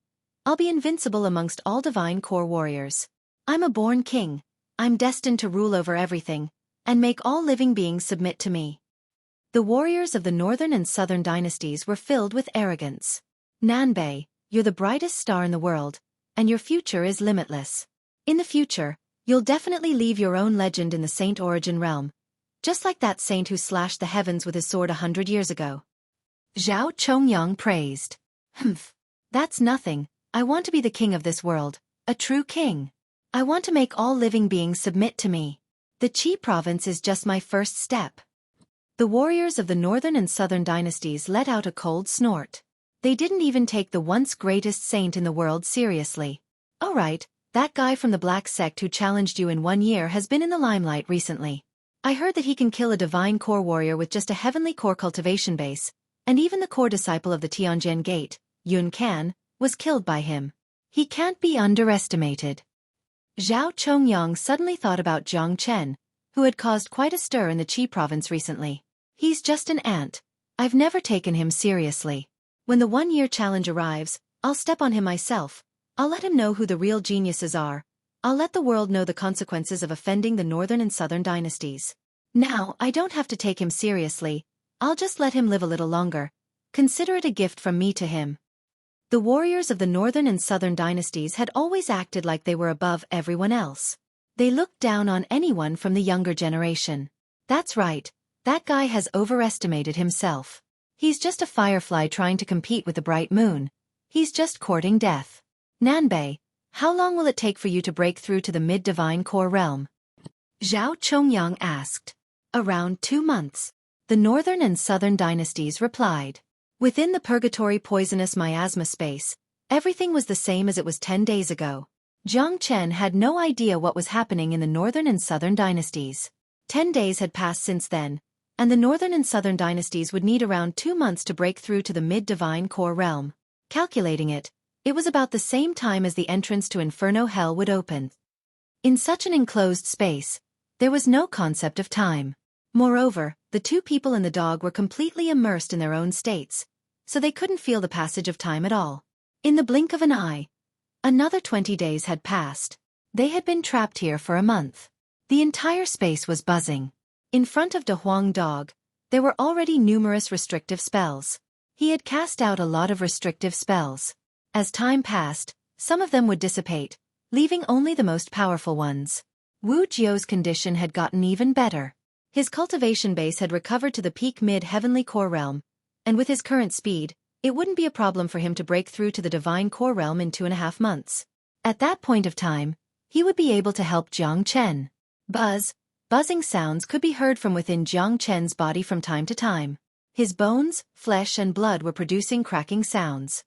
I'll be invincible amongst all divine core warriors. I'm a born king. I'm destined to rule over everything, and make all living beings submit to me. The warriors of the northern and southern dynasties were filled with arrogance. Nanbei, you're the brightest star in the world, and your future is limitless. In the future, you'll definitely leave your own legend in the saint origin realm, just like that saint who slashed the heavens with his sword 100 years ago. Zhao Chongyang praised. That's nothing. I want to be the king of this world, a true king. I want to make all living beings submit to me. The Qi province is just my first step. The warriors of the northern and southern dynasties let out a cold snort. They didn't even take the once greatest saint in the world seriously. All right, that guy from the black sect who challenged you in 1 year has been in the limelight recently. I heard that he can kill a divine core warrior with just a heavenly core cultivation base, and even the core disciple of the Tianjin Gate, Yun Can, was killed by him. He can't be underestimated. Zhao Chongyang suddenly thought about Jiang Chen, who had caused quite a stir in the Qi province recently. He's just an ant. I've never taken him seriously. When the 1-year challenge arrives, I'll step on him myself. I'll let him know who the real geniuses are. I'll let the world know the consequences of offending the northern and southern dynasties. Now, I don't have to take him seriously. I'll just let him live a little longer. Consider it a gift from me to him. The warriors of the northern and southern dynasties had always acted like they were above everyone else. They looked down on anyone from the younger generation. That's right, that guy has overestimated himself. He's just a firefly trying to compete with the bright moon. He's just courting death. Nanbei, how long will it take for you to break through to the mid-divine core realm? Zhao Chongyang asked. Around 2 months. The northern and southern dynasties replied. Within the purgatory poisonous miasma space, everything was the same as it was 10 days ago. Jiang Chen had no idea what was happening in the northern and southern dynasties. 10 days had passed since then, and the northern and southern dynasties would need around 2 months to break through to the mid-divine core realm. Calculating it, it was about the same time as the entrance to Inferno Hell would open. In such an enclosed space, there was no concept of time. Moreover, the two people and the dog were completely immersed in their own states, so they couldn't feel the passage of time at all. In the blink of an eye, another 20 days had passed. They had been trapped here for a month. The entire space was buzzing. In front of De Huang Dog, there were already numerous restrictive spells. He had cast out a lot of restrictive spells. As time passed, some of them would dissipate, leaving only the most powerful ones. Wu Jiu's condition had gotten even better. His cultivation base had recovered to the peak mid-heavenly core realm, and with his current speed, it wouldn't be a problem for him to break through to the divine core realm in 2.5 months. At that point of time, he would be able to help Jiang Chen. Buzzing sounds could be heard from within Jiang Chen's body from time to time. His bones, flesh and blood were producing cracking sounds.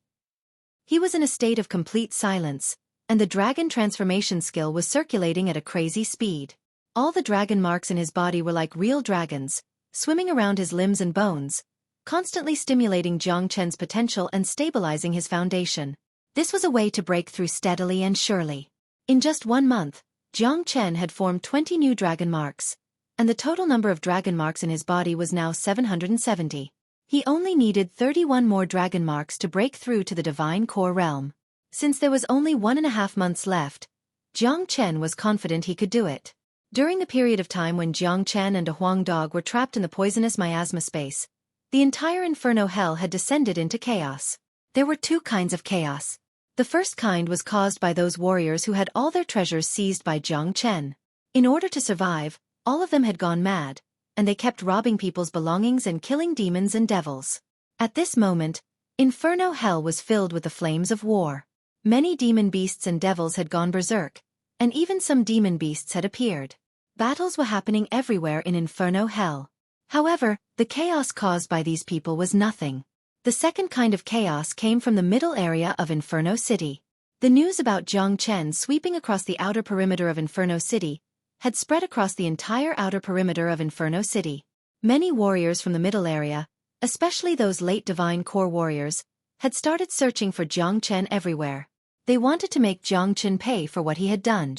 He was in a state of complete silence, and the dragon transformation skill was circulating at a crazy speed. All the dragon marks in his body were like real dragons, swimming around his limbs and bones, constantly stimulating Jiang Chen's potential and stabilizing his foundation. This was a way to break through steadily and surely. In just 1 month, Jiang Chen had formed 20 new dragon marks, and the total number of dragon marks in his body was now 770. He only needed 31 more dragon marks to break through to the divine core realm. Since there was only 1.5 months left, Jiang Chen was confident he could do it. During the period of time when Jiang Chen and a Huang dog were trapped in the poisonous miasma space, the entire inferno hell had descended into chaos. There were two kinds of chaos. The first kind was caused by those warriors who had all their treasures seized by Jiang Chen. In order to survive, all of them had gone mad, and they kept robbing people's belongings and killing demons and devils. At this moment, inferno hell was filled with the flames of war. Many demon beasts and devils had gone berserk, and even some demon beasts had appeared. Battles were happening everywhere in inferno hell. However, the chaos caused by these people was nothing. The second kind of chaos came from the middle area of Inferno City. The news about Jiang Chen sweeping across the outer perimeter of Inferno City had spread across the entire outer perimeter of Inferno City. Many warriors from the middle area, especially those late divine core warriors, had started searching for Jiang Chen everywhere. They wanted to make Jiang Chen pay for what he had done.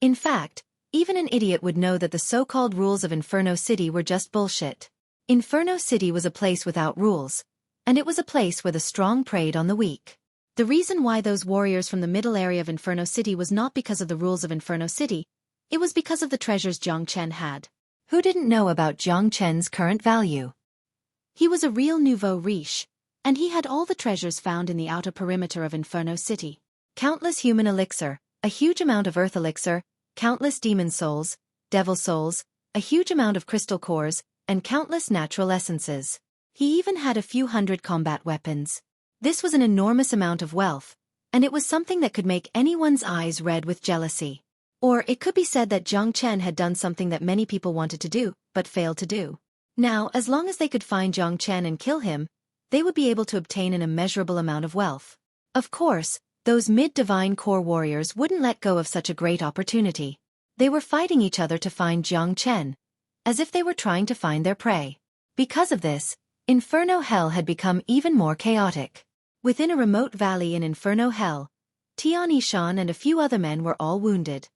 In fact, even an idiot would know that the so-called rules of Inferno City were just bullshit. Inferno City was a place without rules, and it was a place where the strong preyed on the weak. The reason why those warriors from the middle area of Inferno City was not because of the rules of Inferno City, it was because of the treasures Jiang Chen had. Who didn't know about Jiang Chen's current value? He was a real nouveau riche, and he had all the treasures found in the outer perimeter of Inferno City. Countless human elixir, a huge amount of earth elixir, countless demon souls, devil souls, a huge amount of crystal cores, and countless natural essences. He even had a few hundred combat weapons. This was an enormous amount of wealth, and it was something that could make anyone's eyes red with jealousy. Or it could be said that Jiang Chen had done something that many people wanted to do, but failed to do. Now, as long as they could find Jiang Chen and kill him, they would be able to obtain an immeasurable amount of wealth. Of course, those mid-divine core warriors wouldn't let go of such a great opportunity. They were fighting each other to find Jiang Chen, as if they were trying to find their prey. Because of this, Inferno Hell had become even more chaotic. Within a remote valley in Inferno Hell, Tian Yishan and a few other men were all wounded.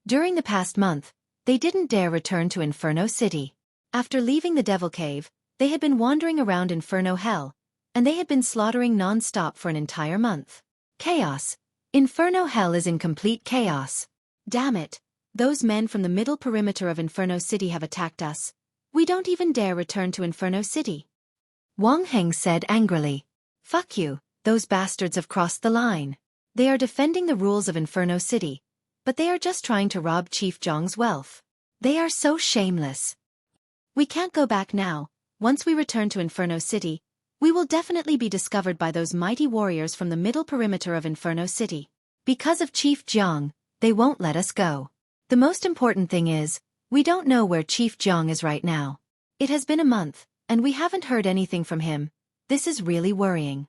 During the past month, they didn't dare return to Inferno City. After leaving the Devil Cave, they had been wandering around Inferno Hell, and they had been slaughtering non-stop for an entire month. Chaos. Inferno Hell is in complete chaos. Damn it. Those men from the middle perimeter of Inferno City have attacked us. We don't even dare return to Inferno City. Wang Heng said angrily. Fuck you, those bastards have crossed the line. They are defending the rules of Inferno City, but they are just trying to rob Chief Zhang's wealth. They are so shameless. We can't go back now. Once we return to Inferno City, we will definitely be discovered by those mighty warriors from the middle perimeter of Inferno City. Because of Chief Zhang, they won't let us go. The most important thing is, we don't know where Chief Zhang is right now. It has been a month, and we haven't heard anything from him. This is really worrying.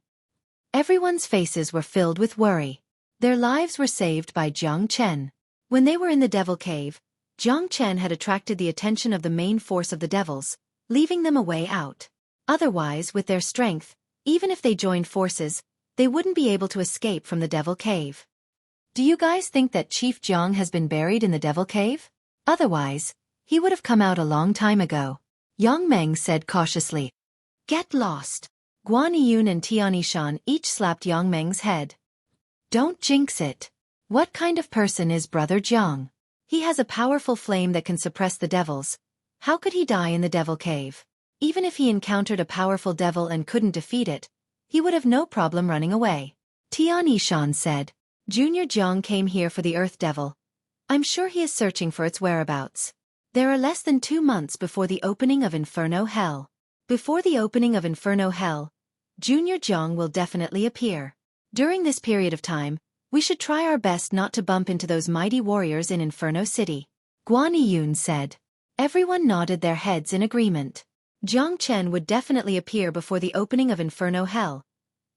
Everyone's faces were filled with worry. Their lives were saved by Jiang Chen. When they were in the Devil Cave, Jiang Chen had attracted the attention of the main force of the devils, leaving them a way out. Otherwise, with their strength, even if they joined forces, they wouldn't be able to escape from the Devil Cave. Do you guys think that Chief Zhang has been buried in the Devil Cave? Otherwise, he would have come out a long time ago. Yang Meng said cautiously. Get lost. Guan Yun and Tian Yishan each slapped Yang Meng's head. Don't jinx it. What kind of person is Brother Jiang? He has a powerful flame that can suppress the devils. How could he die in the Devil Cave? Even if he encountered a powerful devil and couldn't defeat it, he would have no problem running away. Tian Yishan said. Junior Jiang came here for the Earth Devil. I'm sure he is searching for its whereabouts. There are less than 2 months before the opening of Inferno Hell. Before the opening of Inferno Hell, Junior Jiang will definitely appear. During this period of time, we should try our best not to bump into those mighty warriors in Inferno City. Guan Yun said. Everyone nodded their heads in agreement. Jiang Chen would definitely appear before the opening of Inferno Hell.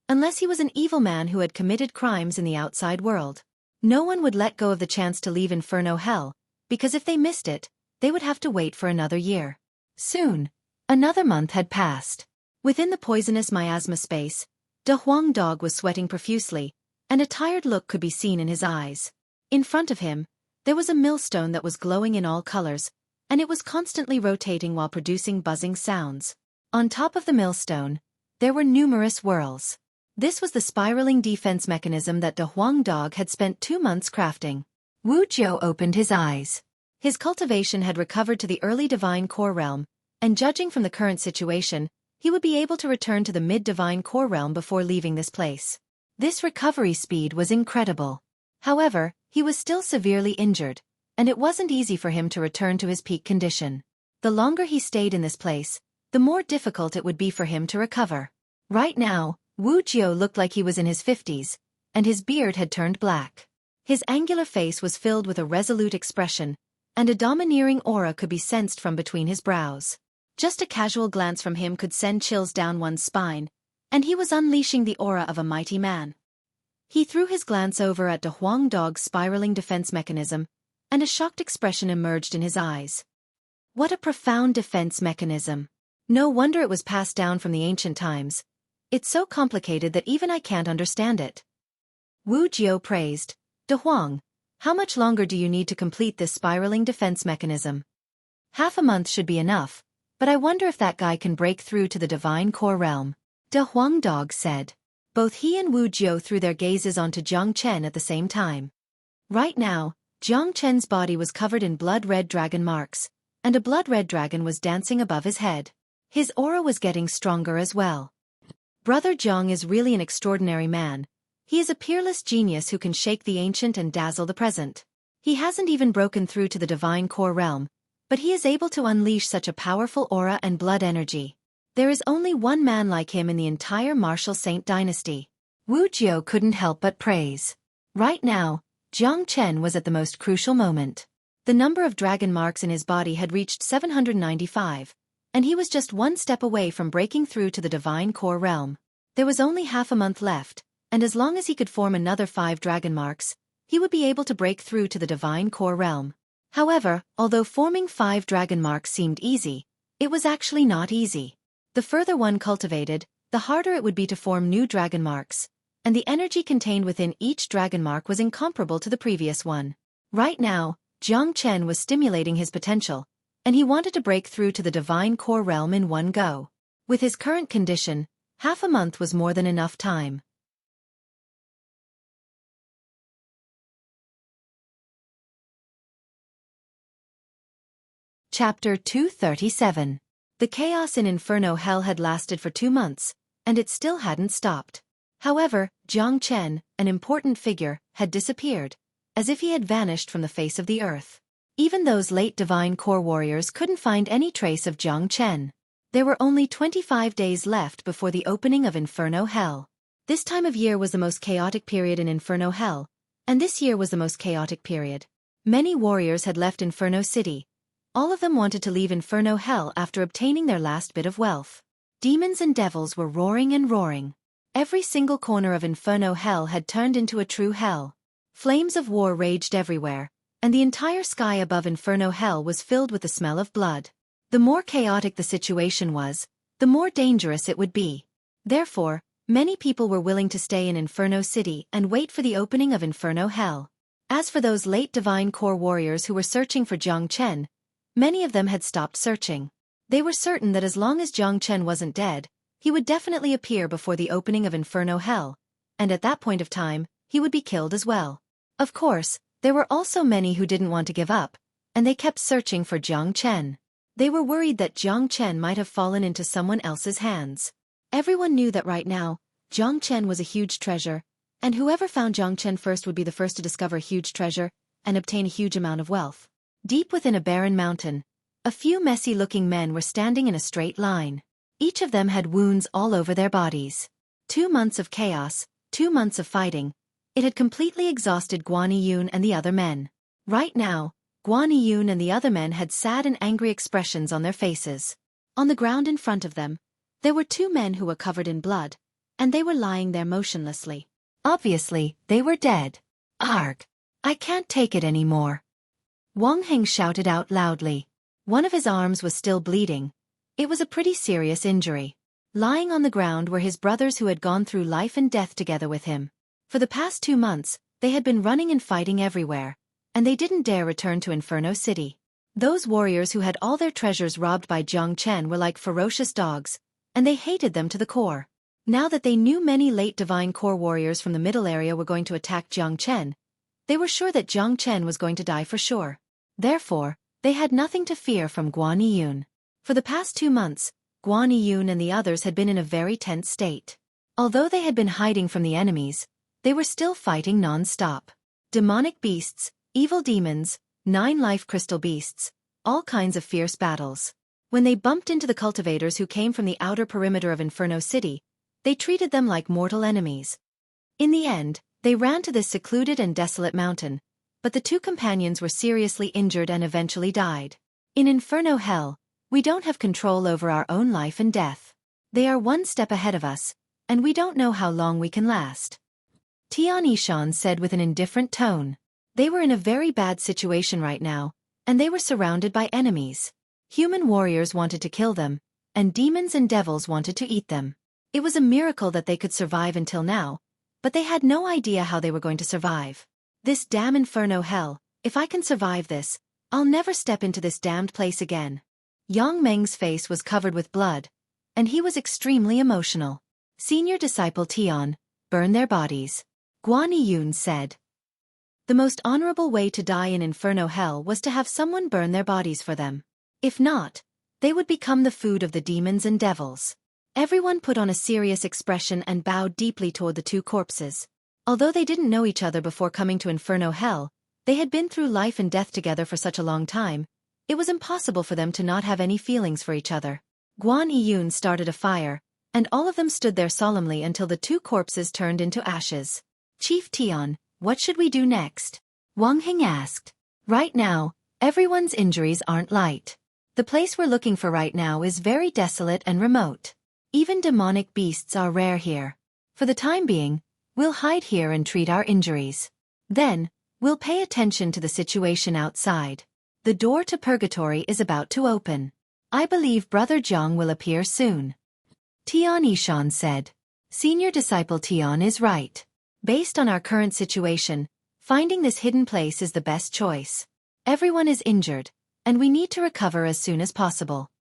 Unless he was an evil man who had committed crimes in the outside world. No one would let go of the chance to leave Inferno Hell, because if they missed it, they would have to wait for another year. Soon, another month had passed. Within the poisonous miasma space, De Huang Dog was sweating profusely, and a tired look could be seen in his eyes. In front of him, there was a millstone that was glowing in all colors, and it was constantly rotating while producing buzzing sounds. On top of the millstone, there were numerous whorls. This was the spiraling defense mechanism that De Huang Dog had spent 2 months crafting. Wu Jiu opened his eyes. His cultivation had recovered to the early divine core realm, and judging from the current situation, he would be able to return to the mid-divine core realm before leaving this place. This recovery speed was incredible. However, he was still severely injured, and it wasn't easy for him to return to his peak condition. The longer he stayed in this place, the more difficult it would be for him to recover. Right now, Wu Jiu looked like he was in his 50s, and his beard had turned black. His angular face was filled with a resolute expression, and a domineering aura could be sensed from between his brows. Just a casual glance from him could send chills down one's spine, and he was unleashing the aura of a mighty man. He threw his glance over at De Huang Dog's spiraling defense mechanism, and a shocked expression emerged in his eyes. What a profound defense mechanism! No wonder it was passed down from the ancient times. It's so complicated that even I can't understand it. Wu Jiu praised. De Huang, how much longer do you need to complete this spiraling defense mechanism? Half a month should be enough, but I wonder if that guy can break through to the divine core realm. De Huang Dog said. Both he and Wu Jiu threw their gazes onto Jiang Chen at the same time. Right now, Jiang Chen's body was covered in blood-red dragon marks, and a blood-red dragon was dancing above his head. His aura was getting stronger as well. Brother Jiang is really an extraordinary man. He is a peerless genius who can shake the ancient and dazzle the present. He hasn't even broken through to the divine core realm, but he is able to unleash such a powerful aura and blood energy. There is only one man like him in the entire martial saint dynasty. Wu Jiu couldn't help but praise. Right now, Jiang Chen was at the most crucial moment. The number of dragon marks in his body had reached 795. And he was just one step away from breaking through to the divine core realm. There was only half a month left, and as long as he could form another 5 dragon marks, he would be able to break through to the divine core realm. However, although forming 5 dragon marks seemed easy, it was actually not easy. The further one cultivated, the harder it would be to form new dragon marks, and the energy contained within each dragon mark was incomparable to the previous one. Right now, Jiang Chen was stimulating his potential, and he wanted to break through to the divine core realm in one go. With his current condition, half a month was more than enough time. Chapter 237. The chaos in Inferno Hell had lasted for 2 months, and it still hadn't stopped. However, Jiang Chen, an important figure, had disappeared, as if he had vanished from the face of the earth. Even those late divine core warriors couldn't find any trace of Jiang Chen. There were only 25 days left before the opening of Inferno Hell. This time of year was the most chaotic period in Inferno Hell, and this year was the most chaotic period. Many warriors had left Inferno City. All of them wanted to leave Inferno Hell after obtaining their last bit of wealth. Demons and devils were roaring and roaring. Every single corner of Inferno Hell had turned into a true hell. Flames of war raged everywhere, and the entire sky above Inferno Hell was filled with the smell of blood. The more chaotic the situation was, the more dangerous it would be. Therefore, many people were willing to stay in Inferno City and wait for the opening of Inferno Hell. As for those late divine core warriors who were searching for Jiang Chen, many of them had stopped searching. They were certain that as long as Jiang Chen wasn't dead, he would definitely appear before the opening of Inferno Hell, and at that point of time, he would be killed as well. Of course, there were also many who didn't want to give up, and they kept searching for Jiang Chen. They were worried that Jiang Chen might have fallen into someone else's hands. Everyone knew that right now, Jiang Chen was a huge treasure, and whoever found Jiang Chen first would be the first to discover a huge treasure and obtain a huge amount of wealth. Deep within a barren mountain, a few messy-looking men were standing in a straight line. Each of them had wounds all over their bodies. 2 months of chaos, 2 months of fighting. It had completely exhausted Guan Yun and the other men. Right now, Guan Yun and the other men had sad and angry expressions on their faces. On the ground in front of them, there were 2 men who were covered in blood, and they were lying there motionlessly. Obviously, they were dead. Arg! I can't take it anymore. Wang Heng shouted out loudly. One of his arms was still bleeding. It was a pretty serious injury. Lying on the ground were his brothers who had gone through life and death together with him. For the past 2 months, they had been running and fighting everywhere, and they didn't dare return to Inferno City. Those warriors who had all their treasures robbed by Jiang Chen were like ferocious dogs, and they hated them to the core. Now that they knew many late Divine Core warriors from the middle area were going to attack Jiang Chen, they were sure that Jiang Chen was going to die for sure. Therefore, they had nothing to fear from Guan Yiyun. For the past 2 months, Guan Yiyun and the others had been in a very tense state. Although they had been hiding from the enemies, they were still fighting non-stop. Demonic beasts, evil demons, 9 life crystal beasts, all kinds of fierce battles. When they bumped into the cultivators who came from the outer perimeter of Inferno City, they treated them like mortal enemies. In the end, they ran to this secluded and desolate mountain, but the 2 companions were seriously injured and eventually died. In Inferno Hell, we don't have control over our own life and death. They are 1 step ahead of us, and we don't know how long we can last. Tian Yishan said with an indifferent tone. They were in a very bad situation right now, and they were surrounded by enemies. Human warriors wanted to kill them, and demons and devils wanted to eat them. It was a miracle that they could survive until now, but they had no idea how they were going to survive. This damn Inferno Hell, if I can survive this, I'll never step into this damned place again. Yang Meng's face was covered with blood, and he was extremely emotional. Senior disciple Tian, burn their bodies. Guan Yiyun said. The most honorable way to die in Inferno Hell was to have someone burn their bodies for them. If not, they would become the food of the demons and devils. Everyone put on a serious expression and bowed deeply toward the 2 corpses. Although they didn't know each other before coming to Inferno Hell, they had been through life and death together for such a long time, it was impossible for them to not have any feelings for each other. Guan Yiyun started a fire, and all of them stood there solemnly until the 2 corpses turned into ashes. Chief Tian, what should we do next? Wang Hing asked. Right now, everyone's injuries aren't light. The place we're looking for right now is very desolate and remote. Even demonic beasts are rare here. For the time being, we'll hide here and treat our injuries. Then, we'll pay attention to the situation outside. The door to purgatory is about to open. I believe Brother Jiang will appear soon. Tian Yishan said. Senior disciple Tian is right. Based on our current situation, finding this hidden place is the best choice. Everyone is injured, and we need to recover as soon as possible.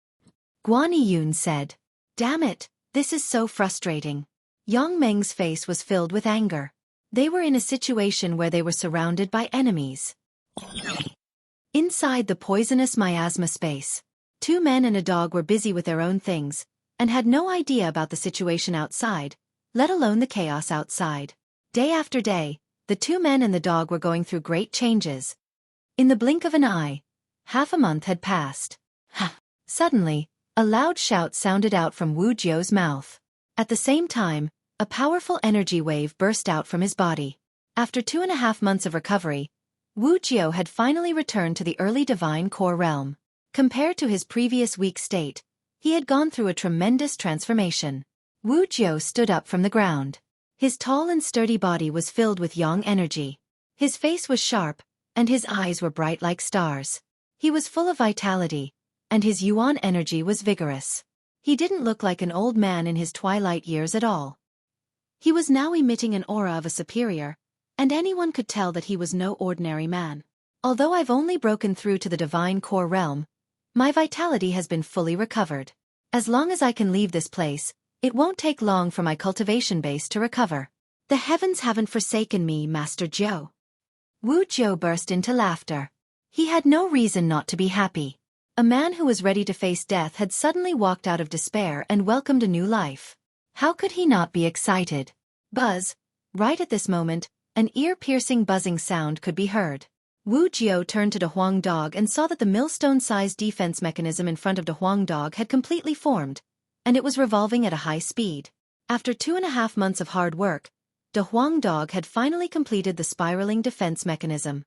Guan Yiyun said. Damn it, this is so frustrating. Yang Meng's face was filled with anger. They were in a situation where they were surrounded by enemies. Inside the poisonous miasma space, 2 men and a dog were busy with their own things, and had no idea about the situation outside, let alone the chaos outside. Day after day, the 2 men and the dog were going through great changes. In the blink of an eye, half a month had passed. Suddenly, a loud shout sounded out from Wu Jiu's mouth. At the same time, a powerful energy wave burst out from his body. After 2.5 months of recovery, Wu Jiu had finally returned to the early Divine Core realm. Compared to his previous weak state, he had gone through a tremendous transformation. Wu Jiu stood up from the ground. His tall and sturdy body was filled with yang energy. His face was sharp, and his eyes were bright like stars. He was full of vitality, and his yuan energy was vigorous. He didn't look like an old man in his twilight years at all. He was now emitting an aura of a superior, and anyone could tell that he was no ordinary man. Although I've only broken through to the Divine Core realm, my vitality has been fully recovered. As long as I can leave this place, it won't take long for my cultivation base to recover. The heavens haven't forsaken me, Master Jiu. Wu Jiu burst into laughter. He had no reason not to be happy. A man who was ready to face death had suddenly walked out of despair and welcomed a new life. How could he not be excited? Buzz! Right at this moment, an ear-piercing buzzing sound could be heard. Wu Jiu turned to De Huang Dog and saw that the millstone-sized defense mechanism in front of De Huang Dog had completely formed, and it was revolving at a high speed. After 2.5 months of hard work, De Huang Dog had finally completed the spiraling defense mechanism.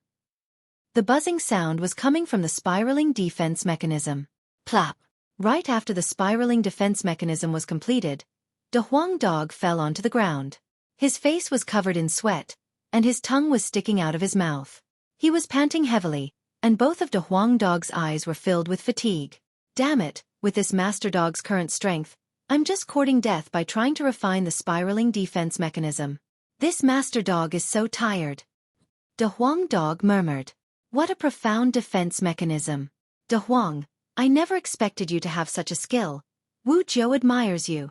The buzzing sound was coming from the spiraling defense mechanism. Plop! Right after the spiraling defense mechanism was completed, De Huang Dog fell onto the ground. His face was covered in sweat, and his tongue was sticking out of his mouth. He was panting heavily, and both of De Huang Dog's eyes were filled with fatigue. Damn it, with this Master Dog's current strength, I'm just courting death by trying to refine the spiraling defense mechanism. This Master Dog is so tired. De Huang Dog murmured. What a profound defense mechanism. De Huang, I never expected you to have such a skill. Wu Jiu admires you.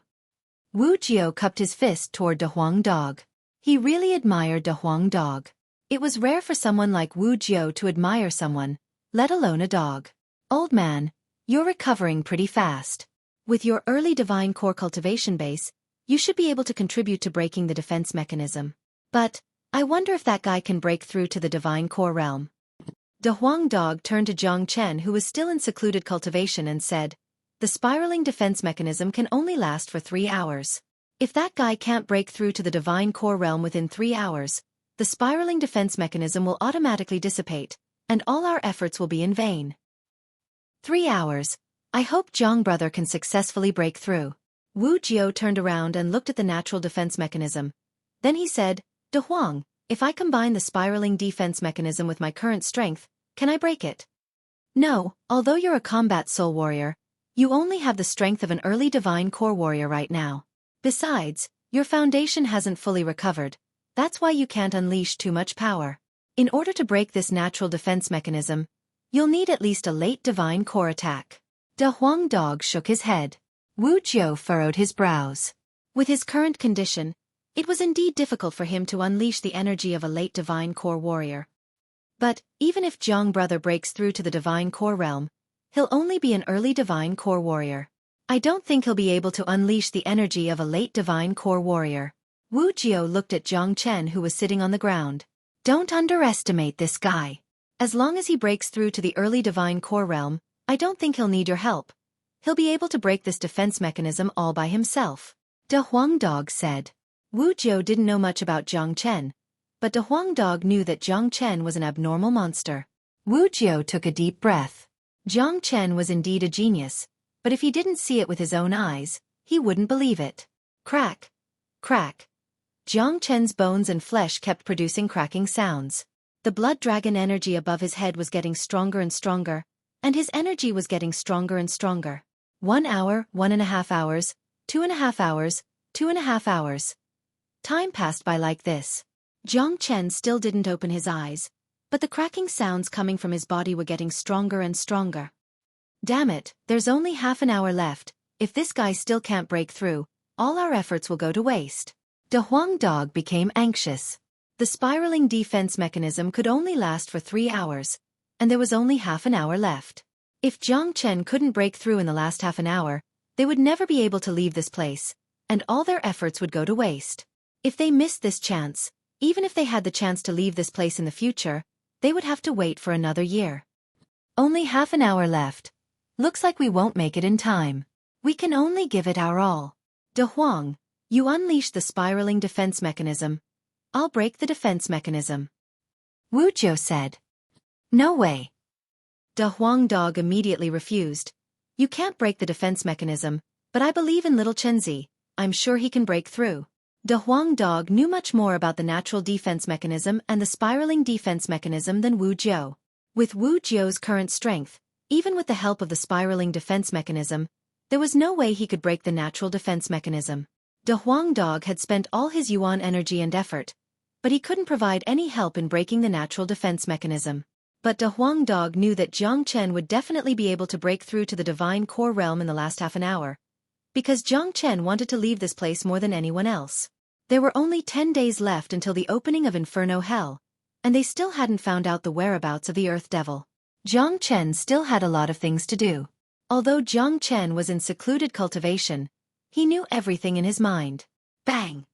Wu Jiu cupped his fist toward De Huang Dog. He really admired De Huang Dog. It was rare for someone like Wu Jiu to admire someone, let alone a dog. Old man, you're recovering pretty fast. With your early divine core cultivation base, you should be able to contribute to breaking the defense mechanism. But, I wonder if that guy can break through to the divine core realm. De Huang Dog turned to Jiang Chen, who was still in secluded cultivation, and said, the spiraling defense mechanism can only last for 3 hours. If that guy can't break through to the divine core realm within 3 hours, the spiraling defense mechanism will automatically dissipate, and all our efforts will be in vain. 3 hours. I hope Jiang brother can successfully break through. Wu Jiu turned around and looked at the natural defense mechanism. Then he said, De Huang, if I combine the spiraling defense mechanism with my current strength, can I break it? No, although you're a combat soul warrior, you only have the strength of an early divine core warrior right now. Besides, your foundation hasn't fully recovered. That's why you can't unleash too much power. In order to break this natural defense mechanism, you'll need at least a late divine core attack. De Huang Dog shook his head. Wu Jiu furrowed his brows. With his current condition, it was indeed difficult for him to unleash the energy of a late divine core warrior. But, even if Jiang brother breaks through to the divine core realm, he'll only be an early divine core warrior. I don't think he'll be able to unleash the energy of a late divine core warrior. Wu Jiu looked at Jiang Chen, who was sitting on the ground. Don't underestimate this guy. As long as he breaks through to the early divine core realm, I don't think he'll need your help. He'll be able to break this defense mechanism all by himself. De Huang Dog said. Wu Jiu didn't know much about Jiang Chen, but De Huang Dog knew that Jiang Chen was an abnormal monster. Wu Jiu took a deep breath. Jiang Chen was indeed a genius, but if he didn't see it with his own eyes, he wouldn't believe it. Crack. Crack. Jiang Chen's bones and flesh kept producing cracking sounds. The blood dragon energy above his head was getting stronger and stronger, and his energy was getting stronger and stronger. 1 hour, 1.5 hours, 2.5 hours, 2.5 hours. Time passed by like this. Jiang Chen still didn't open his eyes, but the cracking sounds coming from his body were getting stronger and stronger. Damn it, there's only half an hour left. If this guy still can't break through, all our efforts will go to waste. De Huang Dog became anxious. The spiraling defense mechanism could only last for 3 hours, and there was only half an hour left. If Jiang Chen couldn't break through in the last half an hour, they would never be able to leave this place, and all their efforts would go to waste. If they missed this chance, even if they had the chance to leave this place in the future, they would have to wait for another year. Only half an hour left. Looks like we won't make it in time. We can only give it our all. De Huang, you unleash the spiraling defense mechanism. I'll break the defense mechanism. Wu Jiu said. No way. De Huang Dog immediately refused. You can't break the defense mechanism, but I believe in little Chenzi. I'm sure he can break through. De Huang Dog knew much more about the natural defense mechanism and the spiraling defense mechanism than Wu Jiu. With Wu Jiu's current strength, even with the help of the spiraling defense mechanism, there was no way he could break the natural defense mechanism. De Huang Dog had spent all his yuan energy and effort, but he couldn't provide any help in breaking the natural defense mechanism. But De Huang Dog knew that Jiang Chen would definitely be able to break through to the divine core realm in the last half an hour, because Jiang Chen wanted to leave this place more than anyone else. There were only 10 days left until the opening of Inferno Hell, and they still hadn't found out the whereabouts of the Earth Devil. Jiang Chen still had a lot of things to do. Although Jiang Chen was in secluded cultivation, he knew everything in his mind. Bang!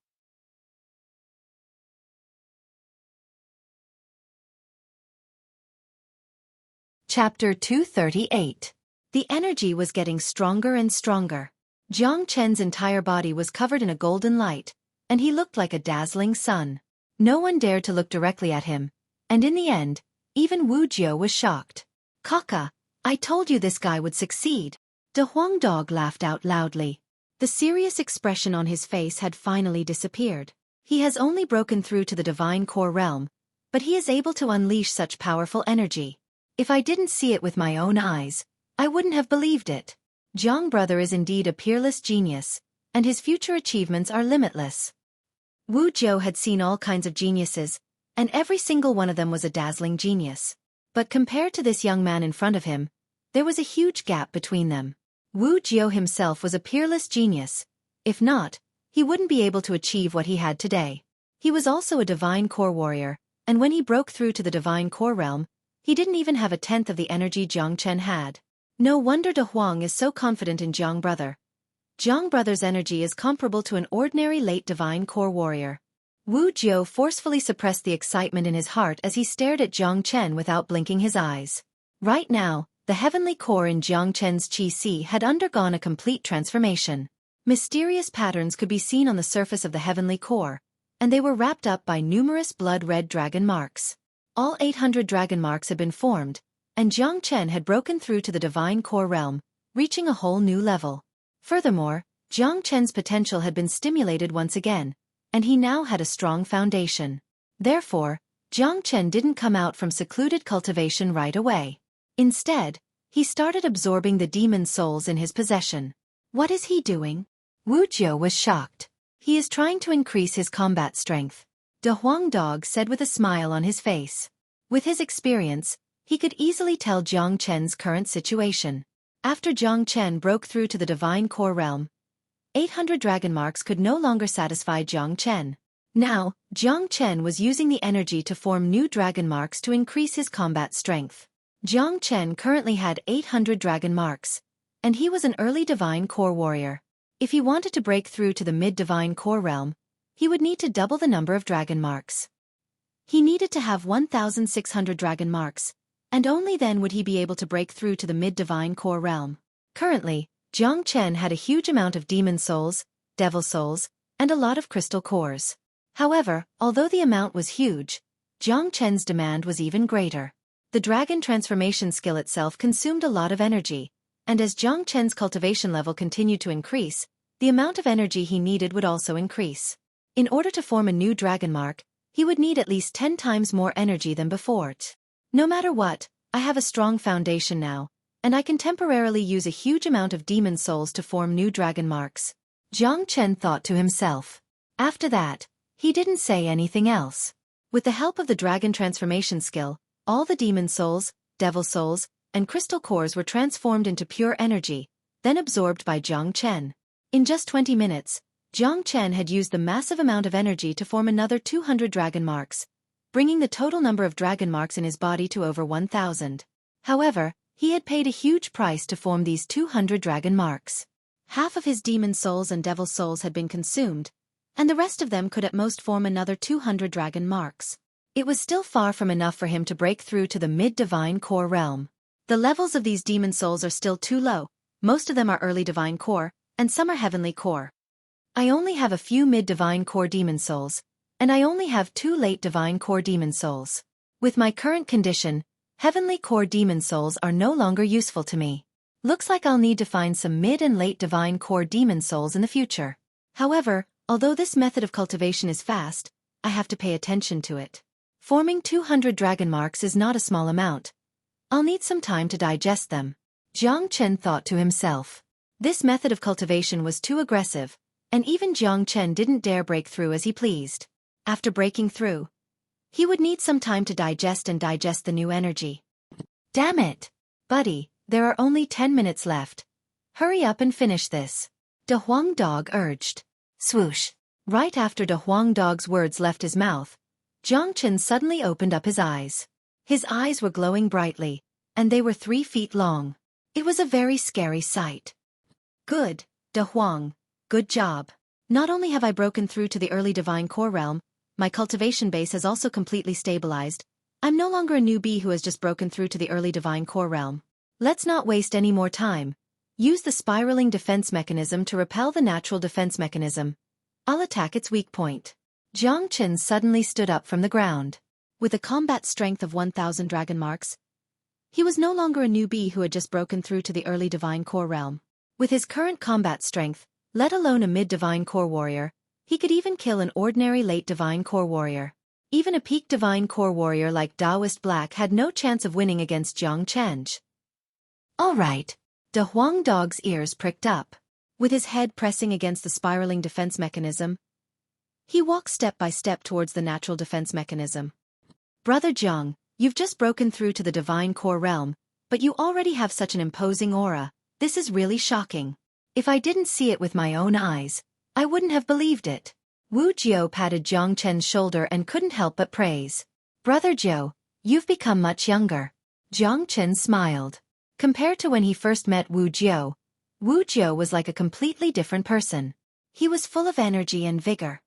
Chapter 238. The energy was getting stronger and stronger. Jiang Chen's entire body was covered in a golden light, and he looked like a dazzling sun. No one dared to look directly at him, and in the end, even Wu Jiu was shocked. Kaka, I told you this guy would succeed. De Huang Dog laughed out loudly. The serious expression on his face had finally disappeared. He has only broken through to the divine core realm, but he is able to unleash such powerful energy. If I didn't see it with my own eyes, I wouldn't have believed it. Jiang brother is indeed a peerless genius, and his future achievements are limitless. Wu Jiu had seen all kinds of geniuses, and every single one of them was a dazzling genius. But compared to this young man in front of him, There was a huge gap between them. Wu Jiao himself was a peerless genius. If not, he wouldn't be able to achieve what he had today. He was also a divine core warrior, and when he broke through to the divine core realm, he didn't even have a tenth of the energy Jiang Chen had. No wonder De Huang is so confident in Jiang brother. Jiang brother's energy is comparable to an ordinary late divine core warrior. Wu Jiao forcefully suppressed the excitement in his heart as he stared at Jiang Chen without blinking his eyes. Right now, the heavenly core in Jiang Chen's Qi had undergone a complete transformation. Mysterious patterns could be seen on the surface of the heavenly core, and they were wrapped up by numerous blood-red dragon marks. All 800 dragon marks had been formed, and Jiang Chen had broken through to the divine core realm, reaching a whole new level. Furthermore, Jiang Chen's potential had been stimulated once again, and he now had a strong foundation. Therefore, Jiang Chen didn't come out from secluded cultivation right away. Instead, he started absorbing the demon souls in his possession. What is he doing? Wu Jiao was shocked. He is trying to increase his combat strength. De Huang Dog said with a smile on his face. With his experience, he could easily tell Jiang Chen's current situation. After Jiang Chen broke through to the divine core realm, 800 dragon marks could no longer satisfy Jiang Chen. Now, Jiang Chen was using the energy to form new dragon marks to increase his combat strength. Jiang Chen currently had 800 dragon marks, and he was an early divine core warrior. If he wanted to break through to the mid-divine core realm, he would need to double the number of dragon marks. He needed to have 1,600 dragon marks, and only then would he be able to break through to the mid-divine core realm. Currently, Jiang Chen had a huge amount of demon souls, devil souls, and a lot of crystal cores. However, although the amount was huge, Jiang Chen's demand was even greater. The dragon transformation skill itself consumed a lot of energy, and as Jiang Chen's cultivation level continued to increase, the amount of energy he needed would also increase. In order to form a new dragon mark, he would need at least 10 times more energy than before. No matter what, I have a strong foundation now, and I can temporarily use a huge amount of demon souls to form new dragon marks. Jiang Chen thought to himself. After that, he didn't say anything else. With the help of the dragon transformation skill, all the demon souls, devil souls, and crystal cores were transformed into pure energy, then absorbed by Jiang Chen. In just 20 minutes, Jiang Chen had used the massive amount of energy to form another 200 dragon marks, bringing the total number of dragon marks in his body to over 1,000. However, he had paid a huge price to form these 200 dragon marks. Half of his demon souls and devil souls had been consumed, and the rest of them could at most form another 200 dragon marks. It was still far from enough for him to break through to the mid-divine core realm. The levels of these demon souls are still too low, most of them are early divine core, and some are heavenly core. I only have a few mid-divine core demon souls, and I only have 2 late divine core demon souls. With my current condition, heavenly core demon souls are no longer useful to me. Looks like I'll need to find some mid and late divine core demon souls in the future. However, although this method of cultivation is fast, I have to pay attention to it. Forming 200 dragon marks is not a small amount. I'll need some time to digest them. Jiang Chen thought to himself. This method of cultivation was too aggressive, and even Jiang Chen didn't dare break through as he pleased. After breaking through, he would need some time to digest the new energy. Damn it! Buddy, there are only 10 minutes left. Hurry up and finish this. De Huang Dog urged. Swoosh! Right after De Huang Dog's words left his mouth, Jiang Chen suddenly opened up his eyes. His eyes were glowing brightly, and they were 3 feet long. It was a very scary sight. Good, De Huang. Good job. Not only have I broken through to the early divine core realm, my cultivation base has also completely stabilized. I'm no longer a newbie who has just broken through to the early divine core realm. Let's not waste any more time. Use the spiraling defense mechanism to repel the natural defense mechanism. I'll attack its weak point. Jiang Chen suddenly stood up from the ground. With a combat strength of 1,000 dragon marks, he was no longer a newbie who had just broken through to the early divine core realm. With his current combat strength, let alone a mid-divine core warrior, he could even kill an ordinary late divine core warrior. Even a peak divine core warrior like Taoist Black had no chance of winning against Jiang Chen. All right. De Huang Dog's ears pricked up. With his head pressing against the spiraling defense mechanism, he walked step by step towards the natural defense mechanism. Brother Jiang, you've just broken through to the divine core realm, but you already have such an imposing aura. This is really shocking. If I didn't see it with my own eyes, I wouldn't have believed it. Wu Jiao patted Jiang Chen's shoulder and couldn't help but praise. Brother Jiao, you've become much younger. Jiang Chen smiled. Compared to when he first met Wu Jiao was like a completely different person. He was full of energy and vigor.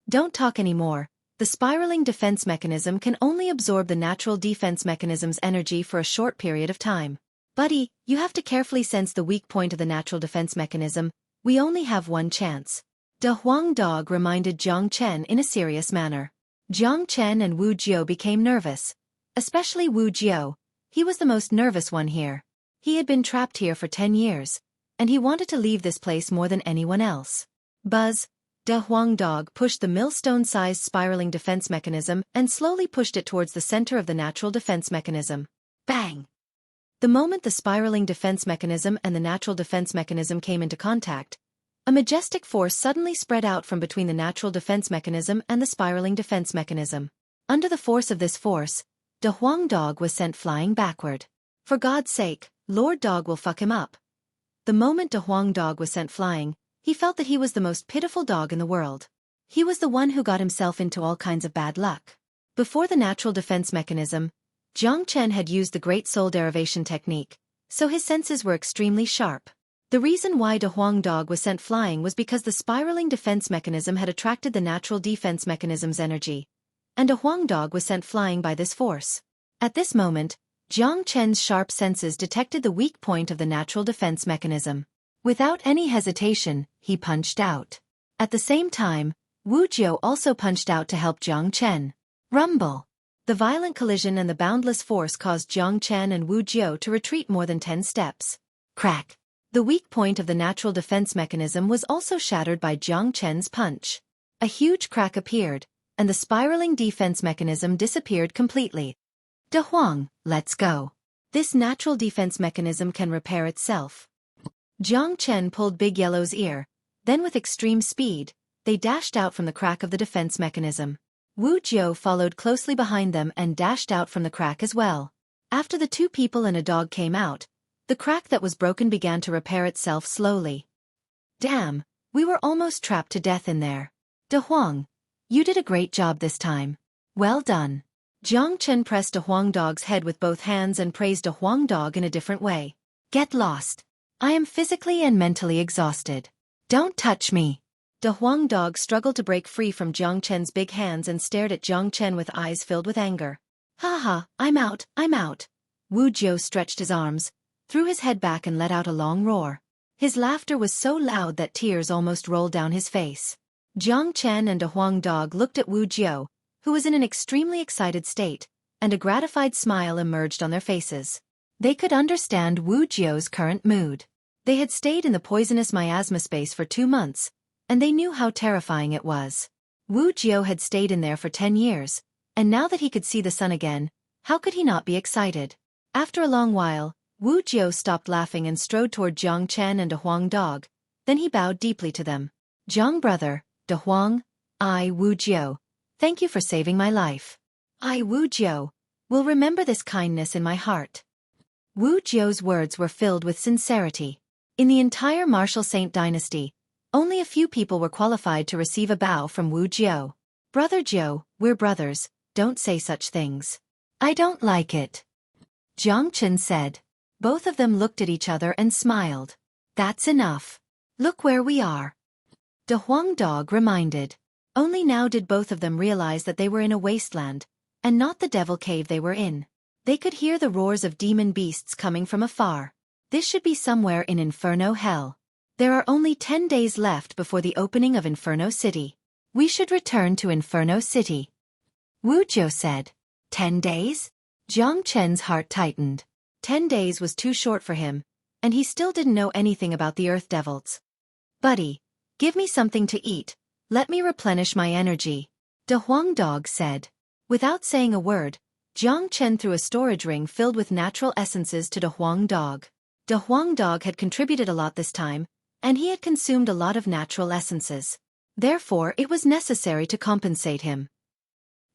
Don't talk anymore. The spiraling defense mechanism can only absorb the natural defense mechanism's energy for a short period of time. Buddy, you have to carefully sense the weak point of the natural defense mechanism. We only have one chance. De Huang Dog reminded Jiang Chen in a serious manner. Jiang Chen and Wu Jiao became nervous. Especially Wu Jiao. He was the most nervous one here. He had been trapped here for 10 years, and he wanted to leave this place more than anyone else. Buzz. De Huang Dog pushed the millstone-sized spiraling defense mechanism and slowly pushed it towards the center of the natural defense mechanism. Bang! The moment the spiraling defense mechanism and the natural defense mechanism came into contact, a majestic force suddenly spread out from between the natural defense mechanism and the spiraling defense mechanism. Under the force of this force, De Huang Dog was sent flying backward. For God's sake, Lord Dog will fuck him up. The moment De Huang Dog was sent flying, he felt that he was the most pitiful dog in the world. He was the one who got himself into all kinds of bad luck. Before the natural defense mechanism, Jiang Chen had used the Great Soul Derivation technique, so his senses were extremely sharp. The reason why De Huang Dog was sent flying was because the spiraling defense mechanism had attracted the natural defense mechanism's energy, and De Huang Dog was sent flying by this force. At this moment, Jiang Chen's sharp senses detected the weak point of the natural defense mechanism. Without any hesitation, he punched out. At the same time, Wu Jiao also punched out to help Jiang Chen. Rumble! The violent collision and the boundless force caused Jiang Chen and Wu Jiao to retreat more than 10 steps. Crack! The weak point of the natural defense mechanism was also shattered by Jiang Chen's punch. A huge crack appeared, and the spiraling defense mechanism disappeared completely. De Huang, let's go. This natural defense mechanism can repair itself. Jiang Chen pulled Big Yellow's ear, then with extreme speed, they dashed out from the crack of the defense mechanism. Wu Jiao followed closely behind them and dashed out from the crack as well. After the two people and a dog came out, the crack that was broken began to repair itself slowly. Damn, we were almost trapped to death in there. De Huang, you did a great job this time. Well done. Jiang Chen pressed De Huang Dog's head with both hands and praised De Huang Dog in a different way. Get lost. I am physically and mentally exhausted. Don't touch me. De Huang Dog struggled to break free from Jiang Chen's big hands and stared at Jiang Chen with eyes filled with anger. Haha, I'm out, I'm out. Wu Jiao stretched his arms, threw his head back and let out a long roar. His laughter was so loud that tears almost rolled down his face. Jiang Chen and De Huang Dog looked at Wu Jiao, who was in an extremely excited state, and a gratified smile emerged on their faces. They could understand Wu Jiao's current mood. They had stayed in the poisonous miasma space for 2 months, and they knew how terrifying it was. Wu Jiao had stayed in there for 10 years, and now that he could see the sun again, how could he not be excited? After a long while, Wu Jiao stopped laughing and strode toward Jiang Chen and De Huang Dog. Then he bowed deeply to them. Jiang brother, De Huang, I, Wu Jiao, thank you for saving my life. I, Wu Jiao, will remember this kindness in my heart. Wu Jiao's words were filled with sincerity. In the entire Martial Saint dynasty, only a few people were qualified to receive a bow from Wu Jiao. Brother Jiao, we're brothers, don't say such things. I don't like it. Jiang Chen said. Both of them looked at each other and smiled. That's enough. Look where we are. De Huang Dog reminded. Only now did both of them realize that they were in a wasteland, and not the devil cave they were in. They could hear the roars of demon beasts coming from afar. This should be somewhere in Inferno Hell. There are only 10 days left before the opening of Inferno City. We should return to Inferno City. Wu Jiao said. 10 days? Jiang Chen's heart tightened. 10 days was too short for him, and he still didn't know anything about the Earth Devils. Buddy, give me something to eat. Let me replenish my energy. De Huang Dog said. Without saying a word, Jiang Chen threw a storage ring filled with natural essences to De Huang Dog. De Huang Dog had contributed a lot this time, and he had consumed a lot of natural essences. Therefore, it was necessary to compensate him.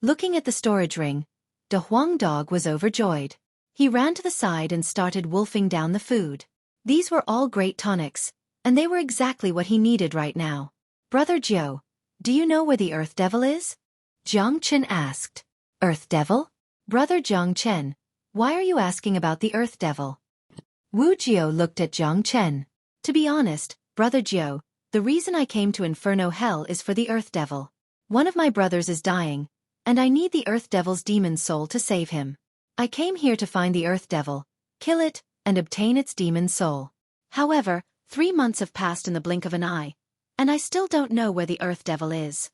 Looking at the storage ring, De Huang Dog was overjoyed. He ran to the side and started wolfing down the food. These were all great tonics, and they were exactly what he needed right now. Brother Joe, do you know where the Earth Devil is? Jiang Chen asked. Earth Devil? Brother Jiang Chen, why are you asking about the Earth Devil? Wu Jiao looked at Jiang Chen. To be honest, Brother Jiao, the reason I came to Inferno Hell is for the Earth Devil. One of my brothers is dying, and I need the Earth Devil's demon soul to save him. I came here to find the Earth Devil, kill it, and obtain its demon soul. However, 3 months have passed in the blink of an eye, and I still don't know where the Earth Devil is.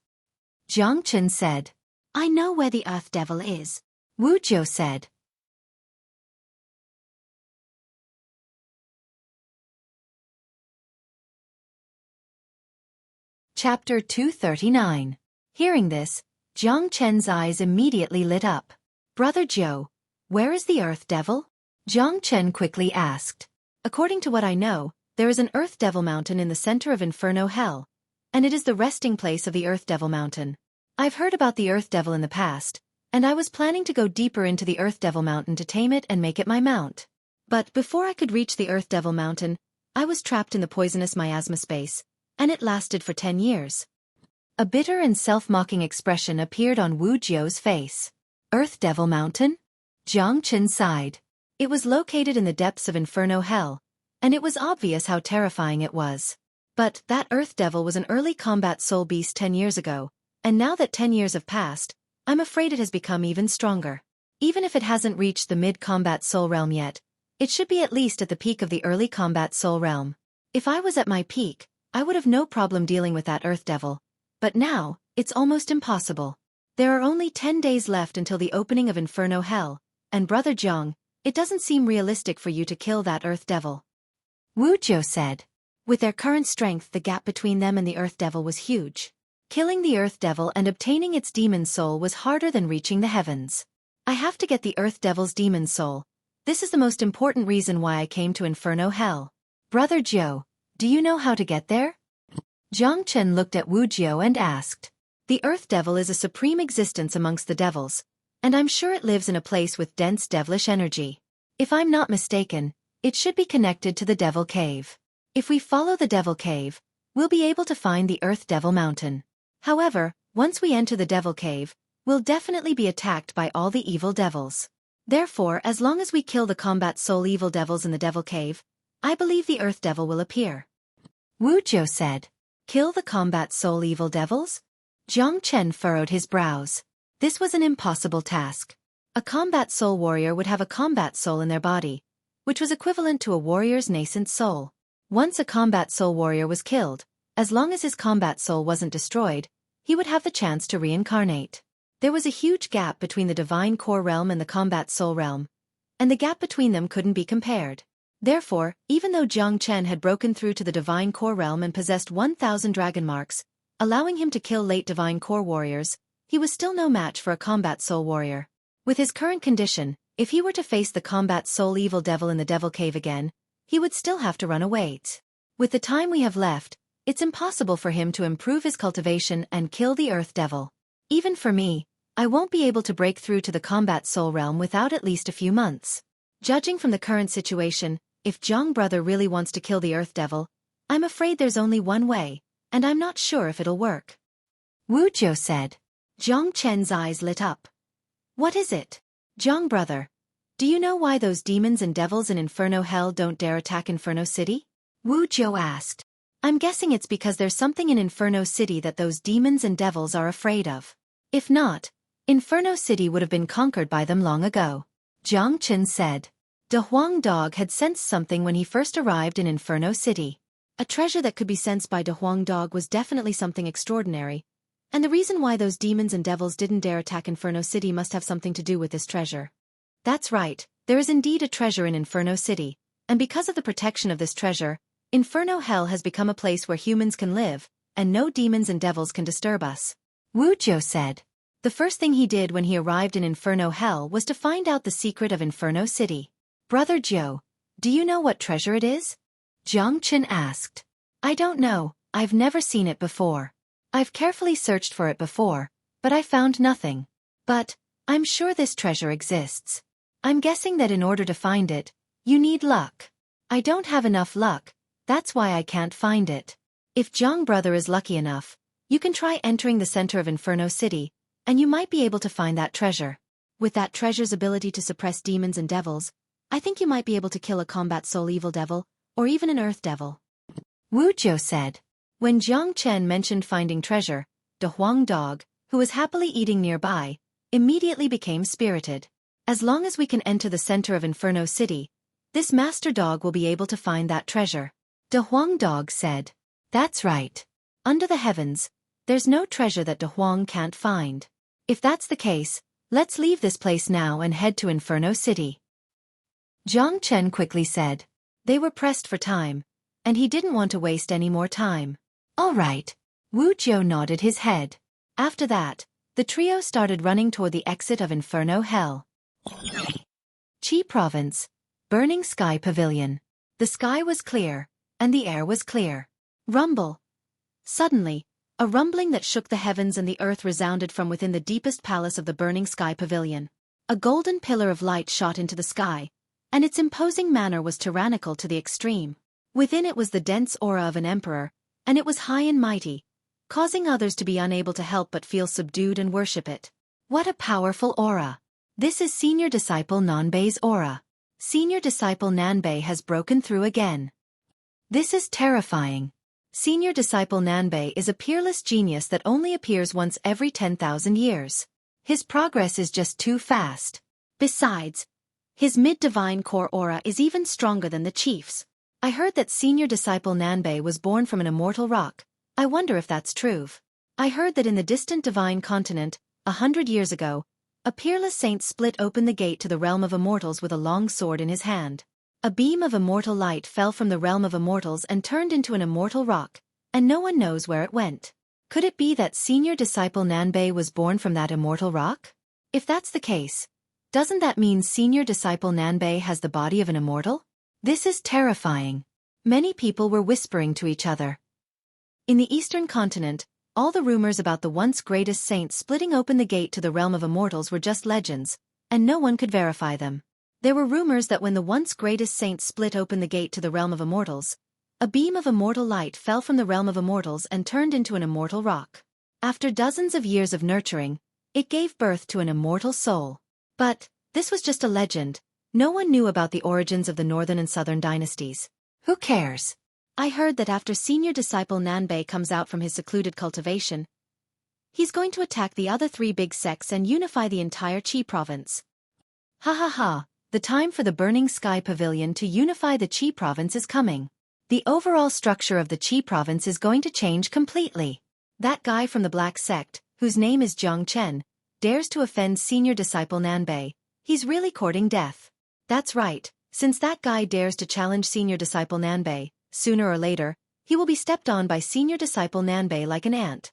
Jiang Chen said. I know where the Earth Devil is. Wu Jiao said. Chapter 239. Hearing this, Jiang Chen's eyes immediately lit up. Brother Joe, where is the Earth Devil? Jiang Chen quickly asked. According to what I know, there is an Earth Devil Mountain in the center of Inferno Hell, and it is the resting place of the Earth Devil Mountain. I've heard about the Earth Devil in the past, and I was planning to go deeper into the Earth Devil Mountain to tame it and make it my mount. But before I could reach the Earth Devil Mountain, I was trapped in the poisonous miasma space, and it lasted for 10 years. A bitter and self-mocking expression appeared on Wu Jiao's face. Earth Devil Mountain? Jiang Chen sighed. It was located in the depths of Inferno Hell, and it was obvious how terrifying it was. But that Earth Devil was an early combat soul beast 10 years ago, and now that 10 years have passed, I'm afraid it has become even stronger. Even if it hasn't reached the mid-combat soul realm yet, it should be at least at the peak of the early combat soul realm. If I was at my peak, I would have no problem dealing with that Earth Devil, but now, it's almost impossible. There are only 10 days left until the opening of Inferno Hell, and Brother Jiang, it doesn't seem realistic for you to kill that Earth Devil. Wu Jiao said. With their current strength, the gap between them and the Earth Devil was huge. Killing the Earth Devil and obtaining its demon soul was harder than reaching the heavens. I have to get the Earth Devil's demon soul. This is the most important reason why I came to Inferno Hell. Brother Jiao, do you know how to get there? Jiang Chen looked at Wu Jiao and asked. The Earth Devil is a supreme existence amongst the devils, and I'm sure it lives in a place with dense devilish energy. If I'm not mistaken, it should be connected to the Devil Cave. If we follow the Devil Cave, we'll be able to find the Earth Devil Mountain. However, once we enter the Devil Cave, we'll definitely be attacked by all the evil devils. Therefore, as long as we kill the combat soul evil devils in the Devil Cave, I believe the Earth Devil will appear. Wu Jiao said. Kill the combat soul evil devils? Jiang Chen furrowed his brows. This was an impossible task. A combat soul warrior would have a combat soul in their body, which was equivalent to a warrior's nascent soul. Once a combat soul warrior was killed, as long as his combat soul wasn't destroyed, he would have the chance to reincarnate. There was a huge gap between the divine core realm and the combat soul realm, and the gap between them couldn't be compared. Therefore, even though Jiang Chen had broken through to the divine core realm and possessed 1,000 dragon marks, allowing him to kill late divine core warriors, he was still no match for a combat soul warrior. With his current condition, if he were to face the combat soul evil devil in the Devil Cave again, he would still have to run away. With the time we have left, it's impossible for him to improve his cultivation and kill the Earth Devil. Even for me, I won't be able to break through to the combat soul realm without at least a few months. Judging from the current situation, if Jiang brother really wants to kill the Earth Devil, I'm afraid there's only one way, and I'm not sure if it'll work. Wu Jiao said. Jiang Chen's eyes lit up. What is it? Jiang brother, do you know why those demons and devils in Inferno Hell don't dare attack Inferno City? Wu Jiao asked. I'm guessing it's because there's something in Inferno City that those demons and devils are afraid of. If not, Inferno City would have been conquered by them long ago. Jiang Chen said. De Huang Dog had sensed something when he first arrived in Inferno City. A treasure that could be sensed by De Huang Dog was definitely something extraordinary, and the reason why those demons and devils didn't dare attack Inferno City must have something to do with this treasure. That's right, there is indeed a treasure in Inferno City, and because of the protection of this treasure, Inferno Hell has become a place where humans can live, and no demons and devils can disturb us. Wu Jiao said. The first thing he did when he arrived in Inferno Hell was to find out the secret of Inferno City. Brother Jiao, do you know what treasure it is? Jiang Chen asked. I don't know, I've never seen it before. I've carefully searched for it before, but I found nothing. But I'm sure this treasure exists. I'm guessing that in order to find it, you need luck. I don't have enough luck, that's why I can't find it. If Jiang brother is lucky enough, you can try entering the center of Inferno City, and you might be able to find that treasure. With that treasure's ability to suppress demons and devils, I think you might be able to kill a combat soul evil devil, or even an earth devil. Wu Jiu said. When Jiang Chen mentioned finding treasure, De Huang dog, who was happily eating nearby, immediately became spirited. As long as we can enter the center of Inferno City, this master dog will be able to find that treasure. De Huang dog said. That's right. Under the heavens, there's no treasure that De Huang can't find. If that's the case, let's leave this place now and head to Inferno City. Jiang Chen quickly said. They were pressed for time, and he didn't want to waste any more time. All right. Wu Jiu nodded his head. After that, the trio started running toward the exit of Inferno Hell. Qi Province, Burning Sky Pavilion. The sky was clear, and the air was clear. Rumble. Suddenly, a rumbling that shook the heavens and the earth resounded from within the deepest palace of the Burning Sky Pavilion. A golden pillar of light shot into the sky, and its imposing manner was tyrannical to the extreme. Within it was the dense aura of an emperor, and it was high and mighty, causing others to be unable to help but feel subdued and worship it. What a powerful aura! This is Senior Disciple Nanbei's aura. Senior Disciple Nanbei has broken through again. This is terrifying. Senior Disciple Nanbei is a peerless genius that only appears once every 10,000 years. His progress is just too fast. Besides, his mid-divine core aura is even stronger than the chief's. I heard that Senior Disciple Nanbei was born from an immortal rock. I wonder if that's true. I heard that in the distant divine continent, 100 years ago, a peerless saint split open the gate to the realm of immortals with a long sword in his hand. A beam of immortal light fell from the realm of immortals and turned into an immortal rock, and no one knows where it went. Could it be that Senior Disciple Nanbei was born from that immortal rock? If that's the case, doesn't that mean Senior Disciple Nanbei has the body of an immortal? This is terrifying. Many people were whispering to each other. In the eastern continent, all the rumors about the once greatest saint splitting open the gate to the realm of immortals were just legends, and no one could verify them. There were rumors that when the once greatest saint split open the gate to the realm of immortals, a beam of immortal light fell from the realm of immortals and turned into an immortal rock. After dozens of years of nurturing, it gave birth to an immortal soul. But this was just a legend. No one knew about the origins of the northern and southern dynasties. Who cares? I heard that after Senior Disciple Nanbei comes out from his secluded cultivation, he's going to attack the other 3 big sects and unify the entire Qi province. Ha ha ha, the time for the Burning Sky Pavilion to unify the Qi province is coming. The overall structure of the Qi province is going to change completely. That guy from the Black Sect, whose name is Jiang Chen, dares to offend Senior Disciple Nanbei. He's really courting death. That's right, since that guy dares to challenge Senior Disciple Nanbei, sooner or later, he will be stepped on by Senior Disciple Nanbei like an ant.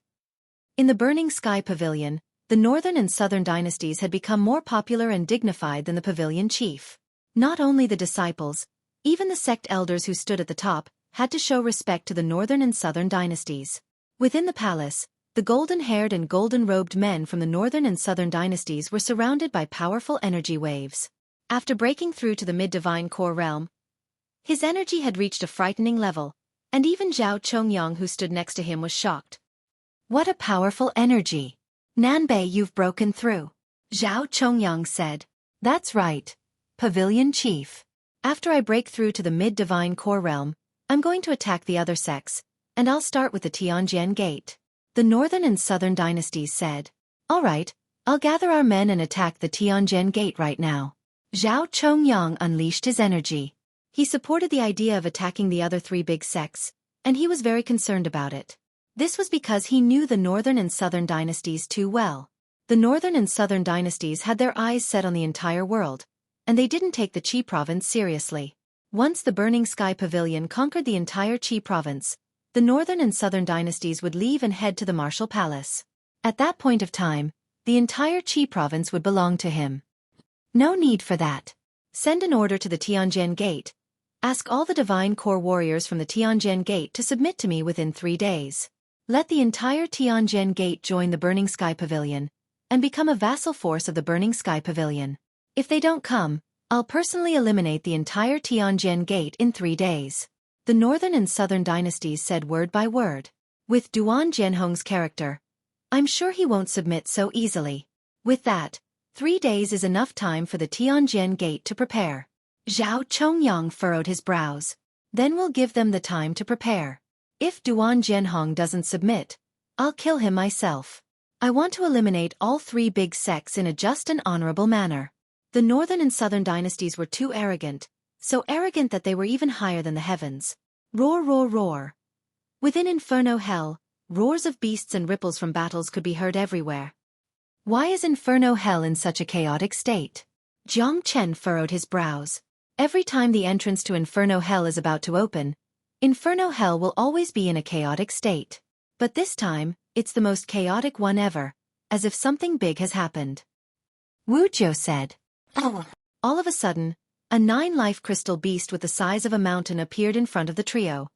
In the Burning Sky Pavilion, the northern and southern dynasties had become more popular and dignified than the pavilion chief. Not only the disciples, even the sect elders who stood at the top, had to show respect to the northern and southern dynasties. Within the palace, the golden-haired and golden-robed men from the northern and southern dynasties were surrounded by powerful energy waves. After breaking through to the mid-divine core realm, his energy had reached a frightening level, and even Zhao Chongyang who stood next to him was shocked. What a powerful energy! Nanbei, you've broken through. Zhao Chongyang said. That's right, Pavilion Chief. After I break through to the mid-divine core realm, I'm going to attack the other sects, and I'll start with the Tianjian Gate. The northern and southern dynasties said. All right, I'll gather our men and attack the Tianjian Gate right now. Zhao Chongyang unleashed his energy. He supported the idea of attacking the other 3 big sects, and he was very concerned about it. This was because he knew the northern and southern dynasties too well. The northern and southern dynasties had their eyes set on the entire world, and they didn't take the Qi province seriously. Once the Burning Sky Pavilion conquered the entire Qi province, the northern and southern dynasties would leave and head to the Martial Palace. At that point of time, the entire Qi province would belong to him. No need for that. Send an order to the Tianjian Gate. Ask all the divine core warriors from the Tianjian Gate to submit to me within 3 days. Let the entire Tianjian Gate join the Burning Sky Pavilion, and become a vassal force of the Burning Sky Pavilion. If they don't come, I'll personally eliminate the entire Tianjin Gate in 3 days. The northern and southern dynasties said word by word. With Duan Jianhong's character, I'm sure he won't submit so easily. With that, 3 days is enough time for the Tianjin Gate to prepare. Zhao Chongyang furrowed his brows. Then we'll give them the time to prepare. If Duan Jianhong doesn't submit, I'll kill him myself. I want to eliminate all 3 big sects in a just and honorable manner. The northern and southern dynasties were too arrogant, so arrogant that they were even higher than the heavens. Roar, roar, roar. Within Inferno Hell, roars of beasts and ripples from battles could be heard everywhere. Why is Inferno Hell in such a chaotic state? Jiang Chen furrowed his brows. Every time the entrance to Inferno Hell is about to open, Inferno Hell will always be in a chaotic state. But this time, it's the most chaotic one ever, as if something big has happened. Wu Jiu said. All of a sudden, a 9-life crystal beast with the size of a mountain appeared in front of the trio.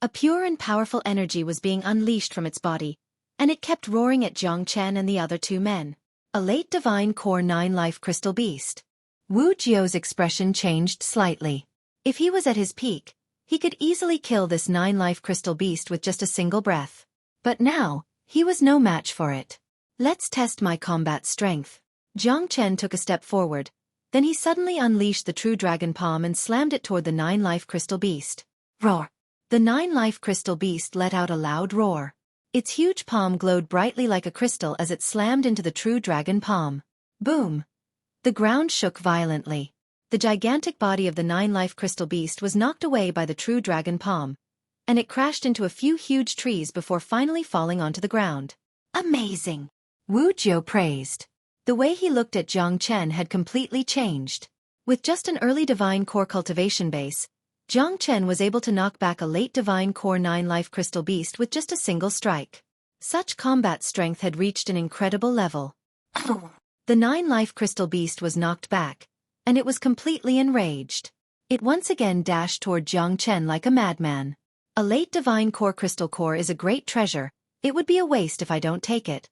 A pure and powerful energy was being unleashed from its body, and it kept roaring at Jiang Chen and the other 2 men. A late divine core 9-life crystal beast. Wu Jiu's expression changed slightly. If he was at his peak, he could easily kill this 9-life crystal beast with just a single breath. But now, he was no match for it. Let's test my combat strength. Jiang Chen took a step forward, then he suddenly unleashed the true dragon palm and slammed it toward the 9-life crystal beast. Roar! The 9-life crystal beast let out a loud roar. Its huge palm glowed brightly like a crystal as it slammed into the true dragon palm. Boom! The ground shook violently. The gigantic body of the 9-life crystal beast was knocked away by the true dragon palm, and it crashed into a few huge trees before finally falling onto the ground. Amazing! Wu Jiu praised. The way he looked at Jiang Chen had completely changed. With just an early divine core cultivation base, Jiang Chen was able to knock back a late divine core 9-life crystal beast with just a single strike. Such combat strength had reached an incredible level. The 9-life crystal beast was knocked back, and it was completely enraged. It once again dashed toward Jiang Chen like a madman. A late divine core crystal core is a great treasure. It would be a waste if I don't take it.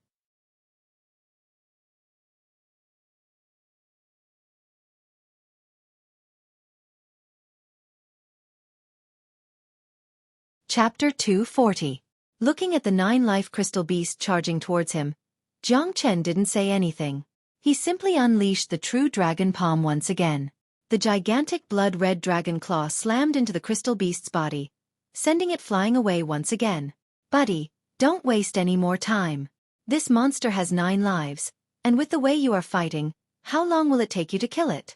Chapter 240. Looking at the 9-life crystal beast charging towards him, Jiang Chen didn't say anything. He simply unleashed the true dragon palm once again. The gigantic blood-red dragon claw slammed into the crystal beast's body, sending it flying away once again. Buddy, don't waste any more time. This monster has 9 lives, and with the way you are fighting, how long will it take you to kill it?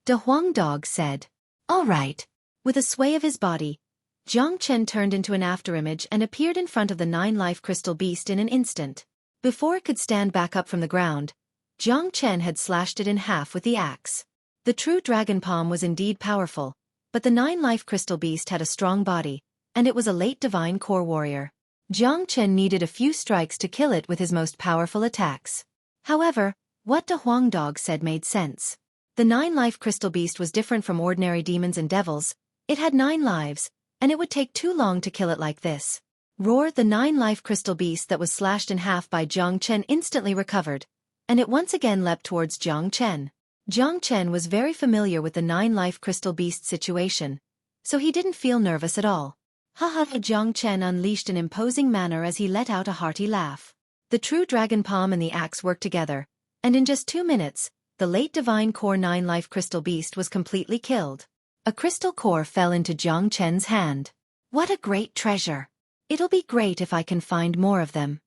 De Huang Dog said. All right. With a sway of his body, Jiang Chen turned into an afterimage and appeared in front of the 9-life crystal beast in an instant. Before it could stand back up from the ground, Jiang Chen had slashed it in half with the axe. The true dragon palm was indeed powerful, but the 9-life crystal beast had a strong body, and it was a late divine core warrior. Jiang Chen needed a few strikes to kill it with his most powerful attacks. However, what De Huang Dog said made sense. The 9-life crystal beast was different from ordinary demons and devils. It had 9 lives, and it would take too long to kill it like this. Roar! The 9-life crystal beast that was slashed in half by Jiang Chen instantly recovered, and it once again leapt towards Jiang Chen. Jiang Chen was very familiar with the 9-life crystal beast situation, so he didn't feel nervous at all. Haha! Jiang Chen unleashed an imposing manner as he let out a hearty laugh. The true dragon palm and the axe worked together, and in just 2 minutes, the late divine core 9-life crystal beast was completely killed. A crystal core fell into Jiang Chen's hand. What a great treasure! It'll be great if I can find more of them.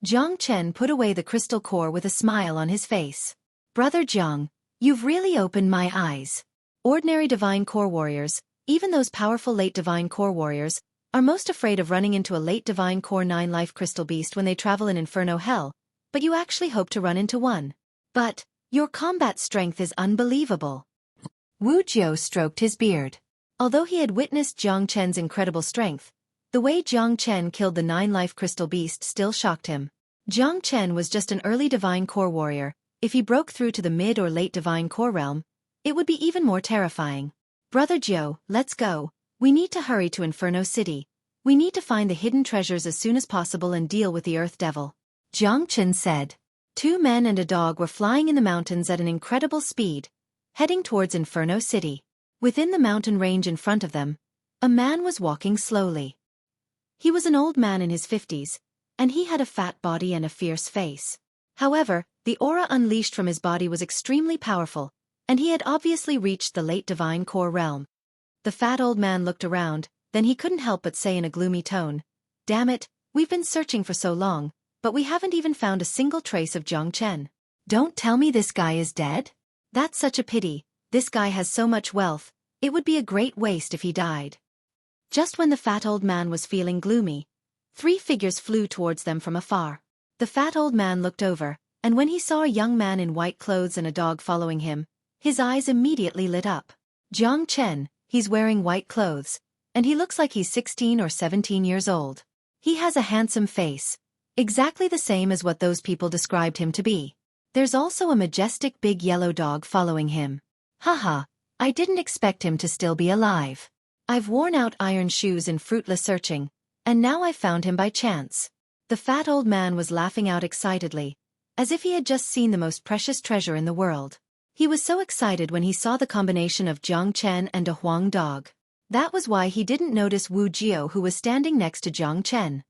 Jiang Chen put away the crystal core with a smile on his face. Brother Jiang, you've really opened my eyes. Ordinary divine core warriors, even those powerful late divine core warriors, are most afraid of running into a late divine core 9-life crystal beast when they travel in Inferno Hell, but you actually hope to run into one. But, your combat strength is unbelievable. Wu Jiu stroked his beard. Although he had witnessed Jiang Chen's incredible strength, the way Jiang Chen killed the 9-life crystal beast still shocked him. Jiang Chen was just an early divine core warrior. If he broke through to the mid or late divine core realm, it would be even more terrifying. Brother Jiu, let's go. We need to hurry to Inferno City. We need to find the hidden treasures as soon as possible and deal with the Earth Devil. Jiang Chen said. Two men and a dog were flying in the mountains at an incredible speed, heading towards Inferno City. Within the mountain range in front of them, a man was walking slowly. He was an old man in his 50s, and he had a fat body and a fierce face. However, the aura unleashed from his body was extremely powerful, and he had obviously reached the late divine core realm. The fat old man looked around, then he couldn't help but say in a gloomy tone, "Damn it, we've been searching for so long, but we haven't even found a single trace of Jiang Chen. Don't tell me this guy is dead? That's such a pity, this guy has so much wealth, it would be a great waste if he died." Just when the fat old man was feeling gloomy, three figures flew towards them from afar. The fat old man looked over, and when he saw a young man in white clothes and a dog following him, his eyes immediately lit up. Jiang Chen, he's wearing white clothes, and he looks like he's 16 or 17 years old. He has a handsome face, exactly the same as what those people described him to be. There's also a majestic big yellow dog following him. Haha, I didn't expect him to still be alive. I've worn out iron shoes in fruitless searching, and now I found him by chance. The fat old man was laughing out excitedly, as if he had just seen the most precious treasure in the world. He was so excited when he saw the combination of Jiang Chen and a Huang dog. That was why he didn't notice Wu Jiao, who was standing next to Jiang Chen.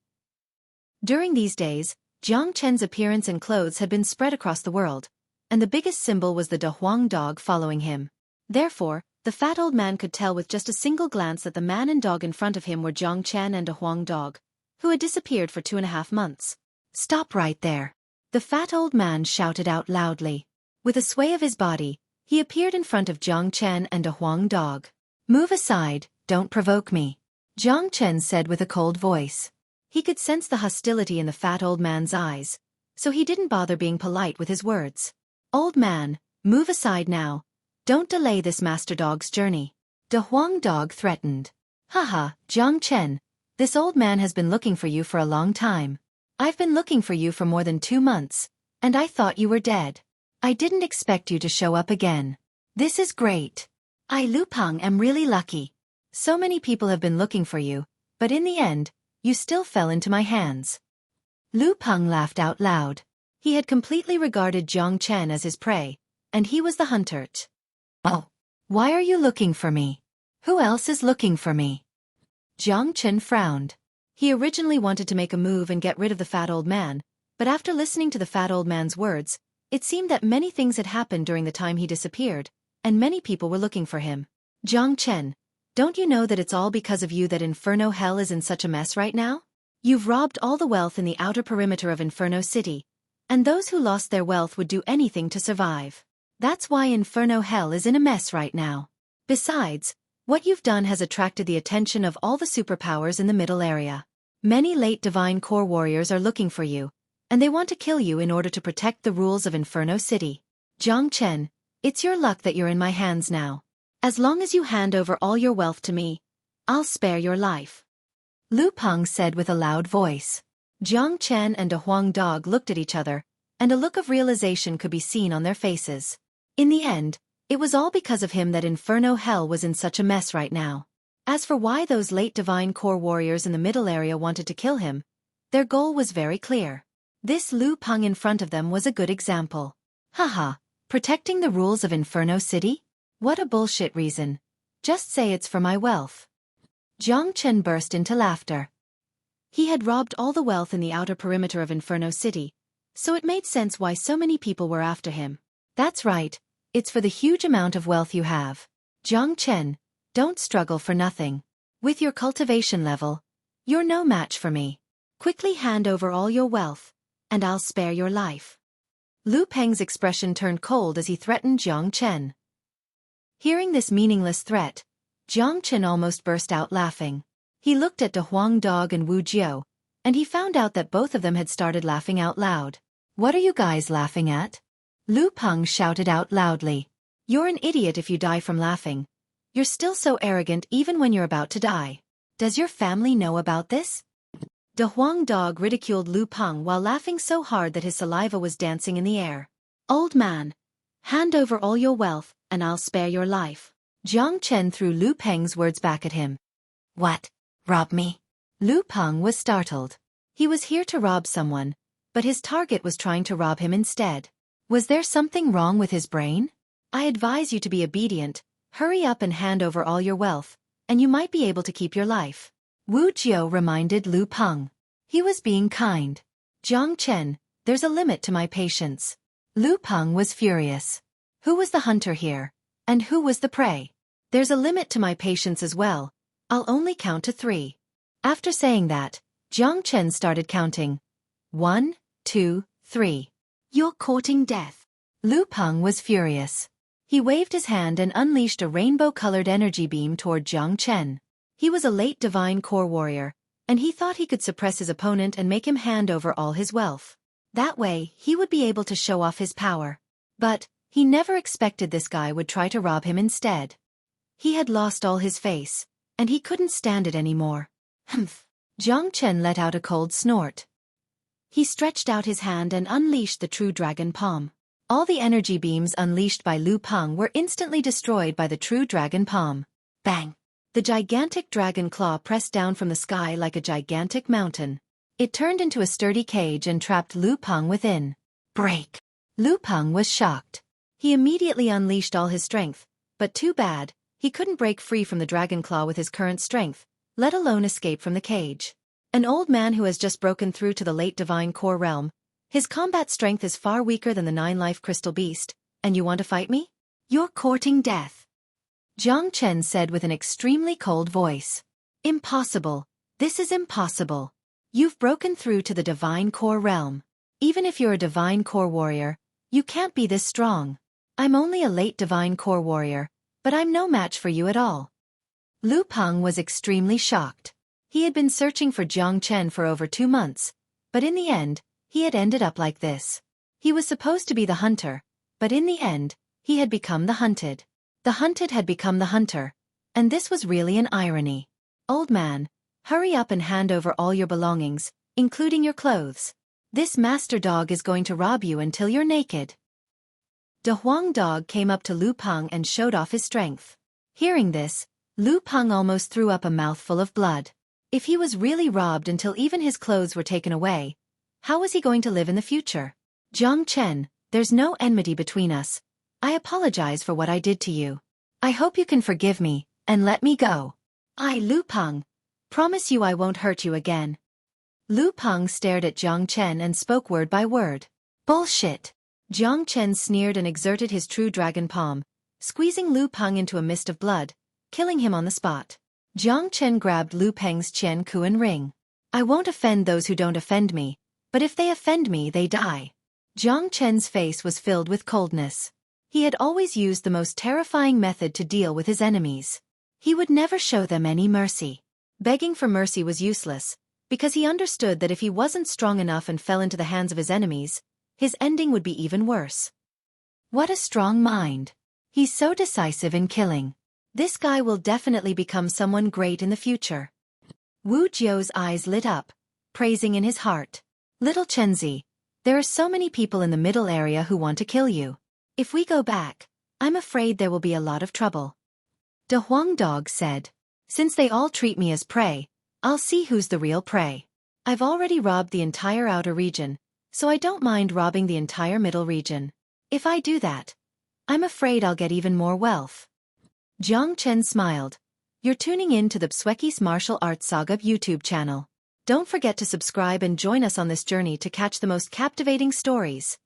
During these days, Jiang Chen's appearance and clothes had been spread across the world, and the biggest symbol was the De Huang dog following him. Therefore, the fat old man could tell with just a single glance that the man and dog in front of him were Jiang Chen and a Huang dog, who had disappeared for 2.5 months. "Stop right there!" The fat old man shouted out loudly. With a sway of his body, he appeared in front of Jiang Chen and a Huang dog. "Move aside, don't provoke me," Jiang Chen said with a cold voice. He could sense the hostility in the fat old man's eyes, so he didn't bother being polite with his words. "Old man, move aside now. Don't delay this master dog's journey," De Huang dog threatened. "Haha, Jiang Chen, this old man has been looking for you for a long time. I've been looking for you for more than 2 months, and I thought you were dead. I didn't expect you to show up again. This is great. I, Lu Peng, am really lucky. So many people have been looking for you, but in the end, you still fell into my hands." Lu Peng laughed out loud. He had completely regarded Jiang Chen as his prey, and he was the hunter. "Oh, why are you looking for me? Who else is looking for me?" Jiang Chen frowned. He originally wanted to make a move and get rid of the fat old man, but after listening to the fat old man's words, it seemed that many things had happened during the time he disappeared, and many people were looking for him. "Jiang Chen, don't you know that it's all because of you that Inferno Hell is in such a mess right now? You've robbed all the wealth in the outer perimeter of Inferno City, and those who lost their wealth would do anything to survive. That's why Inferno Hell is in a mess right now. Besides, what you've done has attracted the attention of all the superpowers in the middle area. Many late divine core warriors are looking for you, and they want to kill you in order to protect the rules of Inferno City. Jiang Chen, it's your luck that you're in my hands now. As long as you hand over all your wealth to me, I'll spare your life," Lu Peng said with a loud voice. Jiang Chen and a Huang dog looked at each other, and a look of realization could be seen on their faces. In the end, it was all because of him that Inferno Hell was in such a mess right now. As for why those late divine core warriors in the middle area wanted to kill him, their goal was very clear. This Lu Peng in front of them was a good example. Haha, protecting the rules of Inferno City? What a bullshit reason. Just say it's for my wealth. Jiang Chen burst into laughter. He had robbed all the wealth in the outer perimeter of Inferno City, so it made sense why so many people were after him. That's right, it's for the huge amount of wealth you have. Jiang Chen, don't struggle for nothing. With your cultivation level, you're no match for me. Quickly hand over all your wealth, and I'll spare your life. Lu Peng's expression turned cold as he threatened Jiang Chen. Hearing this meaningless threat, Jiang Chen almost burst out laughing. He looked at De Huang dog and Wu Jiao, and he found out that both of them had started laughing out loud. "What are you guys laughing at?" Lu Peng shouted out loudly. "You're an idiot if you die from laughing. You're still so arrogant even when you're about to die. Does your family know about this?" De Huang dog ridiculed Lu Peng while laughing so hard that his saliva was dancing in the air. "Old man, hand over all your wealth, and I'll spare your life." Jiang Chen threw Lu Peng's words back at him. "What? Rob me?" Lu Peng was startled. He was here to rob someone, but his target was trying to rob him instead. Was there something wrong with his brain? I advise you to be obedient, hurry up and hand over all your wealth, and you might be able to keep your life. Wu Jiu reminded Lu Peng. He was being kind. Jiang Chen, there's a limit to my patience. Lu Peng was furious. Who was the hunter here? And who was the prey? There's a limit to my patience as well. I'll only count to 3. After saying that, Jiang Chen started counting. 1, 2, 3. You're courting death. Lu Peng was furious. He waved his hand and unleashed a rainbow-colored energy beam toward Jiang Chen. He was a late divine core warrior, and he thought he could suppress his opponent and make him hand over all his wealth. That way, he would be able to show off his power. But he never expected this guy would try to rob him instead. He had lost all his face, and he couldn't stand it anymore. Humph! Jiang Chen let out a cold snort. He stretched out his hand and unleashed the true dragon palm. All the energy beams unleashed by Lu Peng were instantly destroyed by the true dragon palm. Bang! The gigantic dragon claw pressed down from the sky like a gigantic mountain. It turned into a sturdy cage and trapped Lu Peng within. Break! Lu Peng was shocked. He immediately unleashed all his strength, but too bad, he couldn't break free from the dragon claw with his current strength, let alone escape from the cage. An old man who has just broken through to the late divine core realm. His combat strength is far weaker than the 9-life crystal beast, and you want to fight me? You're courting death. Jiang Chen said with an extremely cold voice. Impossible. This is impossible. You've broken through to the divine core realm. Even if you're a divine core warrior, you can't be this strong. I'm only a late divine core warrior, but I'm no match for you at all. Lu Peng was extremely shocked. He had been searching for Jiang Chen for over 2 months, but in the end, he had ended up like this. He was supposed to be the hunter, but in the end, he had become the hunted. The hunted had become the hunter, and this was really an irony. Old man, hurry up and hand over all your belongings, including your clothes. This master dog is going to rob you until you're naked. De Huang dog came up to Lu Peng and showed off his strength. Hearing this, Lu Peng almost threw up a mouthful of blood. If he was really robbed until even his clothes were taken away, how was he going to live in the future? Jiang Chen, there's no enmity between us. I apologize for what I did to you. I hope you can forgive me, and let me go. I, Lu Peng, promise you I won't hurt you again. Lu Peng stared at Jiang Chen and spoke word by word. Bullshit. Jiang Chen sneered and exerted his true dragon palm, squeezing Lu Peng into a mist of blood, killing him on the spot. Jiang Chen grabbed Lu Peng's Qian Kuan ring. I won't offend those who don't offend me, but if they offend me they die. Jiang Chen's face was filled with coldness. He had always used the most terrifying method to deal with his enemies. He would never show them any mercy. Begging for mercy was useless, because he understood that if he wasn't strong enough and fell into the hands of his enemies, his ending would be even worse. What a strong mind. He's so decisive in killing. This guy will definitely become someone great in the future. Wu Jiu's eyes lit up, praising in his heart. Little Chenzi, there are so many people in the middle area who want to kill you. If we go back, I'm afraid there will be a lot of trouble. De Huang dog said. Since they all treat me as prey, I'll see who's the real prey. I've already robbed the entire outer region, so I don't mind robbing the entire middle region. If I do that, I'm afraid I'll get even more wealth. Jiang Chen smiled. You're tuning in to the Xueqi's Martial Arts Saga YouTube channel. Don't forget to subscribe and join us on this journey to catch the most captivating stories.